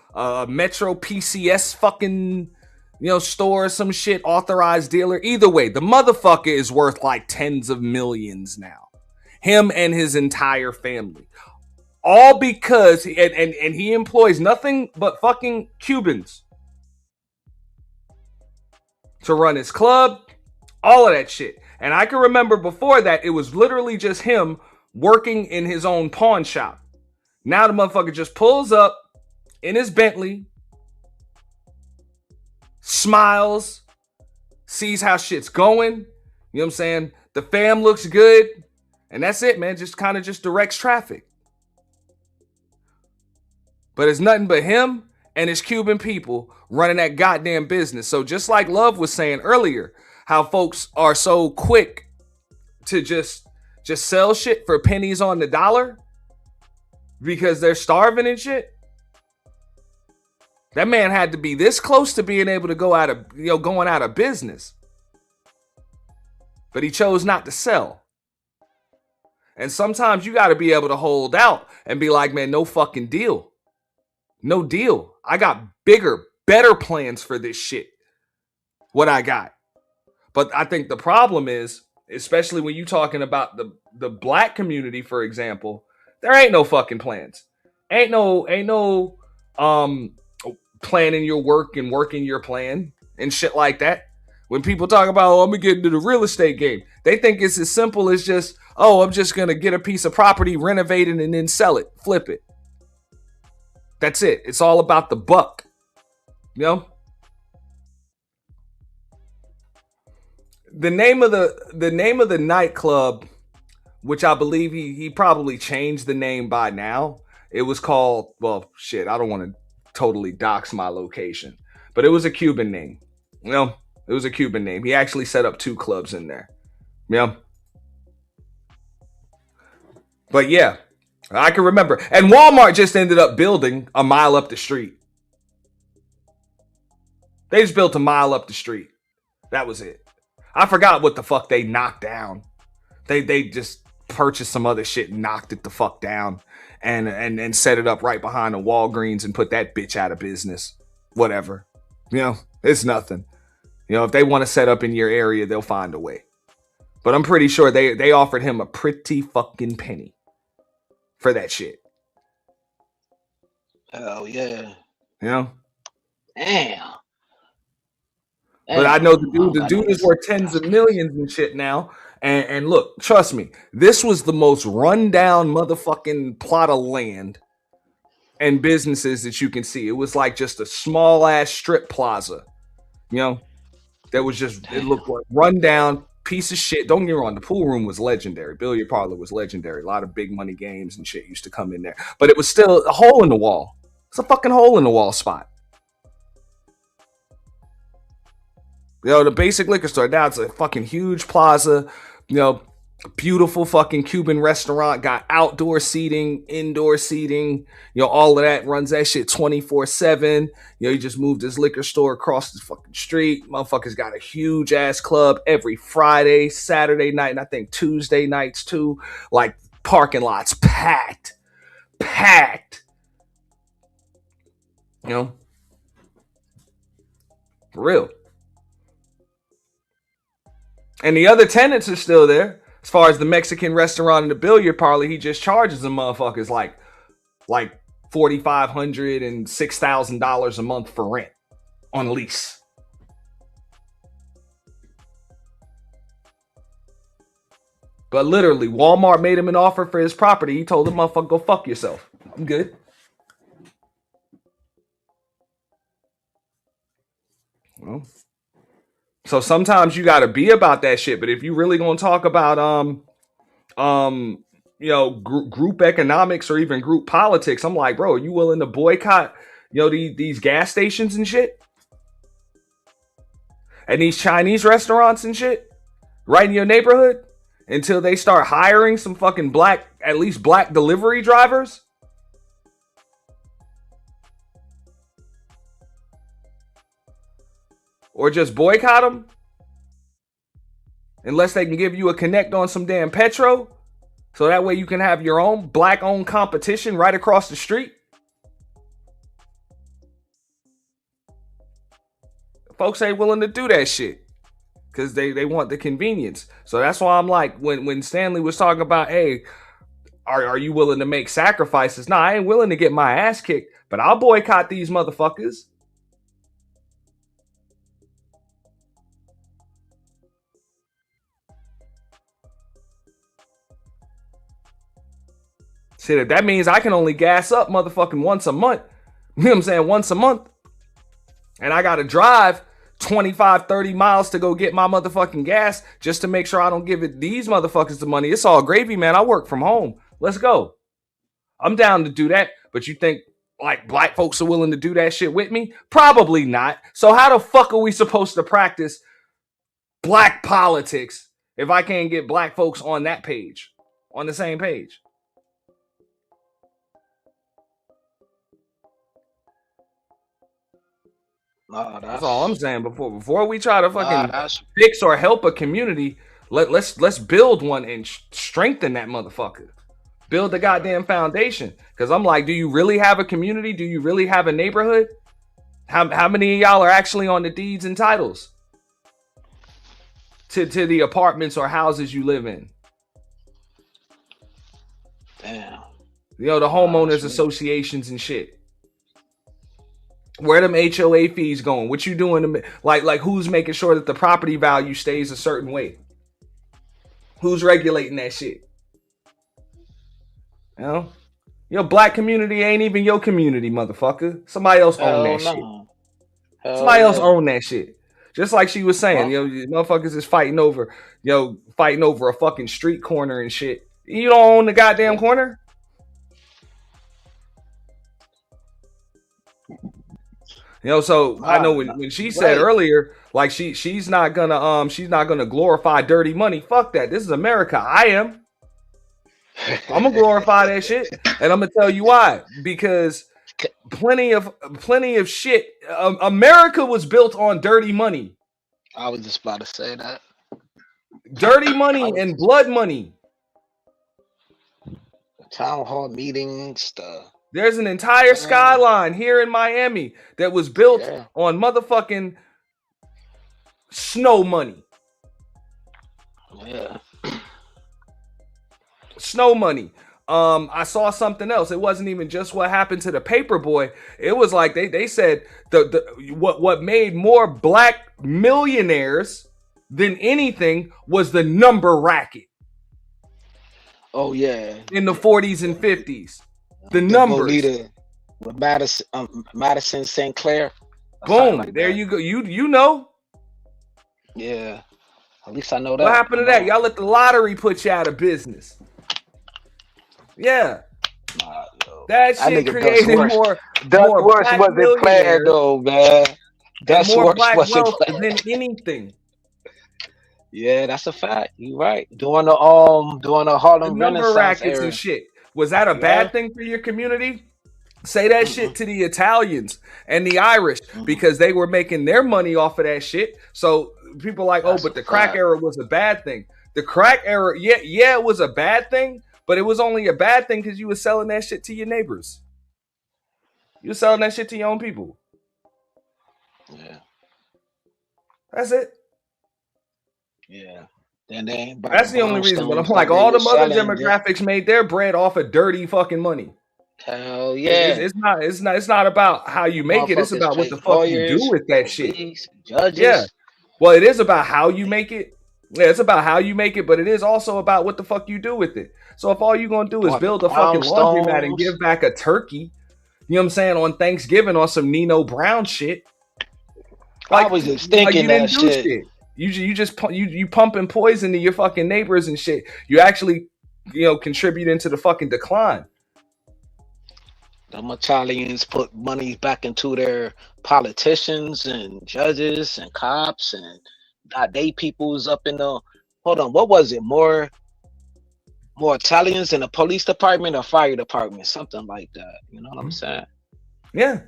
Metro PCS fucking, store or some shit, authorized dealer. Either way, the motherfucker is worth like tens of millions now. Him and his entire family. All because, and he employs nothing but fucking Cubans to run his club, all of that shit. And I can remember before that, it was literally just him working in his own pawn shop. Now the motherfucker just pulls up in his Bentley, smiles, sees how shit's going. You know what I'm saying? The fam looks good. And that's it, man. Just kind of just directs traffic. But it's nothing but him and his Cuban people running that goddamn business. So just like Love was saying earlier, how folks are so quick to just sell shit for pennies on the dollar because they're starving and shit. That man had to be this close to being able to go out of, going out of business. But he chose not to sell. And sometimes you got to be able to hold out and be like, man, no fucking deal. No deal. I got bigger, better plans for this shit. What I got. But I think the problem is, especially when you're talking about the black community, for example, there ain't no fucking plans. Ain't no planning your work and working your plan and shit like that. When people talk about, I'm going to get into the real estate game, they think it's as simple as just, I'm just going to get a piece of property, renovate it, and then sell it, flip it. That's it. It's all about the buck. The name of the nightclub, which I believe he probably changed the name by now. It was called, I don't want to totally dox my location, but it was a Cuban name. It was a Cuban name. He actually set up 2 clubs in there. But yeah, I can remember. And Walmart just ended up building a mile up the street. They just built a mile up the street. That was it. I forgot what the fuck they knocked down. They just purchased some other shit and knocked it the fuck down and set it up right behind the Walgreens and put that bitch out of business. Whatever. It's nothing. If they want to set up in your area, they'll find a way. But I'm pretty sure they offered him a pretty fucking penny for that shit. Hell yeah. You know? Damn. But I know the dude is worth tens of millions and shit now. And look, trust me, this was the most rundown motherfucking plot of land and businesses that you can see. It was like just a small ass strip plaza, you know, that was just, it looked like rundown piece of shit. Don't get me wrong, the pool room was legendary. Billiard parlor was legendary. A lot of big money games and shit used to come in there. But it was still a hole in the wall. It's a fucking hole in the wall spot. You know, the basic liquor store, now it's a fucking huge plaza, you know, beautiful fucking Cuban restaurant, got outdoor seating, indoor seating, you know, all of that, runs that shit 24/7. You know, he just moved his liquor store across the fucking street. Motherfucker's got a huge ass club every Friday, Saturday night, and I think Tuesday nights too. Like parking lots packed. You know, for real. And the other tenants are still there. As far as the Mexican restaurant and the billiard parlor, he just charges them motherfuckers like $4,500 and $6,000 a month for rent on lease. But literally, Walmart made him an offer for his property. He told the motherfucker, go fuck yourself. I'm good. Well, so sometimes you got to be about that shit. But if you really gonna talk about you know, group economics or even group politics, I'm like, bro, are you willing to boycott, you know, these gas stations and shit, and these Chinese restaurants and shit right in your neighborhood until they start hiring some fucking at least black delivery drivers? Or just boycott them unless they can give you a connect on some damn petro, so that way you can have your own black-owned competition right across the street. Folks ain't willing to do that shit because they want the convenience. So that's why I'm like, when Stanley was talking about, hey, are you willing to make sacrifices? Nah, I ain't willing to get my ass kicked, but I'll boycott these motherfuckers. See, that means I can only gas up motherfucking once a month. You know what I'm saying? Once a month. And I got to drive 25, 30 miles to go get my motherfucking gas just to make sure I don't give these motherfuckers the money. It's all gravy, man. I work from home. Let's go. I'm down to do that. But you think like black folks are willing to do that shit with me? Probably not. So how the fuck are we supposed to practice black politics if I can't get black folks on that page, on the same page? That's all I'm saying. Before we try to fucking fix or help a community, let's build one and strengthen that motherfucker. Build the goddamn foundation. Because I'm like, do you really have a community? Do you really have a neighborhood? How many of y'all are actually on the deeds and titles to the apartments or houses you live in? Damn. You know, the homeowners associations and shit. Where them HOA fees going? What you doing? Like who's making sure that the property value stays a certain way? Who's regulating that shit? You know, black community ain't even your community, motherfucker. Somebody else own that shit. Somebody else own that shit. Just like she was saying, you know, motherfuckers is fighting over a fucking street corner and shit. You don't own the goddamn corner. You know, so I know when she said earlier, like she's not gonna glorify dirty money. Fuck that. This is America. I am. I'm gonna glorify that shit, and I'm gonna tell you why. Because plenty of shit. America was built on dirty money. I was just about to say that. Dirty money and blood money. Town hall meetings, There's an entire skyline here in Miami that was built on motherfucking snow money. Yeah. Snow money. I saw something else. It wasn't even just what happened to the paper boy. It was like they said what made more black millionaires than anything was the number racket. Oh yeah. In the 40s and 50s. The numbers. numbers. With Madison St. Clair. Boom. Like there that. you go. You know. Yeah. At least I know that. What happened to that? Y'all let the lottery put you out of business. Yeah. That shit created more black wasn't planned though, man. That's more worse black wasn't wealth planned. than anything. Yeah, that's a fact. You're right. During the Harlem Number Renaissance rackets era. and shit. Was that a bad thing for your community? Say that shit to the Italians and the Irish because they were making their money off of that shit. So people are like, oh, but the crack era was a bad thing. The crack era, yeah, it was a bad thing, but it was only a bad thing because you were selling that shit to your neighbors. You were selling that shit to your own people. Yeah. That's it. Yeah. Then that's the only reason. But I'm like, all the other demographics made their bread off of dirty fucking money. Hell yeah. It's not about how you make it. It's about what the fuck you do with that shit. Judges. Yeah. Well, it is about how you make it. Yeah, it's about how you make it, but it is also about what the fuck you do with it. So if all you're gonna do is build a fucking laundromat and give back a turkey, you know what I'm saying, on Thanksgiving on some Nino Brown shit. Like, I was just thinking that shit. You pumping poison to your fucking neighbors and shit. You actually, contributing to the fucking decline. The Italians put money back into their politicians and judges and cops and got they peoples up in the. Hold on, what was it? More Italians in the police department or fire department, something like that. You know what I'm saying? Yeah.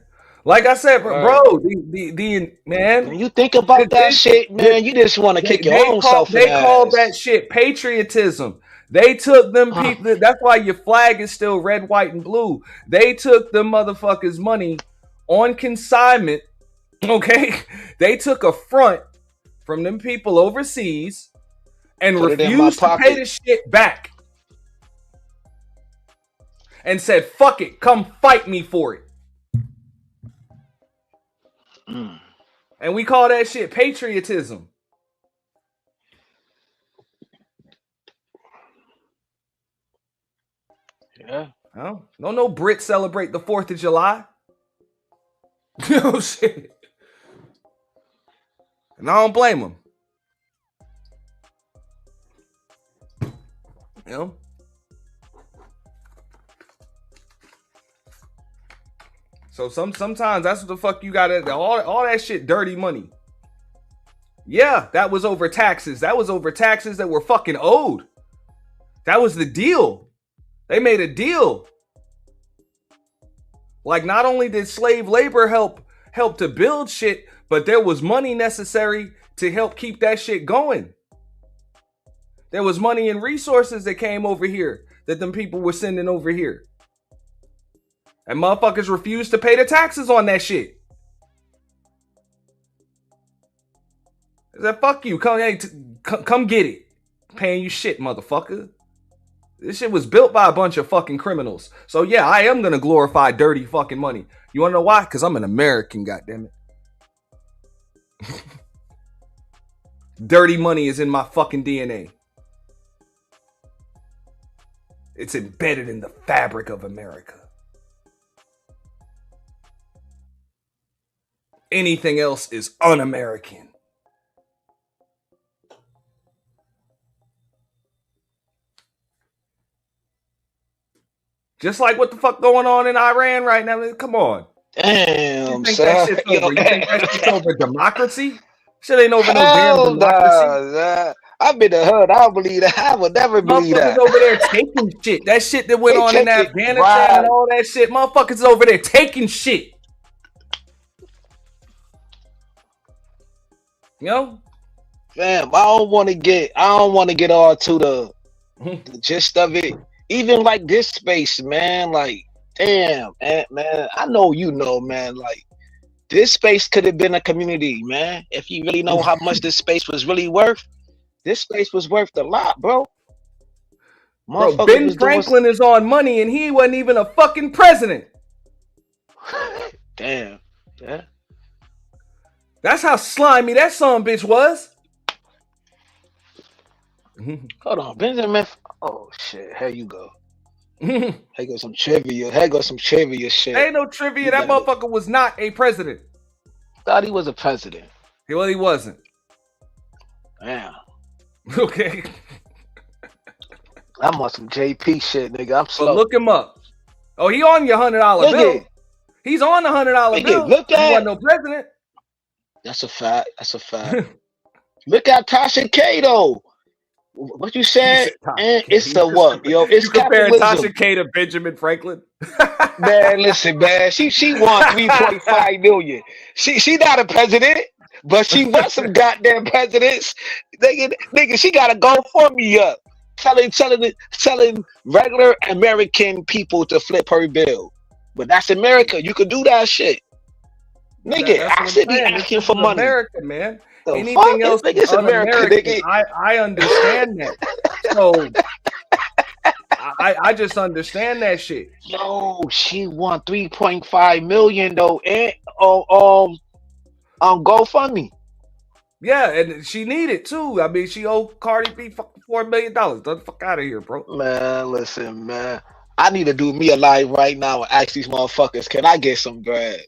Like I said, bro, the man. When you think about that shit, man, you just want to kick your own self in the ass. They called that shit patriotism. They took them people. That's why your flag is still red, white, and blue. They took the motherfuckers' money on consignment. Okay, they took a front from them people overseas and refused to pay the shit back, and said, "Fuck it, come fight me for it." And we call that shit patriotism. Yeah. No Brits celebrate the 4th of July. No shit. And I don't blame them. You know? So sometimes that's what the fuck you gotta, all that shit dirty money. Yeah, that was over taxes. That was over taxes that were fucking owed. That was the deal. They made a deal. Like, not only did slave labor help to build shit, but there was money necessary to help keep that shit going. There was money and resources that came over here that them people were sending over here. And motherfuckers refused to pay the taxes on that shit. I said, fuck you. Come get it. Paying you shit, motherfucker. This shit was built by a bunch of fucking criminals. So yeah, I am gonna glorify dirty fucking money. You wanna know why? Because I'm an American, goddammit. Dirty money is in my fucking DNA. It's embedded in the fabric of America. Anything else is un-American. Just like what the fuck going on in Iran right now. I mean, come on. Damn, you think that shit's over? You think that shit's over democracy? Shit ain't over no damn democracy. Nah. I've been to hood. I don't believe that. I would never believe that. Motherfuckers over there taking shit. That shit that went on in Afghanistan and all that shit. Motherfuckers over there taking shit. You know? Fam, I don't want to get all to the gist of it. Even like this space, man, like, damn, man, I know you know, man, like, this space could have been a community, man. If you really know how much this space was really worth, This space was worth a lot, bro. Bro, Motherfuckers Ben was doing. Franklin is on money and he wasn't even a fucking president. Damn. Yeah. That's how slimy that son bitch was. Hold on, Benjamin. Oh shit, here you go. Here goes some trivia. Here goes some trivia shit. Ain't no trivia. That motherfucker was not a president. Thought he was a president. Well, he wasn't. Damn. Okay. I'm on some JP shit, nigga. I'm slow. But look him up. Oh, he on your $100 bill. He's on the $100 bill. Look He at. wasn't no president. That's a fact. That's a fact. Look at Tasha K though. What you said? It's the what, yo? It's you comparing capitalism. Tasha K to Benjamin Franklin? Man, listen, man. She won 3.5 million. She not a president, but she was some goddamn presidents. Nigga, she got a GoFundMe up, telling regular American people to flip her bill. But that's America. You could do that shit. Nigga, I should be asking for money. America, man. The Anything fuck? else Nigga, it's is America, un-American. nigga. I understand that. So I just understand that shit. Yo, she won 3.5 million though, and on GoFundMe. Yeah, and she needed too. I mean, she owed Cardi B $4 million. Get the fuck out of here, bro. Man, listen, man. I need to do me a live right now and ask these motherfuckers, can I get some bread?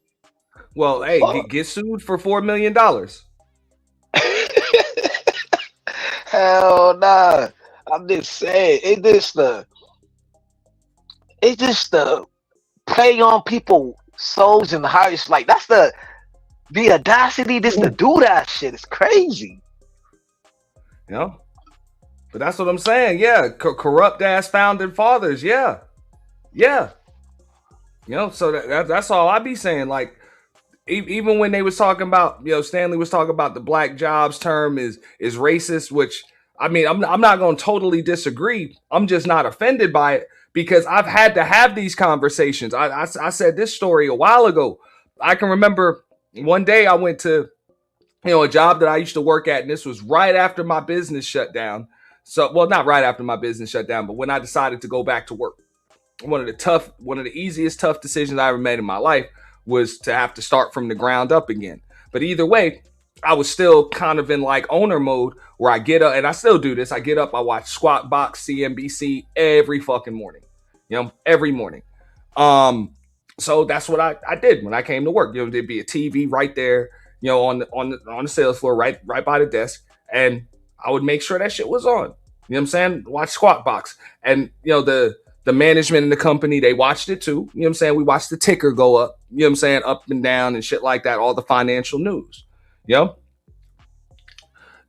Well, hey, get sued for $4 million. Hell nah. I'm just saying, it's just the play on people's souls and hearts. Like that's the audacity just to do that shit. It's crazy. You know? But that's what I'm saying. Yeah, corrupt ass founding fathers. Yeah. You know, so that's all I be saying. Like, even when they was talking about, you know, Stanley was talking about the black jobs term is racist, which I mean, I'm not going to totally disagree. I'm just not offended by it because I've had to have these conversations. I said this story a while ago. I can remember one day I went to, you know, a job that I used to work at, and this was right after my business shut down. So, well, not right after my business shut down, but when I decided to go back to work. One of the easiest tough decisions I ever made in my life was to have to start from the ground up again. But either way, I was still kind of in like owner mode where I get up, and I still do this. I get up, I watch Squawk Box, CNBC every fucking morning, you know, every morning. So that's what I did when I came to work. You know, there'd be a TV right there, you know, on the sales floor, right by the desk, and I would make sure that shit was on. You know what I'm saying? Watch Squawk Box, and you know the management in the company, they watched it too. You know what I'm saying? We watched the ticker go up, you know what I'm saying? Up and down and shit like that. All the financial news. You know?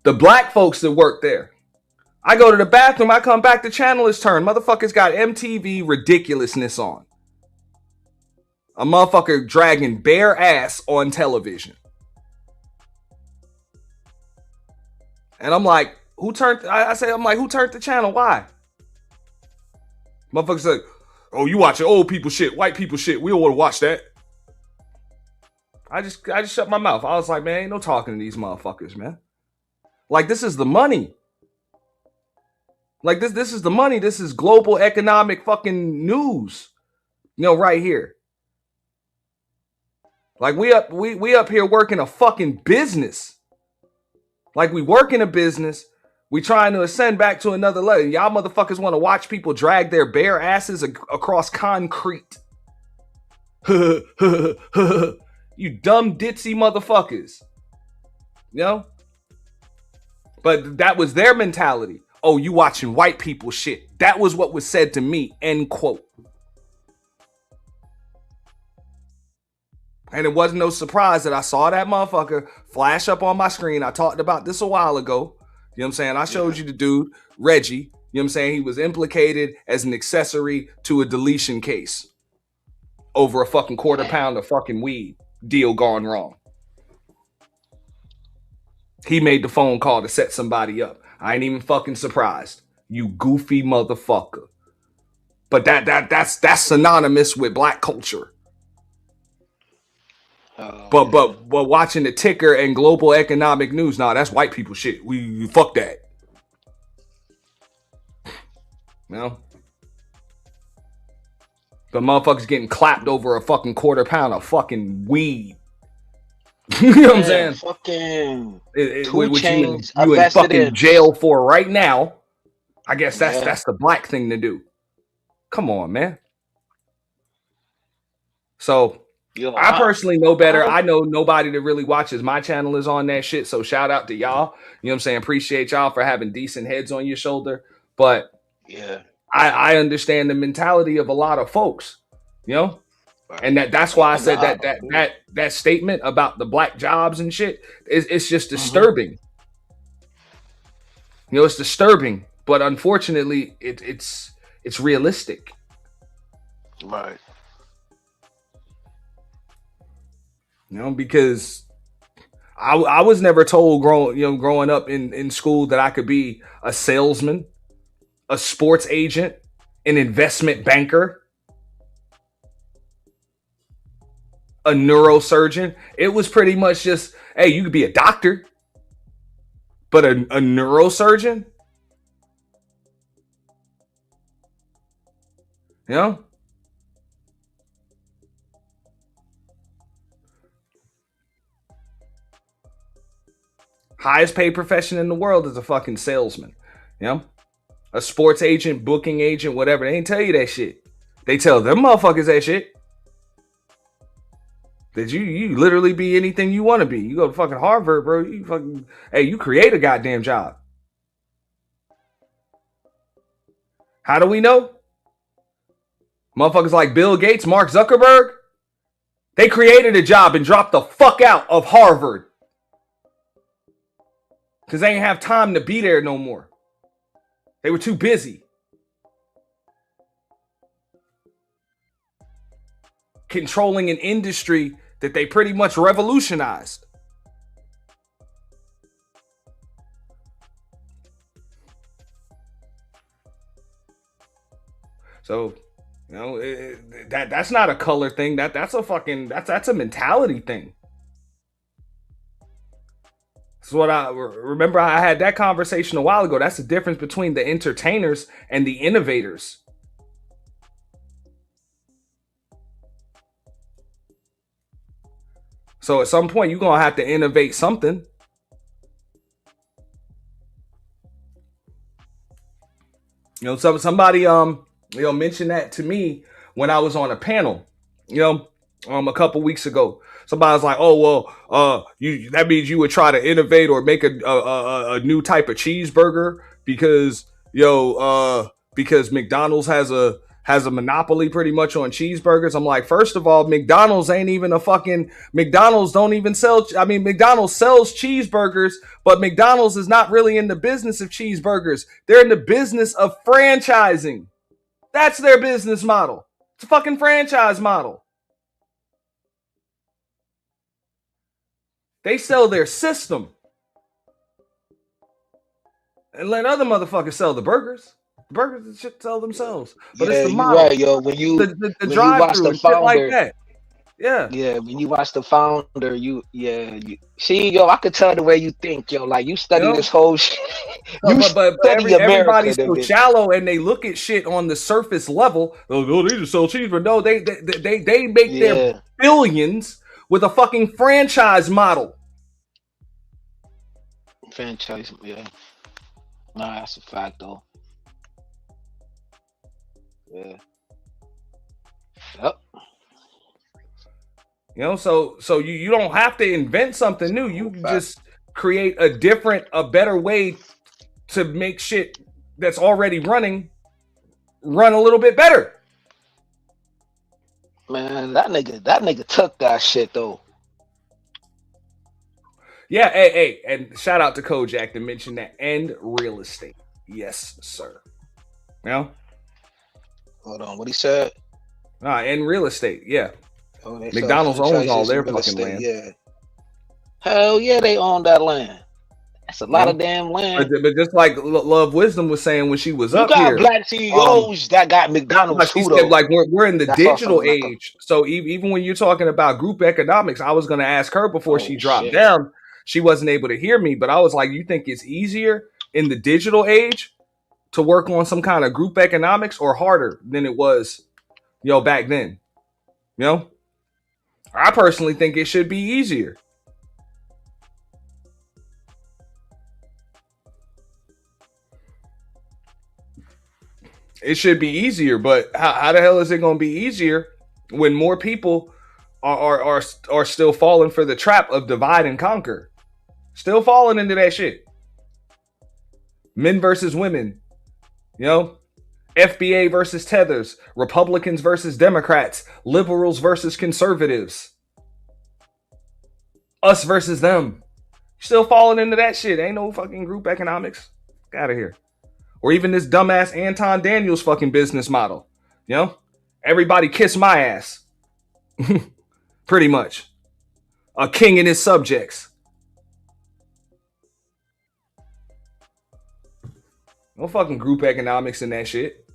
The black folks that work there. I go to the bathroom. I come back. The channel is turned. Motherfuckers got MTV ridiculousness on. A motherfucker dragging bare ass on television. And I'm like, who turned the channel? Why? Motherfuckers like, oh, you watching old people shit, white people shit. We don't want to watch that. I just shut my mouth. I was like, man, ain't no talking to these motherfuckers, man. Like, this is the money. Like, this is the money. This is global economic fucking news. You know, right here. Like, we up here working a fucking business. Like, we work in a business. We trying to ascend back to another level. Y'all motherfuckers want to watch people drag their bare asses across concrete. You dumb ditzy motherfuckers. You know? But that was their mentality. Oh, you watching white people shit. That was what was said to me. End quote. And it wasn't no surprise that I saw that motherfucker flash up on my screen. I talked about this a while ago. You know what I'm saying? I showed you the dude, Reggie. You know what I'm saying? He was implicated as an accessory to a deletion case over a fucking quarter pound of fucking weed deal gone wrong. He made the phone call to set somebody up. I ain't even fucking surprised. You goofy motherfucker. But that's synonymous with black culture. But watching the ticker and global economic news, nah, that's white people shit. We fuck that. You know? The motherfuckers getting clapped over a fucking quarter pound of fucking weed. You know what I'm saying? Fucking Which you in invested fucking in. jail for right now. I guess that's the black thing to do. Come on, man. So I personally know better. I know nobody that really watches my channel is on that shit. So shout out to y'all. You know what I'm saying? Appreciate y'all for having decent heads on your shoulder. But yeah, I understand the mentality of a lot of folks, you know? And that's why I said that statement about the black jobs and shit, it's just disturbing. You know, it's disturbing, but unfortunately it's realistic. Right. You know, because I was never told growing up in school that I could be a salesman, a sports agent, an investment banker, a neurosurgeon. It was pretty much just, hey, you could be a doctor, but a neurosurgeon, you know? Highest paid profession in the world is a fucking salesman, you know? A sports agent, booking agent, whatever. They ain't tell you that shit. They tell them motherfuckers that shit. That you literally be anything you want to be. You go to fucking Harvard, bro. You fucking, hey, you create a goddamn job. How do we know? Motherfuckers like Bill Gates, Mark Zuckerberg, they created a job and dropped the fuck out of Harvard. Because they ain't have time to be there no more. They were too busy. Controlling an industry that they pretty much revolutionized. So, you know, that's not a color thing. That's a mentality thing. That's what I remember. I had that conversation a while ago. That's the difference between the entertainers and the innovators. So at some point, you're going to have to innovate something. You know, somebody mentioned that to me when I was on a panel, a couple weeks ago. Somebody was like, "Oh well, that means you would try to innovate or make a new type of cheeseburger because McDonald's has a monopoly pretty much on cheeseburgers." I'm like, first of all, McDonald's ain't even McDonald's don't even sell. I mean, McDonald's sells cheeseburgers, but McDonald's is not really in the business of cheeseburgers. They're in the business of franchising. That's their business model. It's a fucking franchise model. They sell their system and let other motherfuckers sell the burgers. The burgers should sell themselves. But it's the model. Right, yo. When you drive-through and shit like that. Yeah. Yeah, when you watch the founder, you see, yo, I could tell the way you think, yo. Like you study this whole shit. Everybody's so shallow and they look at shit on the surface level. Oh, they just sell cheese, but no, they make their billions with a fucking franchise model. Franchise, yeah. Nah, that's a fact though. Yeah. Yep. You know, so you don't have to invent something new. You just create a better way to make shit that's already run a little bit better. Man, that nigga took that shit though. Yeah, hey, and shout out to Kojak to mention that, and real estate. Yes, sir. You know? Hold on, what he said? And real estate, yeah. Oh, McDonald's owns all their fucking land. Yeah. Hell yeah, they own that land. That's a lot of damn land. But just like Love Wisdom was saying when she was up here, here, black CEOs that got McDonald's she too, said, like we're in the That's digital also age. So even when you're talking about group economics, I was going to ask her before she dropped down. She wasn't able to hear me, but I was like, you think it's easier in the digital age to work on some kind of group economics or harder than it was, back then? I personally think it should be easier. It should be easier, but how the hell is it going to be easier when more people are still falling for the trap of divide and conquer? Still falling into that shit. Men versus women, FBA versus tethers, Republicans versus Democrats, liberals versus conservatives, us versus them. Still falling into that shit. Ain't no fucking group economics. Get out of here. Or even this dumbass Anton Daniels fucking business model. Everybody kiss my ass. Pretty much. A king and his subjects. No fucking group economics in that shit.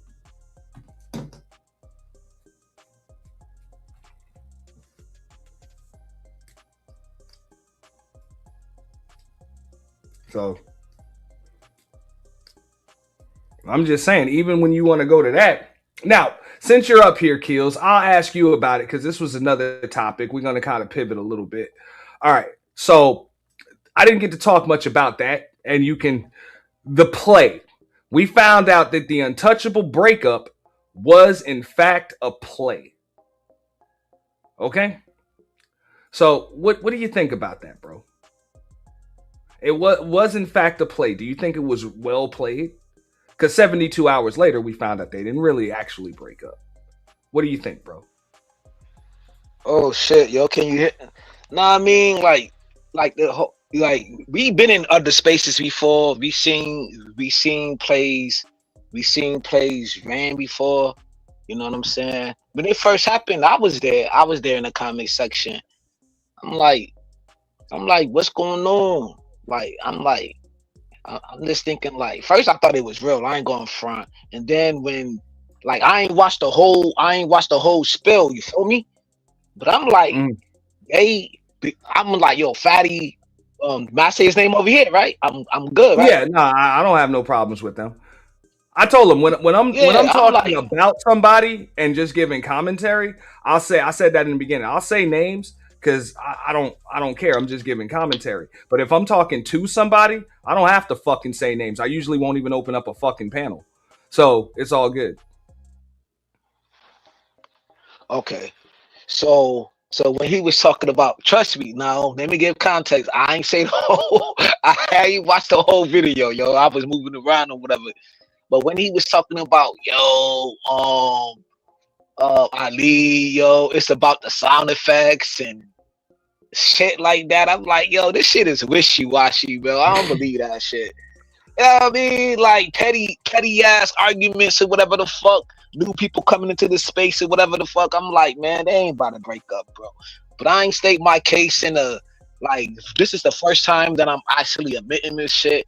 So I'm just saying, even when you want to go to that. Now, since you're up here, Keels, I'll ask you about it because this was another topic. We're going to kind of pivot a little bit. All right. So I didn't get to talk much about that. And the play. We found out that the Untouchable breakup was, in fact, a play. Okay? So what do you think about that, bro? It was in fact, a play. Do you think it was well played? Because 72 hours later, we found out they didn't really actually break up. What do you think, bro? Oh shit, yo! Can you hear? Nah, I mean, like the whole, we've been in other spaces before. We seen plays ran before. You know what I'm saying? When it first happened, I was there. I was there in the comment section. I'm like, what's going on? I'm just thinking, first I thought it was real. I ain't going front. And then when, I ain't watched the whole spill. You feel me? But I'm like, I'm like, yo, Fatty. May I say his name over here, right? I'm good, right? Yeah, no, I don't have no problems with them. I told him when I'm talking about somebody and just giving commentary, I said that in the beginning. I'll say names because I don't care. I'm just giving commentary. But if I'm talking to somebody, I don't have to fucking say names. I usually won't even open up a fucking panel. So it's all good. Okay. So when he was talking about, trust me, now let me give context. I ain't say the whole, I ain't watched the whole video, yo. I was moving around or whatever. But when he was talking about, Ali, it's about the sound effects and shit like that. I'm like, yo, this shit is wishy-washy, bro. I don't believe that shit. You know what I mean? Like petty ass arguments or whatever the fuck. New people coming into this space or whatever the fuck. I'm like, man, they ain't about to break up, bro. But I ain't state my case in this is the first time that I'm actually admitting this shit.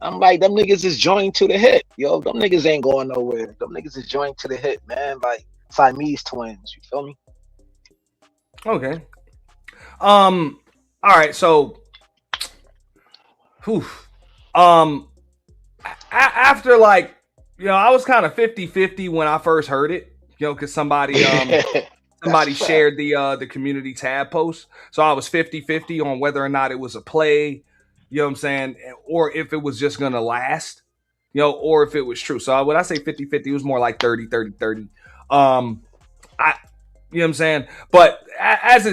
I'm like, them niggas is joined to the hip, yo. Them niggas ain't going nowhere. Them niggas is joined to the hip, man. Like Siamese twins. You feel me? Okay. All right. So, after I was kind of 50-50 when I first heard it, because somebody shared the community tab post. So I was 50-50 on whether or not it was a play. You know what I'm saying? Or if it was just going to last, or if it was true. So when I say 50-50, it was more like 30-30-30. You know what I'm saying? But as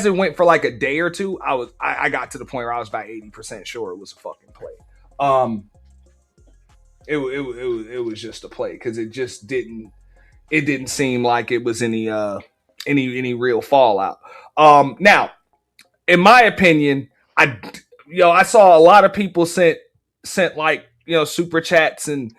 it went for like a day or two, I got to the point where I was about 80% sure it was a fucking play. It was just a play because it just didn't seem like it was any real fallout. Now, in my opinion, I saw a lot of people sent super chats and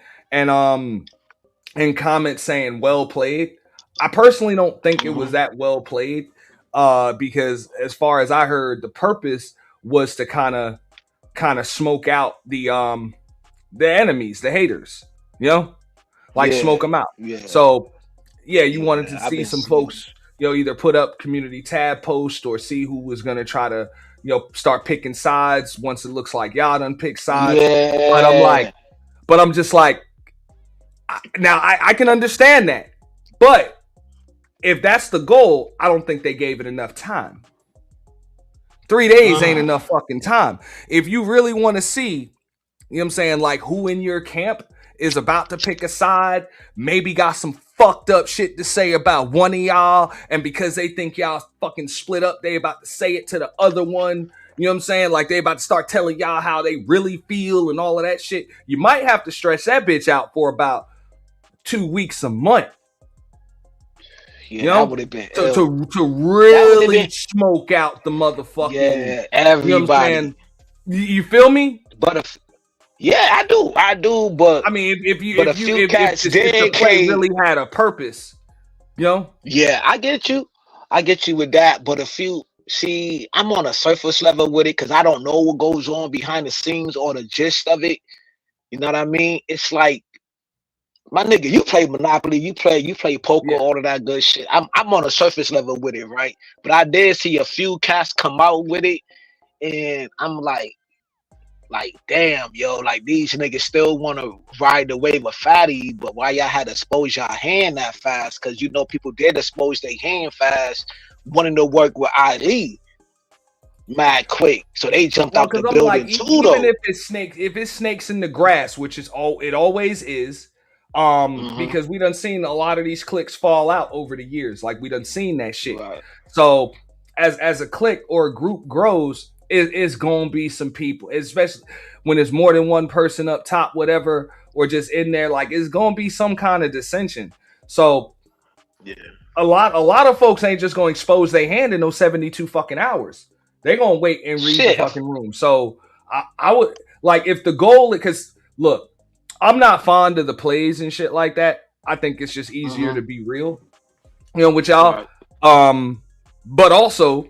comments saying well played. I personally don't think it was that well played because as far as I heard, the purpose was to kind of smoke out the enemies, the haters, smoke them out. Yeah. So you wanted to see some folks, either put up community tab post or see who was going to try to, start picking sides once it looks like y'all done pick sides. Yeah. But I'm just like, Now I can understand that, but if that's the goal, I don't think they gave it enough time. 3 days ain't enough fucking time. If you really want to see, you know what I'm saying, like who in your camp is about to pick a side, maybe got some fucked up shit to say about one of y'all, and because they think y'all fucking split up, they about to say it to the other one. You know what I'm saying? Like they about to start telling y'all how they really feel and all of that shit. You might have to stretch that bitch out for about 2 weeks, a month. Yeah, You know, that would have been to really smoke out the motherfucking. Yeah, everybody. You know what I'm saying? You feel me? But I do. But I mean, if the play really had a purpose, you know? Yeah, I get you with that. But I'm on a surface level with it because I don't know what goes on behind the scenes or the gist of it. You know what I mean? It's like, my nigga, you play Monopoly, you play poker, all of that good shit. I'm on a surface level with it, right? But I did see a few cats come out with it, and I'm like, damn, yo, like these niggas still want to ride the wave of Fatty, but why y'all had to expose y'all hand that fast? Because you know people did expose their hand fast, wanting to work with ID mad quick, so they jumped out the building like, too. Even if it's snakes in the grass, which is it always is. Because we done seen a lot of these cliques fall out over the years. Like we done seen that shit. Right. So as a clique or a group grows, it's gonna be some people, especially when there's more than one person up top, whatever, or just in there. Like it's gonna be some kind of dissension. So yeah, a lot of folks ain't just gonna expose their hand in those 72 fucking hours. They're gonna wait and read the fucking room. So I would like, if the goal, because look, I'm not fond of the plays and shit like that. I think it's just easier to be real, you know, with y'all. Right. But also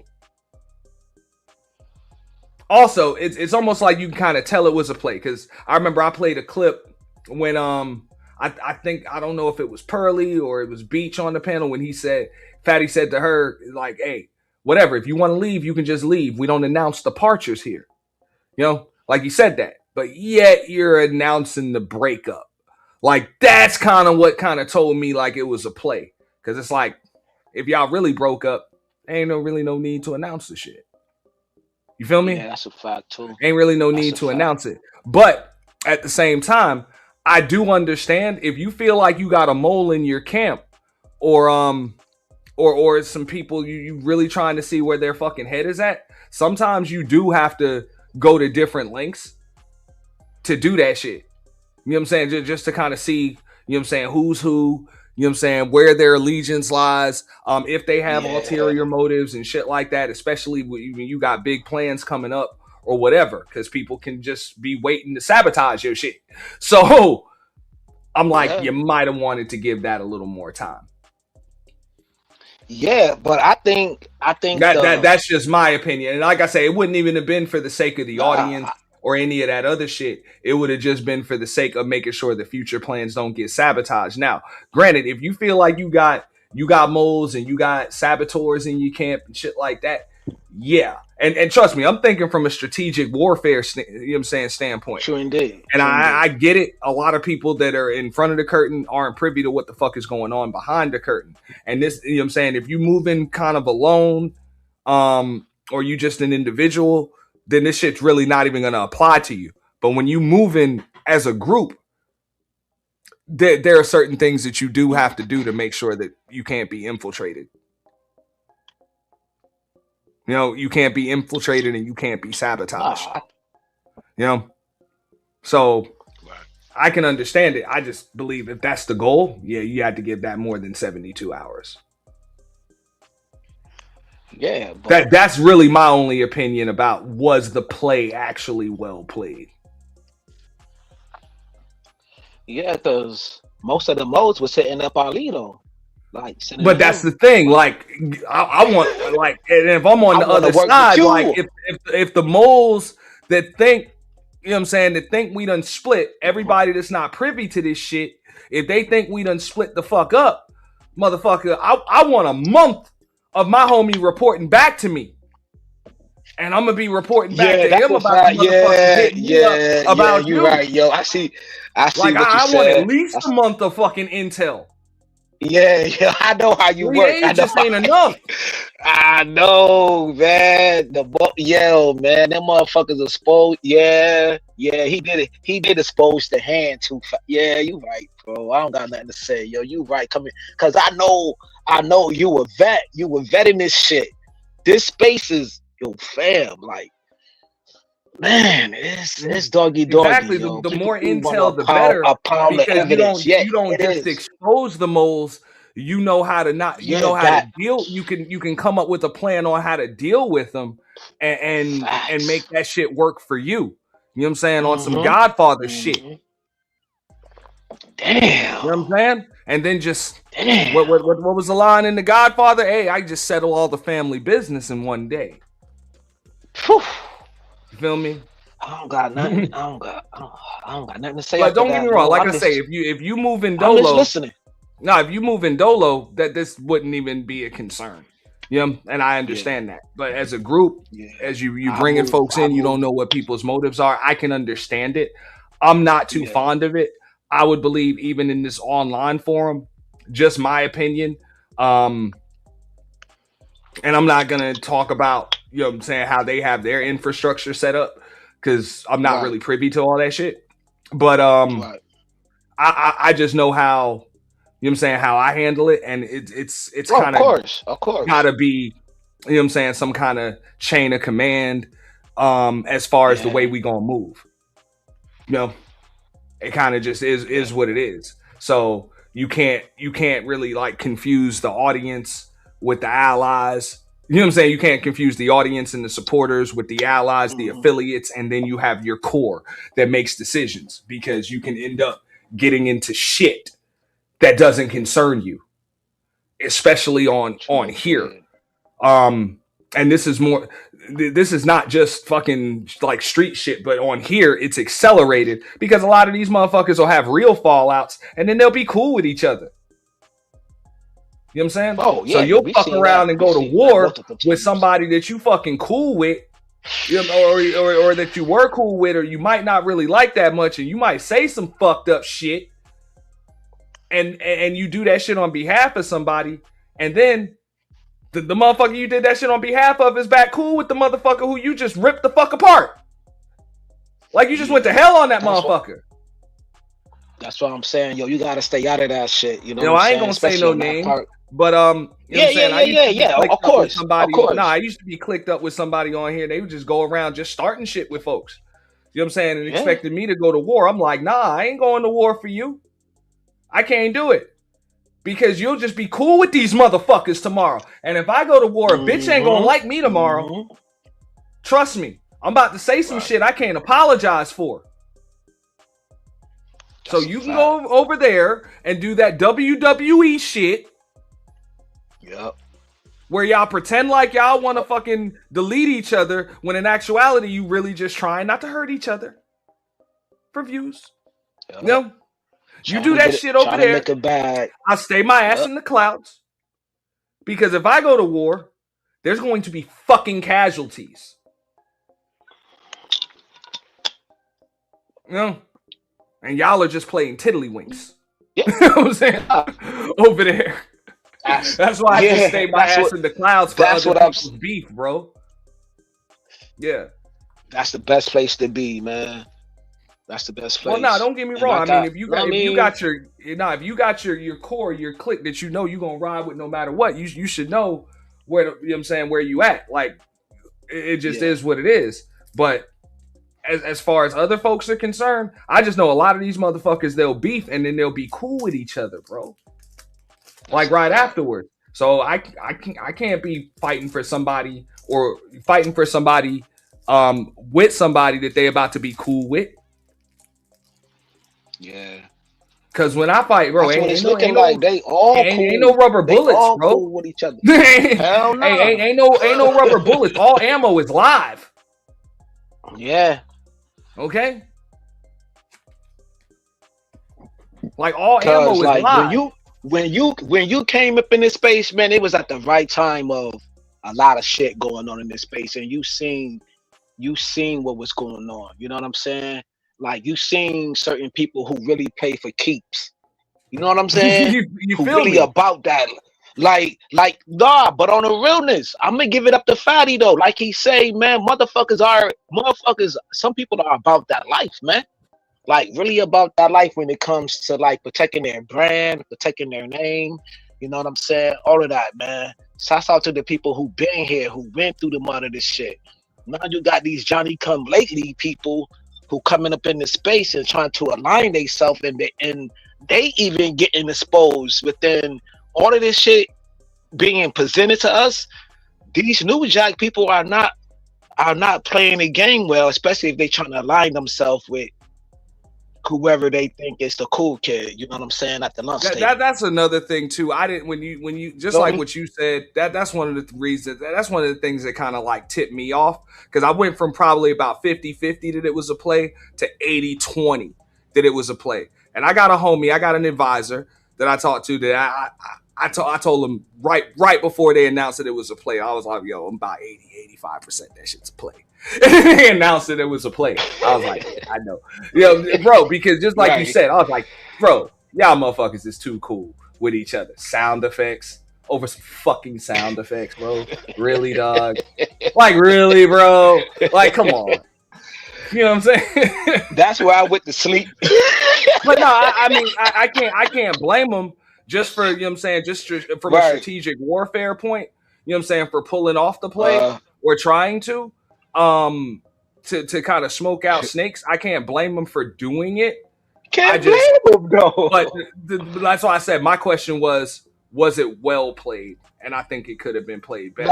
it's almost like you can kind of tell it was a play, because I remember I played a clip when I think, I don't know if it was Pearly or it was Beach on the panel, when Fatty said to her, like, hey, whatever, if you want to leave, you can just leave. We don't announce departures here. You know, like he said that. But yet you're announcing the breakup. Like that's kind of what kind of told me like it was a play. Because it's like, if y'all really broke up, ain't really no need to announce the shit. You feel me? Yeah, that's a fact too. Ain't really no need to announce it. But at the same time, I do understand if you feel like you got a mole in your camp, or some people you really trying to see where their fucking head is at. Sometimes you do have to go to different lengths to do that shit. You know what I'm saying? Just to kind of see, you know what I'm saying, who's who, you know what I'm saying, where their allegiance lies, if they have ulterior motives and shit like that, especially when you got big plans coming up or whatever, because people can just be waiting to sabotage your shit. So I'm like, you might have wanted to give that a little more time. Yeah, but I think that's just my opinion. And like I say, it wouldn't even have been for the sake of the audience or any of that other shit. It would have just been for the sake of making sure the future plans don't get sabotaged. Now, granted, if you feel like you got moles and you got saboteurs in your camp and shit like that, yeah. And trust me, I'm thinking from a strategic warfare, you know what I'm saying, standpoint. True indeed. And I get it. A lot of people that are in front of the curtain aren't privy to what the fuck is going on behind the curtain. And this, you know what I'm saying, if you move in kind of alone, or you just an individual, then this shit's really not even going to apply to you. But when you move in as a group, there are certain things that you do have to do to make sure that you can't be infiltrated. You know, you can't be infiltrated and you can't be sabotaged. You know? So I can understand it. I just believe if that's the goal, yeah, you had to give that more than 72 hours. Yeah. That's really my only opinion about, was the play actually well played? Yeah, because most of the modes were setting up our lead on. But that's the thing. Like, I want, like, and if I'm on the other side, like, if the moles that think, you know what I'm saying, that think we done split, everybody that's not privy to this shit, if they think we done split the fuck up, motherfucker, I want a month of my homie reporting back to me. And I'm gonna be reporting back Yeah, to that's him a about fact. the motherfuckers hitting me up about You you. right, yo. I see Like what you I want at said. least a month of fucking intel. Yeah, I know how you 3 work. days just ain't enough. I know, man. Yo, man, them motherfuckers exposed. Yeah, he did it. He did expose the hand too. Yeah, you right, bro. I don't got nothing to say, yo. You right, come in, cause I know you a vet. You were vetting this shit. This space is yo, fam. Like, man, it's doggy. Exactly. Yo. The more People wanna intel, the better, a pound of because evidence. you don't just expose the moles. You know how to to deal. You can come up with a plan on how to deal with them, and make that shit work for you. You know what I'm saying? On some Godfather shit. Damn. You know what I'm saying? And then just what was the line in The Godfather? Hey, I just settle all the family business in one day. Whew. You feel me? I don't got nothing. I don't got nothing to say. But don't get me wrong. Like I say, if you move in Dolo, I'm just listening. No, if you move in Dolo, that this wouldn't even be a concern. You know, and I understand that. But as a group, as you bringing folks in, you don't know what people's motives are. I can understand it. I'm not too fond of it. I would believe even in this online forum, just my opinion. And I'm not gonna talk about, you know what I'm saying, how they have their infrastructure set up, because I'm not really privy to all that shit. But I just know how, you know what I'm saying, how I handle it, and it's kind of course gotta be, you know what I'm saying, some kind of chain of command as far as the way we gonna move. You know, it kind of just is what it is. So you can't really like confuse the audience with the allies. You know what I'm saying? You can't confuse the audience and the supporters with the allies, the affiliates, and then you have your core that makes decisions, because you can end up getting into shit that doesn't concern you, especially on here. And this is more, this is not just fucking like street shit, but on here it's accelerated because a lot of these motherfuckers will have real fallouts and then they'll be cool with each other. You know what I'm saying? Oh, yeah, so you'll fuck around and go to war with somebody that you fucking cool with, you know, or that you were cool with, or you might not really like that much, and you might say some fucked up shit, and you do that shit on behalf of somebody, and then the motherfucker you did that shit on behalf of is back cool with the motherfucker who you just ripped the fuck apart. Like you just went to hell on that motherfucker. That's what I'm saying, yo. You gotta stay out of that shit. You know, Yo, I ain't gonna say no name, but you know what I'm saying? Of course. No, I used to be clicked up with somebody on here. They would just go around just starting shit with folks. You know what I'm saying? And expecting me to go to war. I'm like, nah, I ain't going to war for you. I can't do it. Because you'll just be cool with these motherfuckers tomorrow. And if I go to war, a bitch ain't gonna like me tomorrow. Trust me. I'm about to say some shit I can't apologize for. So you can go over there and do that WWE shit. Yep. Where y'all pretend like y'all want to fucking delete each other, when in actuality you really just trying not to hurt each other for views. Yep. You know? You do that shit over there. I stay my ass in the clouds, because if I go to war, there's going to be fucking casualties. You know? And y'all are just playing tiddlywinks. Yeah. You know what I'm saying? Over there. That's why I just stay my ass in the clouds for other people's beef, bro. Yeah. That's the best place to be, man. That's the best place. Well, no, don't get me wrong. I mean, if you got your core, your clique that you know you're gonna ride with no matter what, you should know where, you know what I'm saying, where you at. Like, it just is what it is. But as far as other folks are concerned, I just know a lot of these motherfuckers, they'll beef and then they'll be cool with each other, bro. Like right afterwards. So I can't be fighting for somebody with somebody that they about to be cool with. Yeah. Cause when I fight, bro, ain't no rubber bullets, bro. Cool with each other. Hell no. Ain't no rubber bullets. All ammo is live. Yeah. Okay. Like all ammo is live. When you came up in this space, man, it was at the right time of a lot of shit going on in this space, and you seen what was going on. You know what I'm saying? Like you seen certain people who really pay for keeps. You know what I'm saying? you Who feel really me? about that. Like nah, but on the realness, I'm gonna give it up to Fatty though. Like he say, man, motherfuckers. Some people are about that life, man. Like really about that life when it comes to like protecting their brand, protecting their name. You know what I'm saying? All of that, man. Shouts out to the people who been here, who went through the mud of this shit. Now you got these Johnny come lately people who coming up in the space and trying to align themselves, and they even getting exposed within all of this shit being presented to us. These new jack people are not playing the game well, especially if they trying to align themselves with whoever they think is the cool kid. You know what I'm saying? At the lunch table. That's another thing too. I didn't when you just So, like what you said. That's one of the reasons. That's one of the things that kind of like tipped me off, because I went from probably about 50-50 that it was a play to 80-20 that it was a play. And I got a homie, I got an advisor that I talked to that I told him right before they announced that it was a play. I was like, yo, I'm about 80-85% that shit's a play. And they announced that it was a play. I was like, yeah, I know. Bro, because just like you said, I was like, bro, y'all motherfuckers is too cool with each other. Sound effects over some fucking sound effects, bro. Really, dog? Like, really, bro? Like, come on. You know what I'm saying? That's where I went to sleep. But no, I mean, I can't blame them just for, you know what I'm saying, just from a strategic warfare point, you know what I'm saying, for pulling off the play or trying to kind of smoke out snakes. I can't blame them for doing it. Can't blame them though. But that's why I said my question was it well played? And I think it could have been played better.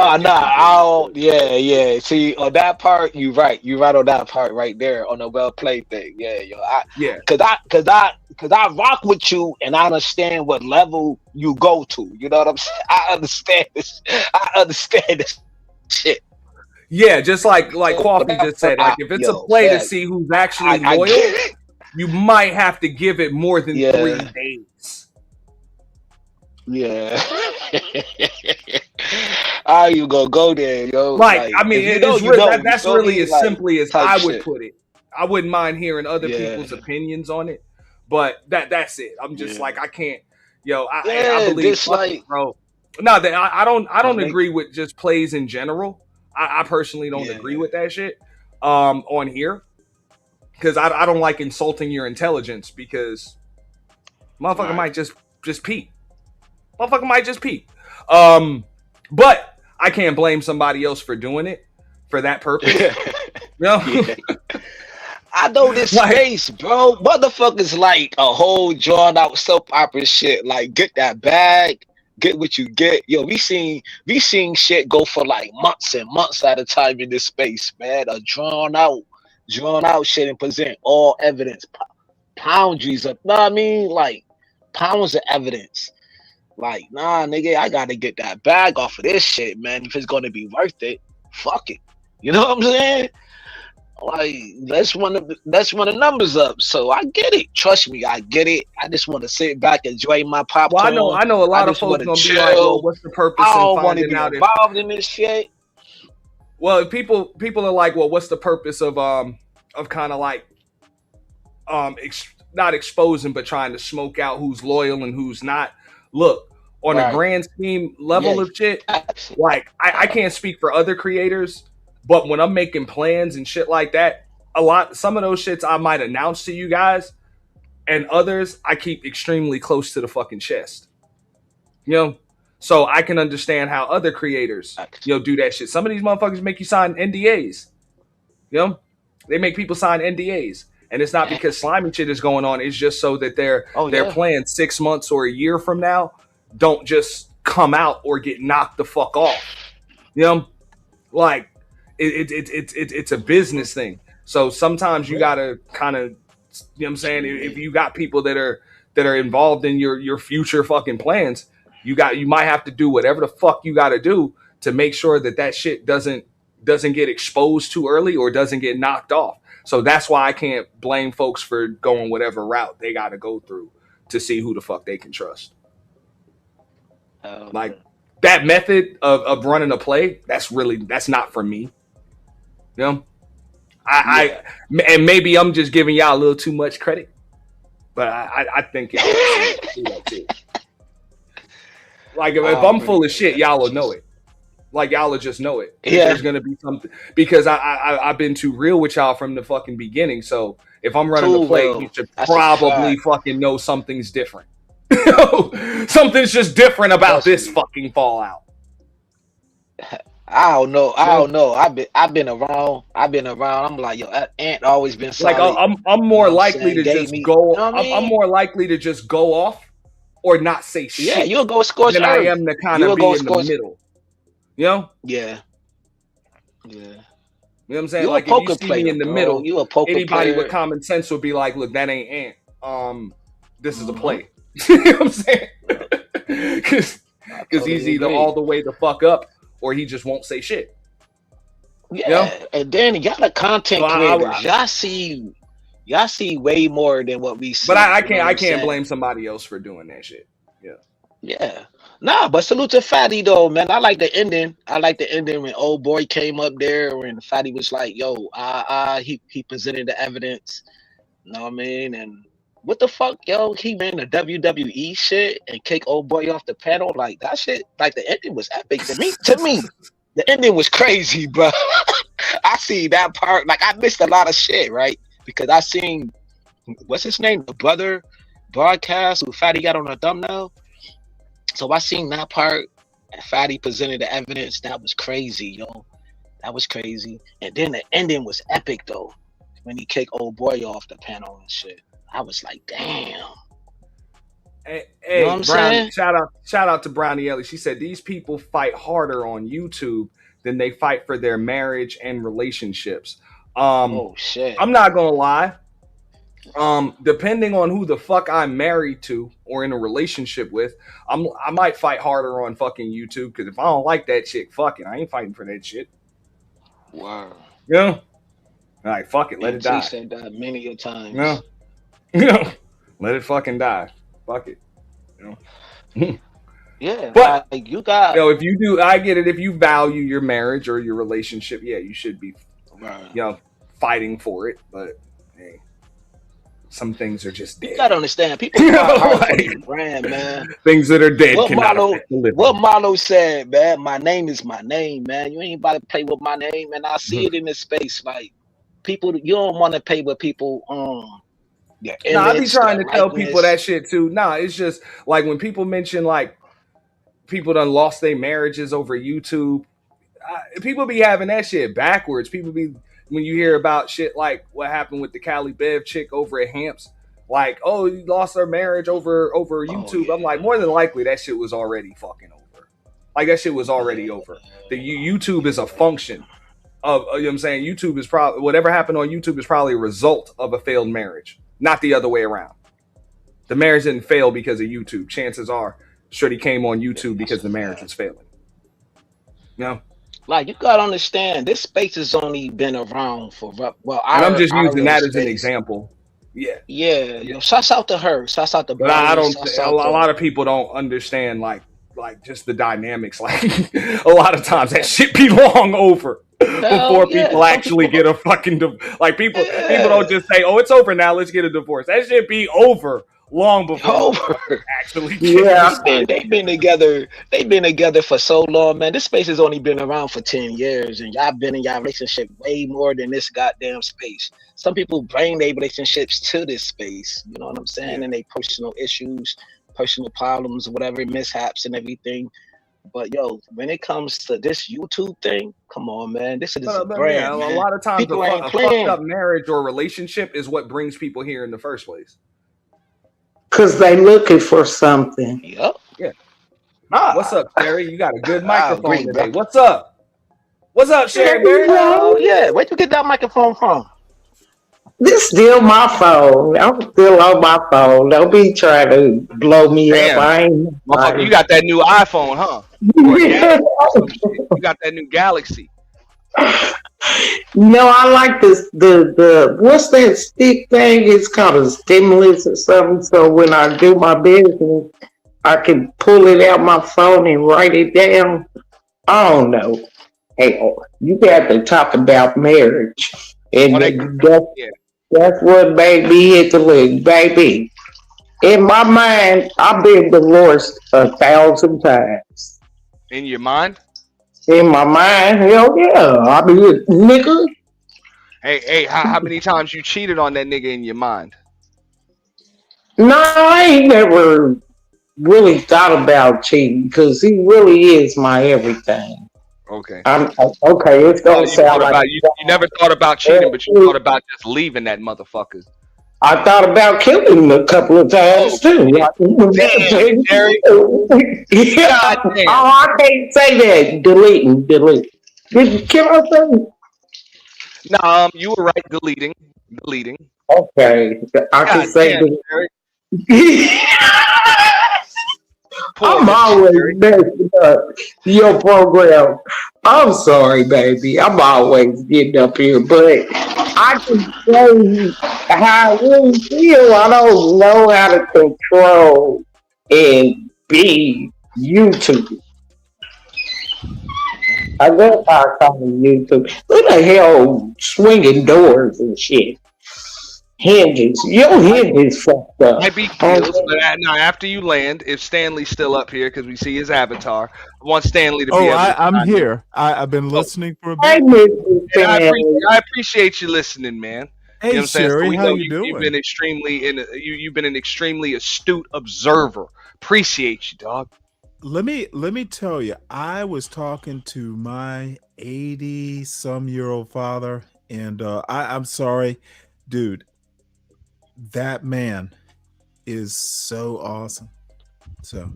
Yeah. See, on that part, you right on that part right there on the well played thing. Yeah, cause I rock with you and I understand what level you go to. You know what I'm saying? I understand this shit. Yeah, just like Coffee just said, like if it's a play to see who's actually loyal, you might have to give it more than 3 days. Yeah. How you gonna go there, yo? Like I mean, that's really as simply as I would put it. I wouldn't mind hearing other people's opinions on it, but that's it. I'm just like, I can't, I believe, bro. No, that I don't agree with just plays in general. I personally don't agree with that shit on here, because I don't like insulting your intelligence, because motherfucker might just peep. Motherfucker might just peep. But I can't blame somebody else for doing it for that purpose. I know this space, bro. Motherfuckers like a whole drawn out soap opera shit. Like, get that bag, get what you get. Yo, we seen shit go for like months and months at a time in this space, man. A drawn out shit and present all evidence, boundaries of, know what I mean? Like pounds of evidence. Like, nah, nigga, I gotta get that bag off of this shit, man. If it's gonna be worth it, fuck it. You know what I'm saying? Like, let's run the numbers up. So I get it. Trust me, I get it. I just want to sit back, enjoy my popcorn. Well, I know a lot of folks gonna be like, well, what's the purpose? I don't want to be involved in this shit. Well, people are like, well, what's the purpose of kind of like not exposing, but trying to smoke out who's loyal and who's not. Look, on a grand scheme level of shit, like I can't speak for other creators, but when I'm making plans and shit like that, some of those shits I might announce to you guys, and others I keep extremely close to the fucking chest. So I can understand how other creators, do that shit. Some of these motherfuckers make you sign NDAs. They make people sign NDAs. And it's not because slimy shit is going on. It's just so that their plan 6 months or a year from now don't just come out or get knocked the fuck off. Like it's a business thing. So sometimes you gotta kind of, what I'm saying, if you got people that are involved in your future fucking plans, you might have to do whatever the fuck you got to do to make sure that shit doesn't get exposed too early or doesn't get knocked off. So that's why I can't blame folks for going whatever route they got to go through to see who the fuck they can trust. Like, that method of running a play, that's not for me. You know, and maybe I'm just giving y'all a little too much credit, but I think y'all do that too. Like if I'm full of shit, y'all will know it. Like y'all will just know it. Yeah. There's gonna be something because I've been too real with y'all from the fucking beginning. So if I'm running a play, you should probably fucking know something's different. Something's just different about this fucking fallout. I don't know. I've been around. I'm like, yo, Ant always been solid. Like I'm more likely to just go. I'm more likely to just go off or not say shit. Yeah, you'll go scorch than I am to kind of be in the middle. You know? Yeah. You know what I'm saying? You like a poker if you see me player, in the bro. middle, You a poker anybody player. with common sense would be like, look, that ain't Ant. This is a play. You know what I'm saying? Because he's either all the way the fuck up or he just won't say shit. Yeah, You know? and then y'all the content So creators. Y'all see way more than what we see. But I can't blame somebody else for doing that shit. Yeah. Yeah. Nah, but salute to Fatty though, man. I like the ending. When old boy came up there and Fatty was like, yo, he presented the evidence. You know what I mean? And what the fuck, yo? He ran the WWE shit and kick old boy off the panel. Like that shit, like the ending was epic to me. The ending was crazy, bro. I see that part. Like I missed a lot of shit, right? Because I seen what's his name? The brother broadcast who Fatty got on the thumbnail. So I seen that part, and Fatty presented the evidence. That was crazy, yo. That was crazy. And then the ending was epic, though. When he kicked old boy off the panel and shit. I was like, damn. Hey, You know what I'm saying? Shout out to Brownie Ellie. She said these people fight harder on YouTube than they fight for their marriage and relationships. Oh shit. I'm not gonna lie. Depending on who the fuck I'm married to or in a relationship with, I might fight harder on fucking YouTube because if I don't like that shit, fuck it. I ain't fighting for that shit. Wow. You know? Like fuck it, let it die. He said that many a times. No. You know, let it fucking die. Fuck it. You know. Yeah, but like you got. You know, if you do, I get it. If you value your marriage or your relationship, yeah, you should be, you know, fighting for it. But hey, some things are just dead. You gotta understand, people fight hard for their brand, man. Things that are dead. What Marlo said, man. My name is my name, man. You ain't about to play with my name, and I see it in this space. Like people, you don't want to pay with people. I be trying to tell people that shit too. It's just like when people mention like people done lost their marriages over YouTube. People be having that shit backwards. People be when you hear about shit like what happened with the Cali Bev chick over at Hamps, like, oh, you lost her marriage over YouTube. I'm like, more than likely that shit was already fucking over. Like that shit was already over. The YouTube is a function of, you know what I'm saying? YouTube is probably whatever happened on YouTube is probably a result of a failed marriage, not the other way around. The marriage didn't fail because of YouTube. Chances are, Shorty came on YouTube because the marriage was failing. You know? Like you gotta understand, this space has only been around for I'm just using that as an example. Yeah. Yo, shouts out to her. Shouts out to But I don't. A lot of people don't understand like just the dynamics. Like a lot of times that shit be long over before people actually get a fucking like people don't just say, oh, it's over now, let's get a divorce. That shit be over long before actually. They've been together for so long, man. This space has only been around for 10 years, and y'all been in y'all relationship way more than this goddamn space. Some people bring their relationships to this space, you know what I'm saying, and they personal issues, personal problems, whatever mishaps and everything. But yo, when it comes to this YouTube thing, come on, man, this is a brand. Yeah, man. a lot of times People a ain't fucked playing. up marriage or relationship is what brings people here in the first place. Because they looking for something. Yep. Yeah. What's up, Sherry? You got a good microphone agree, today. bro. What's up? What's up, Sherry? Oh yeah, where'd you get that microphone from? This still my phone. I'm still on my phone. Don't be trying to blow me up. I ain't. Motherfucker, you got that new iPhone, huh? You got that new Galaxy. No, I like this. The what's that stick thing? It's called a stimulus or something. So when I do my business, I can pull it out my phone and write it down. I don't know. Hey, you got to talk about marriage, and that's what made me hit the lick, baby. In my mind, I've been divorced 1,000 times. In your mind? In my mind, hell yeah. I mean, nigga. Hey, how many times you cheated on that nigga in your mind? No, I ain't never really thought about cheating because he really is my everything. Okay. Okay. It's gonna sound like you never thought about cheating, but you thought about just leaving that motherfucker. I thought about killing him a couple of times too. Damn, Jerry. Yeah. Oh, I can't say that. Delete. Did you kill myself? No, you were right. Deleting. Okay, I can say that. I'm always messing up your program. I'm sorry, baby. I'm always getting up here, but I can say how I really feel. I don't know how to control and be YouTube. I guess I call it YouTube. Who the hell swinging doors and shit? Hinges. Your hinges fucked up. Might be heels, but now after you land, if Stanley's still up here because we see his avatar, I want Stanley to be able to. I'm here. I've been listening for a bit. I appreciate you listening, man. Hey, you know what I'm saying? Sherry, So we how know you doing? You've been an extremely astute observer. Appreciate you, dog. Let me tell you, I was talking to my 80-some-year-old father, and I'm sorry, dude. That man is so awesome. So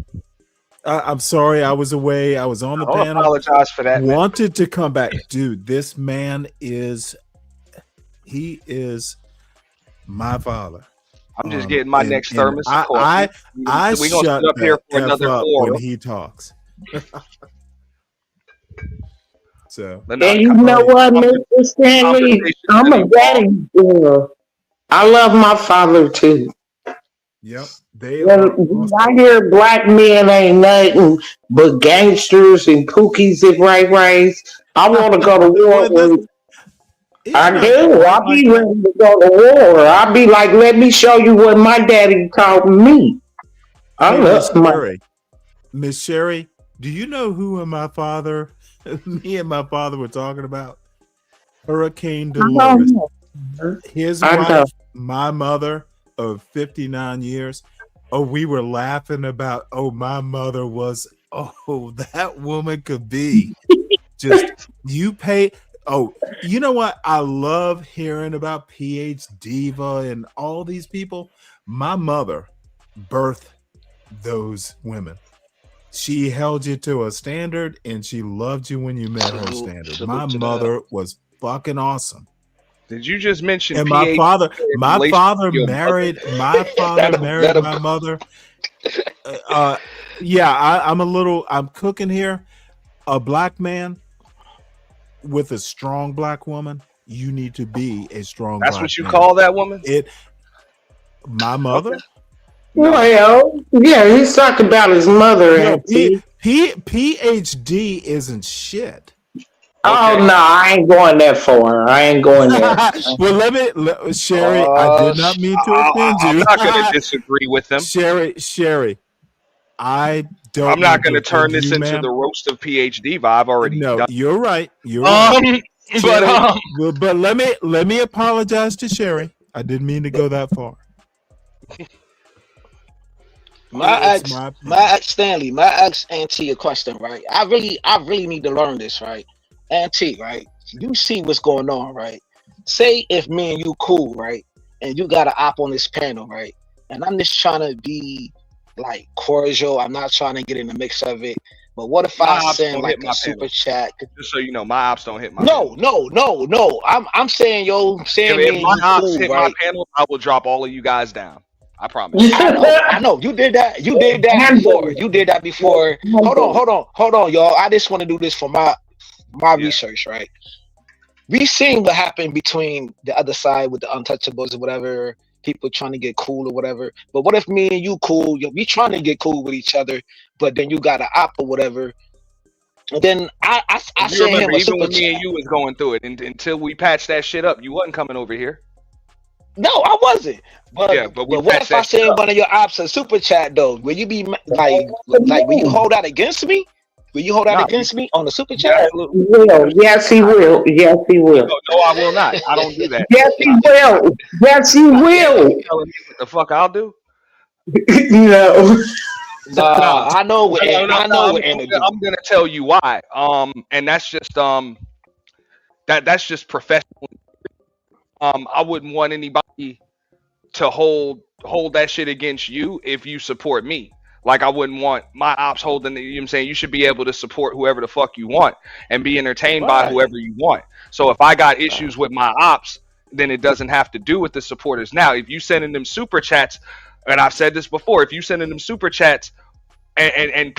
I'm sorry I was away. I was on the Don't panel. apologize for that. Wanted to come back, dude. This man is my father. I'm just getting my next thermos. I we gonna shut sit up here for the another F up hour. when he talks. So And you know what, Mr. Stanley? I'm a daddy girl. I love my father too. Yep. They when I hear black men ain't nothing but gangsters and pookies and ray-rays, I want to go to war with. I do. I'll be ready to go to war. I'll be like, let me show you what my daddy taught me. I love my. Miss Sherry, do you know who and my father, me and my father were talking about? Hurricane Dolores. His wife, my mother of 59 years. Oh, we were laughing about, my mother was, that woman could be just, you pay. Oh, you know what? I love hearing about PH Diva and all these people. My mother birthed those women. She held you to a standard and she loved you when you met her standard. My mother was fucking awesome. Did you just mention? And my father married my mother. I'm cooking here. A black man with a strong black woman, you need to be a strong. That's what you call that woman? My mother. Okay. Well, yeah, he's talking about his mother. PhD isn't shit. Oh no, I ain't going that far. I ain't going there. Well, Sherry, I did not mean to offend you. I'm not going to disagree with them. Sherry, I'm not going to turn this into the roast of PhD vibe already. No, you're right. You're right. But let me apologize to Sherry. I didn't mean to go that far. My ex Stanley, my ex Auntie a question, right? I really need to learn this, right? Auntie, right? You see what's going on, right? Say if me and you cool, right? And you got an op on this panel, right? And I'm just trying to be like cordial. I'm not trying to get in the mix of it. But what if I send like a super chat? Just so you know, my ops don't hit my panel. No. I'm saying, if my ops hit my panel, I will drop all of you guys down. I promise. I know. You did that. You did that before. Hold on, y'all. I just want to do this for my research, right? We seen what happened between the other side with the Untouchables or whatever, people trying to get cool or whatever. But what if me and you cool? We trying to get cool with each other, but then you got an op or whatever. And then I You sent remember, him a even super when me and chat. you was going through it, and until we patched that shit up, you wasn't coming over here. No, I wasn't. Yeah, but we what patched if I that shit send up. one of your ops a super chat though? Will you be like will you hold that against me? Will you hold that Nah, against me on the super you chat? absolutely. Will. Yes, he will. Yes, he will. No, I will not. I don't do that. Yes, he will. Yes, he will. You telling me what the fuck I'll do? No. Nah, I know what No, I know I'm, what Anna do. I'm gonna tell you why. And that's just that's just professional. I wouldn't want anybody to hold that shit against you if you support me. Like I wouldn't want my ops holding it, you know what I'm saying? You should be able to support whoever the fuck you want and be entertained by Right. whoever you want. So if I got issues with my ops, then it doesn't have to do with the supporters. Now, if you sending them super chats, and I've said this before, if you sending them super chats and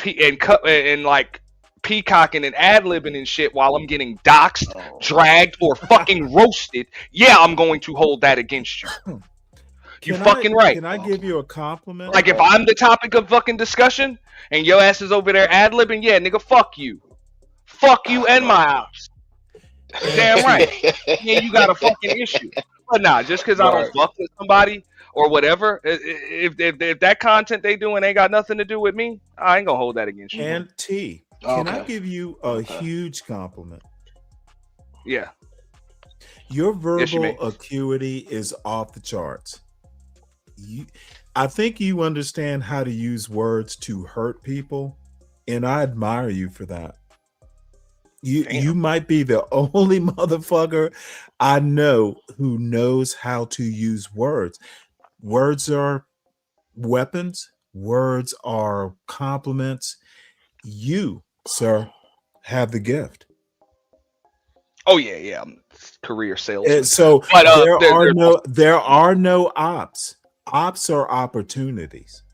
like peacocking and ad-libbing and shit while I'm getting doxxed, dragged, or fucking roasted, yeah, I'm going to hold that against you. You fucking right. Can I give you a compliment? Like if I'm the topic of fucking discussion and your ass is over there ad-libbing, yeah, nigga, fuck you. Fuck you and my ops. Damn right. Yeah, you got a fucking issue. But nah, just because I don't fuck with somebody or whatever, if that content they doing ain't got nothing to do with me, I ain't gonna hold that against you. And T, can I give you a huge compliment? Yeah. Your Yes, you verbal may. acuity is off the charts. I think you understand how to use words to hurt people, and I admire you for that. You might be the only motherfucker I know who knows how to use words. Words are weapons. Words are compliments. You, sir, have the gift. Oh yeah. I'm career salesman. So But there are no ops. Ops are opportunities.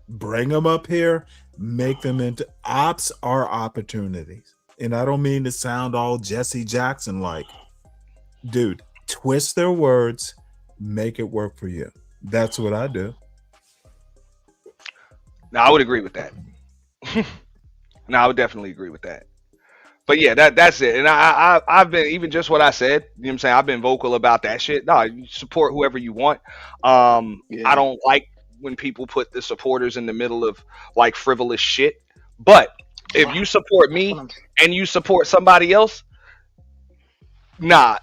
Bring them up here, make them into ops are opportunities. And I don't mean to sound all Jesse Jackson like. Dude, twist their words, make it work for you. That's what I do. Now I would agree with that. No, I would definitely agree with that. But yeah, that's it. And I've been, even just what I said, you know what I'm saying? I've been vocal about that shit. No, you support whoever you want. I don't like when people put the supporters in the middle of like frivolous shit. But if you support me and you support somebody else, nah.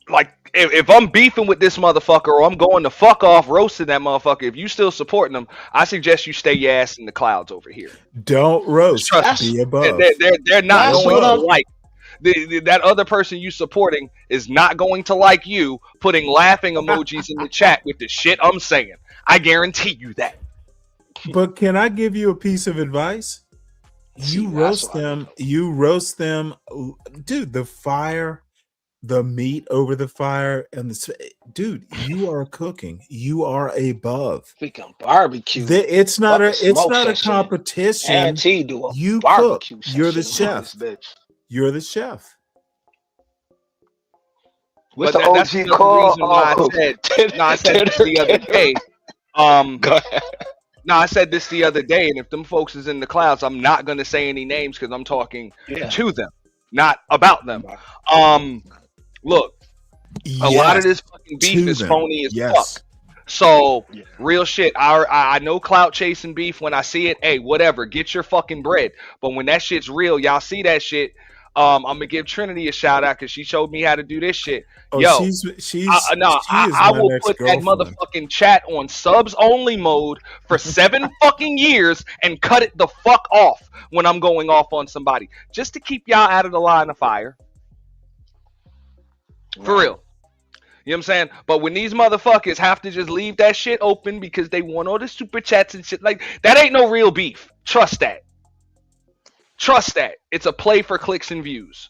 Like if I'm beefing with this motherfucker or I'm going to fuck off roasting that motherfucker, if you still supporting them, I suggest you stay your ass in the clouds over here. Don't roast. Trust me, Be above. they're not That's going to what like that other person you supporting is not going to like you putting laughing emojis in the chat with the shit I'm saying. I guarantee you that. But can I give you a piece of advice? You roast them, dude, the fire, the meat over the fire, and dude, you are cooking. You are above. Freaking barbecue. It's not Fucking a smoke competition. And T do a You barbecue cook. You're the session on chef. this bitch. You're the chef. What's But the that's OG another call? reason why I said, no, I said this the other day. No, I said this the other day, and if them folks is in the clouds, I'm not gonna say any names because I'm talking to them, not about them. Look, a lot of this fucking beef is phony as fuck. So real shit. I know clout chasing beef when I see it. Hey, whatever, get your fucking bread. But when that shit's real, y'all see that shit. I'm gonna give Trinity a shout out because she showed me how to do this shit. Oh, Yo, she I will put that motherfucking chat on subs only mode for 7 fucking years and cut it the fuck off when I'm going off on somebody just to keep y'all out of the line of fire. For real. You know what I'm saying? But when these motherfuckers have to just leave that shit open because they want all the super chats and shit, like that ain't no real beef. Trust that. Trust that. It's a play for clicks and views.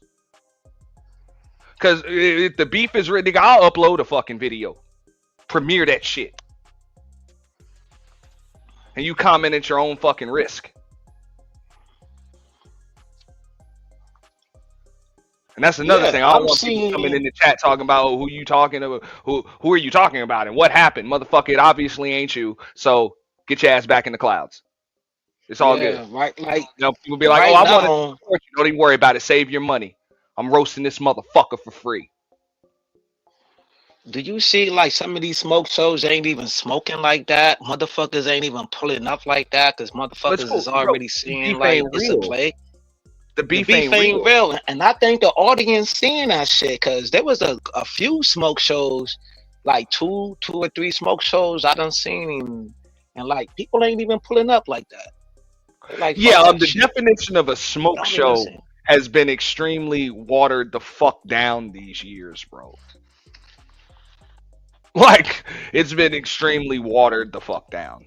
Because if the beef is real, nigga, I'll upload a fucking video. Premiere that shit. And you comment at your own fucking risk. And that's another Yeah, thing. I don't I'm want people seeing. coming in the chat talking about, oh, who you talking about, who are you talking about, and what happened, motherfucker. It obviously ain't you. So get your ass back in the clouds. It's all good. Yeah, right. Like You know, people be like, oh, right I want to now, support you. Don't even worry about it. Save your money. I'm roasting this motherfucker for free. do you see like some of these smoke shows ain't even smoking like that? Motherfuckers ain't even pulling up like that because But it's motherfuckers cool, is bro. already The seeing beef like ain't it's a real. play. The The beef beef ain't ain't real. real, and I think the audience seeing that shit because there was a few smoke shows, like two or three smoke shows I done seen, and like people ain't even pulling up like that. They like Yeah, fuck that the shit. definition of a They smoke don't even show see. has been extremely watered the fuck down these years, bro. Like, it's been extremely watered the fuck down.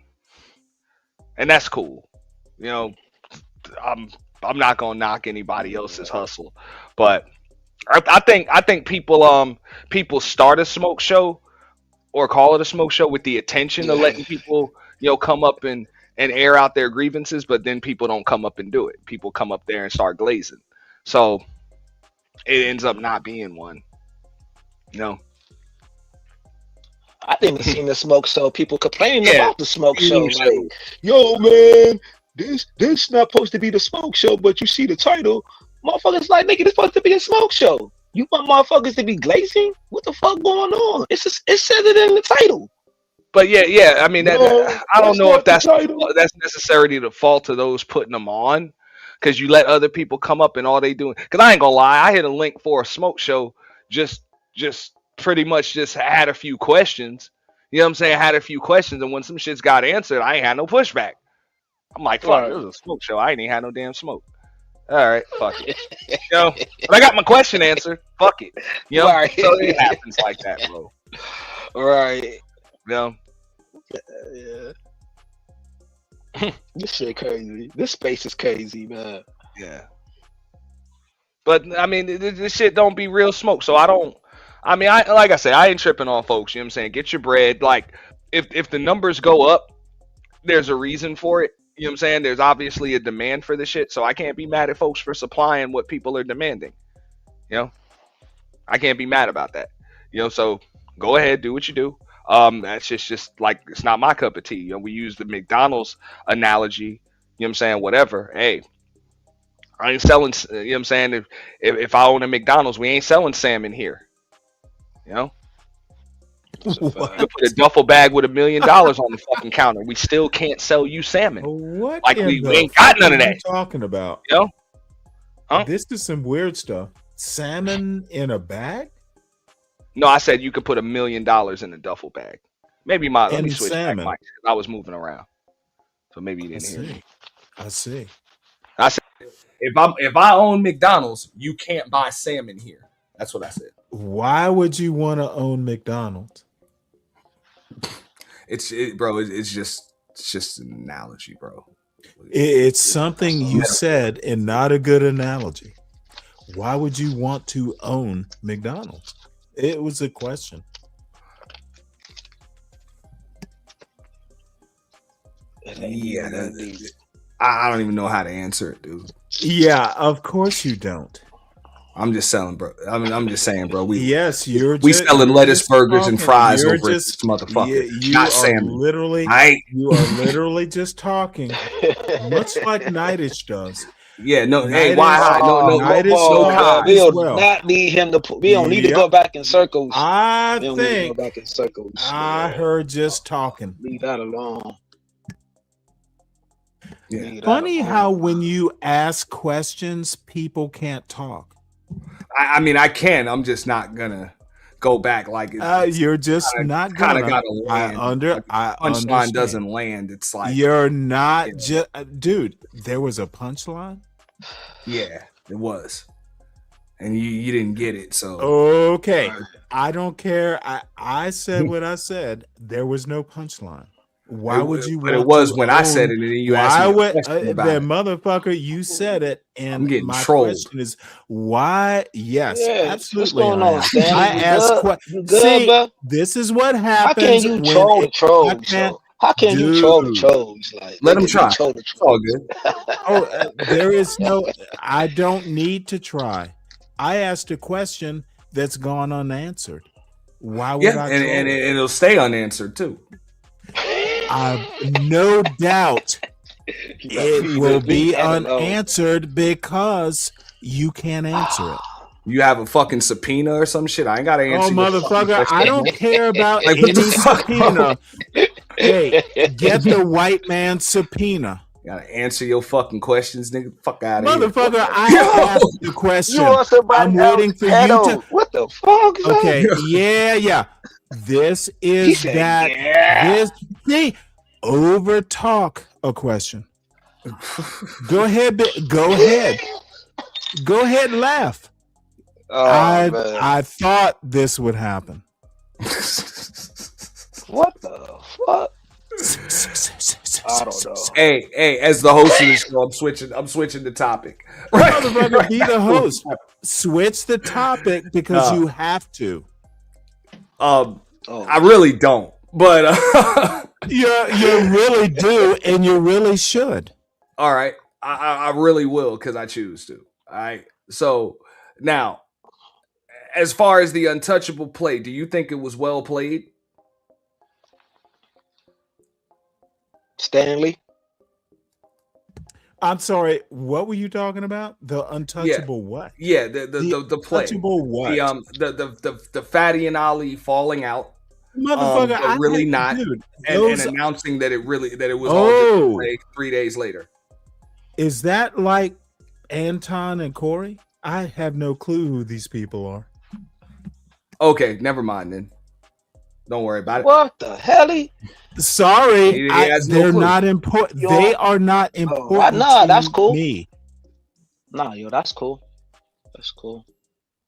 And that's cool. You know, I'm I'm not gonna knock anybody else's hustle. But I think people start a smoke show or call it a smoke show with the intention of Yeah. letting people, come up and air out their grievances, but then people don't come up and do it. People come up there and start glazing. So it ends up not being one. You know. I didn't seen the smoke show. People complaining Yeah. about the smoke show. TV Like, show. yo, man, this not supposed to be the smoke show, but you see the title. Motherfuckers like, nigga, this supposed to be a smoke show. You want motherfuckers to be glazing? What the fuck going on? It says it in the title. But yeah. I mean, No, I don't that's know if not the title. that's necessarily the fault of those putting them on, because you let other people come up and all they doing. Because I ain't gonna lie, I hit a link for a smoke show, just pretty much just had a few questions. You know what I'm saying? Had a few questions, and when some shits got answered, I ain't had no pushback. I'm like, fuck, this Right. is a smoke show. I ain't even had no damn smoke. All right, fuck it. You know, but I got my question answered. Fuck it. You know, Right. so it happens like that, bro. Right. You know. Yeah. This shit crazy. This space is crazy, man. Yeah. But I mean, this shit don't be real smoke. So I don't. I mean, like I say, I ain't tripping on folks. You know what I'm saying? Get your bread. Like, if the numbers go up, there's a reason for it. You know what I'm saying? There's obviously a demand for the shit. So I can't be mad at folks for supplying what people are demanding. You know, I can't be mad about that. You know, so go ahead, do what you do. That's just like, it's not my cup of tea. You know, we use the McDonald's analogy. You know what I'm saying? Whatever. Hey, I ain't selling. You know what I'm saying? If I own a McDonald's, we ain't selling salmon here. You know, you could put a duffel bag with $1 million on the fucking counter. We still can't sell you salmon. What Like in we the ain't got fuck none are of you that. talking about? You know? Huh? This is some weird stuff. Salmon in a bag? No, I said you could put $1 million in a duffel bag. Maybe let me And switch back salmon. mics because I was moving around, so maybe you didn't hear me. I see. I said if I own McDonald's, you can't buy salmon here. That's what I said. Why would you want to own McDonald's? It's just an analogy, bro. It's something you said and not a good analogy. Why would you want to own McDonald's? It was a question. Yeah, I don't even know how to answer it, dude. Yeah, of course you don't. I'm just selling, bro. I mean, I'm just saying, bro. We you're selling lettuce, just burgers, and talking. fries You're over just this motherfucker. you Not are salmon. literally Right? you are literally just talking, much like Nightich does. Yeah, no. Hey, Nightich, why high? No, Nightich no, talks we as don't well. not need him to. We don't need to Yep. go back in circles. I We don't need to think go back in circles. I heard just talking. Leave that alone. Yeah. Funny how when you ask questions, people can't talk. I mean, I can. I'm just not gonna go back like it. You're just not kind of gonna. got to land. I Punchline understand. doesn't land. It's like You're not just, dude. There was a punchline. Yeah, it was, and you didn't get it. So Okay, I don't care. I said what I said. There was no punchline. Why would you? But it want was to when I own- said it, and then you why asked me a would question about that it. motherfucker? You said it, and I'm getting my trolled. question is why? Yes, Yeah, absolutely. what's going I on, am. Stan? I You ask good? questions. You good, See, bro? this is what How can happens you when troll the I trolls? can't. So how can you troll the trolls? Like, Let nigga, him try. you troll the It's all trolls. good. Oh, there is no. I don't need to try. I asked a question that's gone unanswered. Why would Yeah, I? and it'll stay unanswered too. No doubt it will be unanswered because you can't answer it. You have a fucking subpoena or some shit. I ain't gotta answer. Oh, motherfucker! I don't care about Like, what any the fuck, subpoena. Hey, get the white man subpoena. Gotta answer your fucking questions, nigga. Fuck out of here. Motherfucker, I asked the question. You want somebody I'm waiting for you to. What the fuck? Son? Okay, yeah. This is that. This see over talk a question. Go ahead. Go ahead and laugh. Oh, I thought this would happen. What the fuck? I don't know. Hey, as the host of the show, I'm switching the topic. Right. Motherfucker, be the host. Switch the topic because you have to. I really don't, but you really do, and you really should. All right, I really will because I choose to. All right. So now, as far as the Untouchable play, do you think it was well played? Stanley? I'm sorry, what were you talking about? The Untouchable what? Yeah, the play. Untouchable what? The Fatty and Ali falling out. Motherfucker, but really not, dude, and announcing that it was all just a play 3 days later. Is that like Anton and Corey? I have no clue who these people are. Okay, never mind then. Don't worry about it. What the hell? Sorry, they're not important. They are not important. Nah, that's cool. Me. Nah, yo, that's cool. That's cool.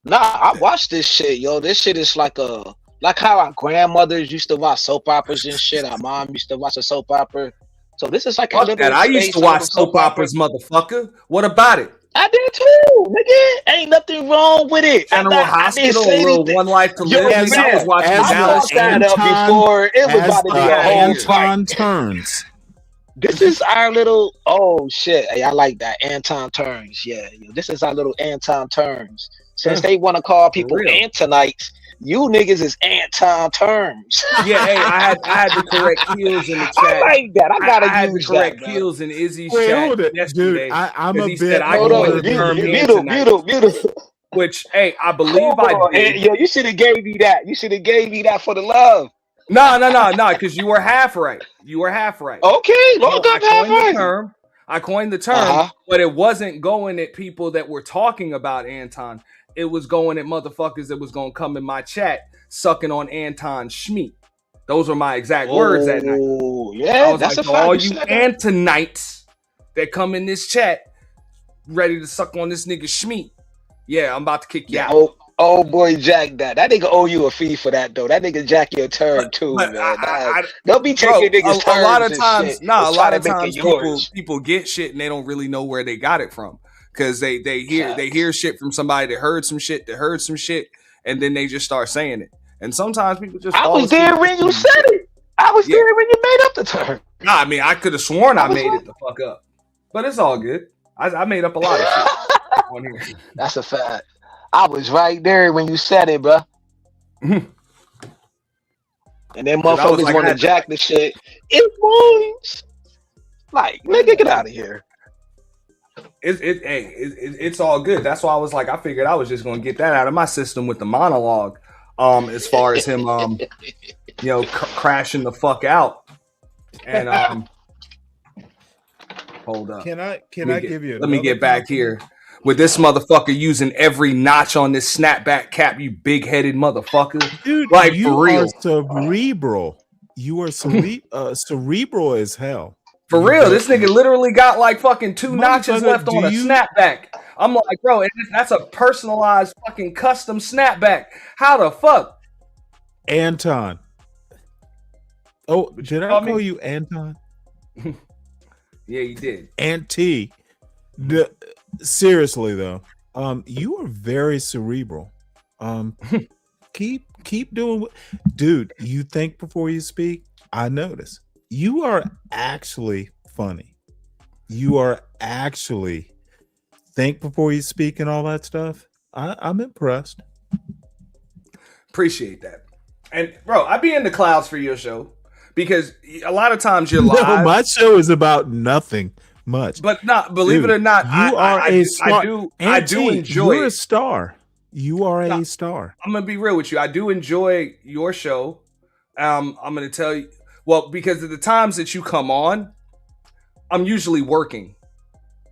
Nah, I watched this shit, yo. This shit is like how our grandmothers used to watch soap operas and shit. Our mom used to watch a soap opera. So this is like a little. I used to watch soap operas, motherfucker. What about it? I did too, nigga. Ain't nothing wrong with it. General Hospital, Little One Life to Live. Man, I was watching Dallas stand up before it was about to be a whole Anton turns. This is our little shit. Hey, I like that. Anton turns. Yeah, this is our little Anton turns. Since they want to call people Antonites, you niggas is Anton terms. Yeah, hey, I had to correct Keels in the chat. I like that. I had to correct Keels in Izzy's chat yesterday. Dude, I'm a bit. Beautiful. Which, hey, I believe I did. Yo, you should have gave me that. You should have gave me that for the love. No, because you were half right. Okay, look up half right. I coined the term, but it wasn't going at people that were talking about Anton. It was going at motherfuckers that was going to come in my chat sucking on Anton Schmeat. Those were my exact words that night. Yeah, I was that's like, a fact. all you Antonites that come in this chat ready to suck on this nigga Schmeat. Yeah, I'm about to kick you out. Oh boy, Jack that nigga owe you a fee for that though. That nigga Jack your turn too, man. Don't be taking niggas turns. A lot of times, a lot of times people get shit and they don't really know where they got it from. Because they hear shit from somebody that heard some shit, and then they just start saying it. And sometimes people just I was there when you said it. I was there when you made up the term. Nah, I mean I could have sworn I made it the fuck up. But it's all good. I made up a lot of shit on here. That's a fact. I was right there when you said it, bro. And then motherfuckers want to jack the shit. It's boys. Like, nigga, get out of here. It's all good. That's why I was like, I figured I was just gonna get that out of my system with the monologue. As far as him, crashing the fuck out. And hold up. Can I give you? Let me get back here. With this motherfucker using every notch on this snapback cap, you big-headed motherfucker. Dude, like you for real. Are cerebral. You are cerebral as hell. For real, this nigga literally got like fucking 2 notches left on a snapback. I'm like, bro, that's a personalized fucking custom snapback. How the fuck? Anton. Oh, did I call you Anton? Yeah, you did. Auntie. Seriously though, you are very cerebral. Keep doing dude, you think before you speak. I notice. You are actually funny. You are actually think before you speak and all that stuff. I'm impressed. Appreciate that. And bro, I be in the clouds for your show because a lot of times you're No, live. my show is about nothing much. But not, believe Dude, it or not, you are a star. I do Auntie, enjoy you're a it. star. You are a star. I'm gonna be real with you. I do enjoy your show. I'm gonna tell you, well, because of the times that you come on, I'm usually working.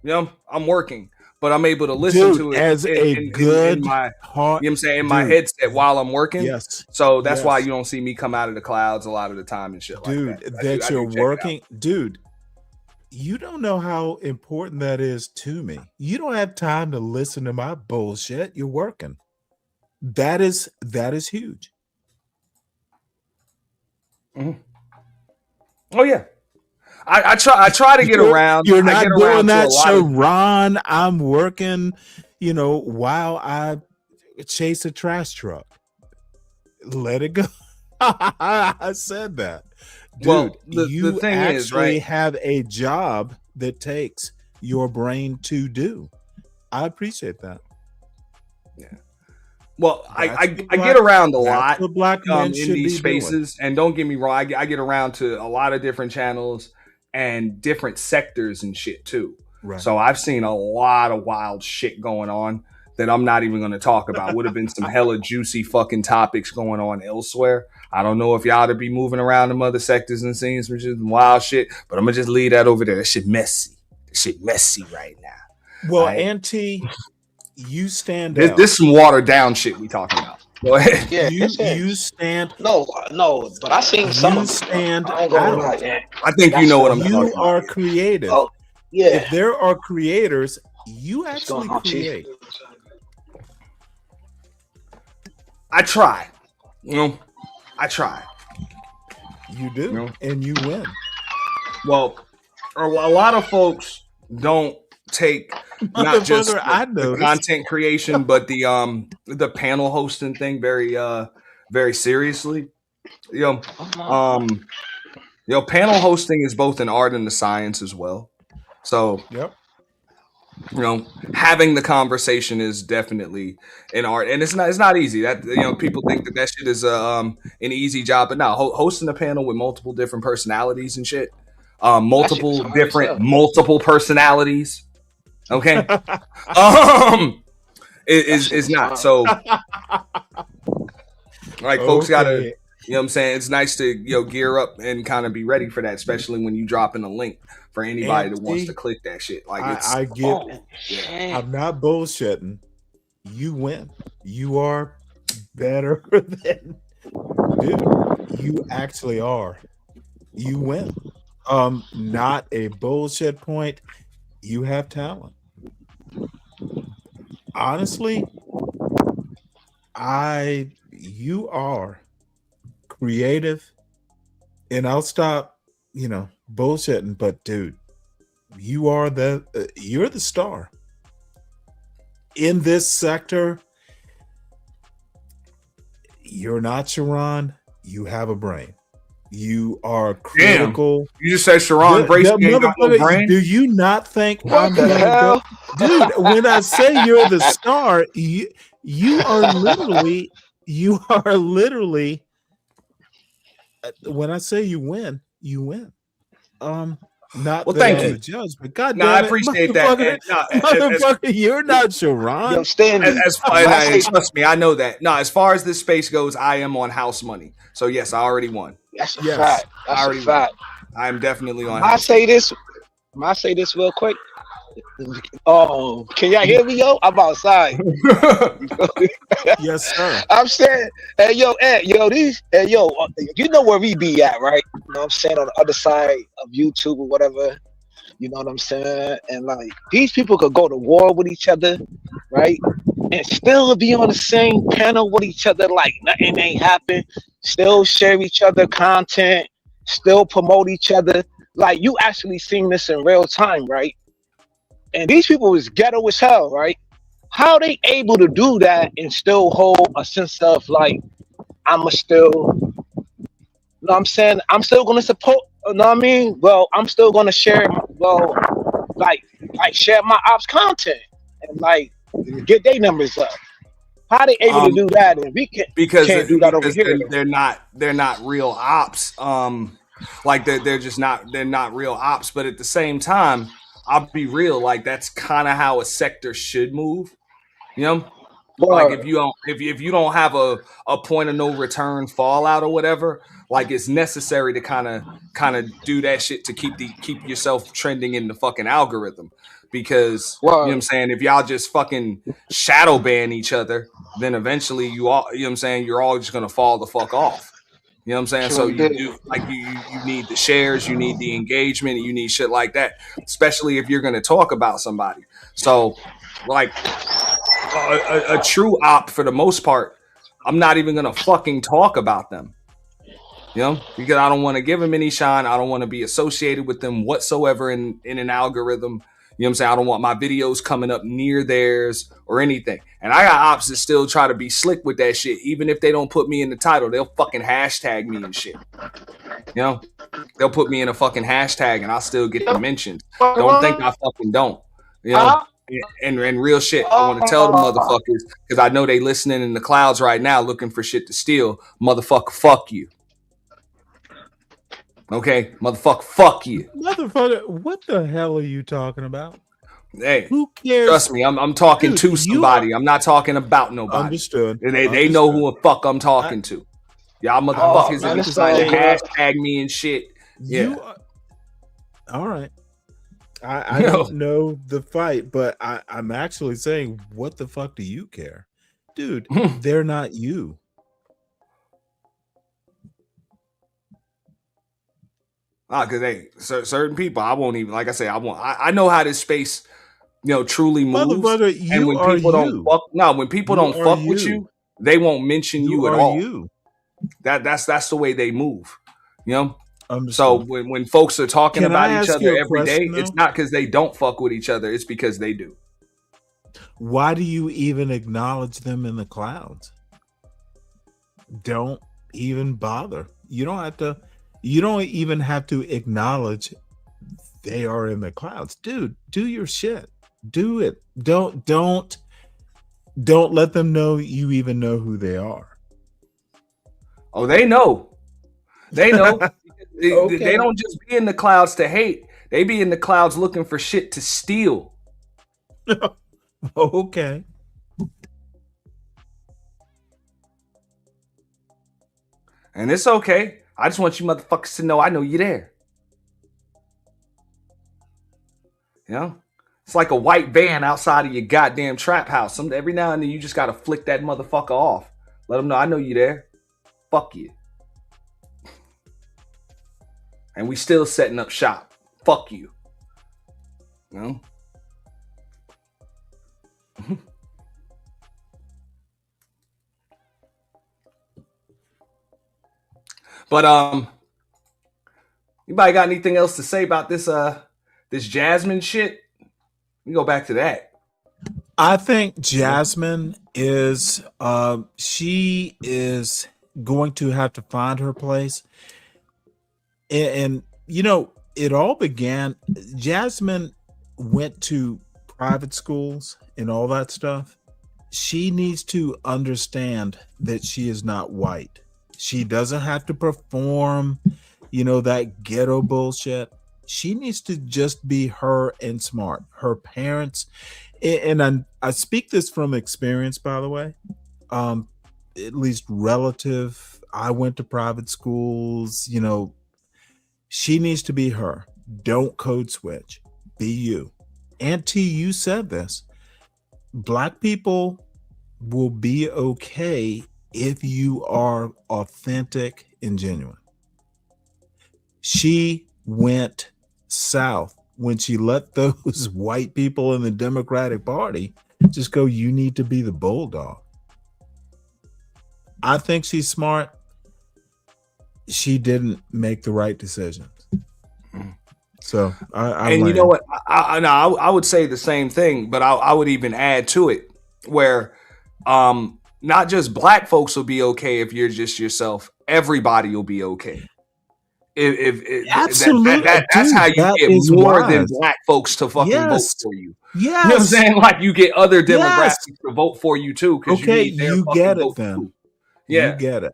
You know, I'm working, but I'm able to listen Dude, to it as a good in my, heart, you know what I'm saying, in my dude. headset while I'm working. Yes. So that's why Yes. you don't see me come out of the clouds a lot of the time and shit Dude, like that. that I do you're check it out. working. Dude, you don't know how important that is to me. You don't have time to listen to my bullshit. You're working. That is huge. Oh yeah. I try to get around. You're I not get doing around to a that, lot of Sharon. I'm working, while I chase a trash truck. Let it go. I said that. Dude, Well, the you thing actually is, right? have a job that takes your brain to do. I appreciate that. Well, That's I what get black- around a that's lot what black men in should these be doing. spaces, and don't get me wrong, I get around to a lot of different channels and different sectors and shit too. Right. So I've seen a lot of wild shit going on that I'm not even going to talk about. Would have been some hella juicy fucking topics going on elsewhere. I don't know if y'all to be moving around them other sectors and seeing some just wild shit, but I'm gonna just leave that over there. That shit messy. That shit messy right now. Well, Right? Auntie, you stand out. This some watered down shit we talking about. Go ahead. Yeah, You stand. No, but I seen some You of it. stand I ain't gonna out. lie, man. I think you know what I'm talking You about. are creative. Oh, yeah. If there are creators, you actually going on, Chief? create. I try. I try. You do, and you win. Well, a lot of folks don't take not just Motherfucker, I the noticed. content creation, but the panel hosting thing very seriously. Panel hosting is both an art and a science as well. So Yep. Having the conversation is definitely an art, and it's not easy. That people think that shit is an easy job, but no, hosting a panel with multiple different personalities and shit, multiple personalities. Okay, is not so. Like folks gotta, what I'm saying, it's nice to gear up and kind of be ready for that, especially when you drop in a link for anybody that wants to click that shit. Like I get. I'm not bullshitting. You win. You are better than, dude. You actually are. You win. Not a bullshit point. You have talent. Honestly, you are creative, and I'll stop, bullshitting. But dude, you're the star in this sector. You're not Sharon. You have a brain. You are critical. Damn. You just said Sharon Bracey ain't got no brain? Do you not think What I'm the gonna hell? go? Dude, when I say you're the star, you are literally when I say you win, you win. Not Well, that thank I'm you. the judge, but God No, damn I it, appreciate that. motherfucker, you're not Sharon. Yo, Stanley. Trust me, I know that. No, as far as this space goes, I am on house money. So yes, I already won. That's a Yes. fact. That's a fact. I'm definitely on I house. say this real quick. Oh, can y'all hear me, yo? I'm outside. Yes, sir. I'm saying, hey, yo, you know where we be at, right? You know what I'm saying? On the other side of YouTube or whatever. You know what I'm saying? And like, these people could go to war with each other, right? And still be on the same panel with each other like nothing ain't happened. Still share each other content. Still promote each other. Like, you actually seeing this in real time, right? And these people is ghetto as hell, right? How they able to do that and still hold a sense of like, I'm still gonna support, you know what I mean? Well, I'm still gonna share, like share my ops content. And like, get their numbers up. How they able to do that if we can't do that over here? they're not real ops. Like they're not real ops. But at the same time, I'll be real. Like that's kind of how a sector should move. You know, like if you don't have a point of no return fallout or whatever, like it's necessary to kind of do that shit to keep yourself trending in the fucking algorithm. Because you know what I'm saying, if y'all just fucking shadow ban each other, then eventually you know what I'm saying, you're all just gonna fall the fuck off. You know what I'm saying? So you do like you need the shares, you need the engagement, you need shit like that, especially if you're gonna talk about somebody. So like a true op, for the most part, I'm not even gonna fucking talk about them. You know, because I don't want to give them any shine. I don't want to be associated with them whatsoever in an algorithm. You know what I'm saying? I don't want my videos coming up near theirs or anything. And I got ops that still try to be slick with that shit. Even if they don't put me in the title, they'll fucking hashtag me and shit. You know? They'll put me in a fucking hashtag and I'll still get the mentions. Don't think I fucking don't. You know? And real shit, I want to tell the motherfuckers, because I know they listening in the clouds right now looking for shit to steal. Motherfucker, fuck you. Okay, motherfucker, fuck you. Motherfucker, what the hell are you talking about? Hey, who cares? Trust me, I'm talking to somebody. I'm not talking about nobody. Understood. And they know who the fuck I'm talking to. Y'all motherfuckers that decide to hashtag me and shit. Yeah. All right. I don't know the fight, but I'm actually saying, what the fuck do you care? Dude, they're not you. Because certain people, I won't even, like I say, I know how this space, you know, truly moves. And when people don't fuck with you, they won't mention you at all. That's the way they move, you know. So when folks are talking about each other every day, it's not because they don't fuck with each other, it's because they do. Why do you even acknowledge them in the clouds? Don't even bother. You don't even have to acknowledge they are in the clouds. Dude, do your shit. Do it. Don't let them know you even know who they are. Oh, they know. They know. Okay. They don't just be in the clouds to hate. They be in the clouds looking for shit to steal. Okay. And it's okay. I just want you motherfuckers to know I know you're there. You know? It's like a white van outside of your goddamn trap house. Every now and then you just gotta flick that motherfucker off. Let them know I know you're there. Fuck you. And we still setting up shop. Fuck you. You know? But anybody got anything else to say about this this Jasmine shit? We go back to that. I think Jasmine is she is going to have to find her place. And you know, it all began, Jasmine went to private schools and all that stuff. She needs to understand that she is not white. She doesn't have to perform, you know, that ghetto bullshit. She needs to just be her and smart. Her parents, and I speak this from experience, by the way, at least relative. I went to private schools, you know. She needs to be her. Don't code switch. Be you. Auntie, you said this. Black people will be okay if you are authentic and genuine. She went south when she let those white people in the Democratic Party just go, you need to be the bulldog. I think she's smart. She didn't make the right decisions. So and you know what? I would say the same thing, but I would even add to it where not just black folks will be okay if you're just yourself. Everybody will be okay. Absolutely, that's dude, how you that get is more than wise. black folks to fucking vote Yes. for you. Yes. You know what I'm saying? Like you get other demographics Yes. to vote for you too, because Okay, you need their you fucking get it vote then. too. You Yeah. get it.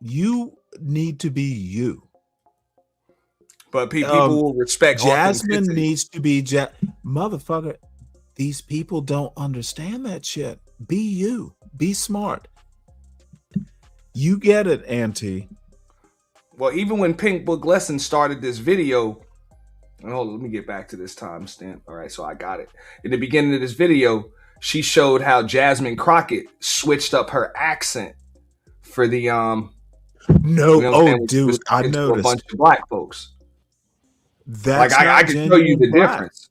You need to be you. But people will respect Jasmine authenticity. needs to be motherfucker. These people don't understand that shit. Be you. Be smart. You get it, Auntie. Well, even when Pink Book Lesson started this video, hold on, let me get back to this timestamp. All right, so I got it. In the beginning of this video, she showed how Jasmine Crockett switched up her accent for the dude, I to a noticed. bunch of black folks. That's like not I can show you the black. difference,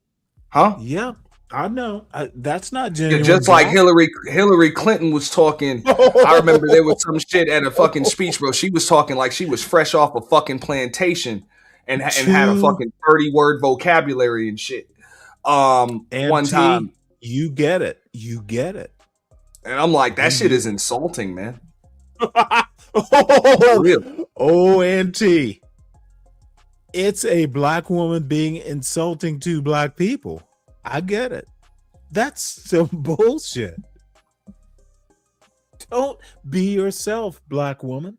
huh? Yeah, I know. That's not genuine. Just black. like Hillary Clinton was talking. I remember there was some shit at a fucking speech, bro. She was talking like she was fresh off a fucking plantation and had a fucking 30-word vocabulary and shit. One time, you get it. You get it. And I'm like, that shit is insulting, man. Oh, Auntie. It's a black woman being insulting to black people. I get it. That's some bullshit. Don't be yourself, black woman.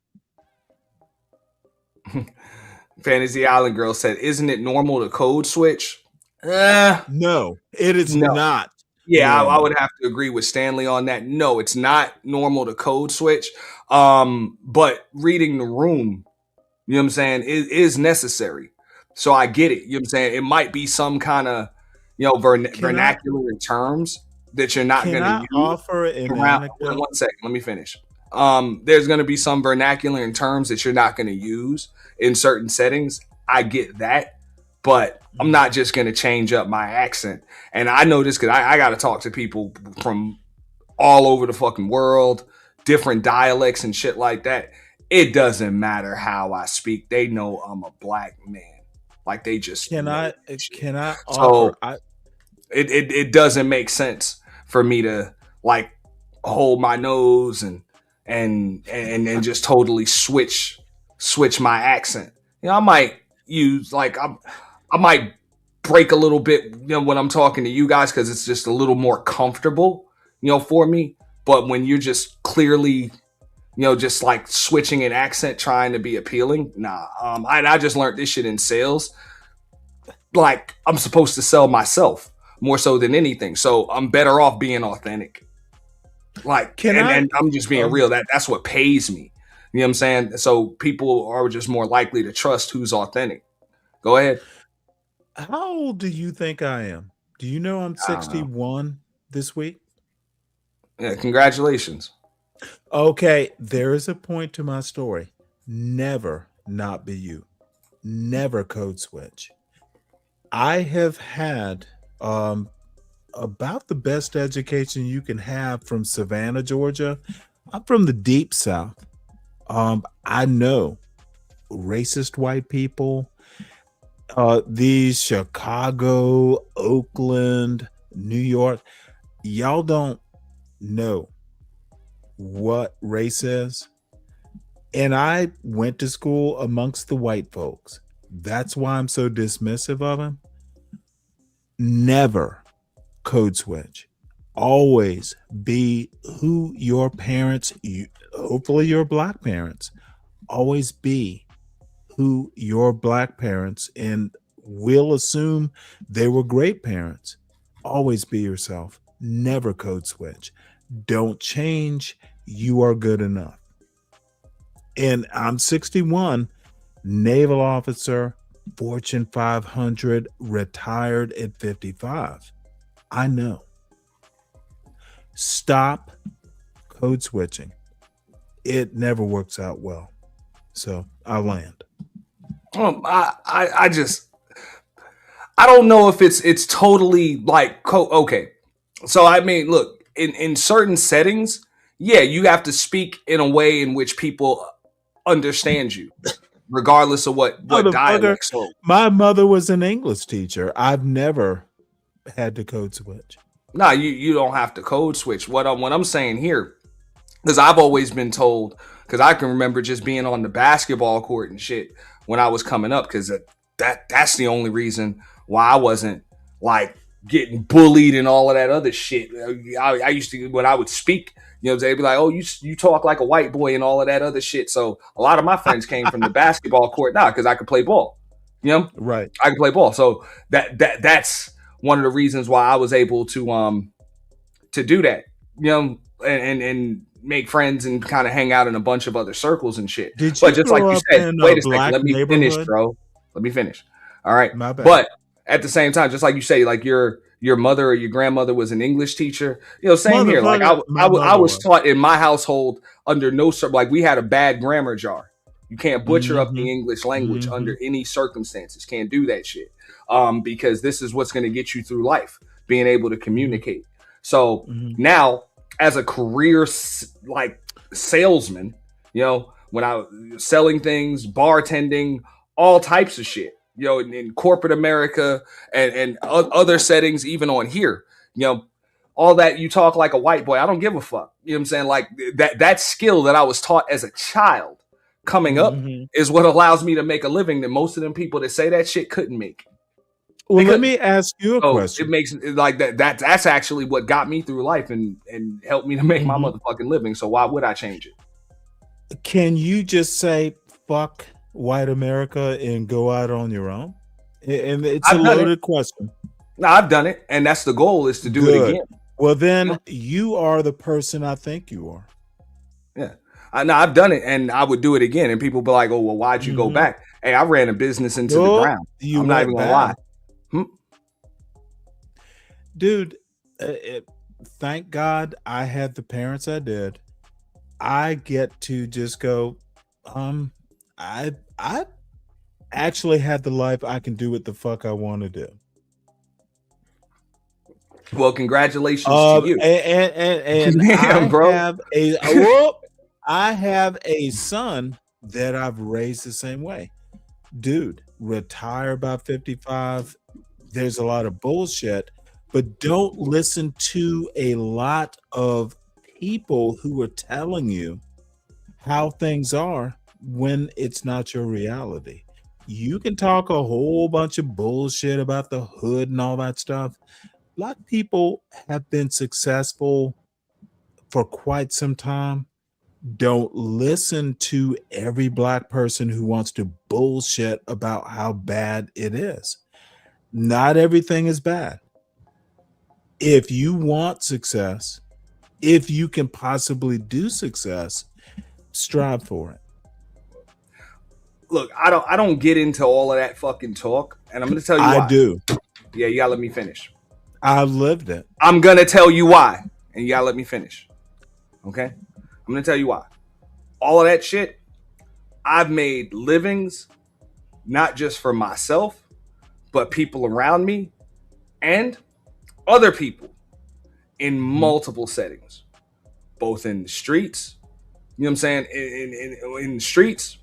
Fantasy Island Girl said, isn't it normal to code switch? No, it is not. Yeah, I would have to agree with Stanley on that. No, it's not normal to code switch. But reading the room, you know what I'm saying, is necessary. So I get it. You know what I'm saying? It might be some kind of, vernacular terms that you're not going to use. Offer an anecdote? One second, let me finish. There's going to be some vernacular and terms that you're not going to use in certain settings. I get that, but I'm not just going to change up my accent. And I know this because I got to talk to people from all over the fucking world, different dialects and shit like that. It doesn't matter how I speak. They know I'm a black man. Like they just can I so offer? It doesn't make sense for me to like hold my nose and just totally switch my accent. I might use like I might break a little bit, when I'm talking to you guys because it's just a little more comfortable, for me. But when you're just clearly, just like switching an accent, trying to be appealing, nah. I just learned this shit in sales. Like I'm supposed to sell myself more so than anything, so I'm better off being authentic. Like, and I'm just being real. That's what pays me. You know what I'm saying? So people are just more likely to trust who's authentic. Go ahead. How old do you think I am? Do you know I'm 61 this week? Yeah, congratulations. Okay, there is a point to my story. Never not be you. Never code switch. I have had about the best education you can have from Savannah, Georgia. I'm from the deep South. I know racist white people, these Chicago, Oakland, New York, y'all don't know what race is. And I went to school amongst the white folks. That's why I'm so dismissive of them. Never code switch. Always be who your parents, hopefully your black parents, always be who your black parents, and we'll assume they were great parents. Always be yourself. Never code switch. Don't change. You are good enough. And I'm 61, naval officer, Fortune 500, retired at 55. I know. Stop code switching. It never works out well. So I land. I don't know if it's totally like okay. So I mean, look, in certain settings, yeah, you have to speak in a way in which people understand you, regardless of what dialect. So my mother was an English teacher. I've never had to code switch. No, you don't have to code switch. What I'm saying here, because I've always been told, because I can remember just being on the basketball court and shit, when I was coming up, because that's the only reason why I wasn't like getting bullied and all of that other shit. I used to, when I would speak, they'd be like, oh, you talk like a white boy and all of that other shit. So a lot of my friends came from the basketball court now because I could play ball. Right. I can play ball. So that's one of the reasons why I was able to do that, and make friends and kind of hang out in a bunch of other circles and shit. Did you but just like grow you up said, in wait a a second, black let me finish, neighborhood? bro. Let me finish. All right. My bad. But at the same time, just like you say, like your mother or your grandmother was an English teacher, same here. Like I was taught in my household under no, like we had a bad grammar jar. You can't butcher up the English language under any circumstances. Can't do that shit. Because this is what's going to get you through life, being able to communicate. So now, as a career like salesman, when I was selling things, bartending, all types of shit, in corporate America and other settings, even on here, all that, you talk like a white boy. I don't give a fuck. You know what I'm saying? Like that skill that I was taught as a child coming up is what allows me to make a living that most of them people that say that shit couldn't make. Well, let me ask you a question. It makes like that's actually what got me through life and helped me to make my motherfucking living. So why would I change it? Can you just say fuck white America and go out on your own? And it's a loaded question. No, I've done it, and that's the goal, is to do it again. Well, then you are the person I think you are. Yeah. I've done it, and I would do it again. And people be like, oh, well, why'd you go back? Hey, I ran a business into the ground. I'm not even gonna lie. Dude, thank God I had the parents I did. I get to just go, I actually had the life I can do what the fuck I want to do. Well, congratulations to you. And damn, bro. I have a son that I've raised the same way. Dude, retire by 55. There's a lot of bullshit, but don't listen to a lot of people who are telling you how things are when it's not your reality. You can talk a whole bunch of bullshit about the hood and all that stuff. Black people have been successful for quite some time. Don't listen to every black person who wants to bullshit about how bad it is. Not everything is bad. If you want success, if you can possibly do success, strive for it. Look, I don't get into all of that fucking talk, and I'm going to tell you why. I do. Yeah, you got to let me finish. I've lived it. I'm going to tell you why, and you got to let me finish. Okay? I'm going to tell you why. All of that shit, I've made livings, not just for myself, but people around me and other people in multiple settings, both in the streets. You know what I'm saying? In the streets,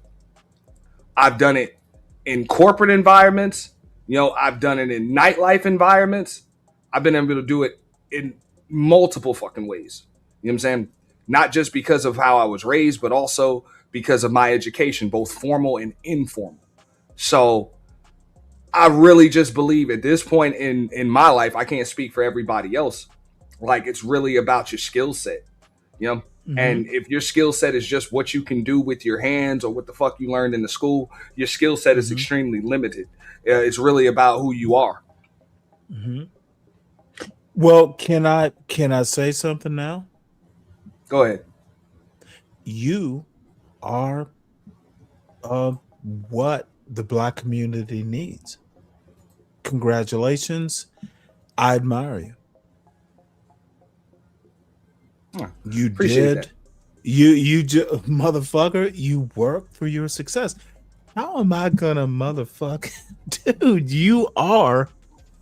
I've done it in corporate environments. I've done it in nightlife environments. I've been able to do it in multiple fucking ways. You know what I'm saying? Not just because of how I was raised, but also because of my education, both formal and informal. So I really just believe at this point in my life, I can't speak for everybody else. Like, it's really about your skill set, And if your skill set is just what you can do with your hands or what the fuck you learned in the school, your skill set is extremely limited. It's really about who you are. Well, can I say something now? Go ahead. You are what the black community needs. Congratulations. I admire you. You Appreciate did. that. You motherfucker, you worked for your success. How am I gonna motherfucker? Dude, you are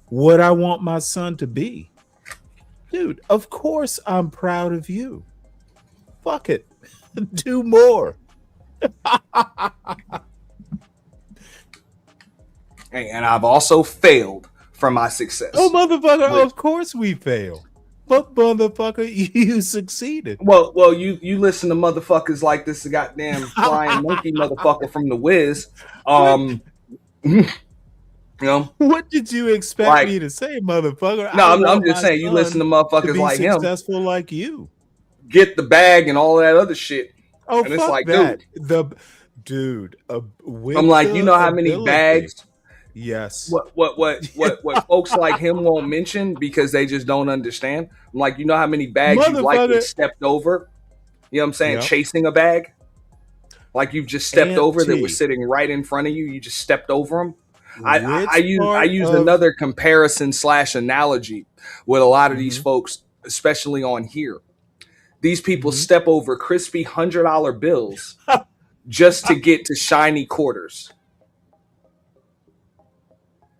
what I want my son to be. Dude, of course I'm proud of you. Fuck it. Do more. And I've also failed from my success. Oh, motherfucker, of course we fail. But motherfucker, you succeeded. Well, you listen to motherfuckers like this goddamn flying monkey motherfucker from the Wiz. You know, what did you expect like, me to say, motherfucker? No, I I'm want just my saying you listen to son to motherfuckers be like him, successful like you. get the bag and all that other shit. Oh, and it's fuck like, that. dude, With I'm like, the you know how many ability. bags? Yes. What folks like him won't mention because they just don't understand. I'm like, you know how many bags you've likely stepped over? You know what I'm saying? Yep. Chasing a bag. Like you've just stepped over that was T. sitting right in front of you. You just stepped over them. I Which use part of- another comparison / analogy with a lot of these folks, especially on here. These people step over crispy $100 bills just to get to shiny quarters.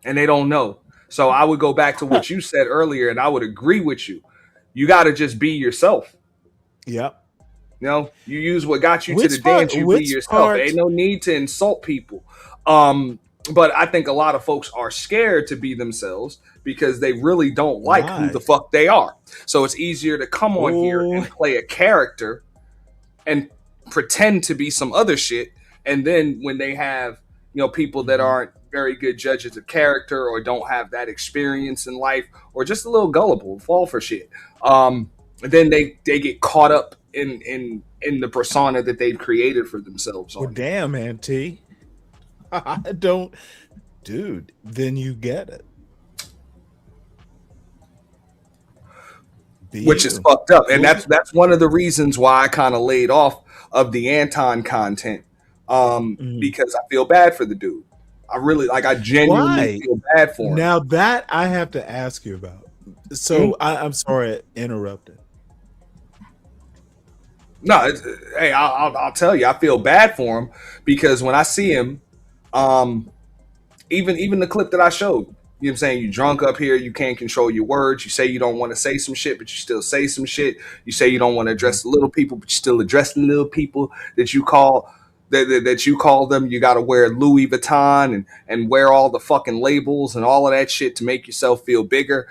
And they don't know. So I would go back to what you said earlier, and I would agree with you. You got to just be yourself. Yep. You know, you use what got you to Which the part- dance. You be which yourself. part- Ain't no need to insult people. But I think a lot of folks are scared to be themselves because they really don't like who the fuck they are. So it's easier to come on here and play a character and pretend to be some other shit. And then when they have, you know, people that aren't very good judges of character or don't have that experience in life or just a little gullible, fall for shit. Then they get caught up in the persona that they've created for themselves. Well, damn, man, T. I don't, dude. Then you get it. Which is fucked up, and that's one of the reasons why I kind of laid off of the Anton content, because I feel bad for the dude. I genuinely feel bad for him. Now that I have to ask you about. So I'm sorry I interrupted. No, hey, I'll tell you, I feel bad for him because when I see him, even the clip that I showed, you know what I'm saying? You drunk up here, you can't control your words. You say you don't want to say some shit, but you still say some shit. You say you don't want to address the little people, but you still address the little people that you call that you call them. You got to wear Louis Vuitton and wear all the fucking labels and all of that shit to make yourself feel bigger.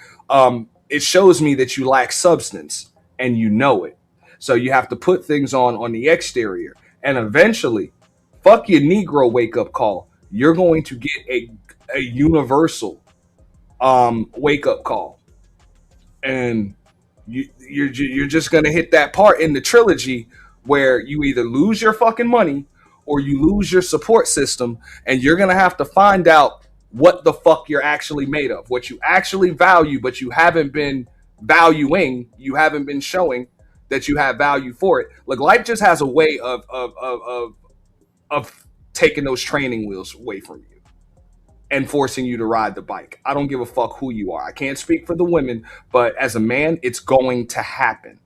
It shows me that you lack substance and you know it. So you have to put things on the exterior, and eventually, fuck your Negro wake up call. You're going to get a universal wake up call, and you're just gonna hit that part in the trilogy where you either lose your fucking money or you lose your support system, and you're gonna have to find out what the fuck you're actually made of, what you actually value, but you haven't been valuing, you haven't been showing that you have value for it. Look, life just has a way of taking those training wheels away from you and forcing you to ride the bike. I don't give a fuck who you are. I can't speak for the women, but as a man, it's going to happen.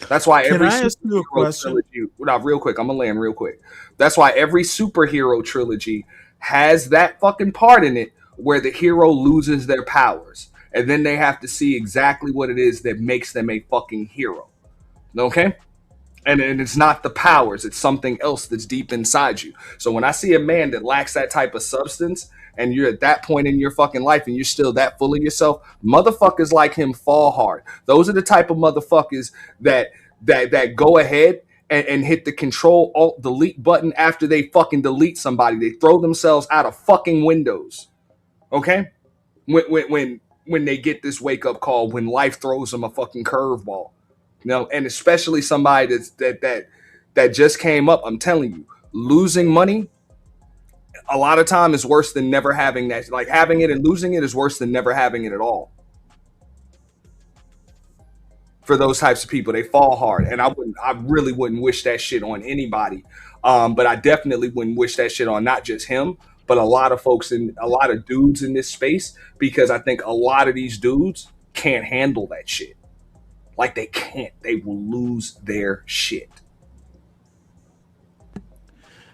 That's why Can I ask you a question? Trilogy, real quick, I'm gonna land real quick. That's why every superhero trilogy has that fucking part in it where the hero loses their powers, and then they have to see exactly what it is that makes them a fucking hero. Okay? And it's not the powers, it's something else that's deep inside you. So when I see a man that lacks that type of substance, and you're at that point in your fucking life and you're still that full of yourself, motherfuckers like him fall hard. Those are the type of motherfuckers that go ahead and hit the Control Alt Delete button after they fucking delete somebody. They throw themselves out of fucking windows. Okay? When they get this wake up call, when life throws them a fucking curveball. You know, and especially somebody that just came up, I'm telling you, losing money a lot of time is worse than never having that. Like having it and losing it is worse than never having it at all. For those types of people, they fall hard, and I really wouldn't wish that shit on anybody. But I definitely wouldn't wish that shit on not just him, but a lot of folks and a lot of dudes in this space, because I think a lot of these dudes can't handle that shit. Like they can't. They will lose their shit.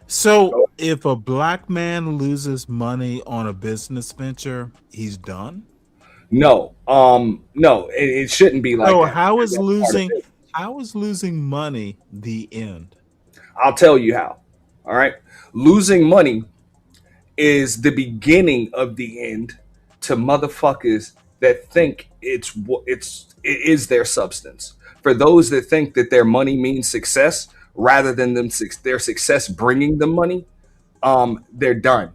So if a black man loses money on a business venture, he's done? No. No, it shouldn't be like that. How is losing money the end? I'll tell you how. All right. Losing money is the beginning of the end to motherfuckers that think it is their substance. For those that think that their money means success rather than their success bringing them money, they're done.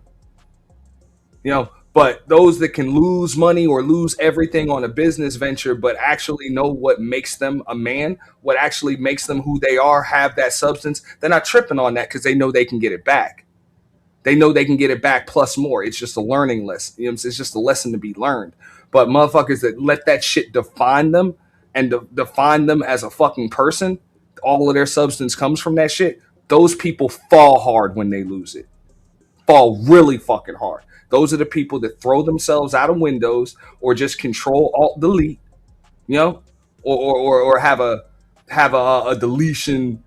But those that can lose money or lose everything on a business venture, but actually know what makes them a man, what actually makes them who they are, have that substance, they're not tripping on that because they know they can get it back. They know they can get it back plus more. It's just a learning lesson. It's just a lesson to be learned. But motherfuckers that let that shit define them and define them as a fucking person, all of their substance comes from that shit. Those people fall hard when they lose it. Fall really fucking hard. Those are the people that throw themselves out of windows or just control alt delete, or have a deletion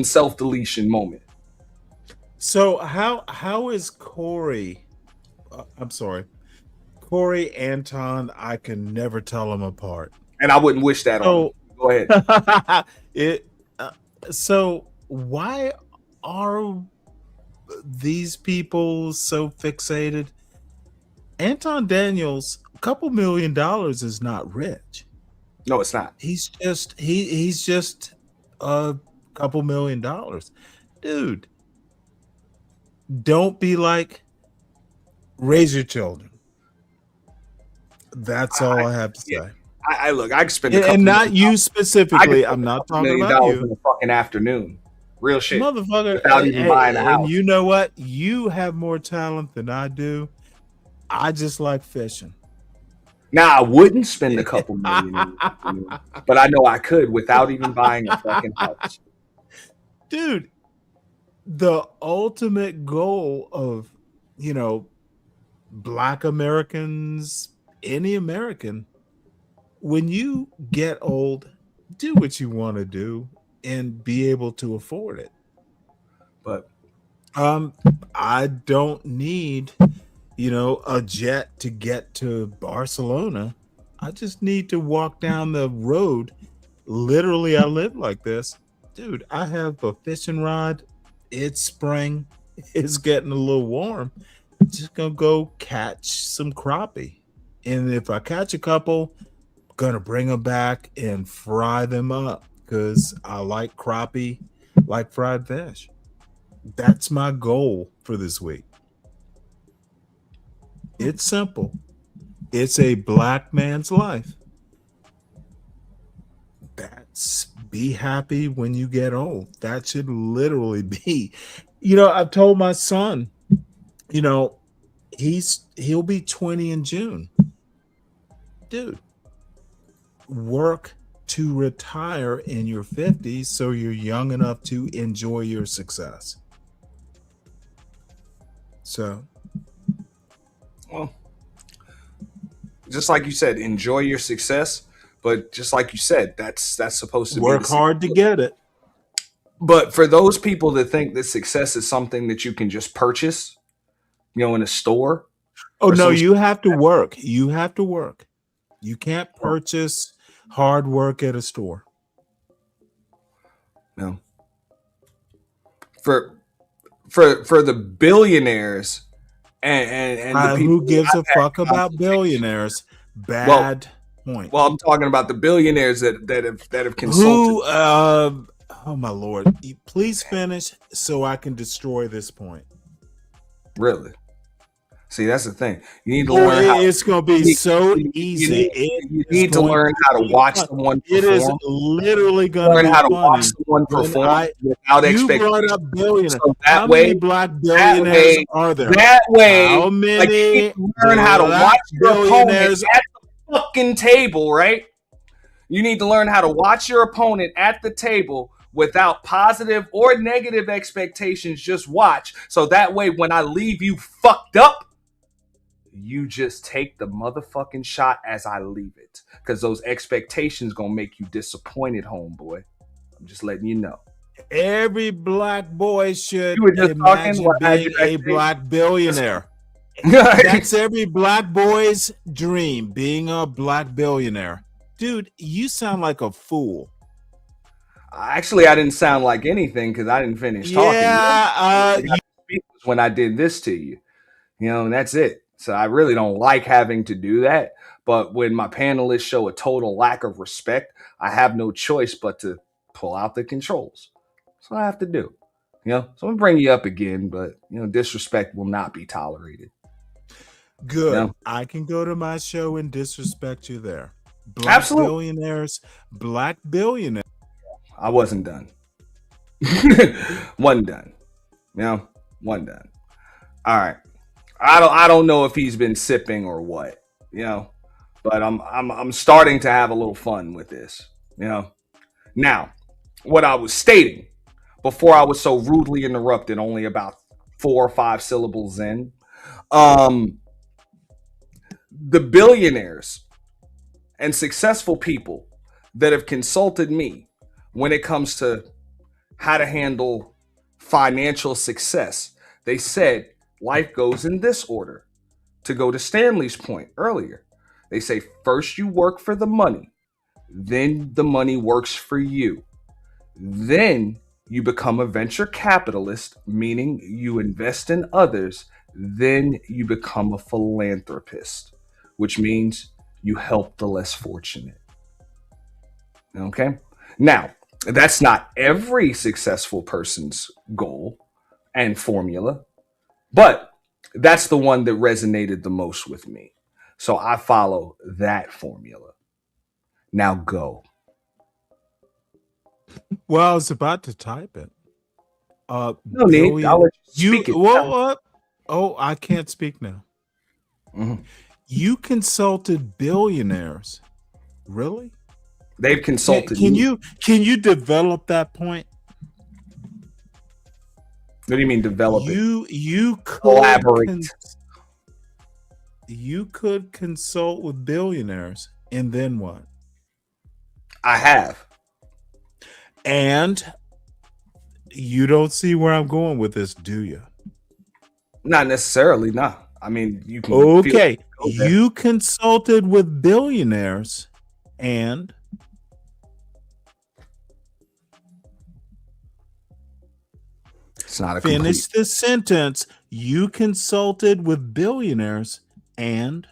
self deletion moment. So how is Corey? I'm sorry, Corey, Anton. I can never tell them apart, and I wouldn't wish that on. Go ahead. So why are these people so fixated? Anton Daniels, a couple $1 million is not rich. No, it's not. He's just a couple $1 million, dude. Don't be like, raise your children. That's all I have to say. I look, I can spend a couple and not you specifically. I'm not talking about you. In a fucking afternoon. Real shit. Motherfucker. Without even buying a house. And you know what? You have more talent than I do. I just like fishing. Now, I wouldn't spend a couple million, but I know I could without even buying a fucking house. Dude, the ultimate goal of, Black Americans, any American, when you get old, do what you want to do and be able to afford it. But I don't need, a jet to get to Barcelona. I just need to walk down the road. Literally, I live like this. Dude, I have a fishing rod. It's spring. It's getting a little warm. Just gonna go catch some crappie. And if I catch a couple, gonna bring them back and fry them up because I like crappie, like fried fish. That's my goal for this week. It's simple. It's a Black man's life. That's be happy when you get old. That should literally be. I've told my son, he'll be 20 in June. Dude, work to retire in your 50s so you're young enough to enjoy your success. So, well, just like you said, enjoy your success. But just like you said, that's supposed to work hard to get it. But for those people that think that success is something that you can just purchase, in a store. Oh no, you have to work. You have to work. You can't purchase hard work at a store. No. For the billionaires and the people who gives a fuck about billionaires? Bad point. Well, I'm talking about the billionaires that have consulted. Oh my Lord! Please finish so I can destroy this point. Really? See, that's the thing. You need to learn. It's going to be so easy. You need to learn how to watch someone perform. It is literally going to learn be how to funny watch someone perform without expectations. You brought up billionaires. So how many Black billionaires are there? That way, how many you learn how to watch your opponent at the fucking table, right? You need to learn how to watch your opponent at the table without positive or negative expectations. Just watch. So that way, when I leave you fucked up, you just take the motherfucking shot as I leave it. Because those expectations gonna make you disappointed, homeboy. I'm just letting you know. Every Black boy should imagine being a Black billionaire. That's every Black boy's dream, being a Black billionaire. Dude, you sound like a fool. Actually, I didn't sound like anything because I didn't finish talking. Yeah, when I did this to you, and that's it. So I really don't like having to do that. But when my panelists show a total lack of respect, I have no choice but to pull out the controls. That's what I have to do. So I'm gonna bring you up again, but disrespect will not be tolerated. Good. I can go to my show and disrespect you there. Absolutely. Black billionaires. I wasn't done. Wasn't done. Wasn't done. All right. I don't know if he's been sipping or what, but I'm starting to have a little fun with this, Now, what I was stating before I was so rudely interrupted, only about 4 or 5 syllables in, the billionaires and successful people that have consulted me when it comes to how to handle financial success, they said life goes in this order. To go to Stanley's point earlier, they say first you work for the money, then the money works for you. Then you become a venture capitalist, meaning you invest in others. Then you become a philanthropist, which means you help the less fortunate. Okay? Now, that's not every successful person's goal and formula, but that's the one that resonated the most with me. So I follow that formula. Now go. Well, I was about to type it. No need. I'll let you speak it. What? Oh, I can't speak now. Mm-hmm. You consulted billionaires. Really? They've consulted Can me. you develop that point? What do you mean develop it? You could Collaborate. You could consult with billionaires, and then what? I have. And you don't see where I'm going with this, do you? Not necessarily, nah. I mean, you can. Okay, you consulted with billionaires, and it's not a finish the sentence. You consulted with billionaires, and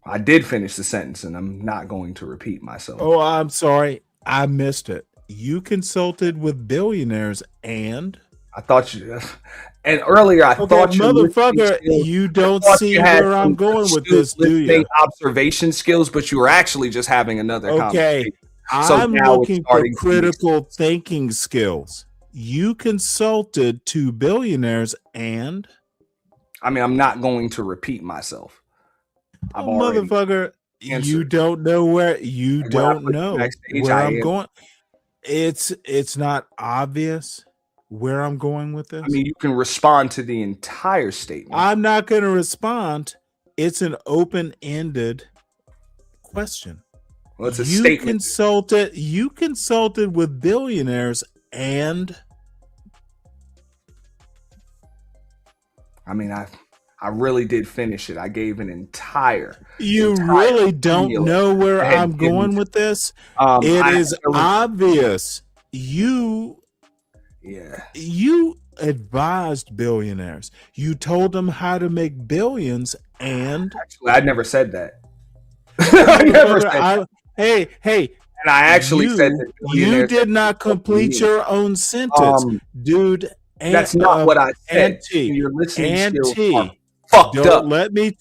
I did finish the sentence, and I'm not going to repeat myself. Oh, I'm sorry, I missed it. You consulted with billionaires, and I thought you. And earlier, I thought you, motherfucker, you don't see where I'm going with this, do you? Observation skills, but you were actually just having another Okay, conversation. I'm looking for critical thinking skills. You consulted to billionaires, and I mean, I'm not going to repeat myself. Motherfucker, you don't know where I'm going. It's not obvious where I'm going with this. I mean, you can respond to the entire statement. I'm not going to respond. It's an open-ended question. Well, it's a statement. You consulted with billionaires, and I mean, I really did finish it. I gave an entire. You really don't know where I'm going with this. It is obvious. You advised billionaires. You told them how to make billions, and actually, I never said that. I never said that. Hey, and I actually said that you did not complete your own sentence, dude. That's not what I said. Your listening skills are fucked up. Let me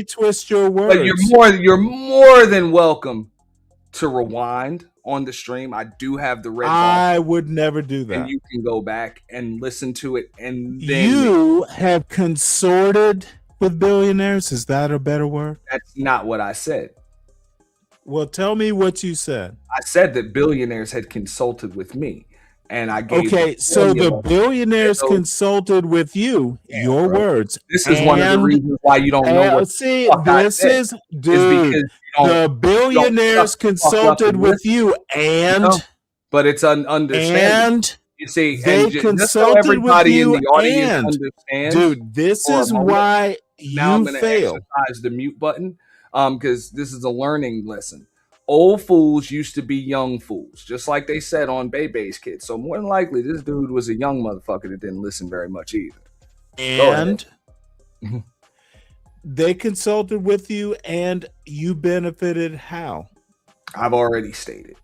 twist your words. But you're more than welcome to rewind on the stream. I do have the red ball. I would never do that. And you can go back and listen to it, and then you have consorted with billionaires. Is that a better word? That's not what I said. Well, tell me what you said. I said that billionaires had consulted with me. And I gave so the billionaires consulted with you. Your words. This is one of the reasons why you don't know what. See, this is dude. The billionaires consulted with you, and but it's understandable. And you see, they consulted everybody with you, in the audience and understands. Dude, this is why now I'm you gonna fail. Exercise the mute button, because this is a learning lesson. Old fools used to be young fools, just like they said on Bebe's Kids. So more than likely, this dude was a young motherfucker that didn't listen very much either. And They consulted with you and you benefited how? I've already stated.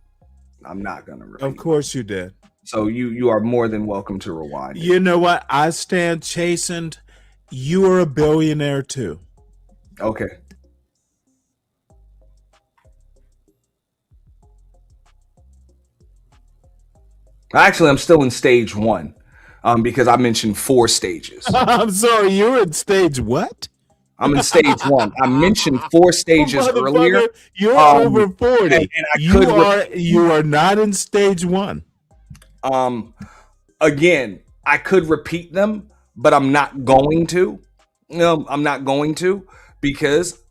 I'm not going to repeat. Of course you did. So you are more than welcome to rewind it. You know what? I stand chastened. You are a billionaire too. Okay. Actually, I'm still in stage 1 because I mentioned 4 stages. I'm sorry, you're in stage what? I'm in stage 1. I mentioned 4 stages earlier. You're over 40. And You are not in stage 1. Again, I could repeat them, but I'm not going to. No, I'm not going to, because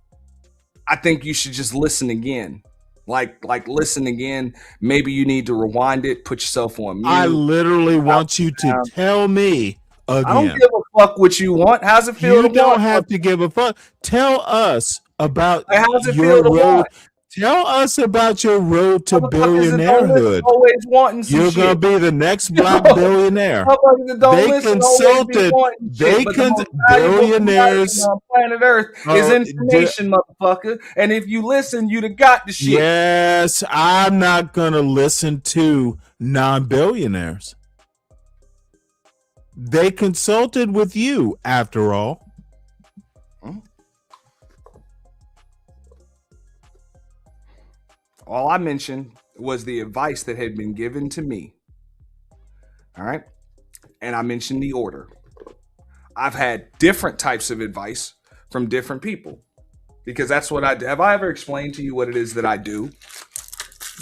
I think you should just listen again. Like listen again. Maybe you need to rewind it, put yourself on mute. I literally want you to tell me again. I don't give a fuck what you want. How's it feel? You don't have to give a fuck. Tell us about how's it your feel to road. want? Tell us about your road to Motherfuckers that don't listen billionairehood. always wanting some You're gonna shit. be the next black billionaire. Motherfuckers that don't They listen always be consulted. wanting They shit, but the most valuable billionaires. commodity on planet Earth is information, motherfucker. And if you listen, you'd have got the shit. Yes, I'm not gonna listen to non-billionaires. They consulted with you, after all. All I mentioned was the advice that had been given to me. All right. And I mentioned the order. I've had different types of advice from different people because that's what I do. Have I ever explained to you what it is that I do?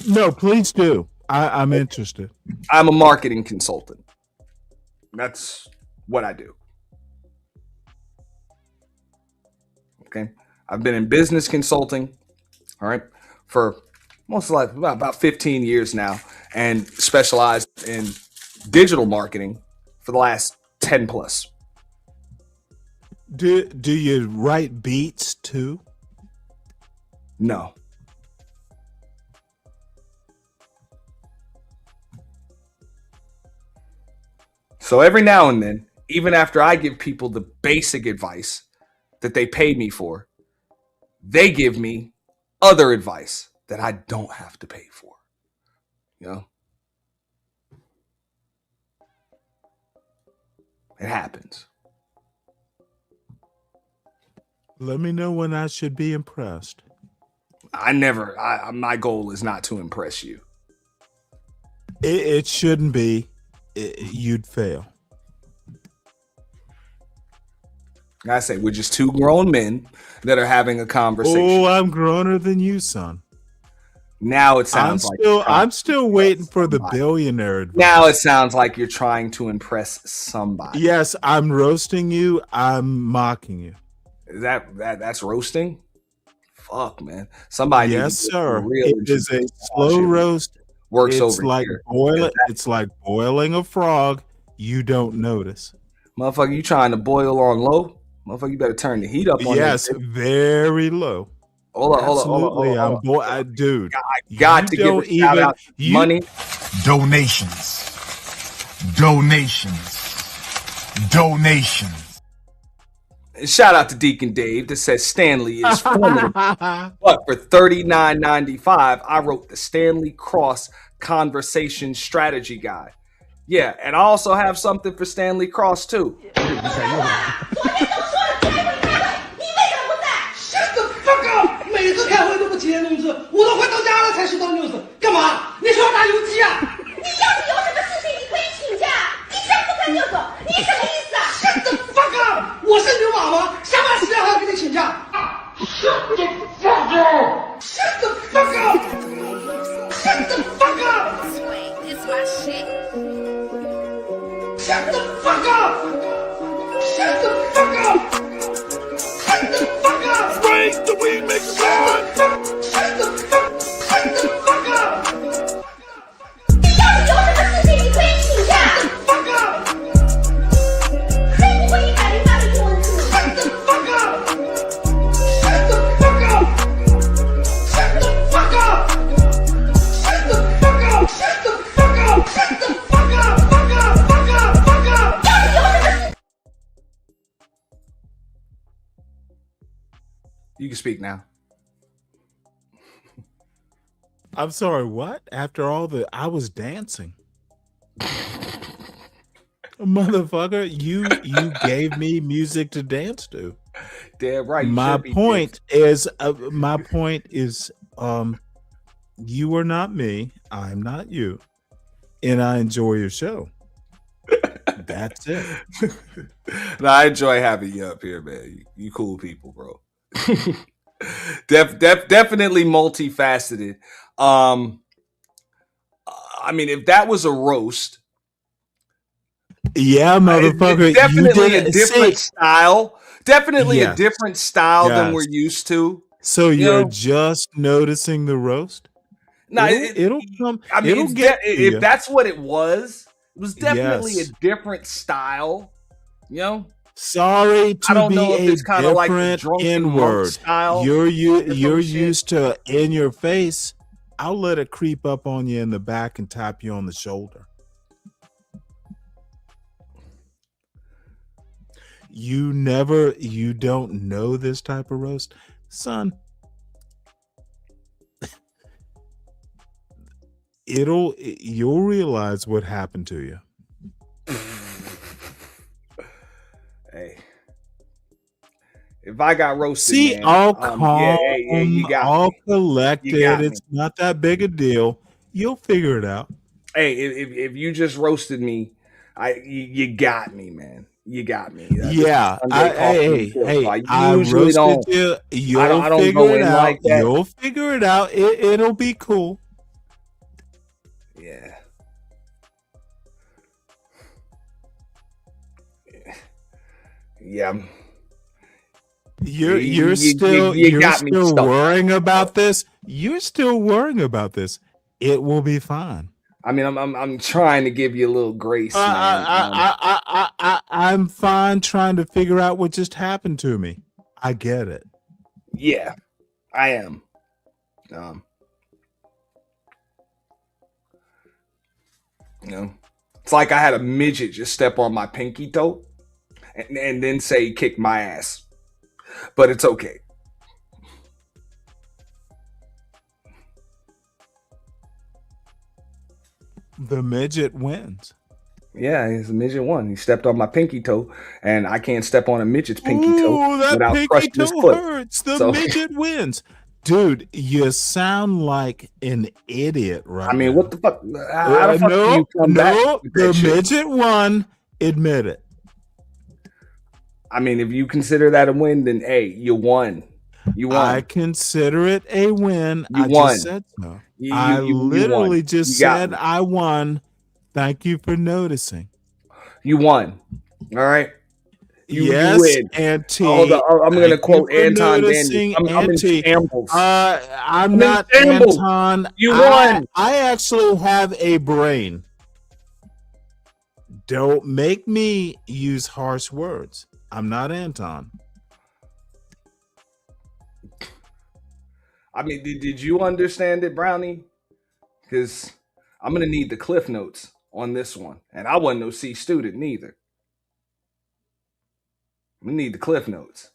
No, please do. I'm interested. I'm a marketing consultant. That's what I do. Okay. I've been in business consulting, all right, for most like about 15 years now, and specialized in digital marketing for the last 10 plus. Do you write beats too? No. So every now and then, even after I give people the basic advice that they pay me for, they give me other advice that I don't have to pay for. You know? It happens. Let me know when I should be impressed. My goal is not to impress you. It shouldn't be. You'd fail. I say we're just two grown men that are having a conversation. Oh, I'm growner than you, son. Now it sounds I'm still waiting for the billionaire advice. Now it sounds like you're trying to impress somebody. Yes, I'm roasting you. I'm mocking you. Is that's roasting? Fuck, man. Somebody. Yes, sir. It is a slow roast. Works it's over like here. It's like boiling a frog. You don't notice. Motherfucker, you trying to boil on low? Motherfucker, you better turn the heat up on yes, very low. Hold Absolutely, on. Dude. I got to give a shout out money. Donations. Shout out to Deacon Dave that says Stanley is formidable. But for $39.95, I wrote the Stanley Cross Conversation Strategy Guide. Yeah, and I also have something for Stanley Cross too. Shut the fuck up！ 每次开会都不接 news， 我都快到家了才知道 news， 干嘛？你是要打游击啊？你要是有什么事情，你可以请假，你想不看 news， 你什么意思啊 ？Shut the fuck up！ 我是牛马吗？上班时间还要给你请假 ？Shut the fuck up！Shut the fuck up！Shut the fuck up！ It's my shit. Shut the fuck up！Shut the fuck up！Shut the fuck up! Raise the weed, make it run! Shut the fuck up! 你要是有什么事情，你可以请假。Shut the fuck up! 可以不可以改变他的英文字 ？Shut the fuck up! Shut the fuck up! Shut the fuck up! Shut the fuck up! Shut the fuck up! Shut the fuck up! Fuck up! Fuck up! Fuck up! 要是有什么事 You can speak now. I'm sorry, what? After all I was dancing. Motherfucker, you gave me music to dance to. Damn right. My point is, you are not me. I'm not you, and I enjoy your show. That's it. No, I enjoy having you up here, man. You cool people, bro. Definitely multifaceted. I mean, if that was a roast, yeah, motherfucker, definitely a different style. Definitely Yes. a different style than Yes. we're used to. So You you're know? just noticing the roast? No, It'll come. I mean, It'll get to if you. that's what it was definitely Yes. a different style. You know, Sorry to I don't be know if a it's kind of like the different drunken monk N-word. style. You're or some shit. used to in your face. I'll let it creep up on you in the back and tap you on the shoulder. You don't know this type of roast, son. You'll realize what happened to you. Hey, if I got roasted, See, man, all calm, yeah, you got all me. collected. You got me. It's not that big a deal. You'll figure it out. Hey, if you just roasted me, you got me, man. You got me. Yeah, hey, I usually roasted don't. you. You'll I don't figure go it in out. like that. You'll figure it out. It'll be cool. Yeah. Yeah. You're You still got me stuck. worrying about this. You're still worrying about this. It will be fine. I mean, I'm trying to give you a little grace, man. I'm fine trying to figure out what just happened to me. I get it. Yeah, I am. You know, it's like I had a midget just step on my pinky toe and then say kick my ass. But it's okay. The midget wins. Yeah, he's a midget one. He stepped on my pinky toe, and I can't step on a midget's pinky Ooh, toe that without pinky crushing his toe foot. hurts. The So- midget wins. Dude, you sound like an idiot right I mean, now. what the fuck? How the fuck do you come back with that the shit? midget won. Admit it. I mean, if you consider that a win, then hey, you won. You won. I consider it a win. You I won. just said so. You literally won. just You got said me. I won. Thank you for noticing. You won. All right. You Yes, win. Auntie. Hold on. I'm going to Thank quote you for Anton noticing, Daniels. I'm in Auntie. shambles. I'm in not shambles. Anton. You won. I actually have a brain. Don't make me use harsh words. I'm not Anton. I mean, did you understand it, Brownie? Because I'm going to need the cliff notes on this one. And I wasn't no C student neither. We need the cliff notes.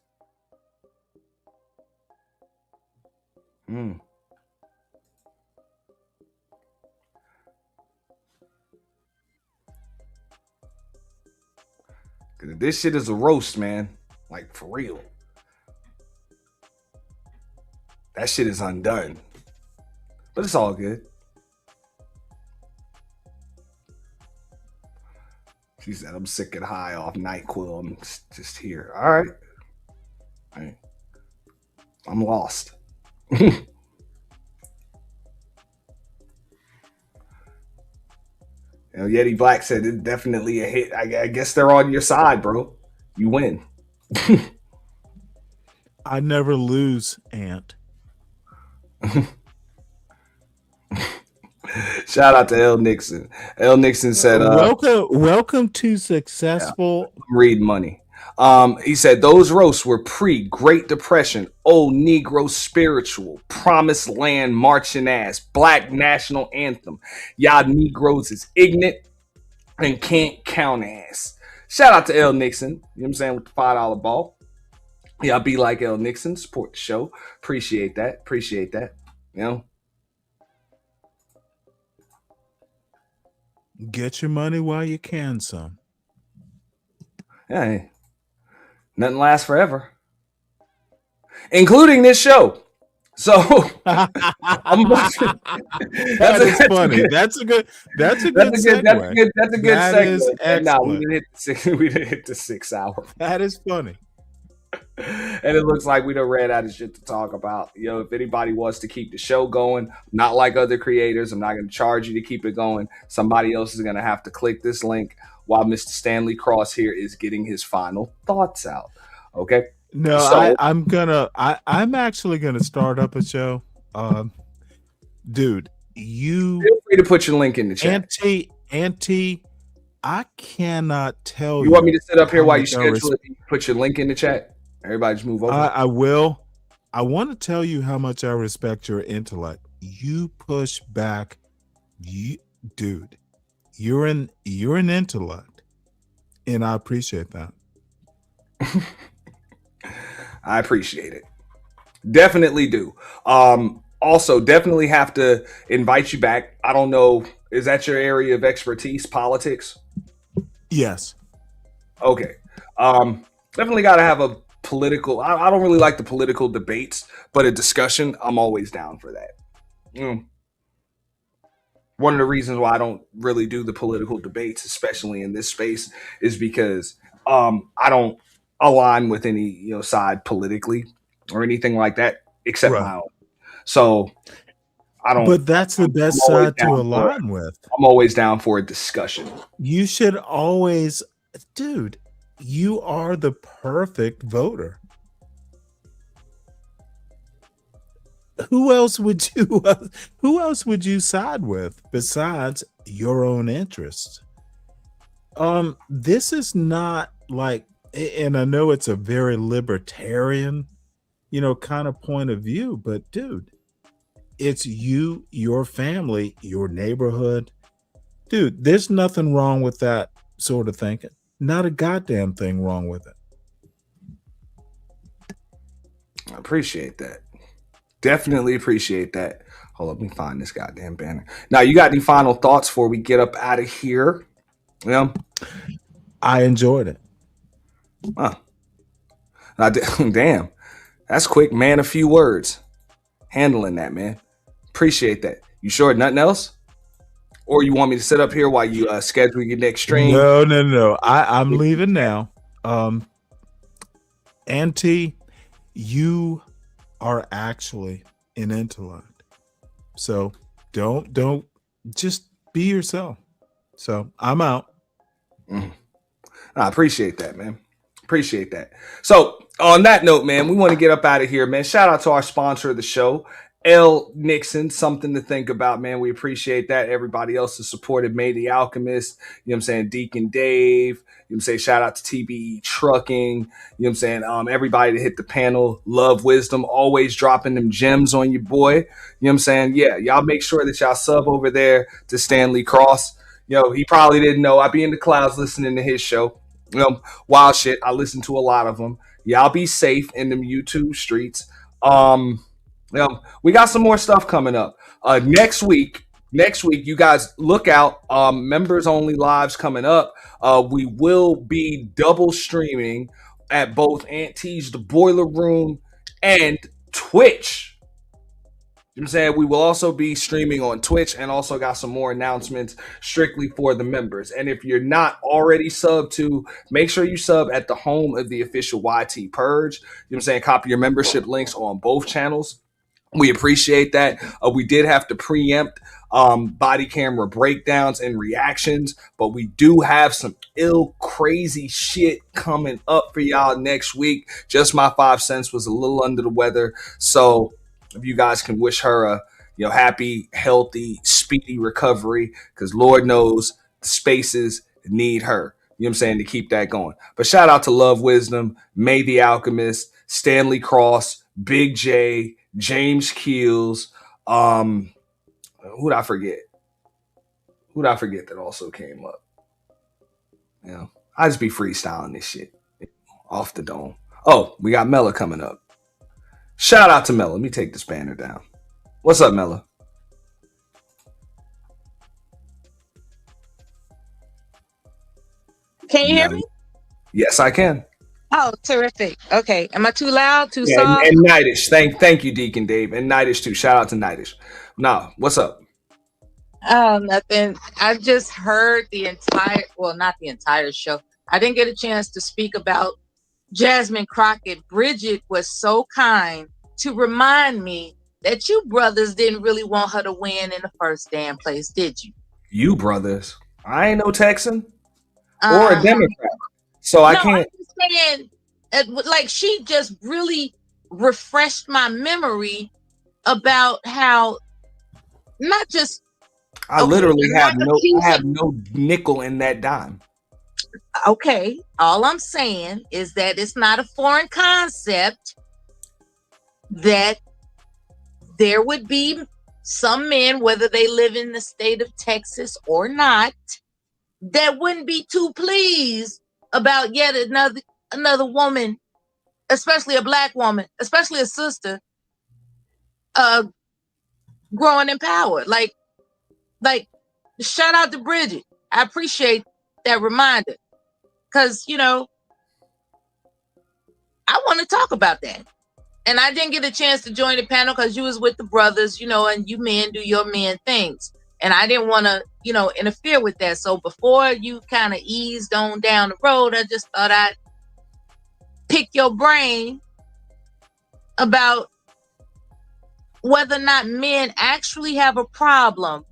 Cause this shit is a roast, man. Like, for real. That shit is undone. But it's all good. She said, I'm sick and high off NyQuil. I'm just here. All right. All right. I'm lost. Yeti Black said it's definitely a hit. I guess they're on your side, bro. You win. I never lose, Ant. Shout out to L. Nixon. L. Nixon said, welcome to successful. I'm reading money. He said those roasts were pre-Great Depression, old Negro spiritual, promised land marching ass, black national anthem. Y'all Negroes is ignorant and can't count ass. Shout out to L. Nixon. You know what I'm saying? With the $5 ball. Y'all be like L Nixon, support the show. Appreciate that. Appreciate that. You know, Get your money while you can, son. yeah, hey, nothing lasts forever, including this show. So I'm about to, That's funny. That's a good segue. That's a good That segue. is excellent. We didn't hit the 6 hour. That is funny. And it looks like we done ran out of shit to talk about. You know, if anybody wants to keep the show going, not like other creators, I'm not going to charge you to keep it going. Somebody else is going to have to click this link while Mr. Stanley Cross here is getting his final thoughts out. Okay. No, So, I'm actually gonna start up a show. Dude, you feel free to put your link in the chat. Auntie, I cannot tell you. You want me to sit up here how while you much I schedule it? Put your link in the chat. Everybody just move over. I will. I want to tell you how much I respect your intellect. You push back, dude. You're an intellect, and I appreciate that. I appreciate it. Definitely do. Also, definitely have to invite you back. I don't know. Is that your area of expertise, politics? Yes. Okay. Definitely got to have a political. I don't really like the political debates, but a discussion, I'm always down for that. One of the reasons why I don't really do the political debates, especially in this space, is because I don't align with any side politically or anything like that, except my own. So I don't. But that's the best side to align with. I'm always down for a discussion. You should always, dude. You are the perfect voter. Who else would you side with besides your own interests? This is not like, and I know it's a very libertarian, kind of point of view, but dude, it's you, your family, your neighborhood. Dude, there's nothing wrong with that sort of thinking. Not a goddamn thing wrong with it. I appreciate that. Definitely appreciate that. Hold up, let me find this goddamn banner. Now, you got any final thoughts before we get up out of here? Yeah. I enjoyed it. Huh. Damn. That's quick, man. A few words. Handling that, man. Appreciate that. You sure nothing else? Or you want me to sit up here while you schedule your next stream? No. I'm leaving now. Auntie, you are actually an intellect. So don't just be yourself. So I'm out. I appreciate that, man. Appreciate that. So on that note, man, we want to get up out of here, man. Shout out to our sponsor of the show, L Nixon, something to think about, man. We appreciate that. Everybody else has supported May the Alchemist, you know what I'm saying, Deacon Dave, you know what I'm saying, shout out to TBE Trucking, you know what I'm saying, everybody that hit the panel, Love Wisdom, always dropping them gems on your boy, you know what I'm saying. Yeah, y'all make sure that y'all sub over there to Stanley Cross. He probably didn't know I be in the clouds listening to his show. Wild shit. I listen to a lot of them. Y'all be safe in them YouTube streets. We got some more stuff coming up. Next week, you guys look out. Members only lives coming up. We will be double streaming at both Auntie's The Boiler Room and Twitch. You know what I'm saying? We will also be streaming on Twitch and also got some more announcements strictly for the members. And if you're not already subbed to, make sure you sub at the home of the official YT Purge. You know what I'm saying? Copy your membership links on both channels. We appreciate that. We did have to preempt body camera breakdowns and reactions, but we do have some crazy shit coming up for y'all next week. Just my 5 cents was a little under the weather. So if you guys can wish her a happy, healthy, speedy recovery, because Lord knows the spaces need her. You know what I'm saying? To keep that going. But shout out to Love Wisdom, May the Alchemist, Stanley Cross, Big J, James Keels. Who'd I forget? Who'd I forget that also came up? I just be freestyling this shit off the dome. Oh, we got Mella coming up. Shout out to Mella. Let me take this banner down. What's up, Mella? Can you hear Mella. me? Yes, I can. Oh, terrific. Okay. Am I too loud, too Yeah, soft? and Nightish. Thank you, Deacon Dave. And Nightish too. Shout out to Nightish. Nah, what's up? Oh, nothing. I just heard the entire, well, not the entire show. I didn't get a chance to speak about Jasmine Crockett. Bridget was so kind to remind me that you brothers didn't really want her to win in the first damn place, did you? You brothers. I ain't no Texan or a Democrat. So I No, can't. I'm just saying, like, she just really refreshed my memory about how not just I okay, literally I'm not have accusing. no nickel in that dime. Okay, all I'm saying is that it's not a foreign concept that there would be some men, whether they live in the state of Texas or not, that wouldn't be too pleased about yet another woman, especially a black woman, especially a sister, growing in power. Like shout out to Bridget. I appreciate that reminder. Cause I want to talk about that. And I didn't get a chance to join the panel because you was with the brothers, and you men do your men things. And I didn't want to, interfere with that. So before you kind of eased on down the road, I just thought I'd pick your brain about whether or not men actually have a problem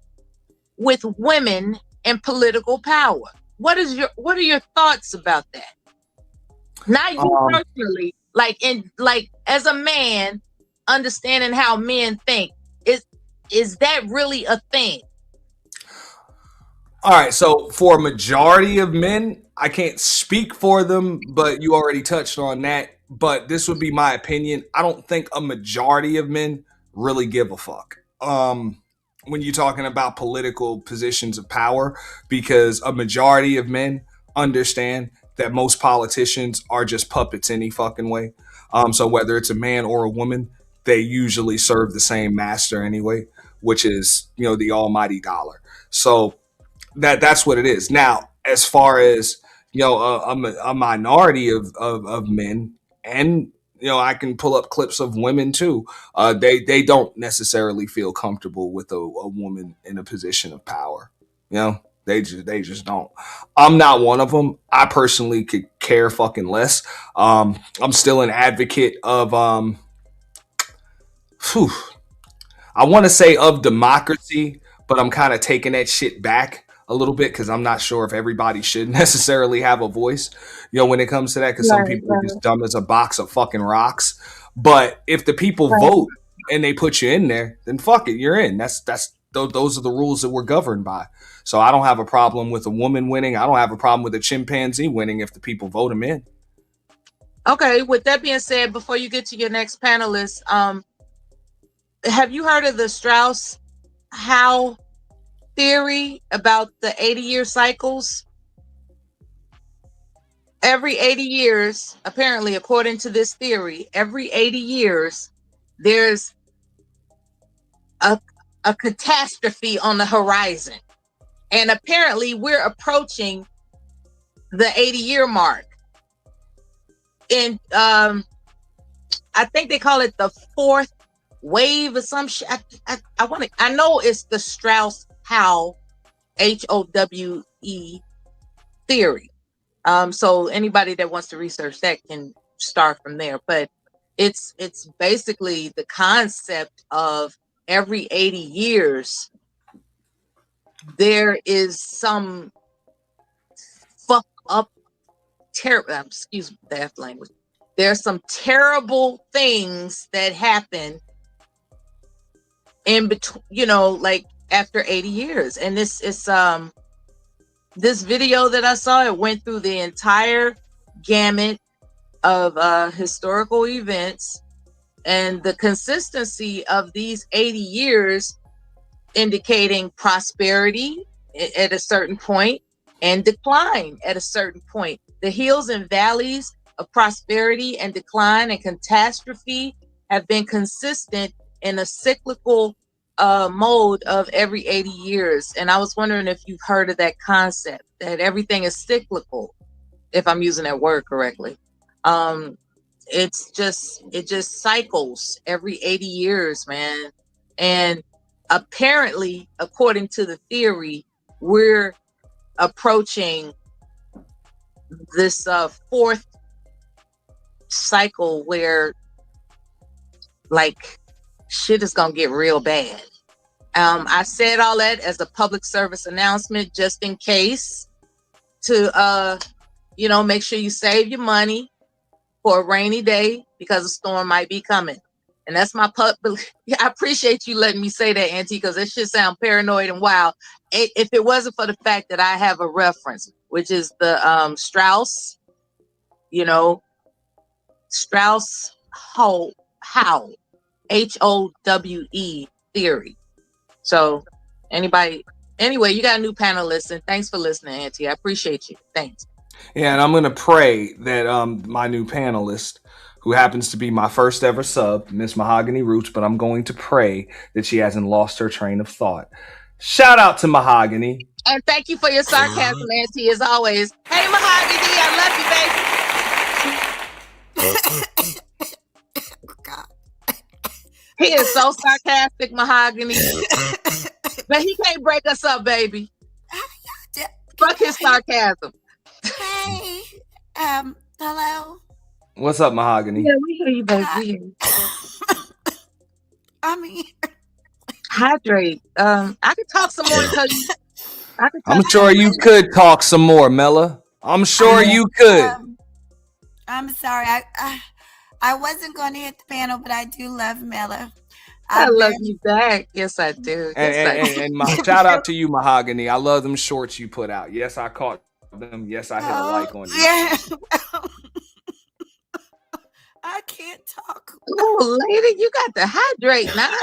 with women in political power. What are your thoughts about that? Not you personally, like as a man, understanding how men think. Is that really a thing? All right, so for a majority of men, I can't speak for them, but you already touched on that. But this would be my opinion. I don't think a majority of men really give a fuck. When you're talking about political positions of power, because a majority of men understand that most politicians are just puppets any fucking way. So whether it's a man or a woman, they usually serve the same master anyway, which is, the almighty dollar. So that's what it is. Now, as far as a minority of men, and I can pull up clips of women too. They don't necessarily feel comfortable with a woman in a position of power. They just don't. I'm not one of them. I personally could care fucking less. I'm still an advocate of I want to say of democracy, but I'm kind of taking that shit back a little bit because I'm not sure if everybody should necessarily have a voice, when it comes to that, because some people are just dumb as a box of fucking rocks. But if the people vote and they put you in there, then fuck it, you're in. Those are the rules that we're governed by. So I don't have a problem with a woman winning. I don't have a problem with a chimpanzee winning if the people vote him in. Okay, with that being said, before you get to your next panelist, have you heard of the Strauss-Howe theory about the 80-year cycles? Every 80 years, apparently, according to this theory, every 80 years, there's a catastrophe on the horizon. And apparently, we're approaching the 80-year mark. And I think they call it the fourth wave or some shit. I know it's the Strauss-Howe, HOWE theory. So anybody that wants to research that can start from there. But it's basically the concept of every 80 years there is some fuck up excuse me, the language. There's some terrible things that happen in between, like after 80 years. And this video that I saw, it went through the entire gamut of historical events, and the consistency of these 80 years indicating prosperity at a certain point and decline at a certain point. The hills and valleys of prosperity and decline and catastrophe have been consistent in a cyclical mode of every 80 years. And I was wondering if you've heard of that concept, that everything is cyclical, if I'm using that word correctly. It just cycles every 80 years, man. And apparently, according to the theory, we're approaching this fourth cycle where like shit is gonna get real bad. I said all that as a public service announcement, just in case, to make sure you save your money for a rainy day because a storm might be coming. And that's my I appreciate you letting me say that, Auntie, because that shit sound paranoid and wild. If it wasn't for the fact that I have a reference, which is the Strauss, Strauss Howe, HOWE theory. So anyway, you got a new panelist, and thanks for listening, Auntie. I appreciate you. Thanks. Yeah, and I'm going to pray that my new panelist, who happens to be my first ever sub, Miss Mahogany Roots, but I'm going to pray that she hasn't lost her train of thought. Shout out to Mahogany. And thank you for your sarcasm, Auntie, as always. Hey, Mahogany, I love you, baby. He is so sarcastic, Mahogany. But he can't break us up, baby. Fuck his sarcasm. Hey, hello. What's up, Mahogany? Yeah, we hear you, baby. I'm here. Hydrate. I could talk some more. I'm sure you could talk some more, Mella. I'm sure you could. I'm sorry. I wasn't going to hit the panel, but I do love Mella. I love you back. Yes, I do. And shout out to you, Mahogany. I love them shorts you put out. Yes, I caught them. Yes, I hit a like on you. Yeah. I can't talk. Oh, lady, you got to hydrate now.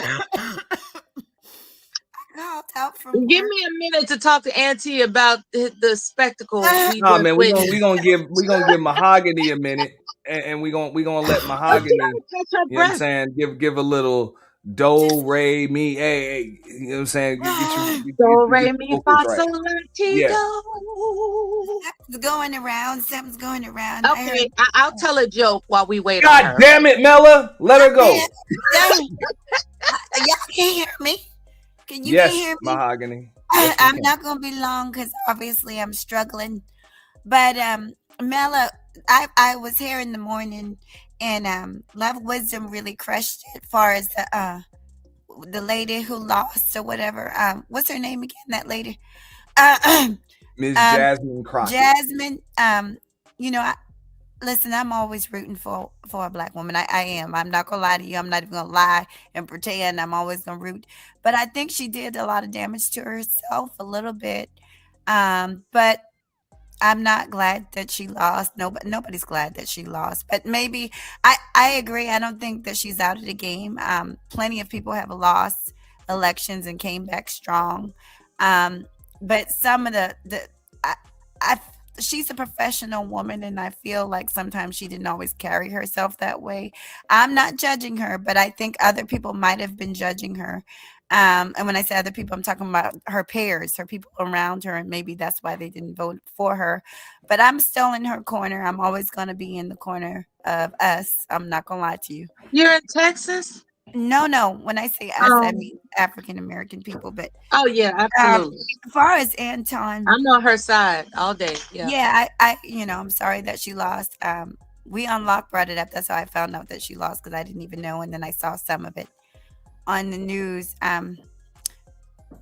Give me a minute to talk to Auntie about the spectacle. No, man, we gonna give Mahogany a minute, and we gonna let Mahogany. You know what I'm saying? Give a little do re mi. Hey, you know what I'm saying? Do re mi fa sol la ti Yeah. do. Something's going around. Something's going around. Okay, I'll tell a joke while we wait. God on her. damn it, Mella, let her go. Y'all can't hear me. Can you Yes, hear me? Mahogany. I'm not gonna be long because obviously I'm struggling. But Mella, I was here in the morning, and Love Wisdom really crushed it as far as the lady who lost or whatever. What's her name again? That lady, Ms. Jasmine Crockett. Jasmine. Listen, I'm always rooting for a Black woman. I am. I'm not gonna lie to you. I'm not even gonna lie and pretend. I'm always gonna root. But I think she did a lot of damage to herself a little bit. But I'm not glad that she lost. Nobody's glad that she lost. But maybe I agree. I don't think that she's out of the game. Plenty of people have lost elections and came back strong. But some of she's a professional woman, and I feel like sometimes she didn't always carry herself that way. I'm not judging her, but I think other people might have been judging her. And when I say other people, I'm talking about her peers, her people around her, and maybe that's why they didn't vote for her. But I'm still in her corner. I'm always going to be in the corner of us. I'm not going to lie to you. You're in Texas? No. When I say us, I mean African American people. But oh yeah, absolutely. As far as Anton, I'm on her side all day. Yeah. I I'm sorry that she lost. We Unlocked brought it up. That's how I found out that she lost, because I didn't even know, and then I saw some of it on the news.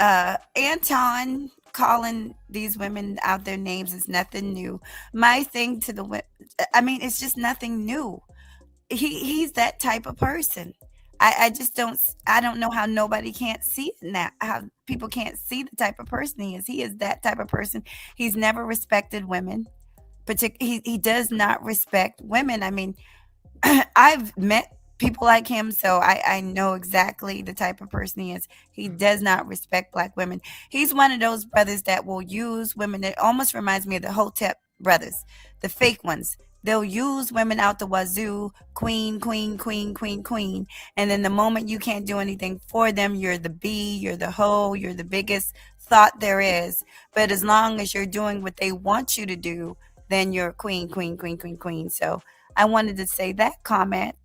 Anton calling these women out their names is nothing new. My thing to the women, it's just nothing new. He's that type of person. I don't know how nobody can't see it now, how people can't see the type of person he is. He is that type of person. He's never respected women. He does not respect women. I've met people like him, so I know exactly the type of person he is. He does not respect Black women. He's one of those brothers that will use women. It almost reminds me of the Hotep brothers, the fake ones. they'll use women out the wazoo, queen, queen, queen, queen, queen. And then the moment you can't do anything for them, you're the bee, you're the hoe, you're the biggest thought there is. But as long as you're doing what they want you to do, then you're queen, queen, queen, queen, queen. So I wanted to say that comment.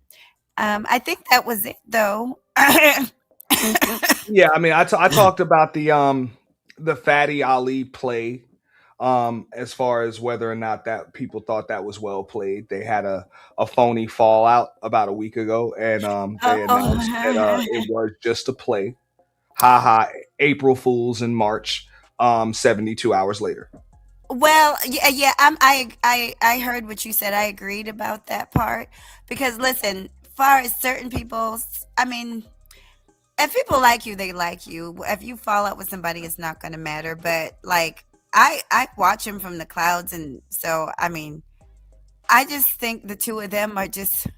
I think that was it, though. Yeah, I mean, I talked about the Fatty Ali play, as far as whether or not that people thought that was well played. They had a phony fallout about a week ago, and they announced that it was just a play. Ha ha! April Fools in March. 72 hours later. Well, yeah. I heard what you said. I agreed about that part because listen, far as certain people, I mean, if people like you, they like you. If you fall out with somebody, it's not going to matter. But like, I watch them from the clouds, and so I mean, I just think the two of them are just,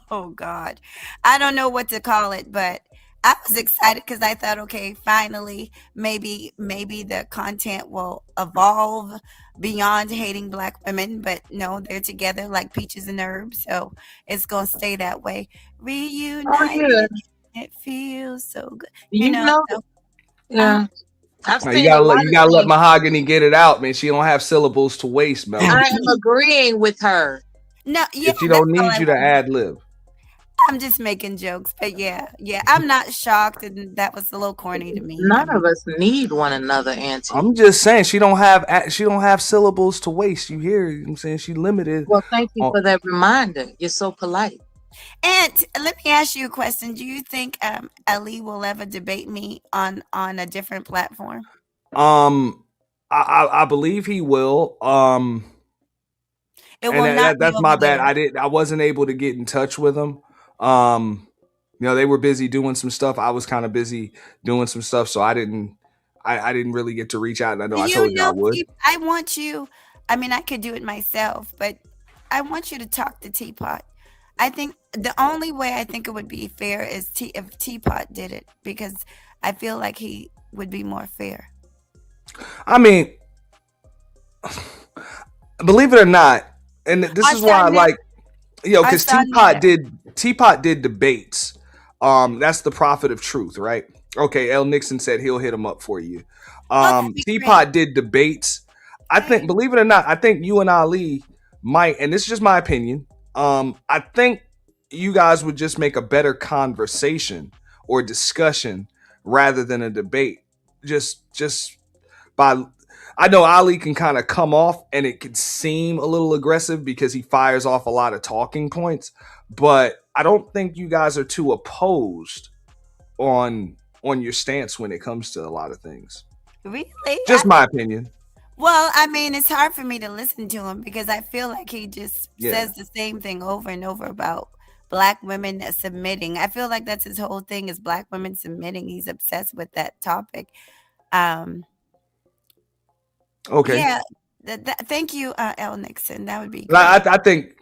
oh God, I don't know what to call it, but I was excited because I thought, okay, finally, maybe the content will evolve beyond hating black women, but no, they're together like peaches and herbs, so it's gonna stay that way. Reunited, it feels so good, you know. So, yeah. I've Now, seen a lot you of gotta let things. Mahogany get it out, man. She don't have syllables to waste, Melody. I am agreeing with her. No, yeah, If she that's don't all need I you to wanted. ad lib. I'm just making jokes, but yeah, I'm not shocked, and that was a little corny to me. None of us need one another, Auntie. I'm just saying she don't have syllables to waste. You hear? You know what I'm saying she limited. Well, thank you for that reminder. You're so polite. And let me ask you a question. Do you think Ali will ever debate me on a different platform? I believe he will. It And will not be that's over my bad. there. I wasn't able to get in touch with him. They were busy doing some stuff. I was kind of busy doing some stuff, so I didn't really get to reach out. And I know I told you I would. I want you. I mean, I could do it myself, but I want you to talk to Teapot. I think the only way I think it would be fair is if Teapot did it, because I feel like he would be more fair. I mean, believe it or not, and this is why I like, because Teapot did debates. That's the prophet of truth, right? Okay, L. Nixon said he'll hit him up for you. Teapot did debates. I think, believe it or not, I think you and Ali might, and this is just my opinion. I think you guys would just make a better conversation or discussion rather than a debate. Just by, I know Ali can kind of come off and it could seem a little aggressive because he fires off a lot of talking points, but I don't think you guys are too opposed on your stance when it comes to a lot of things. Really? Just my opinion. Well, I mean, it's hard for me to listen to him because I feel like he just says the same thing over and over about black women submitting. I feel like that's his whole thing is black women submitting. He's obsessed with that topic. Okay. Yeah. Thank you, L. Nixon. That would be great. I think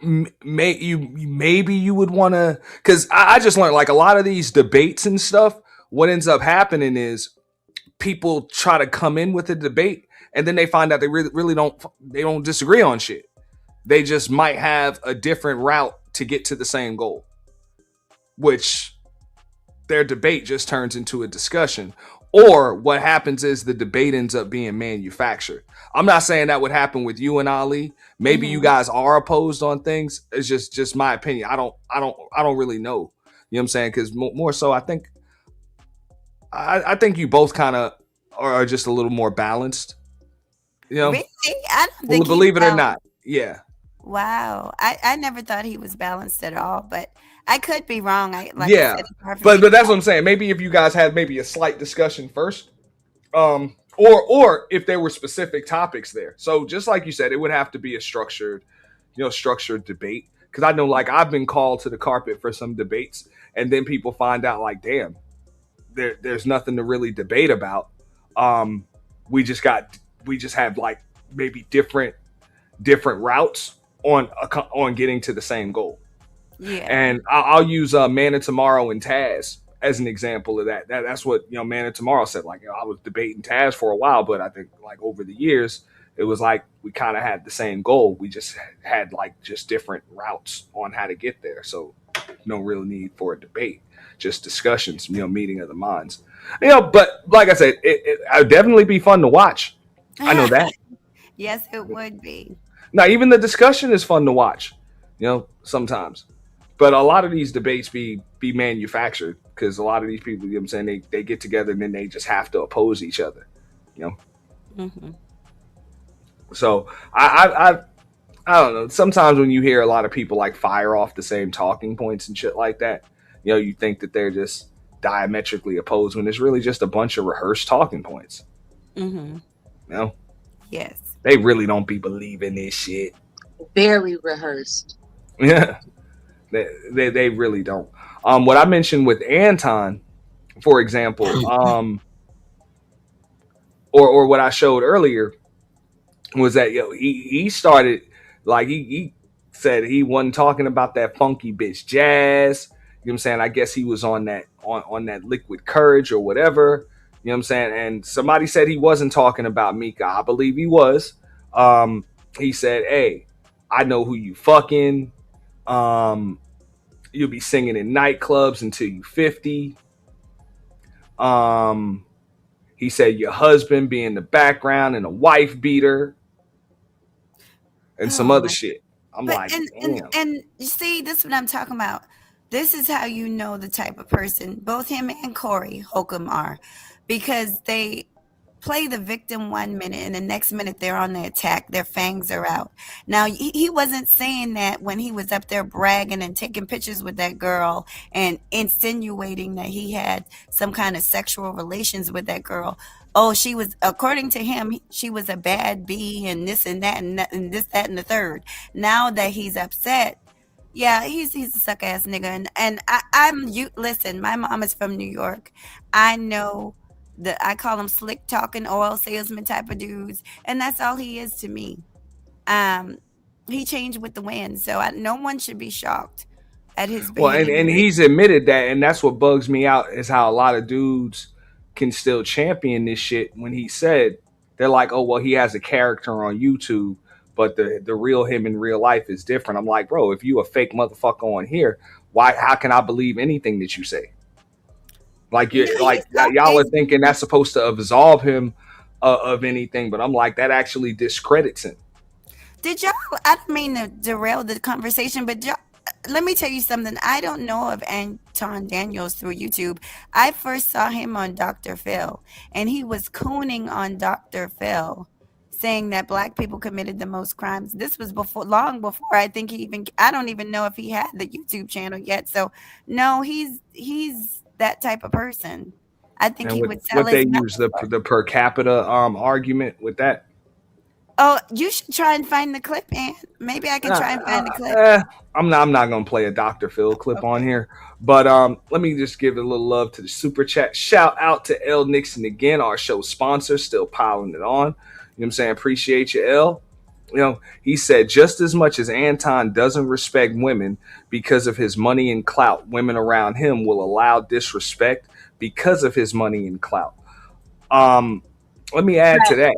maybe you would want to, because I just learned like a lot of these debates and stuff, what ends up happening is people try to come in with a debate and then they find out they really don't disagree on shit. They just might have a different route to get to the same goal, which their debate just turns into a discussion. Or what happens is the debate ends up being manufactured. I'm not saying that would happen with you and Ali. Maybe you guys are opposed on things. It's just my opinion. I don't really know. You know what I'm saying? Because more so, I think you both kind of are just a little more balanced. You know, really? I don't think believe it or not. Yeah. Wow. I never thought he was balanced at all, but I could be wrong. But that's what I'm saying. Maybe if you guys had maybe a slight discussion first, or if there were specific topics there. So just like you said, it would have to be a structured debate. Because I know, like, I've been called to the carpet for some debates, and then people find out, like, damn, there's nothing to really debate about. We just have like maybe different routes on getting to the same goal. Yeah. And I'll use Man of Tomorrow and Taz as an example of that. That's what Man of Tomorrow said. Like, I was debating Taz for a while, but I think like over the years it was like we kind of had the same goal. We just had like just different routes on how to get there. So no real need for a debate, just discussions, meeting of the minds. But like I said, it would definitely be fun to watch. I know that. Yes, it would be. Now, even the discussion is fun to watch, sometimes. But a lot of these debates be manufactured because a lot of these people, I'm saying, they get together and then they just have to oppose each other, Mm-hmm. So I don't know. Sometimes when you hear a lot of people like fire off the same talking points and shit like that, you think that they're just diametrically opposed when it's really just a bunch of rehearsed talking points. Mm-hmm. Yes. They really don't be believing this shit. Very rehearsed. Yeah. They really don't. What I mentioned with Anton, for example, or what I showed earlier was that he started like he said he wasn't talking about that funky bitch Jazz. You know what I'm saying? I guess he was on that on that liquid courage or whatever. You know what I'm saying? And somebody said he wasn't talking about Micca. I believe he was. He said, "Hey, I know who you fucking. You'll be singing in nightclubs until you 50." He said your husband be in the background and a wife beater and some other shit. I'm But like, and damn. and you see, this is what I'm talking about. This is how you know the type of person both him and Corey Holcomb are, because they play the victim 1 minute and the next minute they're on the attack. Their fangs are out. Now he wasn't saying that when he was up there bragging and taking pictures with that girl and insinuating that he had some kind of sexual relations with that girl. Oh, she was, according to him, she was a bad bee and this and that and this, that, and the third. Now that he's upset, yeah, he's a suck ass nigga. Listen, my mom is from New York. I know I call him slick talking oil salesman type of dudes, and that's all he is to me. He changed with the wind, so no one should be shocked at his Well, and behavior. he's admitted that, and that's what bugs me out is how a lot of dudes can still champion this shit when he said they're like, oh well, he has a character on YouTube, but the real him in real life is different. I'm like, bro, if you a fake motherfucker on here, how can I believe anything that you say? Like y'all are thinking that's supposed to absolve him of anything, but I'm like, that actually discredits him. Did y'all? I don't mean to derail the conversation, but let me tell you something. I don't know of Anton Daniels through YouTube. I first saw him on Dr. Phil, and he was cooning on Dr. Phil, saying that black people committed the most crimes. This was long before I think I don't even know if he had the YouTube channel yet. So no, he's that type of person. I think And he with would sell what they his use the per capita argument with that. Oh, you should try and find the clip, and maybe I can try and find the clip. I'm not gonna play a Dr. Phil clip on here, but let me just give a little love to the super chat. Shout out to L Nixon again, our show sponsor, still piling it on. You know what I'm saying? Appreciate you, L. He said just as much as Anton doesn't respect women because of his money and clout, women around him will allow disrespect because of his money and clout. Let me add to that.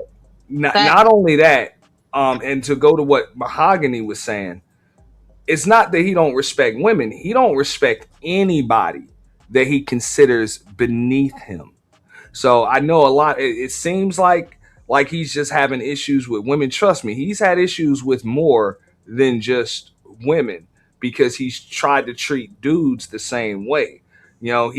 Not only that, and to go to what Mahogany was saying, it's not that he don't respect women. He don't respect anybody that he considers beneath him. So I know a lot. It seems like he's just having issues with women. Trust me, he's had issues with more than just women because he's tried to treat dudes the same way. He'll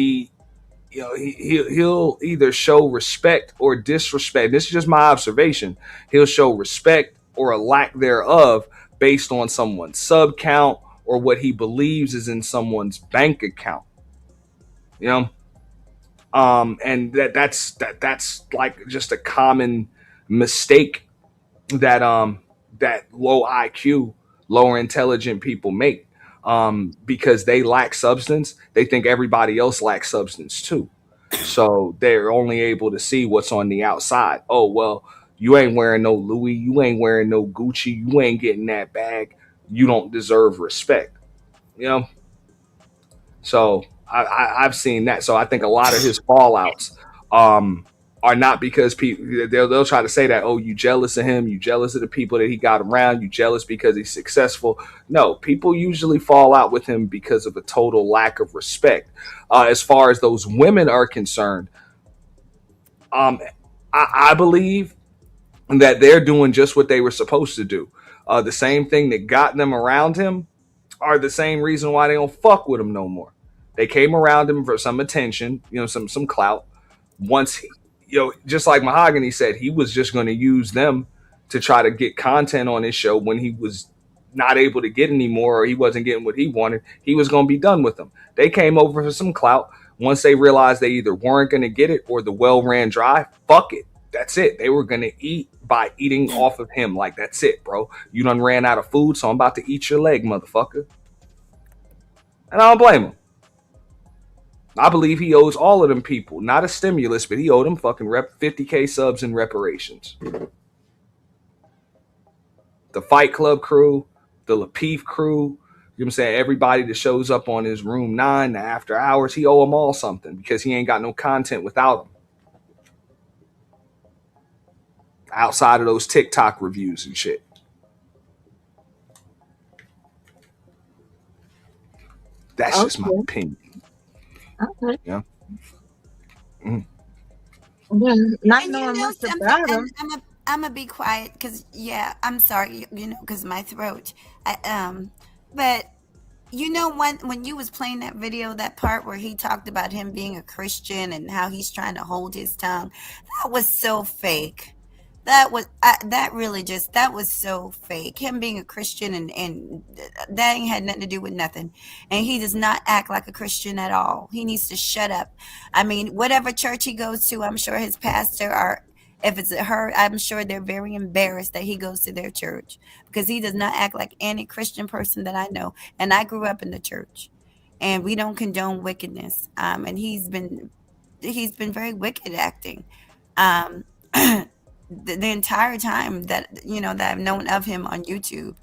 either show respect or disrespect. This is just my observation. He'll show respect or a lack thereof based on someone's sub count or what he believes is in someone's bank account. And that's like just a common mistake that low IQ, lower intelligent people make. Because they lack substance, they think everybody else lacks substance too. So they're only able to see what's on the outside. Oh, well, you ain't wearing no Louis, you ain't wearing no Gucci, you ain't getting that bag. You don't deserve respect. So I've seen that. So I think a lot of his fallouts are not because people they'll try to say that, oh, you jealous of him, you jealous of the people that he got around, you jealous because he's successful. No, people usually fall out with him because of a total lack of respect. As far as those women are concerned, I believe that they're doing just what they were supposed to do. The same thing that got them around him are the same reason why they don't fuck with him no more. They came around him for some attention, some clout. Once just like Mahogany said, he was just going to use them to try to get content on his show. When he was not able to get any more, or he wasn't getting what he wanted, he was going to be done with them. They came over for some clout. Once they realized they either weren't going to get it or the well ran dry, fuck it. That's it. They were going to eat by eating off of him. Like, that's it, bro. You done ran out of food, so I'm about to eat your leg, motherfucker. And I don't blame him. I believe he owes all of them people, not a stimulus, but he owed them fucking 50K subs in reparations. The Fight Club crew, the Lapeef crew, you know what I'm saying? Everybody that shows up on his Room 9, the After Hours, he owe them all something because he ain't got no content without them. Outside of those TikTok reviews and shit. That's just my opinion. Okay. Yeah. Mm. Yeah, not knowing much about him. I'm gonna be quiet because I'm sorry, because my throat. But when you was playing that video, that part where he talked about him being a Christian and how he's trying to hold his tongue, that was so fake. That was so fake. Him being a Christian and that ain't had nothing to do with nothing. And he does not act like a Christian at all. He needs to shut up. I mean, whatever church he goes to, I'm sure his pastor if it's her, I'm sure they're very embarrassed that he goes to their church because he does not act like any Christian person that I know. And I grew up in the church, and we don't condone wickedness. And he's been very wicked acting. The entire time that I've known of him on YouTube.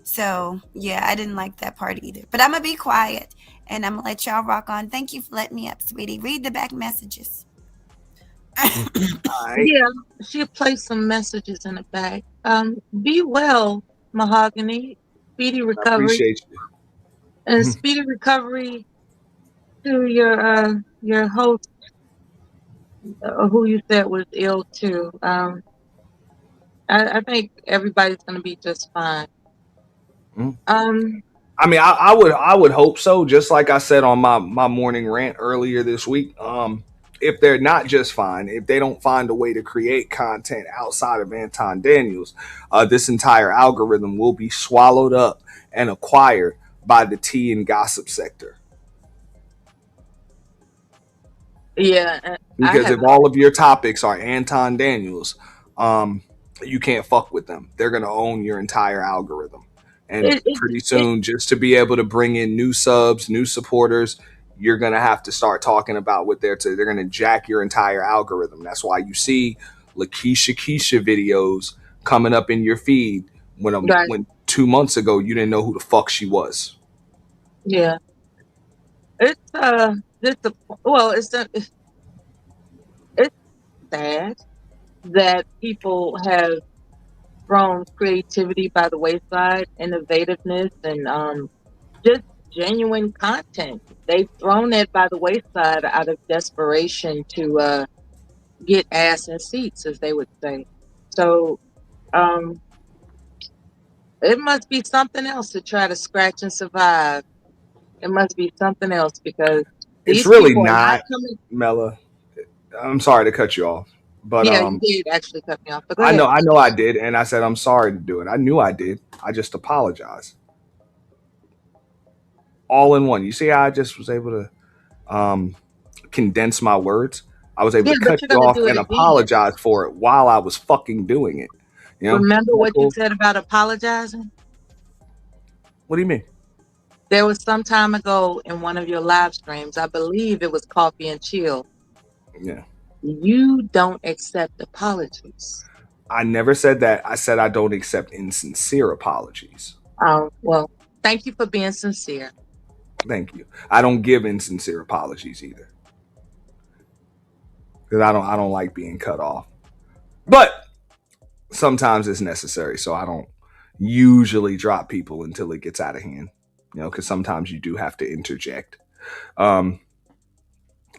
So I didn't like that part either. But I'm gonna be quiet and I'm gonna let y'all rock on. Thank you for letting me up, sweetie. Read the back messages. Yeah, she'll place some messages in the back. Be well, Mahogany. Speedy I recovery. appreciate you. And speedy recovery to your host, who you said was ill too. I think everybody's gonna be just fine. I mean, I would hope so. Just like I said on my morning rant earlier this week. If they're not just fine, if they don't find a way to create content outside of Anton Daniels, this entire algorithm will be swallowed up and acquired by the tea and gossip sector. Yeah, because if all of your topics are Anton Daniels, you can't fuck with them. They're gonna own your entire algorithm, and pretty soon, just to be able to bring in new subs, new supporters, you're gonna have to start talking about what they're gonna jack your entire algorithm. That's why you see Lakeisha Keisha videos coming up in your feed when 2 months ago you didn't know who the fuck she was. Yeah, it's sad that people have thrown creativity by the wayside, innovativeness, and just genuine content. They've thrown it by the wayside out of desperation to get ass in seats, as they would say. So it must be something else to try to scratch and survive. It must be something else because It's these really people are not not, coming. Mella. I'm sorry to cut you off, but Yeah, you did actually cut me off. But go I ahead. know I did, and I said I'm sorry to do it. I knew I did. I just apologize. All in one. You see how I just was able to condense my words? I was able to but cut you're you gonna off do it and again. apologize for it while I was fucking doing it. You know? Remember what you said about apologizing? What do you mean? There was some time ago in one of your live streams, I believe it was Coffee and Chill. Yeah. You don't accept apologies. I never said that. I said I don't accept insincere apologies. Oh, well, thank you for being sincere. Thank you. I don't give insincere apologies either. because I don't like being cut off. But sometimes it's necessary, so I don't usually drop people until it gets out of hand. Because sometimes you do have to interject, so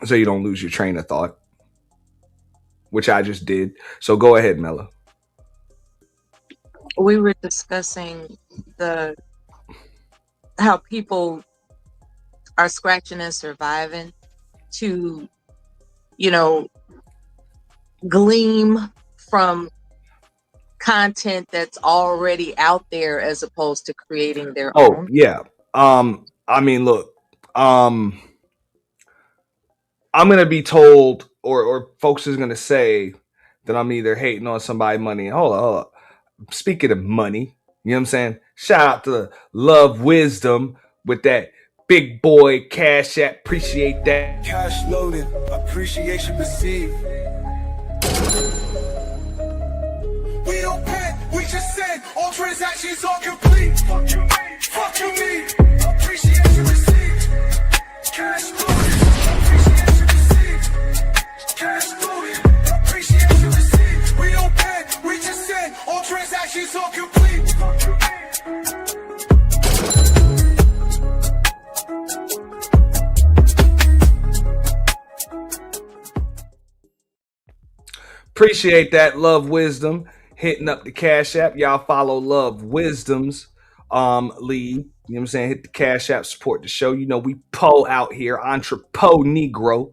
you don't lose your train of thought, which I just did. So go ahead, Mella. We were discussing how people are scratching and surviving to, glean from content that's already out there as opposed to creating their own. Yeah. I mean, look, I'm gonna be told, or folks is gonna say that I'm either hating on somebody money. Hold up. Speaking of money, you know what I'm saying? Shout out to Love Wisdom with that big boy Cash App. Appreciate that. Cash loaded, appreciation received. We don't pay, we just send. All transactions are complete. Fuck you, me. Fuck you, me. Appreciation received. Cash loaded, appreciation received. Cash loaded, appreciation received. We don't pay, we just send. All transactions are complete. Fuck you, me. Appreciate that, Love Wisdom. Hitting up the Cash App. Y'all follow Love Wisdom's lead. You know what I'm saying? Hit the Cash App, support the show. We po out here, entrepreneur Negro,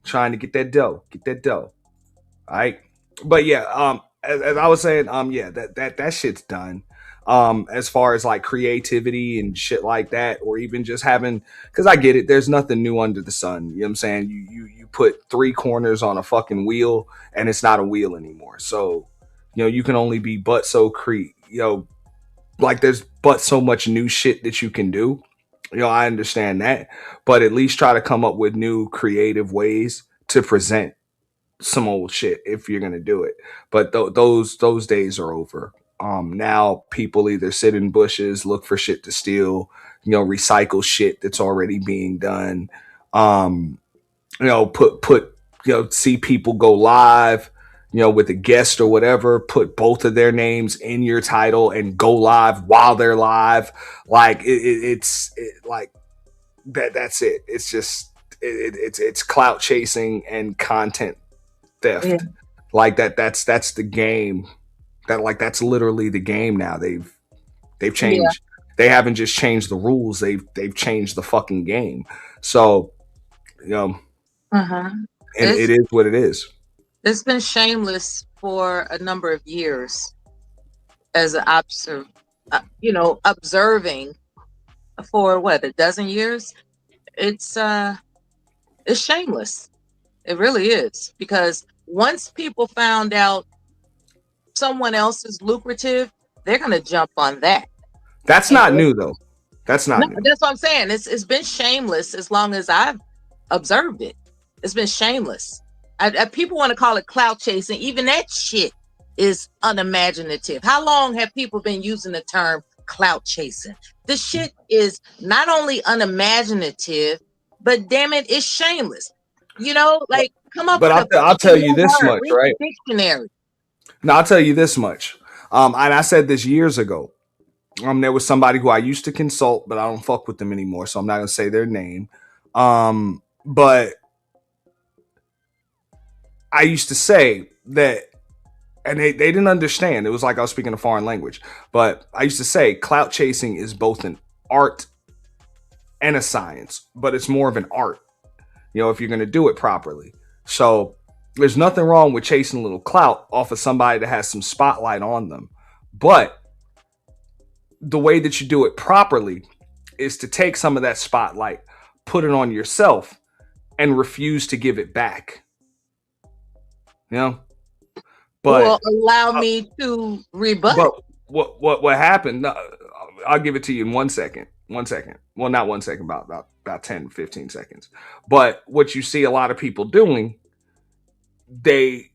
trying to get that dough. All right. But yeah, as I was saying, yeah, that shit's done. As far as like creativity and shit like that, or even just having, because I get it, there's nothing new under the sun. You know what I'm saying? You put 3 corners on a fucking wheel and it's not a wheel anymore. So, you can only be but so like there's but so much new shit that you can do. I understand that, but at least try to come up with new creative ways to present some old shit if you're gonna do it. But those days are over. Now people either sit in bushes, look for shit to steal, recycle shit that's already being done. See people go live, with a guest or whatever, put both of their names in your title and go live while they're live. Like it's like that. That's it. It's just it's clout chasing and content theft. Yeah. Like that's the game. That's literally the game now. They've changed. Yeah. They haven't just changed the rules. They've changed the fucking game. So, and it is what it is. It's been shameless for a number of years as an observing for what, a dozen years. It's shameless. It really is, because once people found out someone else is lucrative, they're gonna jump on that. That's not new though. That's not new. That's what I'm saying. It's been shameless as long as I've observed it. It's been shameless. People want to call it clout chasing. Even that shit is unimaginative. How long have people been using the term clout chasing? This shit is not only unimaginative, but damn it, it's shameless. Come up. But I'll tell you this much, right? Dictionary. Now I'll tell you this much. And I said this years ago. There was somebody who I used to consult, but I don't fuck with them anymore, so I'm not gonna say their name. But I used to say that, and they didn't understand. It was like I was speaking a foreign language. But I used to say clout chasing is both an art and a science, but it's more of an art, if you're going to do it properly. So there's nothing wrong with chasing a little clout off of somebody that has some spotlight on them. But the way that you do it properly is to take some of that spotlight, put it on yourself, and refuse to give it back. But allow me to rebut. But what happened? I'll give it to you in 1 second. 1 second. Well, not 1 second, about 10, 15 seconds. But what you see a lot of people doing, they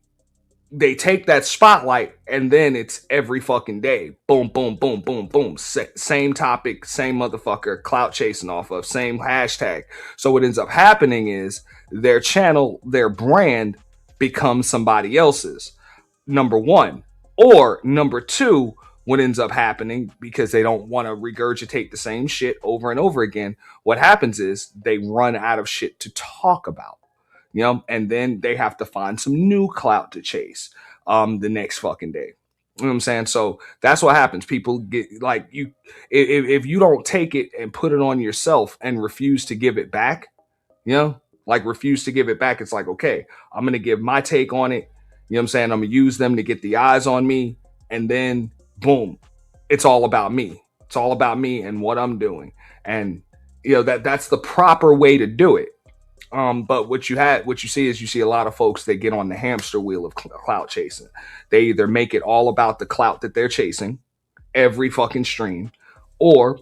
they take that spotlight and then it's every fucking day. Boom, boom, boom, boom, boom. Same topic, same motherfucker, clout chasing off of, same hashtag. So what ends up happening is their channel, their brand becomes somebody else's, number one. Or number two, what ends up happening, because they don't want to regurgitate the same shit over and over again, what happens is they run out of shit to talk about. You know, and then they have to find some new clout to chase the next fucking day. You know what I'm saying? So that's what happens. People get like, you if you don't take it and put it on yourself and refuse to give it back, you know, like refuse to give it back. It's like, okay, I'm going to give my take on it. You know what I'm saying? I'm going to use them to get the eyes on me. And then boom, it's all about me. It's all about me and what I'm doing. And, you know, that's the proper way to do it. But what you see is you see a lot of folks that get on the hamster wheel of clout chasing. They either make it all about the clout that they're chasing every fucking stream, or,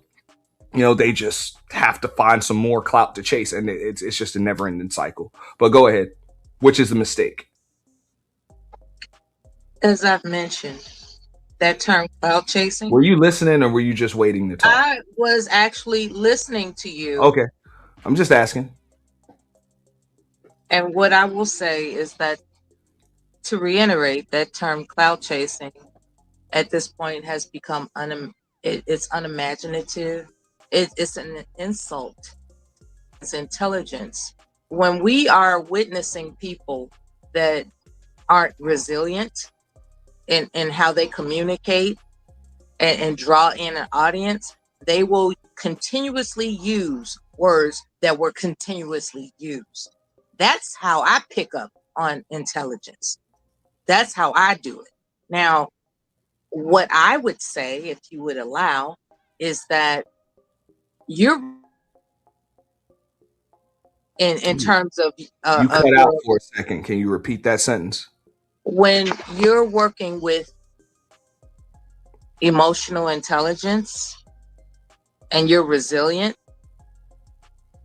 you know, they just have to find some more clout to chase, and it's just a never ending cycle. But go ahead. Which is the mistake? As I've mentioned, that term clout chasing. Were you listening or were you just waiting to talk? I was actually listening to you. Okay. I'm just asking. And what I will say is that, to reiterate, that term clout chasing at this point has become it's unimaginative. It's an insult. It's intelligence. When we are witnessing people that aren't resilient in how they communicate and draw in an audience, they will continuously use words that were continuously used. That's how I pick up on intelligence. That's how I do it. Now, what I would say, if you would allow, is that you're in terms of you cut out for a second. Can you repeat that sentence? When you're working with emotional intelligence and you're resilient,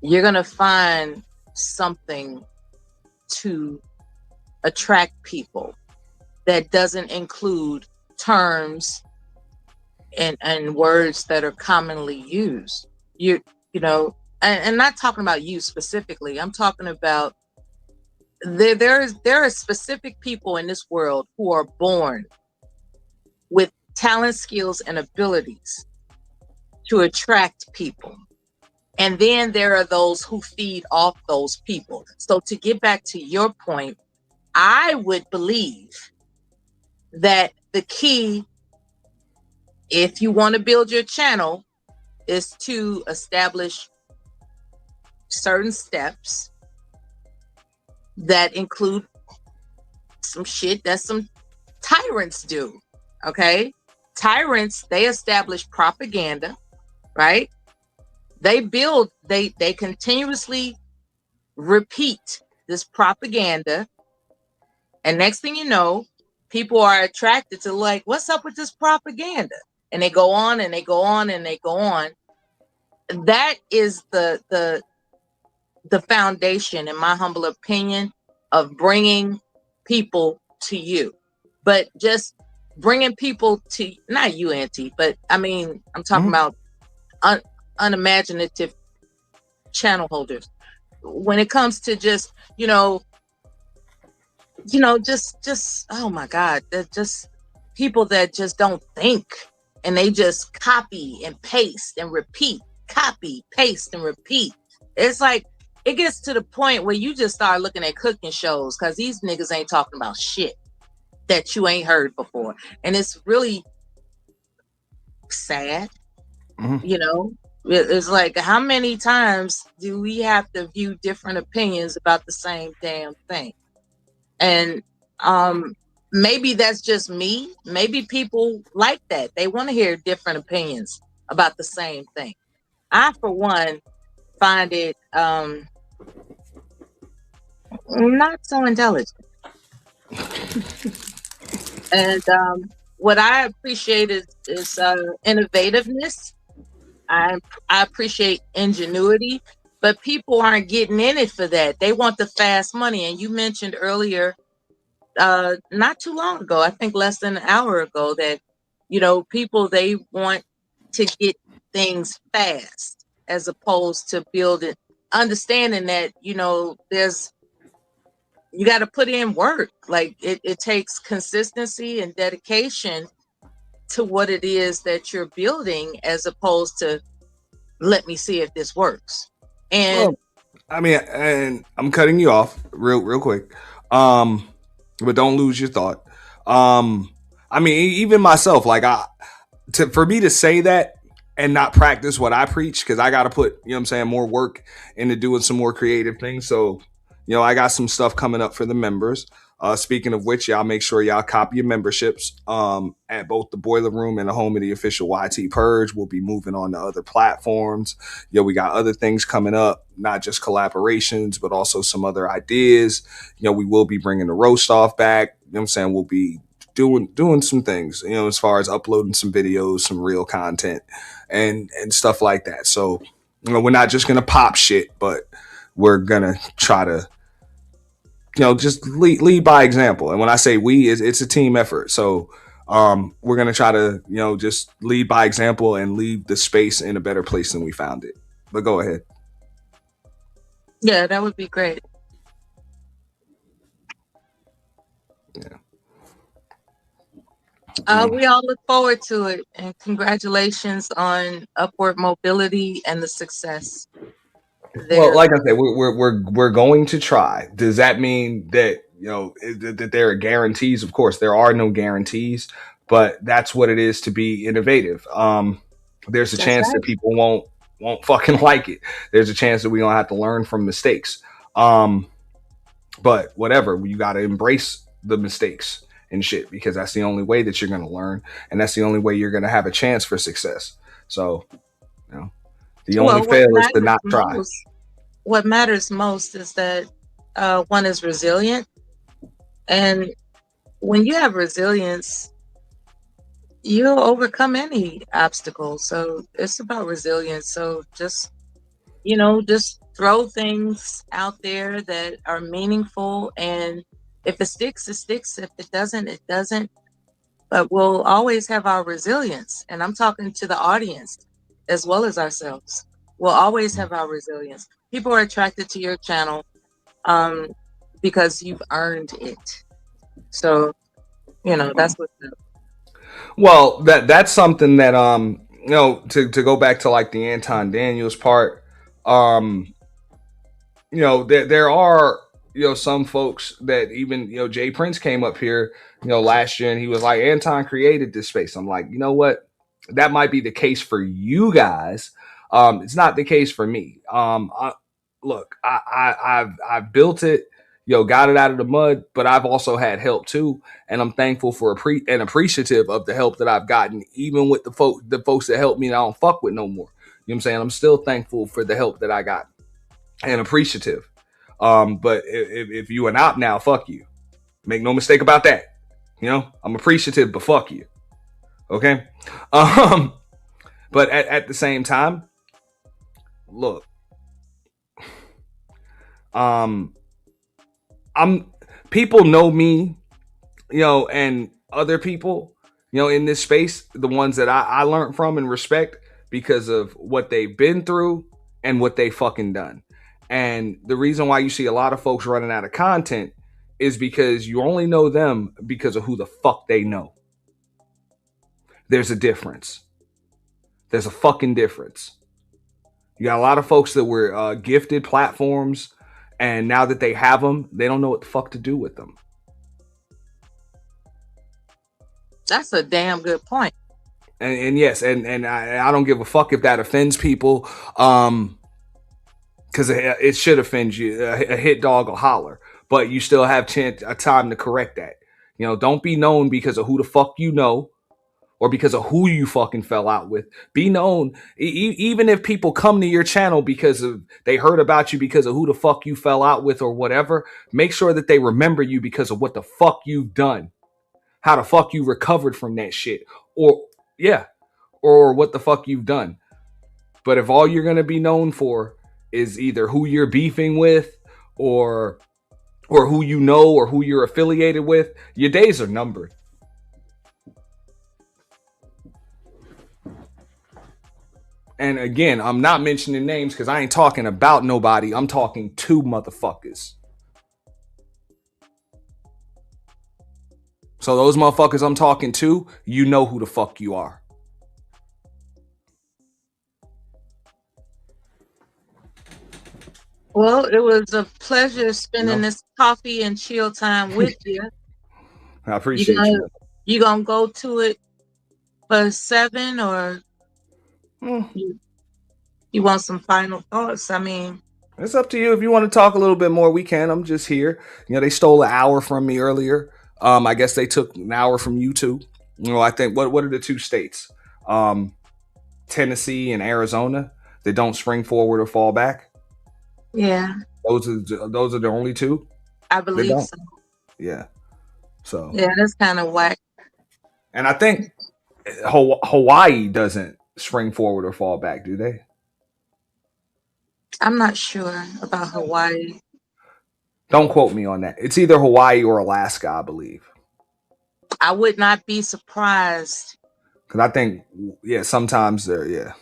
you're going to find something to attract people that doesn't include terms and words that are commonly used. You know, and not talking about you specifically. I'm talking about there are specific people in this world who are born with talent, skills, and abilities to attract people. And then there are those who feed off those people. So to get back to your point, I would believe that the key, if you want to build your channel, is to establish certain steps that include some shit that some tyrants do. Okay? Tyrants, they establish propaganda, right? They continuously repeat this propaganda. And next thing you know, people are attracted to, like, what's up with this propaganda? And they go on and they go on and they go on. That is the foundation, in my humble opinion, of bringing people to you. But just bringing people to, not you, Auntie, but I mean, I'm talking about unimaginative channel holders. When it comes to just, just oh my God, they're just people that just don't think, and they just copy and paste and repeat, copy, paste and repeat. It's like, it gets to the point where you just start looking at cooking shows, because these niggas ain't talking about shit that you ain't heard before. And it's really sad. It's like, how many times do we have to view different opinions about the same damn thing? And maybe that's just me. Maybe people like that. They want to hear different opinions about the same thing. I, for one, find it not so intelligent. And what I appreciate is innovativeness. I appreciate ingenuity, but people aren't getting in it for that. They want the fast money. And you mentioned earlier not too long ago, I think less than an hour ago, that people, they want to get things fast as opposed to building, understanding that there's you got to put in work. Like it takes consistency and dedication to what it is that you're building, as opposed to let me see if this works. And I mean, and I'm cutting you off real quick. But don't lose your thought. I mean, even myself, like for me to say that and not practice what I preach, because I got to put, what I'm saying, more work into doing some more creative things. So, I got some stuff coming up for the members. Speaking of which, y'all make sure y'all copy your memberships at both the Boiler Room and the home of the official YT Purge. We'll be moving on to other platforms. We got other things coming up, not just collaborations, but also some other ideas. We will be bringing the roast off back. You know what I'm saying? We'll be doing some things, as far as uploading some videos, some real content and stuff like that. So, we're not just going to pop shit, but we're going to try to, just lead by example. And when I say we, it's a team effort. So we're going to try to, just lead by example and leave the space in a better place than we found it. But go ahead. Yeah, that would be great. Yeah. We all look forward to it, and congratulations on Upward Mobility and the success. Well, like I said, we're going to try. Does that mean that that there are guarantees? Of course, there are no guarantees, but that's what it is to be innovative. There's a chance that people won't fucking like it. There's a chance that we don't have to learn from mistakes. But whatever, you got to embrace the mistakes and shit, because that's the only way that you're going to learn, and that's the only way you're going to have a chance for success. So, the only fail is to not try. What matters most is that one is resilient, and when you have resilience, you'll overcome any obstacle. So it's about resilience. So just throw things out there that are meaningful, and if it sticks, it sticks. If it doesn't, it doesn't. But we'll always have our resilience, and I'm talking to the audience as well as ourselves. We'll always have our resilience. People are attracted to your channel because you've earned it. So, that's what's up. Well, that's something that to go back to like the Anton Daniels part, there are some folks that even Jay Prince came up here last year, and he was like, Anton created this space. I'm like, you know what, that might be the case for you guys. It's not the case for me. Look, I've built it, got it out of the mud, but I've also had help too, and I'm thankful for and appreciative of the help that I've gotten, even with the folks that helped me and I don't fuck with no more. You know what I'm saying? I'm still thankful for the help that I got and appreciative. But if you an op now, fuck you. Make no mistake about that. I'm appreciative, but fuck you. Okay. But at the same time, look, people know me, and other people, in this space, the ones that I learned from and respect because of what they've been through and what they fucking done. And the reason why you see a lot of folks running out of content is because you only know them because of who the fuck they know. There's a difference. There's a fucking difference. You got a lot of folks that were gifted platforms, and now that they have them, they don't know what the fuck to do with them. That's a damn good point. And yes, and I don't give a fuck if that offends people, because it should offend you. A hit dog will holler, but you still have a time to correct that. Don't be known because of who the fuck you know, or because of who you fucking fell out with. Be known, even if people come to your channel because they heard about you because of who the fuck you fell out with or whatever. Make sure that they remember you because of what the fuck you've done, how the fuck you recovered from that shit, or what the fuck you've done. But if all you're gonna be known for is either who you're beefing with or or who you know or who you're affiliated with, your days are numbered. And again, I'm not mentioning names because I ain't talking about nobody. I'm talking to motherfuckers. So those motherfuckers I'm talking to, you know who the fuck you are. Well, it was a pleasure spending this coffee and chill time with you. I appreciate you. You gonna go to it for 7 or you want some final thoughts? I mean, it's up to you. If you want to talk a little bit more, we can. I'm just here. You know, they stole an hour from me earlier. I guess they took an hour from you too. You know, I think what are the 2 states? Tennessee and Arizona that don't spring forward or fall back. Yeah. Those are the only 2. I believe so. Yeah. So yeah, that's kind of whack. And I think Hawaii doesn't spring forward or fall back, do they? I'm not sure about Hawaii. Don't quote me on that. It's either Hawaii or Alaska, I believe. I would not be surprised. Because I think, sometimes they're,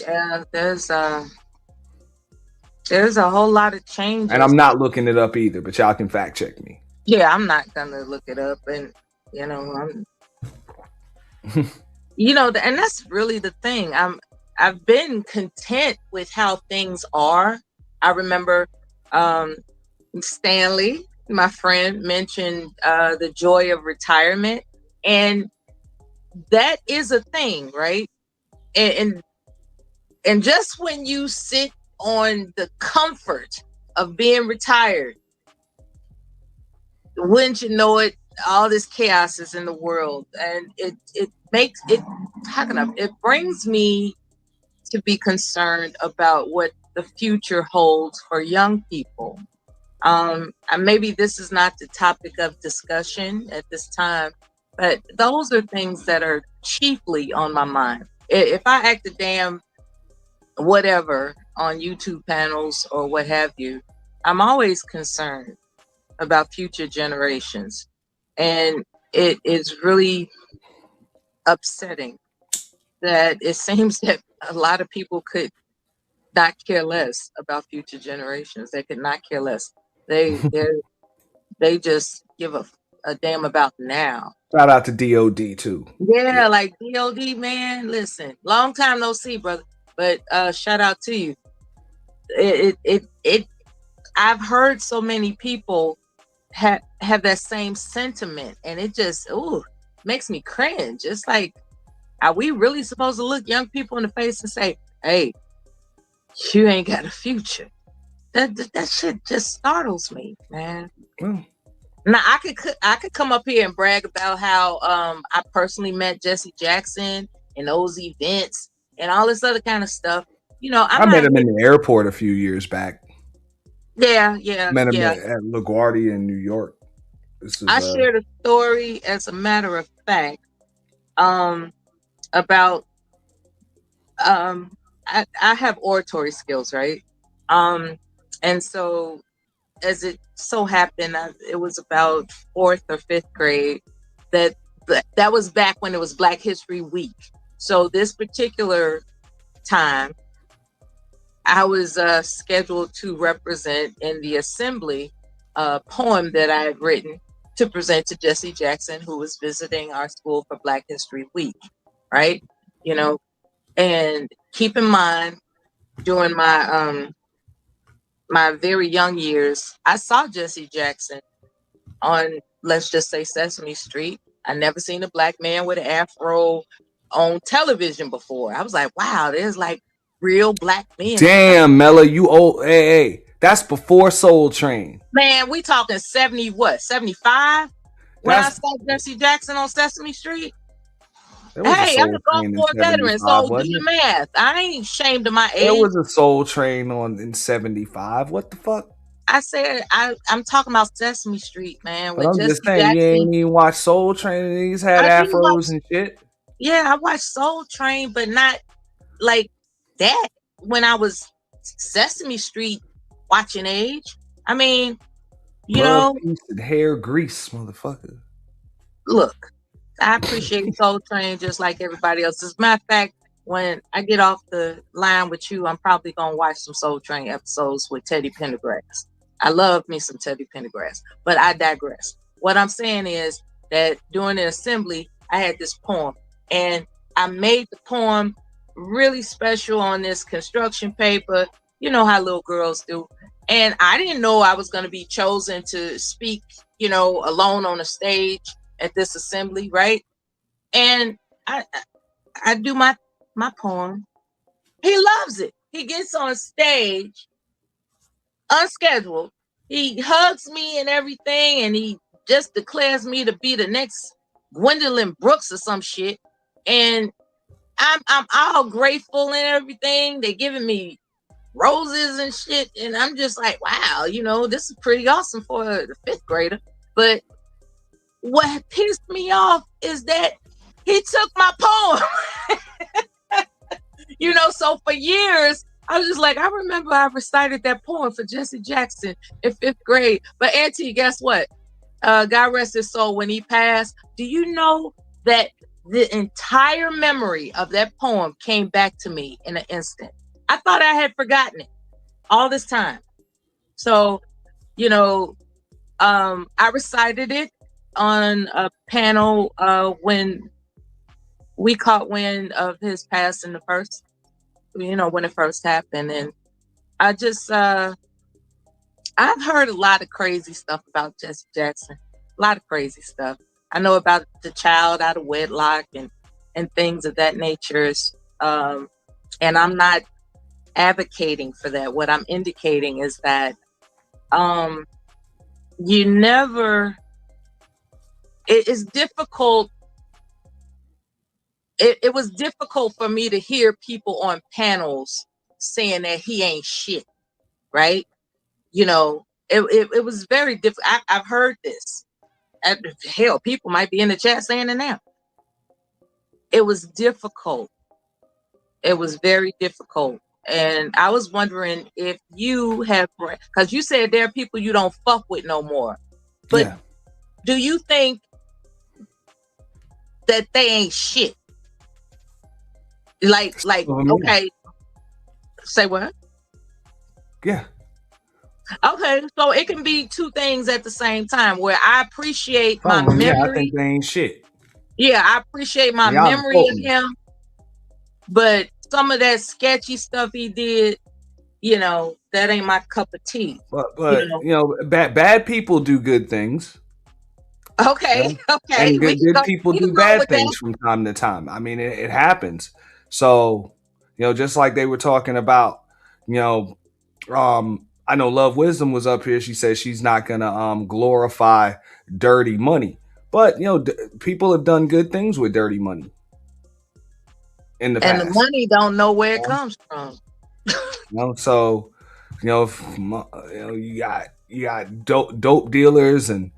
Yeah, there's a whole lot of changes. And I'm not looking it up either, but y'all can fact check me. Yeah, I'm not gonna look it up, and I'm and that's really the thing. I've been content with how things are. I remember Stanley, my friend, mentioned the joy of retirement, and that is a thing, right? And just when you sit on the comfort of being retired, wouldn't you know it, all this chaos is in the world, and it makes it it brings me to be concerned about what the future holds for young people. And maybe this is not the topic of discussion at this time, but those are things that are chiefly on my mind. If I act a damn whatever on YouTube panels or what have you, I'm always concerned about future generations. And it is really upsetting that it seems that a lot of people could not care less about future generations. They could not care less. They just give a damn about now. Shout out to DOD too. Yeah, like DOD, man. Listen, long time no see, brother. But shout out to you. I've heard so many people have that same sentiment, and it just makes me cringe. It's like, are we really supposed to look young people in the face and say, "Hey, you ain't got a future"? That shit just startles me, man. Now I could come up here and brag about how I personally met Jesse Jackson and those events and all this other kind of stuff. I met him in the airport a few years back. Yeah. Met him at LaGuardia in New York. I shared a story, as a matter of fact, about I have oratory skills, right? And so as it so happened, it was about 4th or 5th grade that was back when it was Black History Week. So this particular time, I was scheduled to represent in the assembly a poem that I had written to present to Jesse Jackson, who was visiting our school for Black History Week, right? And keep in mind, during my my very young years, I saw Jesse Jackson on, let's just say, Sesame Street. I never seen a black man with an afro on television before. I was like, wow, there's like real black men. Damn, Mella, you old. Hey, that's before Soul Train. Man, we talking 75? When I saw Jesse Jackson on Sesame Street? Hey, I'm a Gulf War veteran, so do the math. I ain't ashamed of my age. There was a Soul Train in 75. What the fuck? I said I'm talking about Sesame Street, man. But I'm just saying, you ain't even watch Soul Train and these had afros and shit. Yeah, I watched Soul Train, but not like that. When I was Sesame Street watching age. I mean, you Love, know, peace, and hair grease, motherfucker. look, I appreciate Soul Train just like everybody else. As a matter of fact, when I get off the line with you, I'm probably gonna watch some Soul Train episodes with Teddy Pendergrass. I love me some Teddy Pendergrass, but I digress. What I'm saying is that during the assembly, I had this poem, and I made the poem really special on this construction paper. You know how little girls do. And I didn't know I was going to be chosen to speak, you know, alone on a stage at this assembly, right? And I do my poem. He loves it. He gets on stage unscheduled. He hugs me and everything, and he just declares me to be the next Gwendolyn Brooks or some shit. And I'm all grateful and everything. They're giving me roses and shit, and I'm just like, wow, you know, this is pretty awesome for the 5th grader. But what pissed me off is that he took my poem. You know, so for years I was just like, I remember I recited that poem for Jesse Jackson in 5th grade. But Auntie, guess what? God rest his soul, when he passed, do you know that the entire memory of that poem came back to me in an instant? I thought I had forgotten it all this time. So, you know, I recited it on a panel when we caught wind of his passing the first, you know, when it first happened. And I just, I've heard a lot of crazy stuff about Jesse Jackson, a lot of crazy stuff. I know about the child out of wedlock and things of that nature. And I'm not advocating for that. What I'm indicating is that you never, it is difficult. It was difficult for me to hear people on panels saying that he ain't shit, right? You know, it was very difficult. I've heard this. Hell, people might be in the chat saying it now. It was difficult. It was very difficult. And I was wondering if you have, because you said there are people you don't fuck with no more. But yeah. Do you think that they ain't shit? Like, okay. Say what? Yeah. Okay, so it can be two things at the same time, where I appreciate my memory. Yeah, I think they ain't shit. Yeah, I appreciate my memory of him, but some of that sketchy stuff he did, you know, that ain't my cup of tea. But you know, bad people do good things. Okay, okay. And good people do bad things from time to time. I mean, it happens. So, you know, just like they were talking about, you know, I know Love Wisdom was up here. She said she's not gonna glorify dirty money, but you know, people have done good things with dirty money in the past. And the money don't know where it comes from. You know, so you know, you got dope dealers and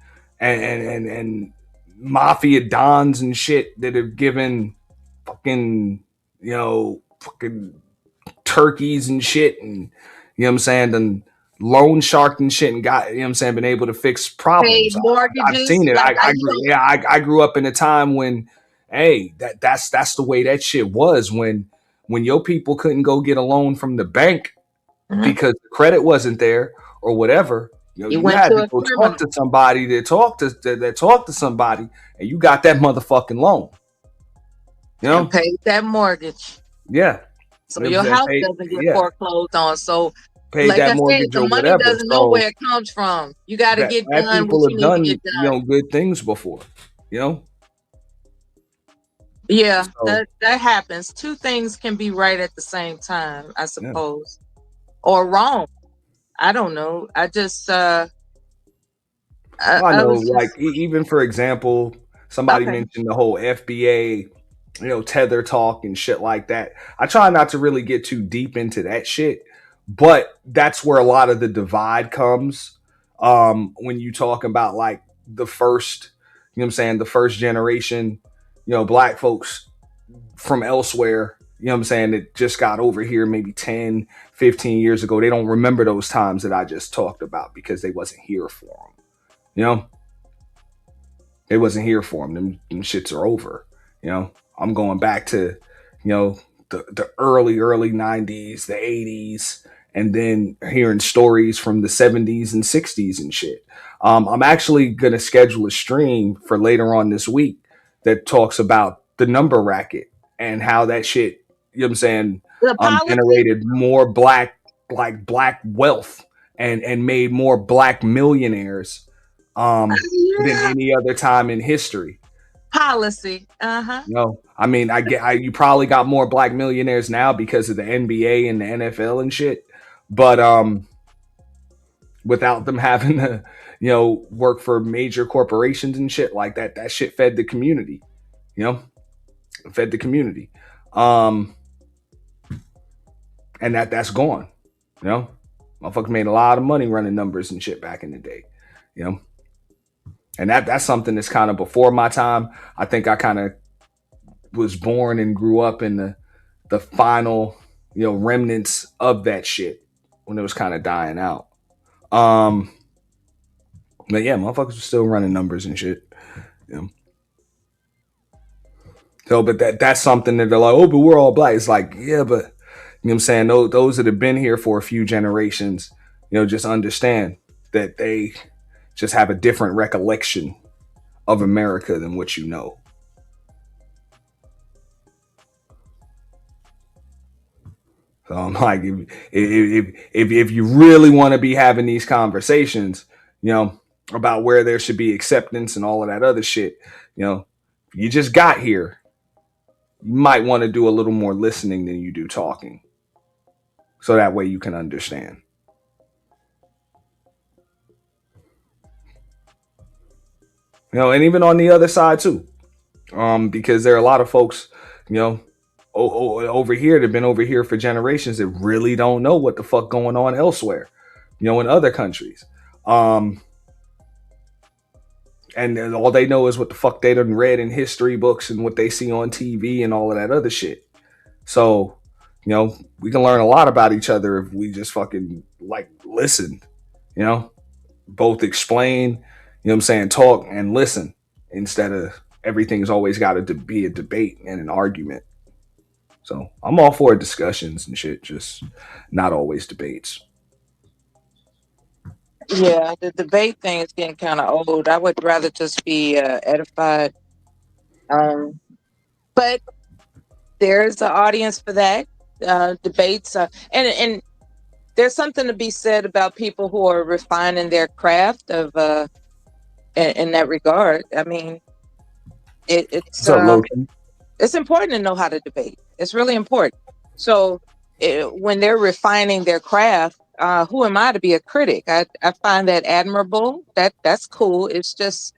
mafia dons and shit that have given fucking, you know, fucking turkeys and shit, and you know what I'm saying, and loan shark and shit, and got, you know what I'm saying, been able to fix problems. I've seen it. I grew up in a time when, hey, that's the way that shit was when your people couldn't go get a loan from the bank because the credit wasn't there or whatever. You know, you had to go talk to somebody that talked to somebody, and you got that motherfucking loan. You know, and paid that mortgage. Yeah. So your house doesn't get foreclosed on. So, paid like that I mortgage said, the or money whatever. doesn't know where it comes from. You got to get done what you need to get done. You know, good things before. You know. Yeah, so, that happens. Two things can be right at the same time, I suppose, or wrong. I don't know. I just I know, like even for example, somebody mentioned the whole FBA, you know, tether talk and shit like that. I try not to really get too deep into that shit, but that's where a lot of the divide comes. When you talk about like the first, you know what I'm saying, the first generation, you know, black folks from elsewhere, you know what I'm saying, that just got over here maybe 10, 15 years ago, they don't remember those times that I just talked about because they wasn't here for them. You know, they wasn't here for them. Them shits are over. You know, I'm going back to, you know, the early 90s, the 80s, and then hearing stories from the 70s and 60s and shit. I'm actually going to schedule a stream for later on this week that talks about the number racket and how that shit, you know what I'm saying, generated more black wealth and made more black millionaires than any other time in history. Policy. Uh-huh. No, I mean, you probably got more black millionaires now because of the NBA and the NFL and shit, but without them having to, you know, work for major corporations and shit like that, that shit fed the community, you know, fed the community, and that's gone, you know. Motherfuckers made a lot of money running numbers and shit back in the day, you know. And that's something that's kind of before my time. I think I kind of was born and grew up in the final, you know, remnants of that shit when it was kind of dying out. But yeah, motherfuckers were still running numbers and shit. You know? So, but that's something that they're like, oh, but we're all black. It's like, yeah, but you know what I'm saying? Those that have been here for a few generations, you know, just understand that they just have a different recollection of America than what you know. So I'm like, if you really want to be having these conversations, you know, about where there should be acceptance and all of that other shit, you know, you just got here, you might want to do a little more listening than you do talking. So that way you can understand. You know, and even on the other side too, because there are a lot of folks, you know, over here that have been over here for generations that really don't know what the fuck going on elsewhere, you know, in other countries. And all they know is what the fuck they done read in history books and what they see on TV and all of that other shit. So, you know, we can learn a lot about each other if we just fucking like listen, you know, both explain, you know what I'm saying, talk and listen instead of everything's always got to be a debate and an argument. So I'm all for discussions and shit, just not always debates. Yeah, the debate thing is getting kind of old. I would rather just be edified. But there's an audience for that. Debates, and there's something to be said about people who are refining their craft of in that regard. I mean, it's important to know how to debate. It's really important. So when they're refining their craft, who am I to be a critic? I find that admirable. That's cool. It's just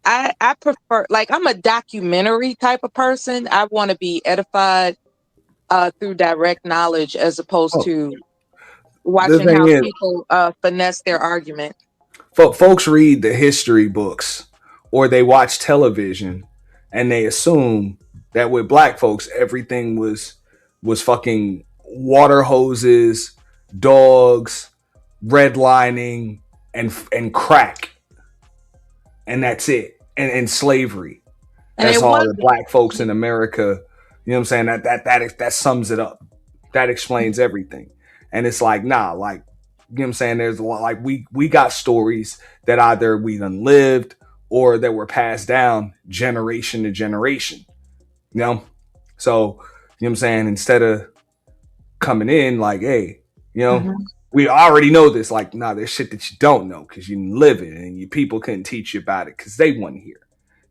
I prefer, like, I'm a documentary type of person. I want to be edified through direct knowledge as opposed to watching how people finesse their argument. Folks read the history books or they watch television and they assume that with black folks everything was fucking water hoses, dogs, redlining, and crack, and that's it, and slavery. That's all the black folks in America. You know what I'm saying? That sums it up. That explains everything. And it's like, nah, like, you know what I'm saying? There's a lot, like, we got stories that either we done lived or that were passed down generation to generation. You know? So, you know what I'm saying? Instead of coming in like, hey, you know, we already know this. Like, nah, there's shit that you don't know because you didn't live it and your people couldn't teach you about it because they weren't here.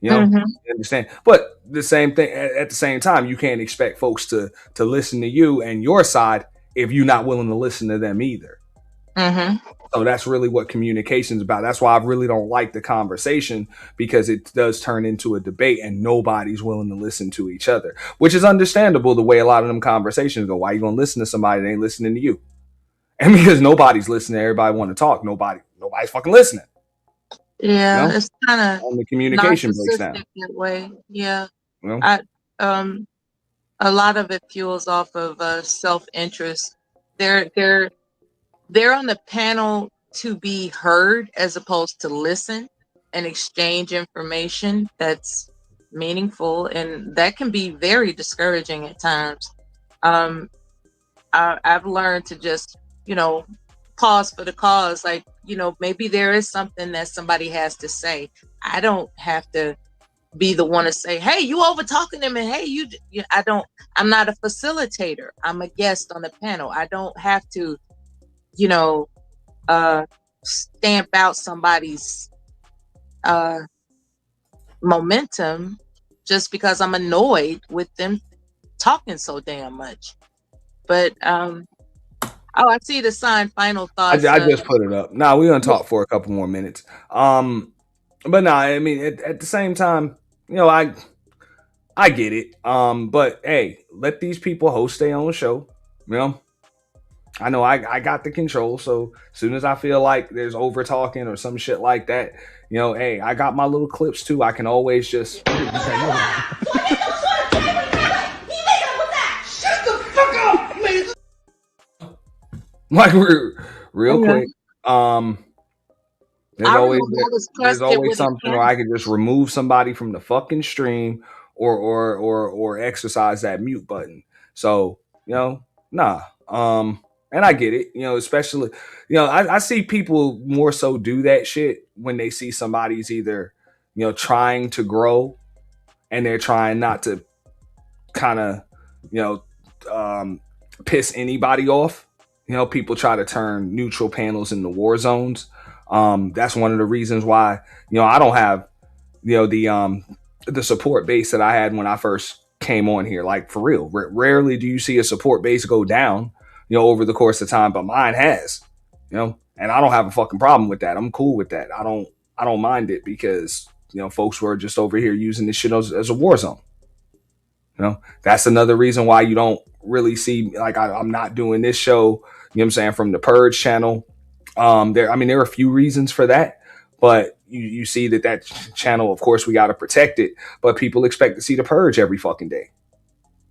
You know, you understand? But the same thing at the same time, you can't expect folks to listen to you and your side if you're not willing to listen to them either. So that's really what communication is about. That's why I really don't like the conversation, because it does turn into a debate and nobody's willing to listen to each other, which is understandable the way a lot of them conversations go. Why are you going to listen to somebody that ain't listening to you? And because nobody's listening, everybody want to talk. Nobody's fucking listening. Yeah, you know? It's kind of on the communication breaks down that way. Yeah, you know? A lot of it fuels off of self-interest. They're on the panel to be heard as opposed to listen and exchange information that's meaningful, and that can be very discouraging at times. Um, I've learned to just, pause for the cause. Like, maybe there is something that somebody has to say. I don't have to be the one to say, hey, you over talking them, and hey, I'm not a facilitator. I'm a guest on the panel. I don't have to, stamp out somebody's momentum just because I'm annoyed with them talking so damn much. But I see the sign. Final I, thoughts. I just put it up. Nah, we're gonna talk for a couple more minutes. But nah, I mean, at the same time, I get it. But hey, let these people host their own show. I know I got the control. So as soon as I feel like there's over talking or some shit like that, hey, I got my little clips too. I can always just like real quick. There's always something where I could just remove somebody from the fucking stream or exercise that mute button. So, nah. And I get it, especially, I see people more so do that shit when they see somebody's either, trying to grow and they're trying not to kind of, piss anybody off. People try to turn neutral panels into war zones. That's one of the reasons why, I don't have, the support base that I had when I first came on here. Like, for real, rarely do you see a support base go down, over the course of time, but mine has, and I don't have a fucking problem with that. I'm cool with that. I don't mind it because, folks were just over here using this shit as a war zone. That's another reason why you don't really see, like, I'm not doing this show, what I'm saying, from the Purge channel. There are a few reasons for that, but you see that channel, of course, we got to protect it, but people expect to see the Purge every fucking day.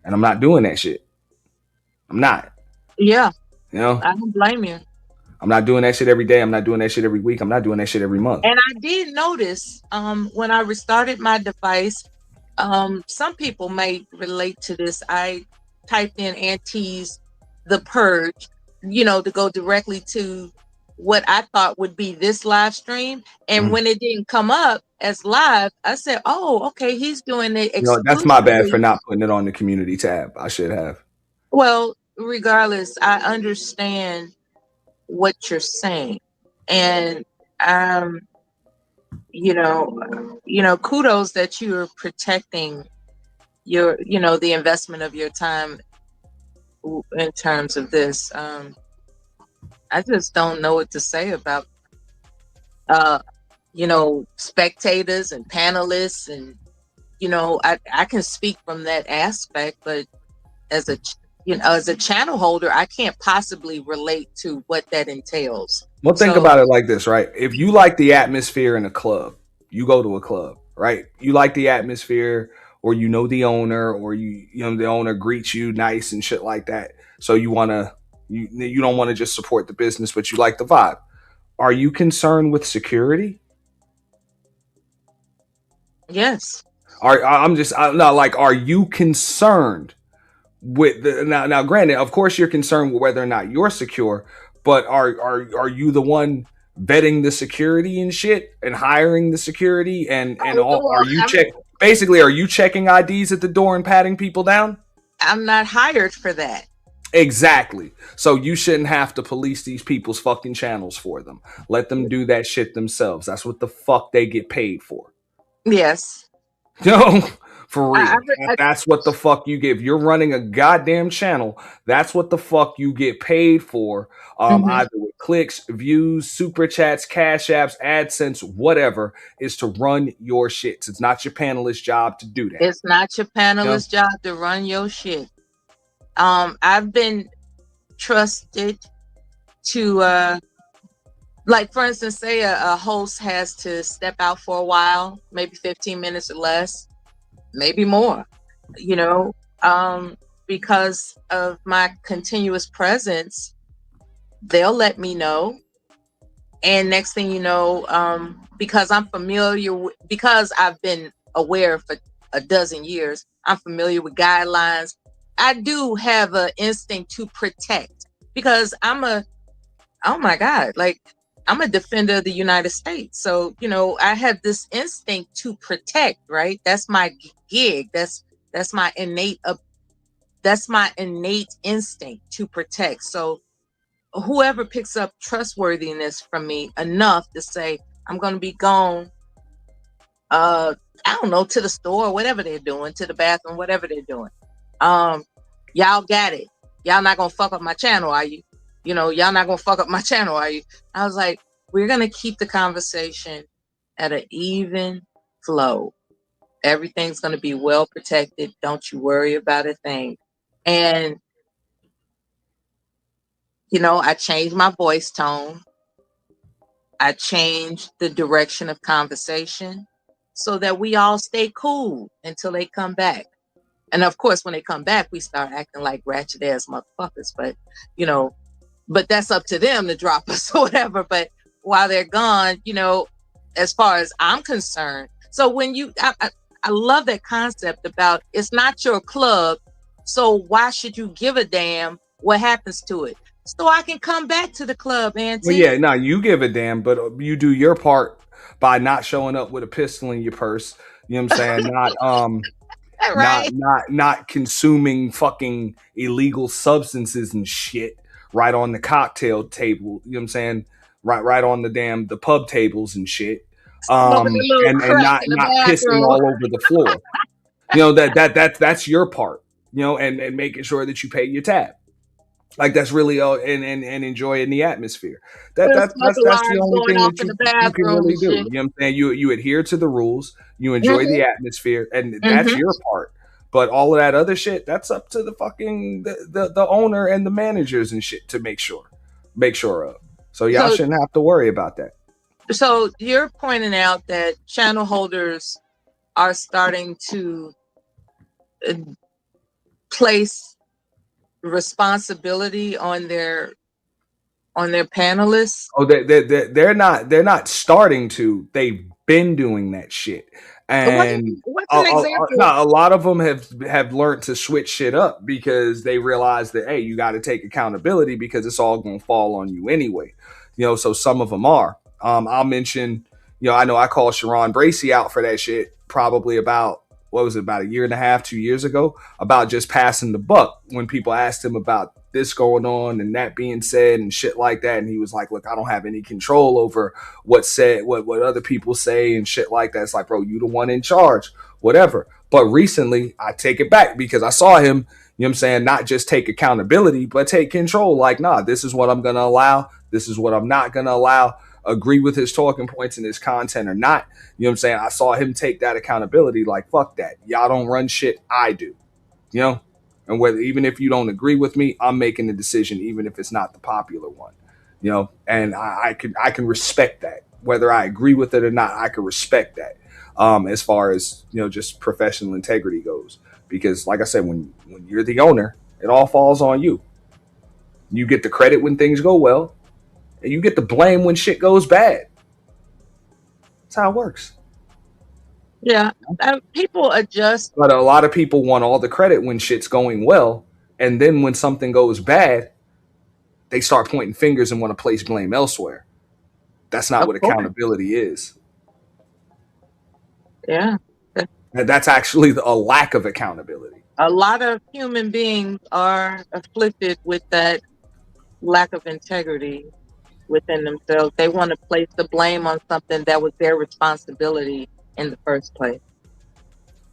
And I'm not doing that shit. I'm not. Yeah. I don't blame you. I'm not doing that shit every day. I'm not doing that shit every week. I'm not doing that shit every month. And I did notice when I restarted my device, some people may relate to this. I typed in Auntie's The Purge, to go directly to what I thought would be this live stream. And when it didn't come up as live, I said, oh, okay, he's doing it exclusively. That's my bad for not putting it on the community tab. I should have. Well, regardless, I understand what you're saying. And kudos that you're protecting your, the investment of your time in terms of this. I just don't know what to say about, spectators and panelists, and, I can speak from that aspect, but as a channel holder, I can't possibly relate to what that entails. Well, think about it like this, right? If you like the atmosphere in a club, you go to a club, right? You like the atmosphere, or the owner, or the owner greets you nice and shit like that. So you don't want to just support the business, but you like the vibe. Are you concerned with security? Yes. Are you concerned with now granted, of course you're concerned with whether or not you're secure, but are you the one vetting the security and shit and hiring the security and all? Are you checking IDs at the door and patting people down? I'm not hired for that. Exactly. So you shouldn't have to police these people's fucking channels for them. Let them do that shit themselves. That's what the fuck they get paid for. Yes. For real. That's what the fuck you get. If you're running a goddamn channel, that's what the fuck you get paid for. Either with clicks, views, super chats, cash apps, AdSense, whatever, is to run your shit. It's not your panelist job to do that. It's not your panelist job to run your shit. I've been trusted to like, for instance, say a host has to step out for a while, maybe 15 minutes or less, maybe more. Because of my continuous presence, they'll let me know. And next thing you know, because I'm familiar with, because I've been aware for a dozen years, I'm familiar with guidelines. I do have an instinct to protect because oh my God, like I'm a defender of the United States. So, I have this instinct to protect, right? That's my gig. That's my innate instinct to protect. So whoever picks up trustworthiness from me enough to say, I'm going to be gone, I don't know, to the store, whatever they're doing, to the bathroom, whatever they're doing. Y'all got it. Y'all not going to fuck up my channel, are you? Y'all not going to fuck up my channel, are you? I was like, we're going to keep the conversation at an even flow. Everything's going to be well protected. Don't you worry about a thing. And I changed my voice tone. I changed the direction of conversation so that we all stay cool until they come back. And of course, when they come back, we start acting like ratchet ass motherfuckers. But, but that's up to them to drop us or whatever. But while they're gone, as far as I'm concerned. So when I love that concept about it's not your club. So why should you give a damn what happens to it? So I can come back to the club, Auntie. Well, yeah, no, you give a damn, but you do your part by not showing up with a pistol in your purse. You know what I'm saying? Right. Not consuming fucking illegal substances and shit right on the cocktail table. You know what I'm saying? Right on the pub tables and shit. And not pissing all over the floor. That's your part. And making sure that you pay your tab. Like that's really and enjoying the atmosphere. That's the only thing that you can really do. You know what I'm saying? You adhere to the rules, you enjoy the atmosphere, and that's your part. But all of that other shit, that's up to the fucking the owner and the managers and shit to make sure of. So y'all shouldn't have to worry about that. So you're pointing out that channel holders are starting to place responsibility on their panelists. Oh, they're not starting to. They've been doing that shit. And what's an example? A lot of them have learned to switch shit up because they realize that, hey, you got to take accountability because it's all going to fall on you anyway. So some of them are. I'll mention, I know I called Sharon Bracey out for that shit probably about a year and a half, 2 years ago, about just passing the buck when people asked him about this going on and that being said and shit like that. And he was like, look, I don't have any control over what's said, what other people say and shit like that. It's like, bro, you the one in charge, whatever. But recently I take it back because I saw him, you know what I'm saying, not just take accountability, but take control. Like, nah, this is what I'm going to allow. This is what I'm not going to allow. Agree with his talking points and his content or not. You know what I'm saying? I saw him take that accountability. Like, fuck that. Y'all don't run shit. I do. And even if you don't agree with me, I'm making the decision, even if it's not the popular one. And I can respect that. Whether I agree with it or not, I can respect that. As far as, just professional integrity goes. Because like I said, when you're the owner, it all falls on you. You get the credit when things go well. And you get the blame when shit goes bad. That's how it works. Yeah, people adjust. But a lot of people want all the credit when shit's going well. And then when something goes bad, they start pointing fingers and want to place blame elsewhere. That's not what accountability is. Yeah. That's actually a lack of accountability. A lot of human beings are afflicted with that lack of integrity within themselves. They want to place the blame on something that was their responsibility in the first place.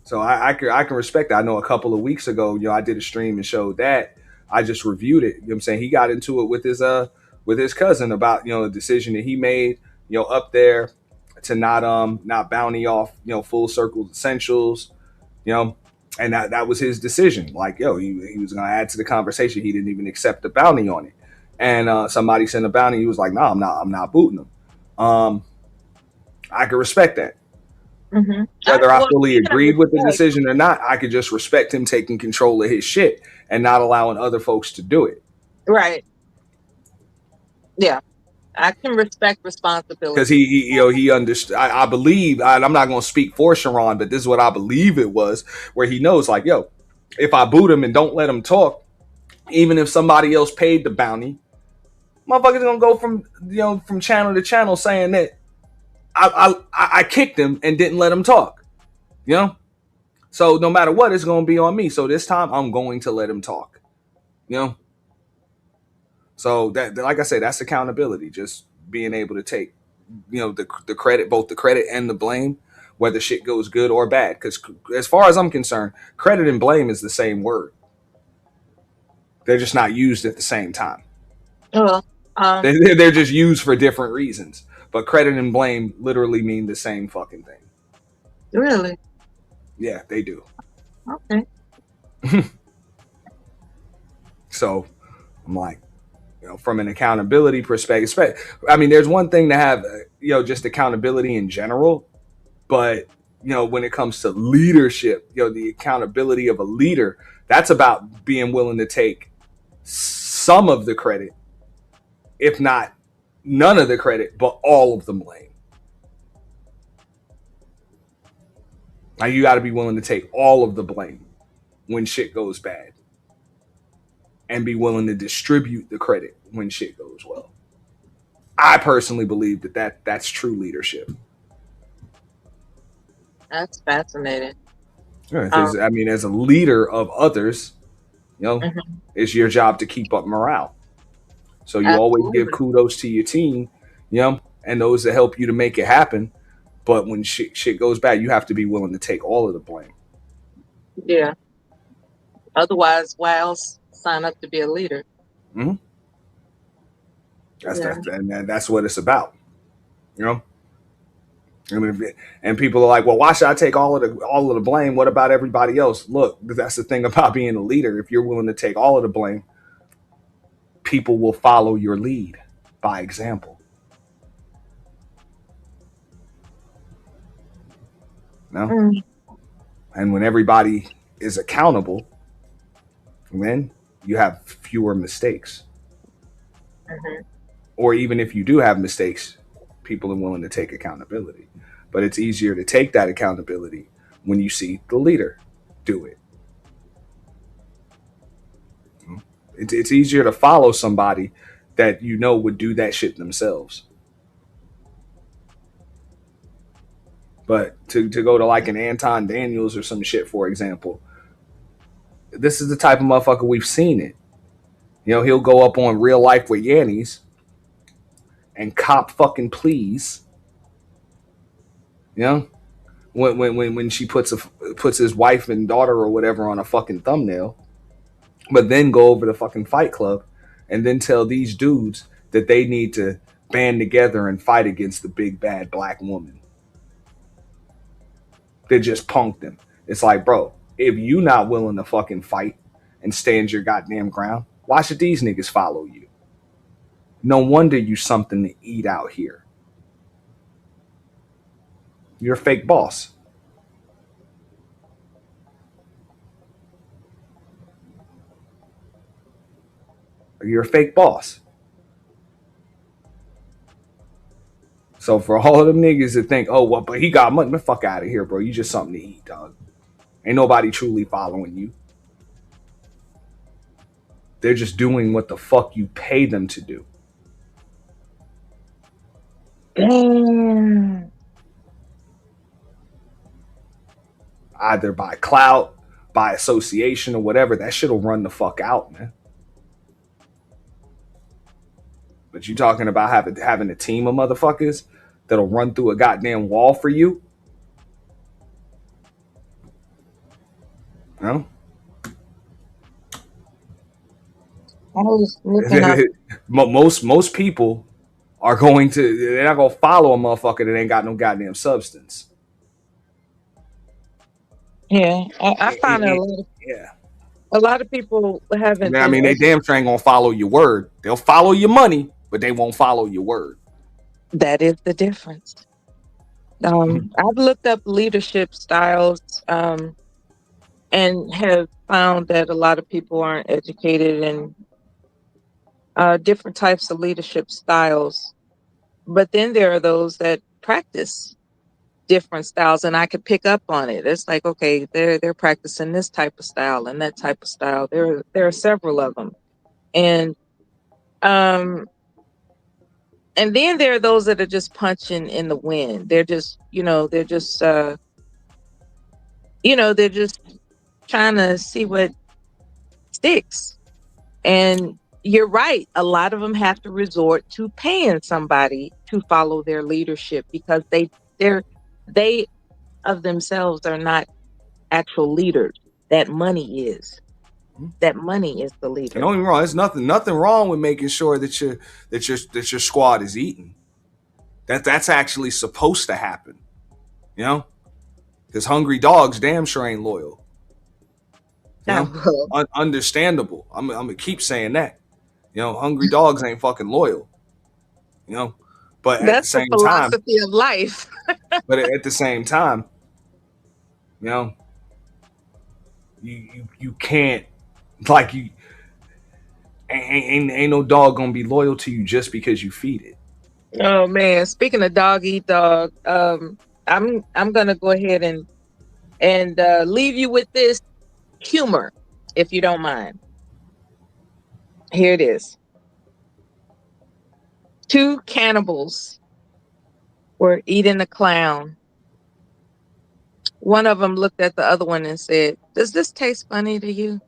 So I can respect that. I know a couple of weeks ago, I did a stream and showed that. I just reviewed it. You know what I'm saying? He got into it with his cousin about, the decision that he made, up there to not bounty off, Full Circle Essentials, and that was his decision. Like, he was going to add to the conversation. He didn't even accept the bounty on it. And somebody sent a bounty. He was like, no, I'm not booting him. I can respect that. Mm-hmm. Whether I Well, fully speaking of agreed with the respect, decision or not, I could just respect him taking control of his shit and not allowing other folks to do it. right? Yeah, I can respect Because responsibility. he understood. I believe. I'm not going to speak for Sharon, but this is what I believe it was, where he knows, like, yo, if I boot him and don't let him talk, even if somebody else paid the bounty, motherfuckers gonna go from channel to channel saying that I kicked him and didn't let him talk. You know, so no matter what, it's gonna be on me. So this time, I'm going to let him talk. You know, so that, like I said, that's accountability. Just being able to take, the credit, both the credit and the blame, whether shit goes good or bad. Because as far as I'm concerned, credit and blame is the same word. They're just not used at the same time. Well, They're just used for different reasons. But credit and blame literally mean the same fucking thing. really? Yeah, they do. Okay. So I'm like, from an accountability perspective, I mean, there's one thing to have, just accountability in general. But, when it comes to leadership, the accountability of a leader, that's about being willing to take some of the credit, if not none of the credit, but all of the blame. Now you got to be willing to take all of the blame when shit goes bad and be willing to distribute the credit when shit goes well. I personally believe that's true leadership. That's fascinating. Because, I mean, as a leader of others, it's your job to keep up morale. So you always give kudos to your team, and those that help you to make it happen. But when shit goes bad, you have to be willing to take all of the blame. Yeah. Otherwise, why else sign up to be a leader? Mm-hmm. That's what it's about. I mean, and people are like, "Well, why should I take all of the blame? What about everybody else?" Look, that's the thing about being a leader. If you're willing to take all of the blame, people will follow your lead by example. No, and when everybody is accountable, then you have fewer mistakes. Mm-hmm. Or even if you do have mistakes, people are willing to take accountability. But it's easier to take that accountability when you see the leader do it. It's easier to follow somebody that would do that shit themselves. But to go to like an Anton Daniels or some shit, for example, this is the type of motherfucker we've seen it. He'll go up on Real Life with Yannies and cop fucking pleas. When she puts his wife and daughter or whatever on a fucking thumbnail, but then go over to fucking Fight Club and then tell these dudes that they need to band together and fight against the big bad black woman. They just punked him. It's like, bro, if you not willing to fucking fight and stand your goddamn ground, why should these niggas follow you? No wonder you something to eat out here. You're a fake boss. You're a fake boss. So for all of them niggas that think, oh, well, but he got money, the fuck out of here, bro. You just something to eat, dog. Ain't nobody truly following you. They're just doing what the fuck you pay them to do. Damn. Either by clout, by association, or whatever. That shit'll run the fuck out, man. But you talking about having a team of motherfuckers that'll run through a goddamn wall for you? No? I was looking up. Most people are they're not gonna follow a motherfucker that ain't got no goddamn substance. Yeah, I find a lot of people haven't. I mean, they damn sure ain't gonna follow your word. They'll follow your money, but they won't follow your word. That is the difference. I've looked up leadership styles and have found that a lot of people aren't educated in different types of leadership styles. But then there are those that practice different styles, and I could pick up on it. It's like, okay, they're practicing this type of style and that type of style. There are several of them, and um, and then there are those that are just punching in the wind. They're just, they're just trying to see what sticks. And you're right. A lot of them have to resort to paying somebody to follow their leadership because they of themselves are not actual leaders. That money is. That money is the leader. And don't get me wrong, there's nothing wrong with making sure that your squad is eating. That's actually supposed to happen. You know? Because hungry dogs damn sure ain't loyal. You know? Understandable. I'm gonna keep saying that. You know, hungry dogs ain't fucking loyal. You know? But that's at the same the philosophy of life. but at the same time, you know, you can't, like, you ain't no dog gonna be loyal to you just because you feed it. Oh man, speaking of dog eat dog, I'm gonna go ahead and leave you with this humor, if you don't mind. Here it is. 2 cannibals were eating a clown. One of them looked at the other one and said, "Does this taste funny to you?"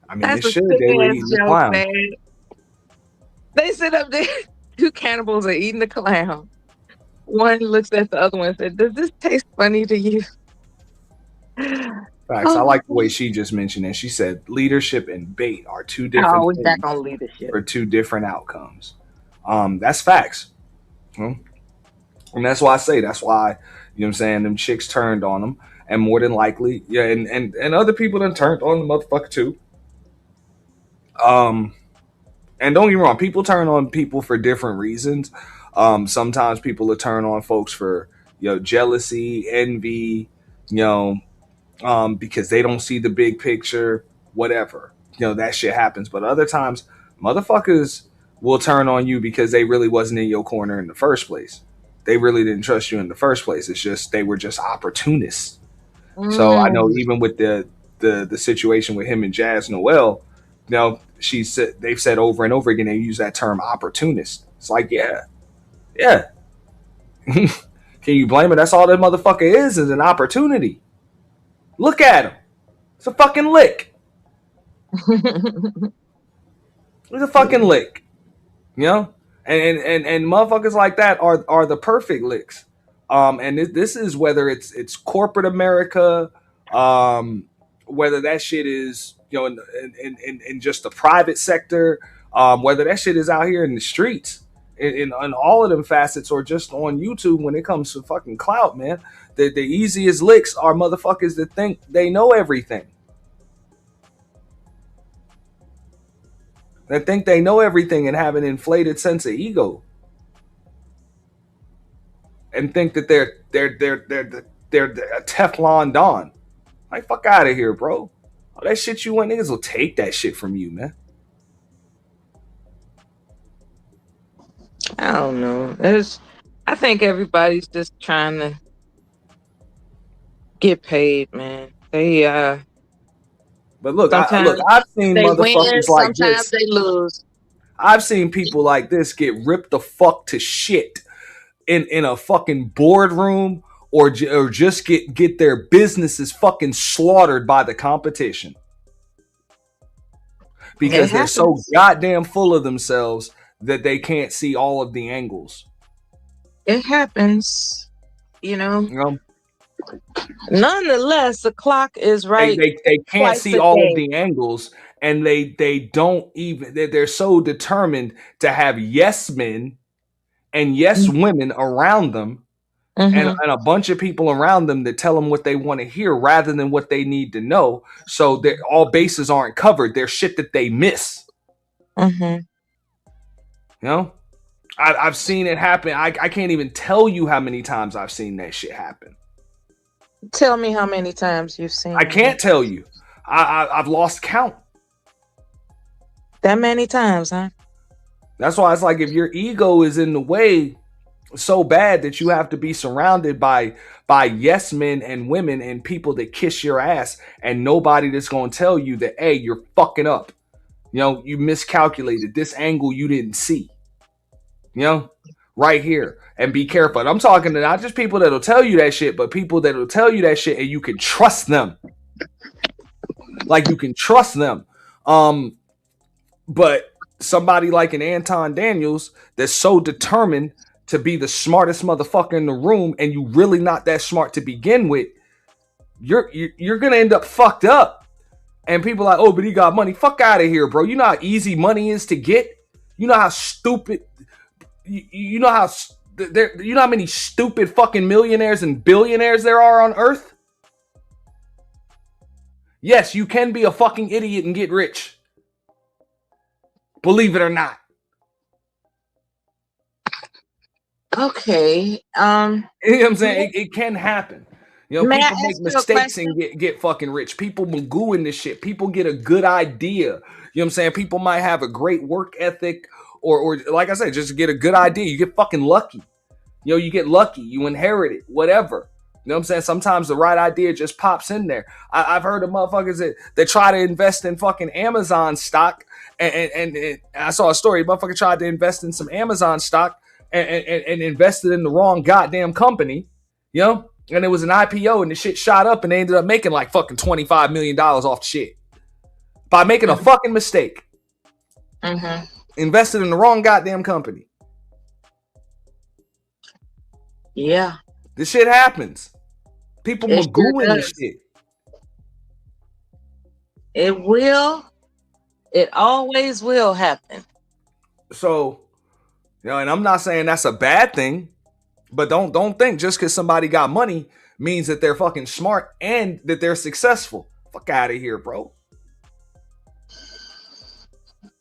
I mean, That's it a should. sick They were ass eating the joke, clown. man. They sit up there, 2 cannibals are eating the clown. One looks at the other one and said, "Does this taste funny to you?" Facts. I like the way she just mentioned it. She said leadership and bait are 2 different Oh, we back things on leadership. for 2 different outcomes. That's facts. And that's why I say, that's why, you know what I'm saying, them chicks turned on them. And more than likely, yeah, and other people done turned on the motherfucker too. And don't get me wrong, people turn on people for different reasons. Sometimes people will turn on folks for, jealousy, envy, because they don't see the big picture, whatever. That shit happens. But other times, motherfuckers will turn on you because they really wasn't in your corner in the first place. They really didn't trust you in the first place. It's just they were just opportunists. So I know even with the situation with him and Jazz Noel, they've said over and over again, they use that term opportunist. It's like, yeah. Can you blame it? That's all that motherfucker is an opportunity. Look at him. It's a fucking lick. It's a fucking lick. And motherfuckers like that are the perfect licks. And this is whether it's corporate America, whether that shit is in just the private sector, whether that shit is out here in the streets, in all of them facets, or just on YouTube when it comes to fucking clout, man. The easiest licks are motherfuckers that think they know everything. That think they know everything and have an inflated sense of ego, and think that they're a Teflon Don. Like, fuck out of here, bro. All that shit you want, niggas will take that shit from you, man. I don't know. I think everybody's just trying to get paid, man. But look, I've seen they motherfuckers win, like sometimes this. they lose. I've seen people like this get ripped the fuck to shit in a fucking boardroom, or just get their businesses fucking slaughtered by the competition because they're so goddamn full of themselves that they can't see all of the angles. It happens, Nonetheless, the clock is right. They can't see all of the angles, and they don't even. They're so determined to have yes men and yes women around them, and a bunch of people around them that tell them what they want to hear rather than what they need to know. So all bases aren't covered. There's shit that they miss. Mm-hmm. You know, I've seen it happen. I can't even tell you how many times I've seen that shit happen. Tell me how many times you've seen I can't tell you. I've lost count. that many times, huh? That's why it's like if your ego is in the way so bad that you have to be surrounded by yes men and women and people that kiss your ass and nobody that's going to tell you that, hey, you're fucking up. You know, you miscalculated this angle you didn't see. You know, right here. And be careful. And I'm talking to not just people that'll tell you that shit, but people that'll tell you that shit and you can trust them. Like you can trust them. But somebody like an Anton Daniels that's so determined to be the smartest motherfucker in the room and you really not that smart to begin with, you're gonna end up fucked up. And people are like, oh, but he got money. Fuck out of here, bro. You know how easy money is to get? You know how stupid you know how you know how many stupid fucking millionaires and billionaires there are on earth? Yes, you can be a fucking idiot and get rich. Believe it or not. Okay. You know what I'm saying? It can happen. You know, people make mistakes and get fucking rich. People magoo in this shit. People get a good idea. You know what I'm saying? People might have a great work ethic or like I said, just get a good idea. You get fucking lucky. You know, you get lucky. You inherit it. Whatever. You know what I'm saying? Sometimes the right idea just pops in there. I've heard of motherfuckers that try to invest in fucking Amazon stock. And I saw a story. A motherfucker tried to invest in some Amazon stock and invested in the wrong goddamn company. You know? And it was an IPO and the shit shot up and they ended up making like fucking $25 million off the shit. By making a fucking mistake. Mm-hmm. Invested in the wrong goddamn company. Yeah. This shit happens. People magoo in this shit. It will. It always will happen. So, you know, and I'm not saying that's a bad thing, but don't think just because somebody got money means that they're fucking smart and that they're successful. Fuck out of here, bro.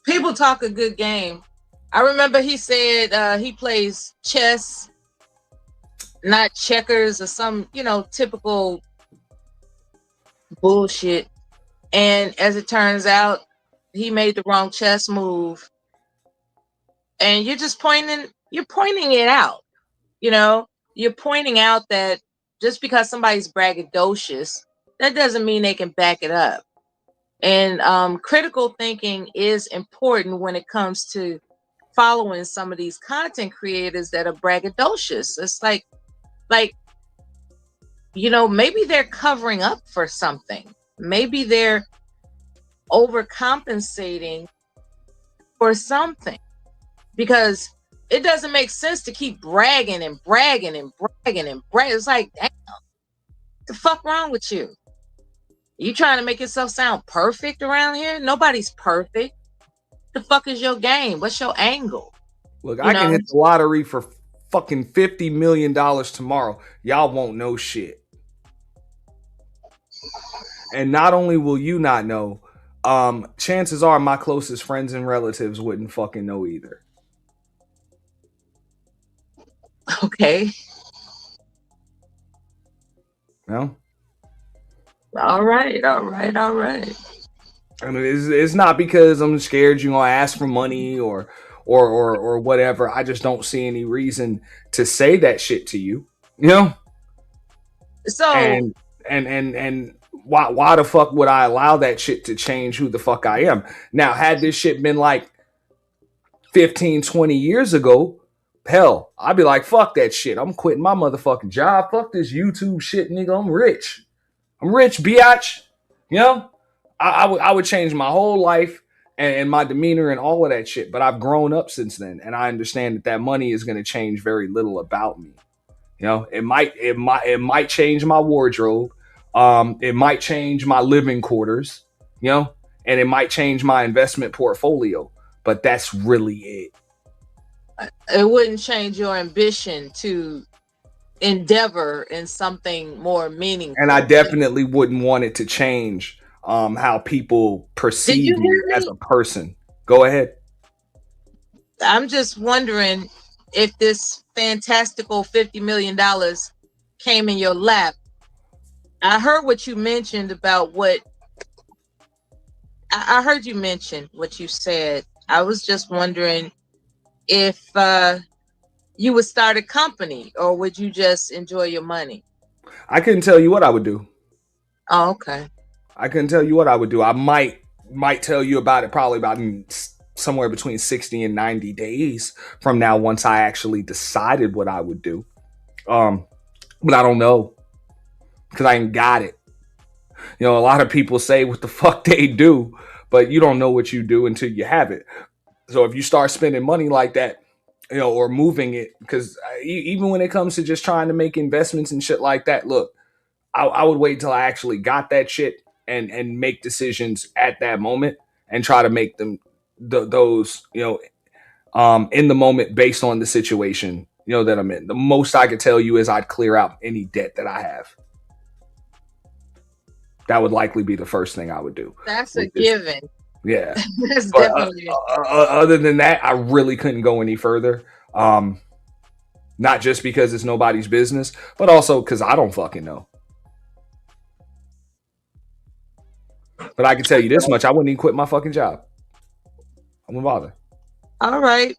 People talk a good game. I remember he said he plays chess, not checkers or some, you know, typical bullshit. And as it turns out, he made the wrong chess move. And you're just pointing it out. You know, you're pointing out that just because somebody's braggadocious, that doesn't mean they can back it up. And critical thinking is important when it comes to following some of these content creators that are braggadocious. It's like, you know, maybe they're covering up for something. Maybe they're overcompensating for something, because it doesn't make sense to keep bragging and bragging and bragging and bragging. It's like, damn, what the fuck wrong with you? You trying to make yourself sound perfect around here? Nobody's perfect. The fuck is your game? What's your angle? Look, I can hit the lottery for fucking $50 million tomorrow. Y'all won't know shit. And not only will you not know, chances are my closest friends and relatives wouldn't fucking know either. Okay. No? All right. I mean, it's not because I'm scared you're gonna ask for money or whatever. I just don't see any reason to say that shit to you. You know? So and why the fuck would I allow that shit to change who the fuck I am? Now, had this shit been like 15, 20 years ago, hell, I'd be like, fuck that shit. I'm quitting my motherfucking job. Fuck this YouTube shit, nigga. I'm rich. I'm rich, biatch. You know? I would change my whole life and my demeanor and all of that shit. But I've grown up since then, and I understand that money is going to change very little about me. You know, it might change my wardrobe. It might change my living quarters, you know, and it might change my investment portfolio, but that's really it. It wouldn't change your ambition to endeavor in something more meaningful. And I definitely wouldn't want it to change how people perceive me as a person. Go ahead. I'm just wondering if this fantastical $50 million came in your lap. I heard what you mentioned about what I heard you mention what you said. I was just wondering if you would start a company or would you just enjoy your money? I couldn't tell you what I would do. Oh, okay. I couldn't tell you what I would do. I might tell you about it probably about somewhere between 60 and 90 days from now once I actually decided what I would do. But I don't know because I ain't got it. You know, a lot of people say what the fuck they do, but you don't know what you do until you have it. So if you start spending money like that, you know, or moving it, because even when it comes to just trying to make investments and shit like that, look, I would wait till I actually got that shit and make decisions at that moment and try to make them those, you know, in the moment based on the situation, you know, that I'm in. The most I could tell you is I'd clear out any debt that I have. That would likely be the first thing I would do. That's a given. Yeah. That's But, definitely other than that, I really couldn't go any further. Not just because it's nobody's business, but also because I don't fucking know. But I can tell you this much: I wouldn't even quit my fucking job. I wouldn't bother. all right.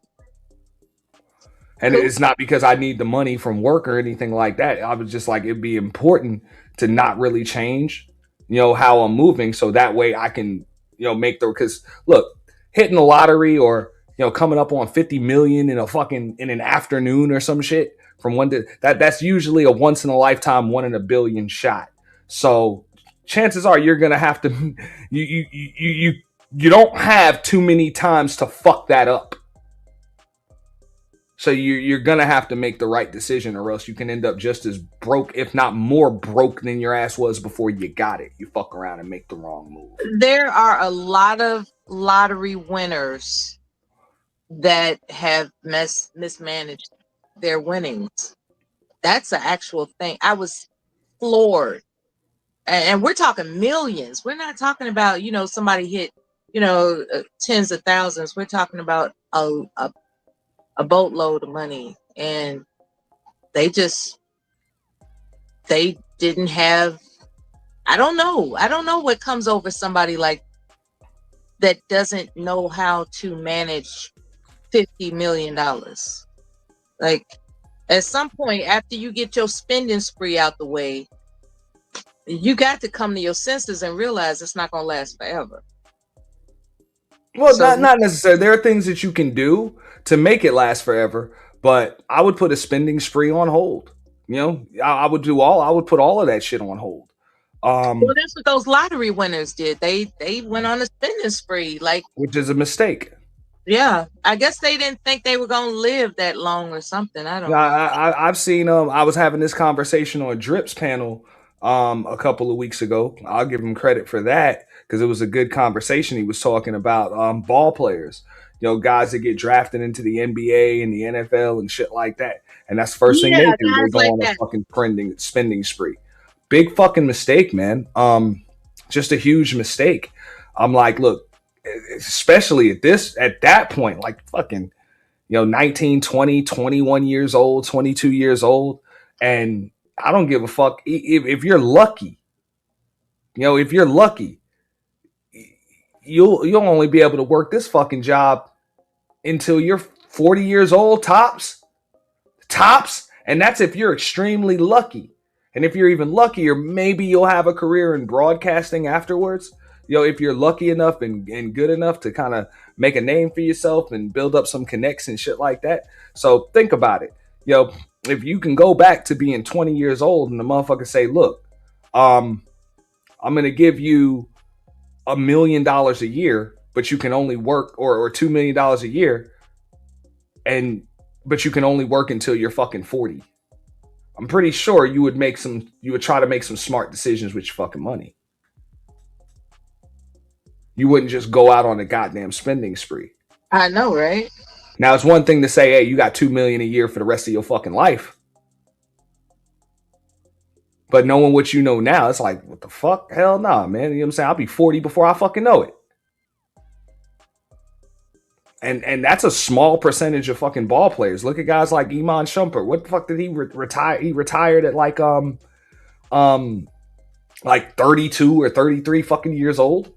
And it's not because I need the money from work or anything like that. I was just like, it'd be important to not really change, you know, how I'm moving. So that way I can, you know, make the, because look, hitting the lottery or, you know, coming up on 50 million in an afternoon or some shit from one to that's usually a once in a lifetime, 1 in a billion shot. So chances are you're going to have to, you don't have too many times to fuck that up. So you're going to have to make the right decision or else you can end up just as broke, if not more broke than your ass was before you got it. You fuck around and make the wrong move. There are a lot of lottery winners that have mismanaged their winnings. That's an actual thing. I was floored. And we're talking millions. We're not talking about, you know, somebody hit, you know, tens of thousands. We're talking about a boatload of money, and they didn't have, I don't know what comes over somebody like that doesn't know how to manage $50 million. Like at some point after you get your spending spree out the way, you got to come to your senses and realize it's not going to last forever. Well, so, not necessarily. There are things that you can do to make it last forever, but I would put a spending spree on hold. You know, I would put all of that shit on hold. Well, that's what those lottery winners did. They went on a spending spree, like, which is a mistake. Yeah, I guess they didn't think they were going to live that long or something. I don't know. I've seen I was having this conversation on Drip's panel a couple of weeks ago. I'll give him credit for that because it was a good conversation. He was talking about ball players, you know, guys that get drafted into the NBA and the NFL and shit like that. And that's the first thing they do. They go on a fucking spending spree. Big fucking mistake, man. Just a huge mistake. I'm like, look, especially at that point, like fucking, you know, 19, 20, 21 years old, 22 years old. And I don't give a fuck if you're lucky, you know, if you're lucky, you'll only be able to work this fucking job until you're 40 years old, tops. And that's if you're extremely lucky. And if you're even luckier, maybe you'll have a career in broadcasting afterwards. You know, if you're lucky enough and good enough to kind of make a name for yourself and build up some connects and shit like that. So think about it. You know, if you can go back to being 20 years old and the motherfucker say, look, I'm going to give you $1 million a year, but you can only work or $2 million a year. But you can only work until you're fucking 40. I'm pretty sure you would try to make some smart decisions with your fucking money. You wouldn't just go out on a goddamn spending spree. I know, right? Now it's one thing to say, hey, you got $2 million a year for the rest of your fucking life. But knowing what you know now, it's like, what the fuck? Hell nah, man. You know what I'm saying? I'll be 40 before I fucking know it. And that's a small percentage of fucking ball players. Look at guys like Iman Shumpert. What the fuck did he retire? He retired at like 32 or 33 fucking years old.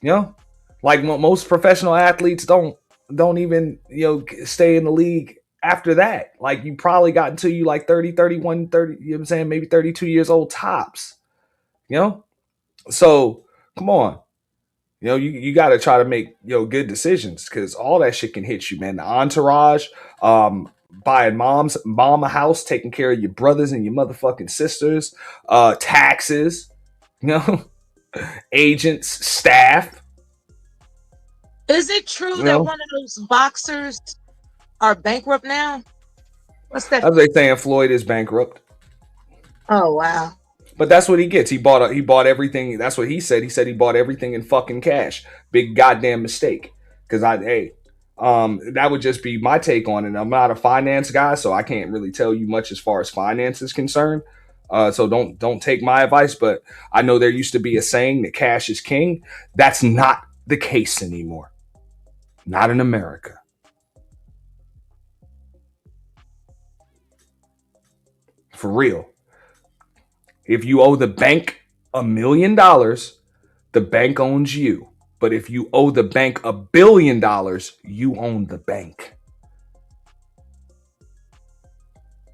You know, like most professional athletes don't even, stay in the league after that. Like you probably got until you like 30, 31, 30, you know what I'm saying? Maybe 32 years old tops, So come on, you got to try to make, good decisions, because all that shit can hit you, man. The entourage, buying mom a house, taking care of your brothers and your motherfucking sisters, taxes, agents, staff. Is it true that one of those boxers are bankrupt now? What's that? As they saying, Floyd is bankrupt. Oh wow! But that's what he gets. He bought everything. That's what he said. He said he bought everything in fucking cash. Big goddamn mistake. Because that would just be my take on it. I'm not a finance guy, so I can't really tell you much as far as finance is concerned. So don't take my advice. But I know there used to be a saying that cash is king. That's not the case anymore. Not in America. For real. If you owe the bank $1 million, the bank owns you. But if you owe the bank $1 billion, you own the bank.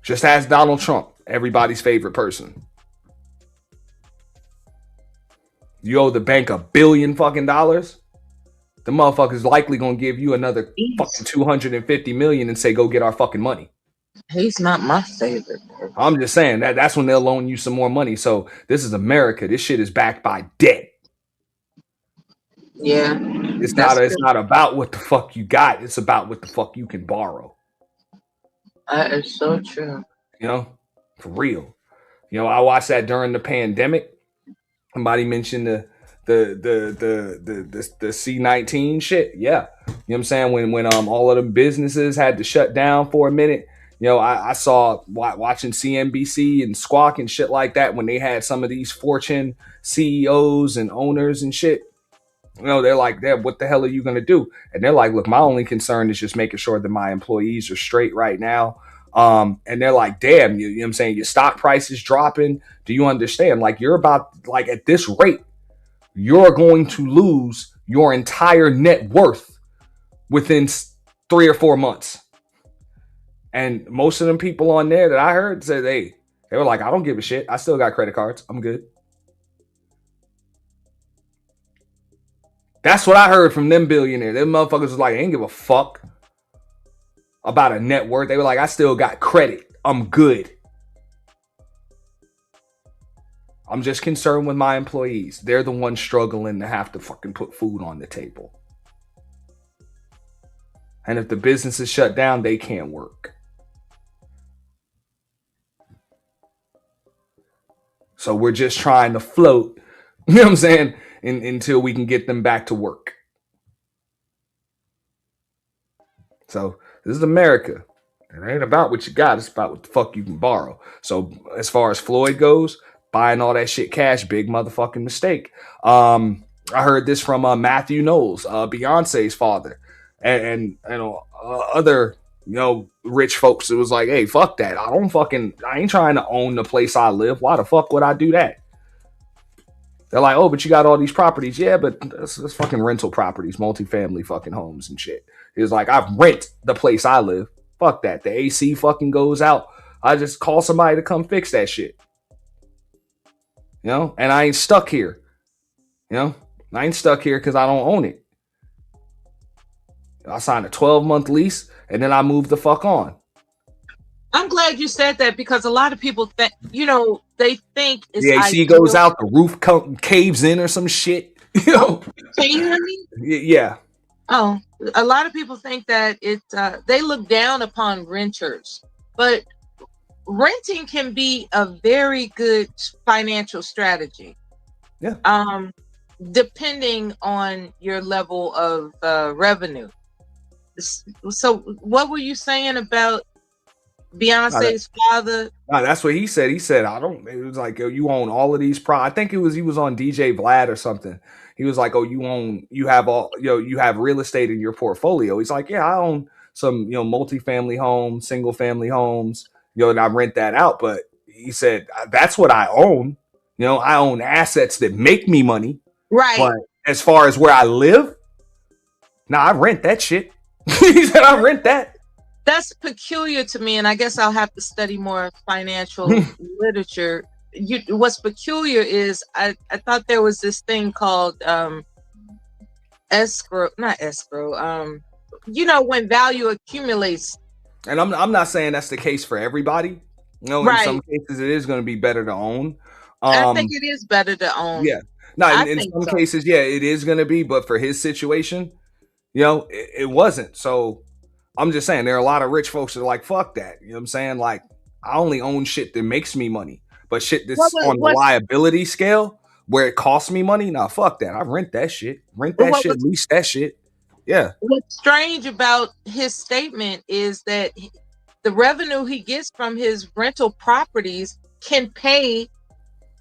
Just ask Donald Trump, everybody's favorite person. You owe the bank $1 billion fucking dollars, the motherfucker's likely gonna give you another fucking 250 million and say, go get our fucking money. He's not my favorite person. I'm just saying that's when they'll loan you some more money. So this is America. This shit is backed by debt. Yeah. It's not about what the fuck you got. It's about what the fuck you can borrow. That is so true. For real. I watched that during the pandemic. Somebody mentioned the C-19 shit. Yeah. You know what I'm saying? When all of them businesses had to shut down for a minute. I saw watching CNBC and Squawk and shit like that when they had some of these Fortune CEOs and owners and shit. They're like, what the hell are you going to do? And they're like, look, my only concern is just making sure that my employees are straight right now. And they're like, damn, you know what I'm saying? Your stock price is dropping. Do you understand? Like, you're about, like, at this rate, you're going to lose your entire net worth within 3 or 4 months. And most of them people on there that I heard said, they were like, I don't give a shit. I still got credit cards. I'm good. That's what I heard from them billionaires. Them motherfuckers was like, I ain't give a fuck about a net worth. They were like, I still got credit. I'm good. I'm just concerned with my employees. They're the ones struggling to have to fucking put food on the table. And if the business is shut down, they can't work. So we're just trying to float, you know what I'm saying, until we can get them back to work. So this is America. It ain't about what you got. It's about what the fuck you can borrow. So as far as Floyd goes, buying all that shit cash, big motherfucking mistake. I heard this from Matthew Knowles, Beyonce's father, and other rich folks. It was like, hey, fuck that. I ain't trying to own the place I live. Why the fuck would I do that? They're like, oh, but you got all these properties. Yeah, but that's fucking rental properties, multifamily fucking homes and shit. He was like, I rent the place I live. Fuck that. The AC fucking goes out. I just call somebody to come fix that shit. And I ain't stuck here. I ain't stuck here because I don't own it. I signed a 12-month lease and then I moved the fuck on. I'm glad you said that, because a lot of people think, they think it's the AC ideal. goes out, the roof caves in or some shit. Can you hear me? Yeah. Oh, a lot of people think that they look down upon renters, but renting can be a very good financial strategy. Yeah. Depending on your level of revenue. So what were you saying about Beyonce's father. No, that's what he said. He said, I don't, it was like, oh, you own all of these I think he was on DJ Vlad or something. He was like, oh, you have all, you have real estate in your portfolio. He's like, yeah, I own some, multifamily homes, single family homes, and I rent that out. But he said, that's what I own. I own assets that make me money. Right. But as far as where I live, I rent that shit. He said, I rent that. That's peculiar to me, and I guess I'll have to study more financial literature. What's peculiar is I thought there was this thing called escrow, not escrow. When value accumulates. And I'm not saying that's the case for everybody. In some cases it is going to be better to own. I think it is better to own. Yeah. No, in some cases, yeah, it is going to be, but for his situation, it wasn't. So I'm just saying there are a lot of rich folks that are like, fuck that. You know what I'm saying? Like, I only own shit that makes me money. But shit that's on the liability scale where it costs me money, fuck that. I rent that shit. Lease that shit. Yeah. What's strange about his statement is that the revenue he gets from his rental properties can pay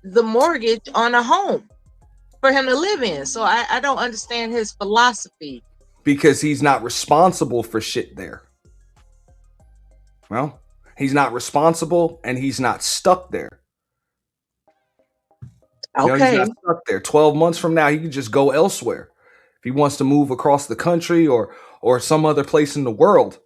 the mortgage on a home for him to live in. So I don't understand his philosophy. Because he's not responsible for shit there. Well, he's not responsible and he's not stuck there. Okay. He's not stuck there. 12 months from now, he can just go elsewhere. If he wants to move across the country or some other place in the world,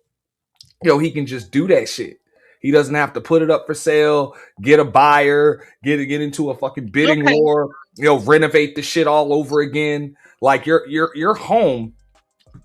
he can just do that shit. He doesn't have to put it up for sale, get a buyer, get into a fucking bidding war, renovate the shit all over again. Like your home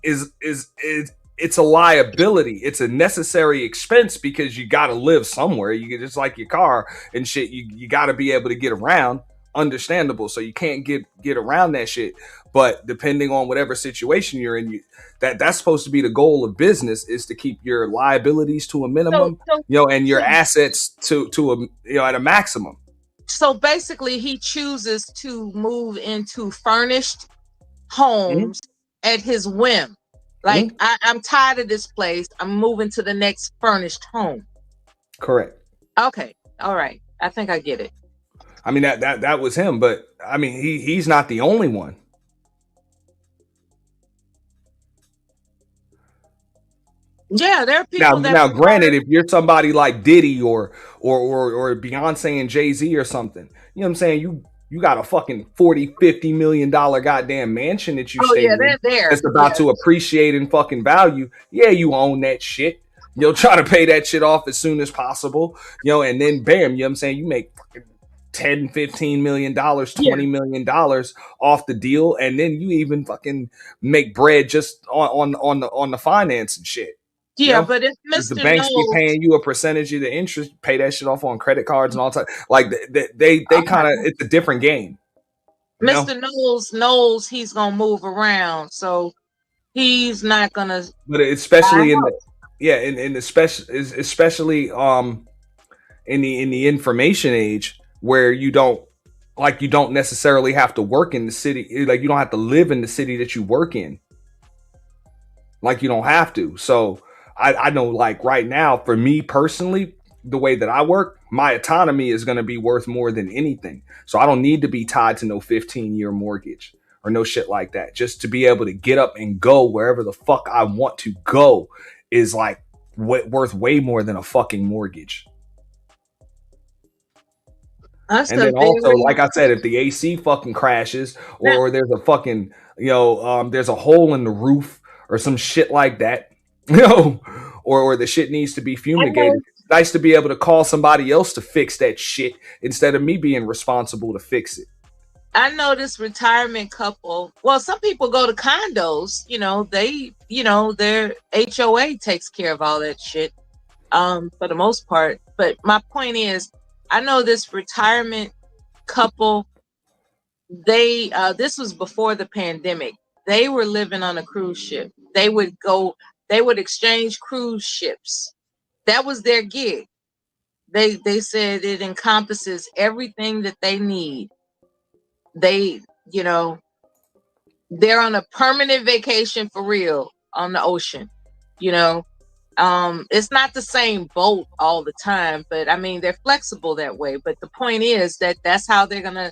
is it's a liability. It's a necessary expense because you got to live somewhere. You just like your car and shit. You got to be able to get around. Understandable. So you can't get around that shit. But depending on whatever situation you're in, that's supposed to be the goal of business, is to keep your liabilities to a minimum, and your assets to a at a maximum. So basically, he chooses to move into furnished homes at his whim. Like, I'm tired of this place. I'm moving to the next furnished home. Correct. Okay. All right. I think I get it. I mean, that was him, but I mean, he's not the only one. Yeah, there are people now granted, if you're somebody like Diddy or Beyonce and Jay-Z or something, you know what I'm saying? You got a fucking $40-50 million goddamn mansion that you stay in. It's about to appreciate in fucking value. Yeah, you own that shit. Try to pay that shit off as soon as possible. And then bam, you know what I'm saying? You make fucking $10-15 million, $20 million off the deal, and then you even fucking make bread just on the finance and shit. Yeah, but if Mr. the banks be paying you a percentage of the interest, pay that shit off on credit cards and all that. Like they kind of, it's a different game. Mr. Knowles knows he's gonna move around, so he's not gonna. But especially in especially in the information age, where you don't necessarily have to work in the city. Like, you don't have to live in the city that you work in. Like, you don't have to. So I know, like, right now, for me personally, the way that I work, my autonomy is going to be worth more than anything. So I don't need to be tied to no 15-year mortgage or no shit like that. Just to be able to get up and go wherever the fuck I want to go is like worth way more than a fucking mortgage. And then also, like I said, if the AC fucking crashes or there's a fucking, there's a hole in the roof or some shit like that, or the shit needs to be fumigated. It's nice to be able to call somebody else to fix that shit instead of me being responsible to fix it. I know this retirement couple. Well, some people go to condos, their HOA takes care of all that shit, for the most part. But my point is, I know this retirement couple, this was before the pandemic. They were living on a cruise ship. They would exchange cruise ships. That was their gig. They said it encompasses everything that they need. They're on a permanent vacation for real on the ocean, It's not the same boat all the time, but I mean, they're flexible that way. But the point is that that's how they're gonna.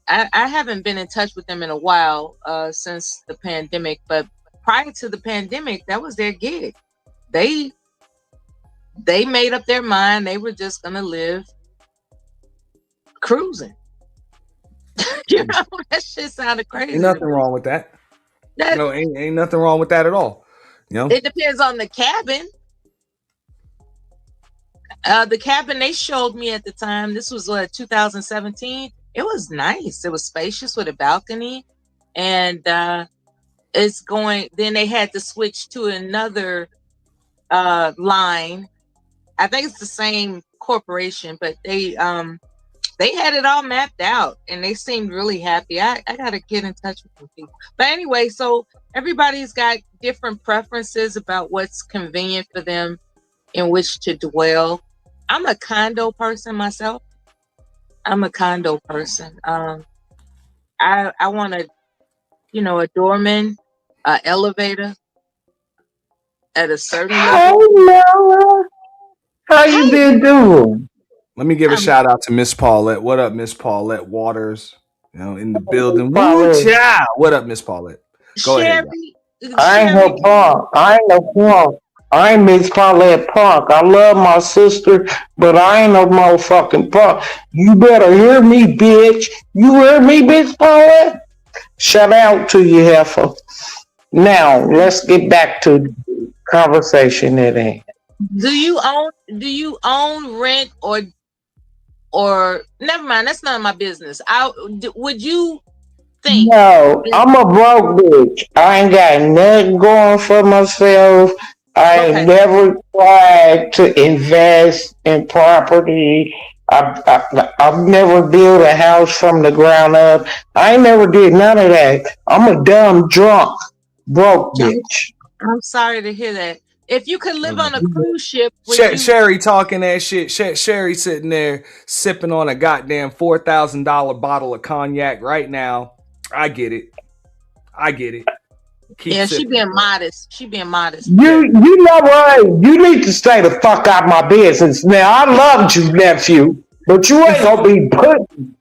I haven't been in touch with them in a while since the pandemic, but prior to the pandemic, that was their gig. They made up their mind they were just gonna live cruising. You know, that shit sounded crazy. Ain't nothing wrong with that. No, ain't nothing wrong with that at all. You know, it depends on the cabin. The cabin they showed me at the time, this was 2017. It was nice. It was spacious with a balcony, and it's going. Then they had to switch to another line. I think it's the same corporation, but they had it all mapped out, and they seemed really happy. I gotta get in touch with them people. But anyway, so everybody's got different preferences about what's convenient for them in which to dwell. I'm a condo person myself. I'm a condo person. I want a doorman, elevator at a certain level. Hey, Noah. How you been doing? let me give a shout out to Miss Paulette. What up, Miss Paulette Waters? You know, in the building. Woo, Paulette. child. What up, Miss Paulette? Go ahead. I ain't no punk. I ain't no punk. I ain't Miss Paulette Punk. I love my sister, but I ain't no motherfucking punk. You better hear me, bitch. You hear me, Miss Paulette? Shout out to you, heifer. Now, let's get back to the conversation at hand. Do you own, rent, or never mind? That's none of my business. Would you think? No, I'm a broke bitch. I ain't got nothing going for myself. I ain't never tried to invest in property. I've never built a house from the ground up. I ain't never did none of that. I'm a dumb, drunk, broke bitch. I'm sorry to hear that. If you could live on a cruise ship, Sherry talking that shit. Sherry sitting there sipping on a goddamn $4,000 bottle of cognac right now. I get it. Keep she being modest. She being modest. You know what? You need to stay the fuck out of my business. Now, I loved you, nephew, but you ain't gonna be putting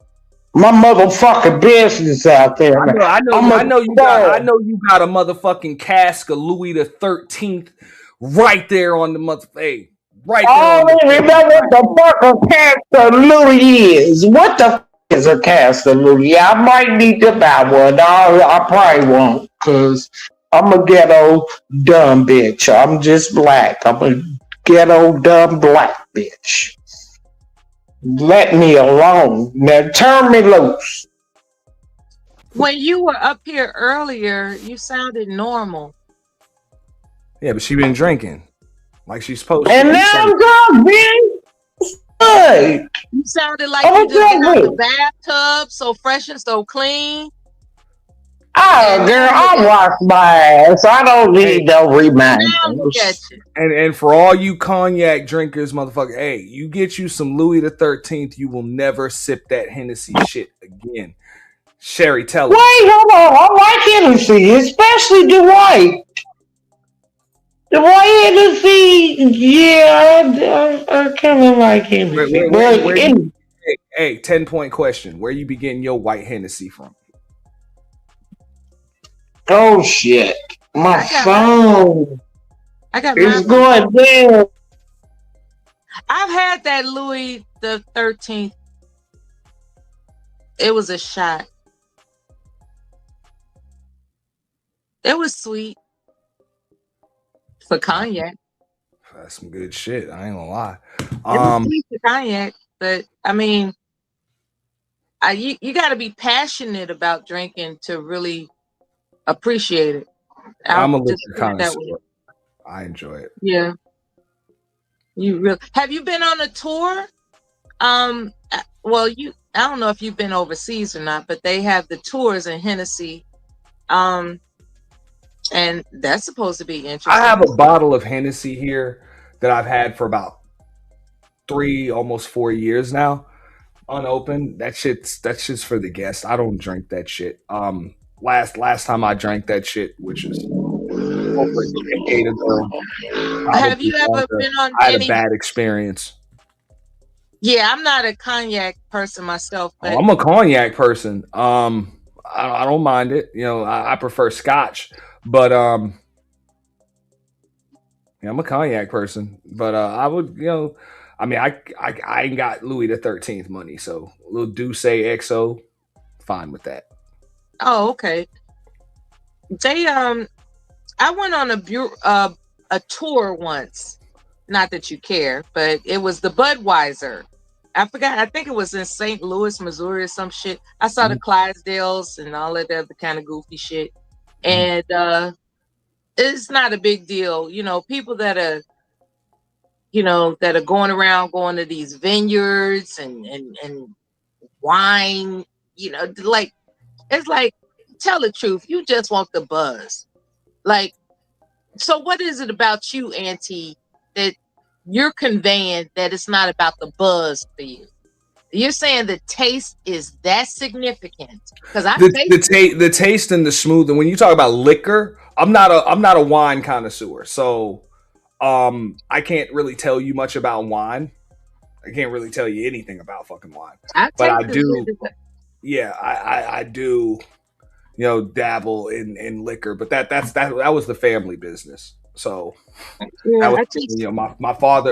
my motherfucking business out there. I know you got a motherfucking cask of Louis the 13th right there on the right there. I don't even know what the fuck a cask of Louis is. What the fuck is a cask of Louis? I might need to buy one. I probably won't, because I'm a ghetto dumb bitch. I'm just black. I'm a ghetto dumb black bitch. Let me alone. Now turn me loose. When you were up here earlier, you sounded normal. Yeah, but she been drinking like she's supposed to. And now I'm drunk, bitch. Good. You sounded like you just got out the bathtub, so fresh and so clean. Oh, girl, I wash my ass. I don't need no reminders. And for all you cognac drinkers, motherfucker, hey, you get you some Louis the 13th, you will never sip that Hennessy shit again. Sherry, tell us. Wait, hold on. I like Hennessy, especially the white. The white Hennessy, yeah, I kind of like Hennessy. Hey, 10-point question. Where you be getting your white Hennessy from? Oh, shit. My phone. I got it's going down. I've had that Louis the 13th. It was a shot. It was sweet. For cognac. That's some good shit. I ain't gonna lie. It was sweet for cognac, but I mean, you got to be passionate about drinking to really appreciate it. I'm a liquor connoisseur. I enjoy it. Yeah. Have you been on a tour? Well, I don't know if you've been overseas or not, but they have the tours in Hennessy. And that's supposed to be interesting. I have a bottle of Hennessy here that I've had for about 3, almost 4 years now, unopened. That shit's for the guests. I don't drink that shit. Last time I drank that shit, which is over a decade ago. Have Probably you ever longer. been on I had a any? bad experience. Yeah, I'm not a cognac person myself, Oh, but I'm a cognac person. I don't mind it. You know, I prefer Scotch, but yeah, I'm a cognac person. But I would, you know, I mean, I ain't got Louis the 13th money, so a little Douce XO, fine with that. oh, okay. They I went on a tour once. Not that you care, but it was the Budweiser. I forgot. I think it was in St. Louis, Missouri, or some shit. I saw the Clydesdales and all that other kind of goofy shit, and it's not a big deal. You know, people that are, you know, that are going around going to these vineyards and wine. You know, like it's like tell the truth. You just want the buzz, like. So what is it about you, Auntie, that you're conveying that it's not about the buzz for you? You're saying the taste is that significant? Because I The taste and the smooth. And when you talk about liquor, I'm not a wine connoisseur, so I can't really tell you much about wine. I can't really tell you anything about fucking wine, I but I tasted do. it. Yeah, I do. You know, dabble in liquor, but that was the family business. So that Yeah, was, I just. you know, my father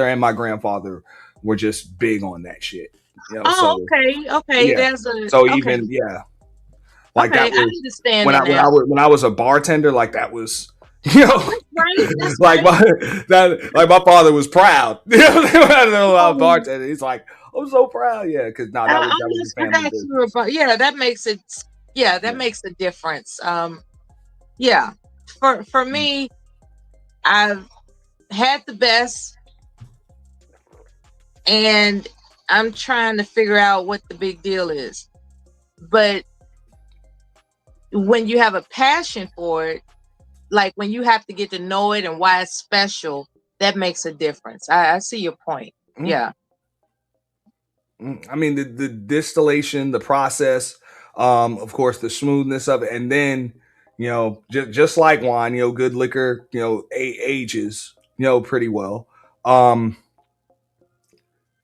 and my grandfather were just big on that shit. You know, Oh, so okay, okay. yeah. There's a So okay, even like okay. that I was understand it now. when I was a bartender, like that was, you know, That's right. That's like right. my father was proud. You know, when I was a Oh, bartender, he's like, I'm so proud. Yeah, because no, that was the I family got business. you about. Yeah, that makes it. Yeah, that Yeah. makes a difference. Yeah. For me, I've had the best, and I'm trying to figure out what the big deal is. But when you have a passion for it, like when you have to get to know it and why it's special, that makes a difference. I see your point. Yeah. I mean, the distillation, the process, of course, the smoothness of it, and then, you know, just like wine, you know, good liquor, you know, ages, you know, pretty well. You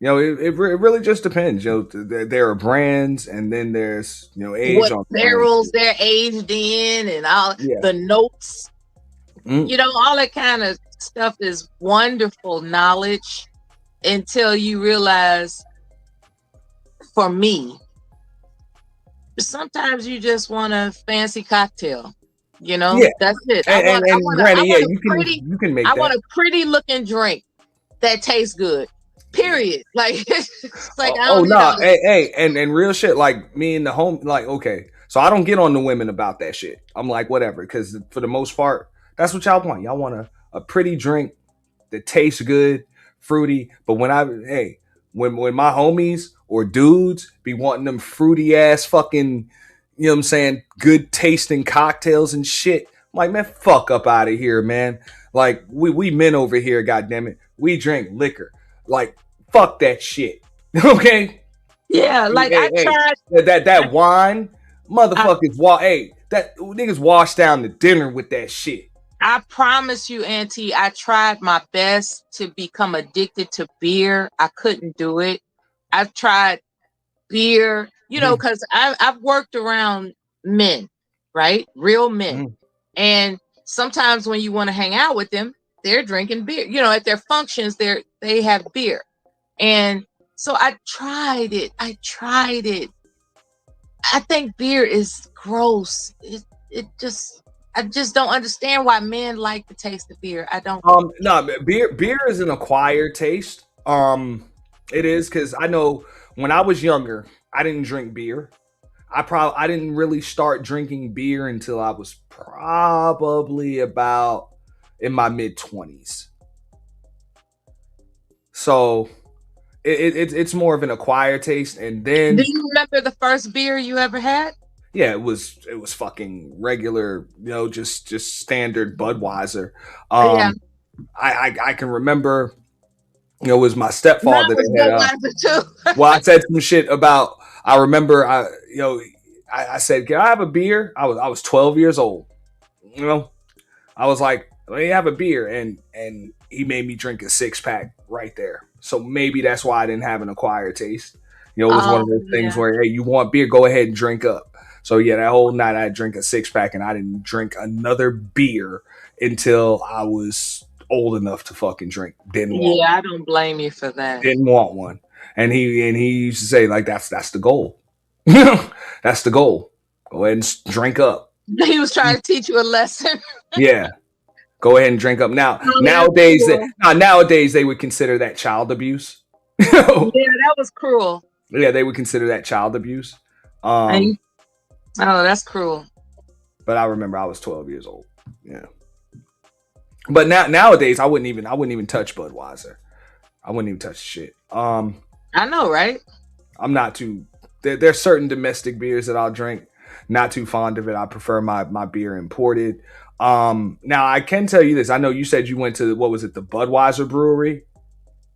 know, it really just depends. You know, there are brands, and then there's, you know, age What on the brand. barrels they're aged in and all Yeah. the notes, Mm. you know, all that kind of stuff is wonderful knowledge until you realize, for me, sometimes you just want a fancy cocktail. You know, Yeah, that's it. and granted, yeah, you can make I that. want a pretty looking drink that tastes good. Period. Like it's like I Oh don't need no, all this. hey, and real shit. Like me and the home, like okay. So I don't get on the women about that shit. I'm like whatever, because for the most part, that's what y'all want. Y'all want a pretty drink that tastes good, fruity. But when my homies or dudes be wanting them fruity ass fucking, you know what I'm saying, good tasting cocktails and shit. I'm like, man, fuck up out of here, man. Like we men over here, goddamn it, we drink liquor. Like fuck that shit. Okay. Yeah, like I Hey, tried. that wine, motherfuckers. Hey, that niggas wash down the dinner with that shit. I promise you, Auntie, I tried my best to become addicted to beer. I couldn't do it. I've tried beer, you know, because I've worked around men, right? Real men. And sometimes when you want to hang out with them, they're drinking beer. You know, at their functions, they have beer. And so I tried it. I think beer is gross. I just don't understand why men like the taste of beer. I don't. No, beer is an acquired taste. It is, because I know when I was younger, I didn't drink beer. I didn't really start drinking beer until I was probably about in my mid-20s. So it's more of an acquired taste, and then Do you remember the first beer you ever had? yeah, it was fucking regular, you know, just standard Budweiser. Yeah. I can remember, you know, it was my Mine stepfather was that had Budweiser too. well, I said some shit about. I remember, you know, I said, "Can I have a beer?" I was 12 years old. You know, I was like, let me have a beer, and he made me drink a 6-pack right there. So maybe that's why I didn't have an acquired taste. You know, it was one of those things where, hey, you want beer, go ahead and drink up. So yeah, that whole night I drank a 6-pack, and I didn't drink another beer until I was old enough to fucking drink. Didn't want Yeah, I don't blame you for that. Didn't want one. And he used to say, like, that's the goal. That's the goal. Go ahead and drink up. He was trying to teach you a lesson. Yeah. Go ahead and drink up. Now, Oh, nowadays, that's nowadays they would consider that child abuse. Yeah, that was cruel. Yeah, they would consider that child abuse. Oh, that's cruel. But I remember I was 12 years old. Yeah. But nowadays I wouldn't even touch Budweiser. I wouldn't even touch shit. I know, right? I'm not too. There's certain domestic beers that I'll drink. Not too fond of it. I prefer my beer imported. Now I can tell you this. I know you said you went to, what was it, the Budweiser Brewery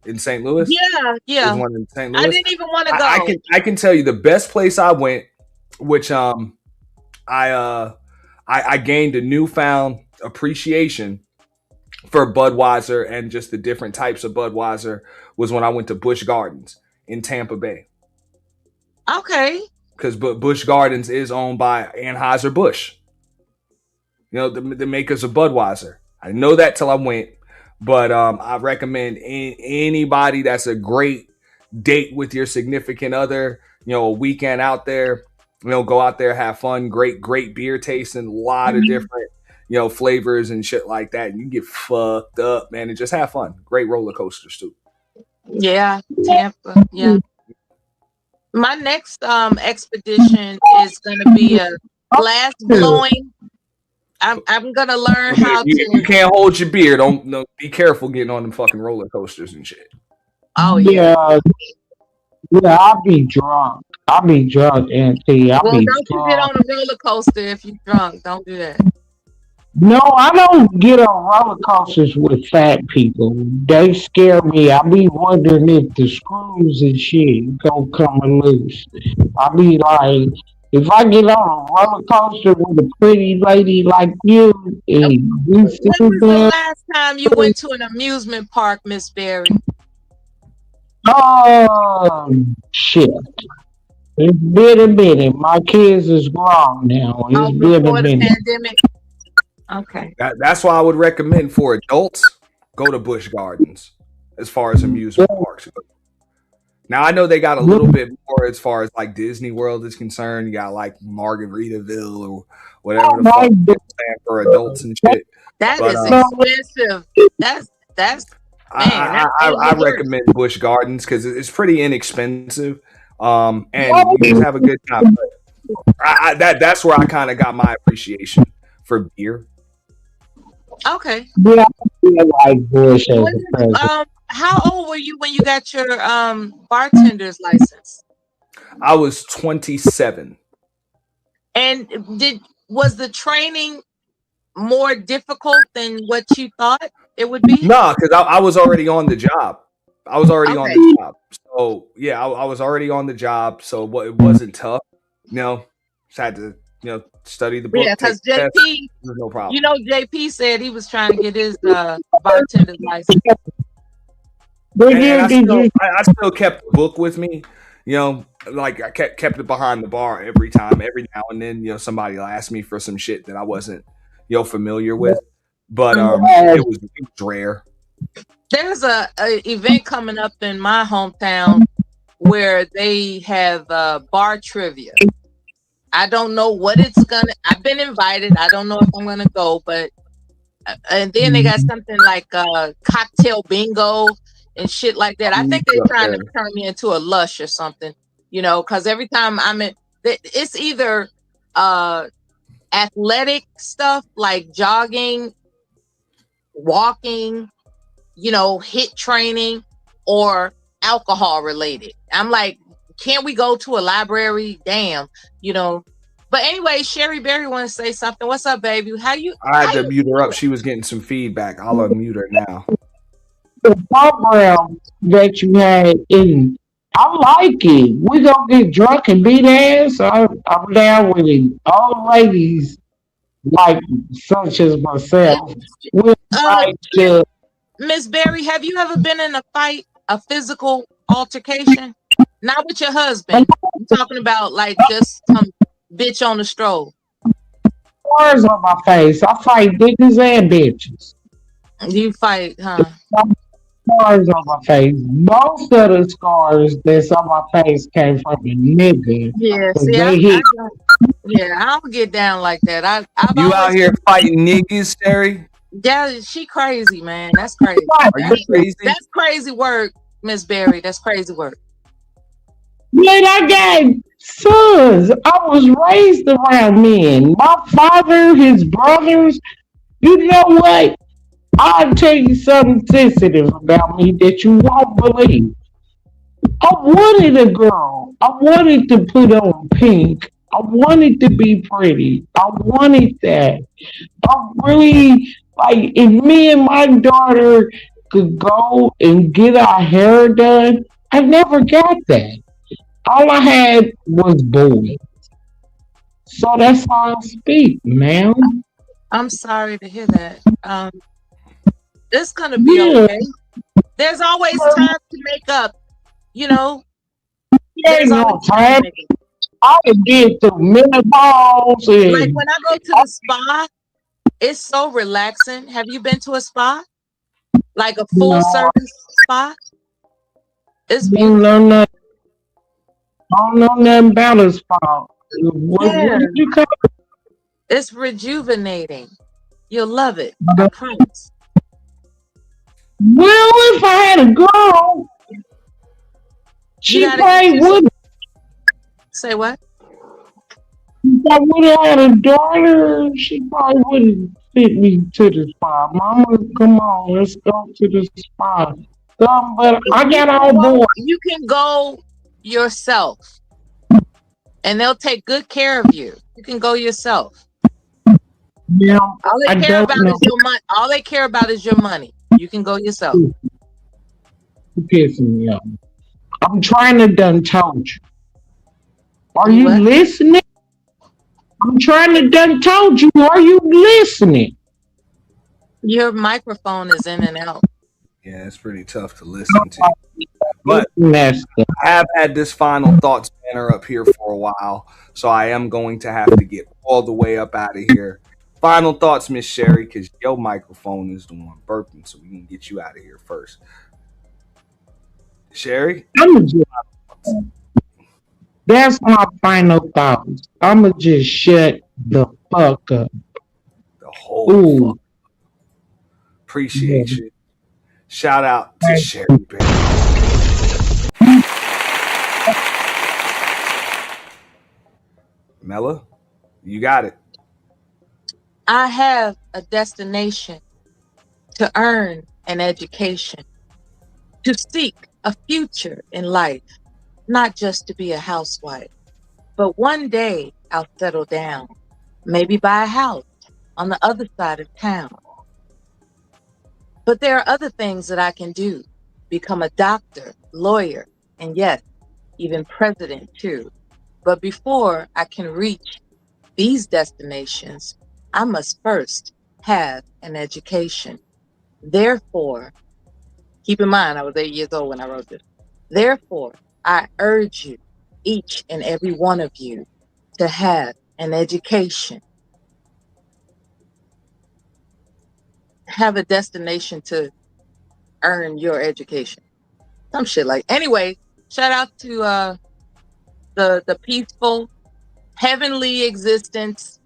in St. Louis? Yeah. There's one in St. Louis. I didn't even want to go. I can tell you the best place I went, which I gained a newfound appreciation for Budweiser and just the different types of Budweiser, was when I went to Busch Gardens in Tampa Bay. Okay. Because Busch Gardens is owned by Anheuser-Busch. You know, the makers of Budweiser. I didn't know that till I went. But I recommend anybody that's a great date with your significant other, you know, a weekend out there, you know, go out there, have fun, great beer tasting, a lot of different, you know, flavors and shit like that. And you get fucked up, man, and just have fun. Great roller coasters too. Yeah, Tampa. Yeah. My next expedition is gonna be a glass blowing. I'm gonna learn how to. You can't hold your beer. Don't be careful getting on them fucking roller coasters and shit. Oh yeah. Yeah, I'll be drunk. And see, Well, don't you get on a roller coaster if you're drunk. Don't do that. No, I don't get on roller coasters with fat people. They scare me. I be wondering if the screws and shit go coming loose. I be like, if I get on a roller coaster with a pretty lady like you, and you When was the last time you went to an amusement park, Miss Berry? Shit. It's been a minute. My kids is grown now. It's been a Before the minute. pandemic. Okay. That's why I would recommend for adults, go to Busch Gardens as far as amusement parks go. Now I know they got a little bit more as far as like Disney World is concerned. You got like Margaritaville or whatever the fuck they stand for adults and shit. That But, is expensive. That's I recommend Busch Gardens because it's pretty inexpensive, and you just have a good time. But that's where I kind of got my appreciation for beer. Okay. Yeah, I feel like Bush as a president. How old were you when you got your bartender's license? I was 27. And was the training more difficult than what you thought it would be? No, because I was already on the job. On the job. So yeah, I was already on the job. So it wasn't tough. You know, just had to, you know, study the book. Yeah, because JP, no problem. you know, JP said he was trying to get his bartender's license. And I still kept the book with me. You know, like I kept it behind the bar every now and then. You know, somebody will ask me for some shit that I wasn't, you know, familiar with. But it was rare. There's a event coming up in my hometown where they have bar trivia. I don't know what it's gonna. I've been invited. I don't know if I'm gonna go, but and then they got something like cocktail bingo and shit like that. I think they're trying to turn me into a lush or something, you know, because every time I'm in, it's either athletic stuff like jogging, walking, you know, hit training, or alcohol related. I'm like, can't we go to a library? Damn, you know. But anyway, Sherry Berry wants to say something. What's up, baby? I had to mute her up. She was getting some feedback. I'll unmute her now. The program that you had in, I like it. We gonna get drunk and beat ass. I'm down with it. All ladies like such as myself, will like Miss to. Miss Berry, have you ever been in a fight, a physical altercation? Not with your husband. I'm talking about like just some bitch on the stroll. Scars on my face. I fight niggas and bitches. You fight, huh? Scars on my face. Most of the scars that's on my face came from a nigga. Yeah, 'Cause see, they I hit. don't. Yeah, I don't get down like that. I've You out always here been. fighting niggas, Sherry? Yeah, she crazy, man. That's crazy. Are you crazy? That's crazy work, Miss Berry. That's crazy work. Man, I got sons. I was raised around men. My father, his brothers. You know what? I'll tell you something sensitive about me that you won't believe. I wanted a girl. I wanted to put on pink. I wanted to be pretty. I wanted that. I really like if me and my daughter could go and get our hair done. I never got that. All I had was boys. So that's how I speak, man. I'm sorry to hear that. It's gonna be Yeah. okay. There's always time to make up. You know, There there's ain't always no time to time. make up. I done did through menopause Like and when I go to the spa, it's so relaxing. Have you been to a spa? Like a you full know, service spa? It's I don't beautiful. know nothing. I don't know nothing about his fault. What Yeah, did you call it's rejuvenating. You'll love it. I it? promise. Well, if I had a girl, You she gotta get probably you some. would. Say what? If I would have had a daughter, she probably wouldn't fit me to the spa. Mama, come on, let's go to the spa. But I You got can all go. boys. You can go yourself, and they'll take good care of you. You can go yourself. Now, All they I care don't about know is your money. All they care about is your money. You can go yourself. who pissing me off. I'm trying to done told you. Are You you what? listening? I'm trying to done told you. Are you listening? Your microphone is in and out. Yeah, it's pretty tough to listen to. But Messed up. I have had this final thoughts banner up here for a while, so I am going to have to get all the way up out of here. Final thoughts, Miss Sherry, because your microphone is the one burping, so we can get you out of here first. Sherry? That's my final thoughts. I'ma just shut the fuck up. The whole Ooh. fuck. Appreciate Yeah. you. Shout out to Sherry Bear. Mella, you got it. I have a destination to earn an education, to seek a future in life, not just to be a housewife. But one day I'll settle down, maybe buy a house on the other side of town. But there are other things that I can do. Become a doctor, lawyer, and yes, even president too. But before I can reach these destinations, I must first have an education. Therefore, keep in mind, I was 8 years old when I wrote this. Therefore, I urge you, each and every one of you, to have an education, have a destination to earn your education. Some shit like. Anyway, shout out to the peaceful, heavenly existence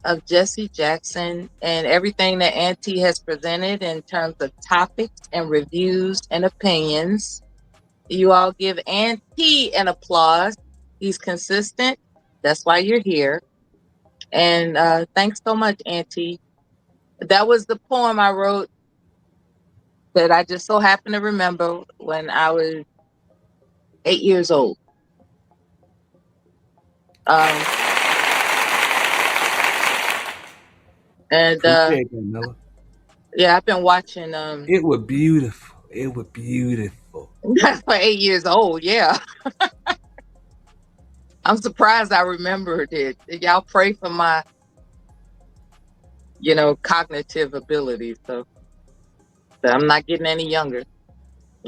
of Jesse Jackson and everything that Auntie has presented in terms of topics and reviews and opinions. You all give Auntie an applause. He's consistent. That's why you're here. And thanks so much, Auntie. That was the poem I wrote that I just so happened to remember when I was 8 years old. Um, and Appreciate that, Mella. yeah, I've been watching It was beautiful. It was beautiful. for 8 years old. Yeah, I'm surprised I remembered it. Y'all pray for my cognitive ability. So I'm not getting any younger.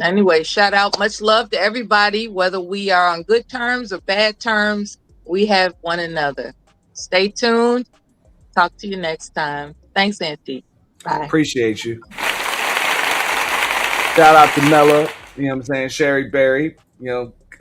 Anyway, shout out, much love to everybody, whether we are on good terms or bad terms, we have one another. Stay tuned. Talk to you next time. Thanks, Auntie. Bye. Appreciate you. Shout out to Mella, you know what I'm saying? Sherry Berry,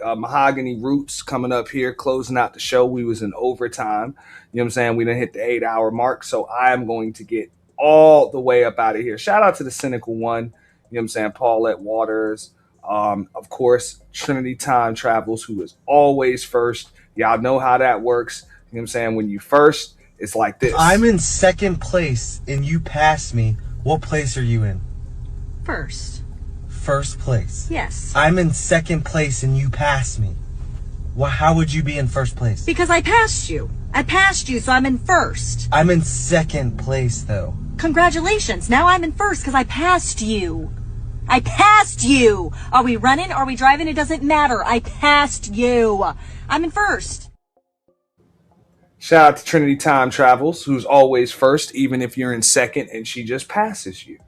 Mahogany Roots coming up here, closing out the show. We was in overtime. You know what I'm saying? We didn't hit the 8-hour mark, so I am going to get all the way up out of here. Shout out to the Cynical One, you know what I'm saying? Paulette Waters. Of course, Trinity Time Travels, who is always first. Y'all know how that works. You know what I'm saying? When you first, it's like this. I'm in second place and you passed me. What place are you in? First. First place. Yes. I'm in second place and you passed me. Well, how would you be in first place? Because I passed you. I passed you, so I'm in first. I'm in second place, though. Congratulations. Now I'm in first because I passed you. I passed you. Are we running? Are we driving? It doesn't matter. I passed you. I'm in first. Shout out to Trinity Time Travels, who's always first, even if you're in second and she just passes you.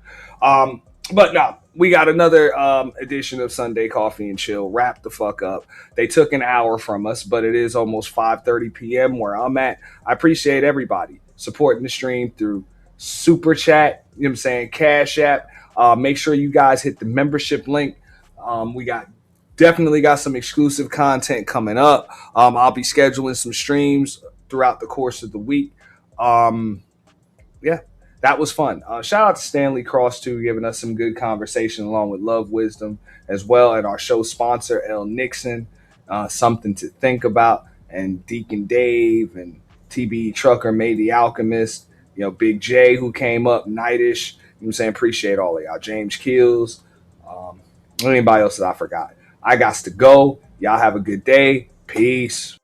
But no, we got another edition of Sunday Coffee and Chill. Wrap the fuck up. They took an hour from us, but it is almost 5:30 p.m. where I'm at. I appreciate everybody supporting the stream through Super Chat, you know what I'm saying, Cash App. Make sure you guys hit the membership link. We definitely got some exclusive content coming up. I'll be scheduling some streams throughout the course of the week. Yeah, that was fun. Shout out to Stanley Cross, too, giving us some good conversation along with Love Wisdom as well. And our show sponsor, L. Nixon, Something to Think About, and Deacon Dave and TB Trucker, May the Alchemist, Big J, who came up, Nightish. You know what I'm saying? Appreciate all of y'all. James Keels. Anybody else that I forgot. I got to go. Y'all have a good day. Peace.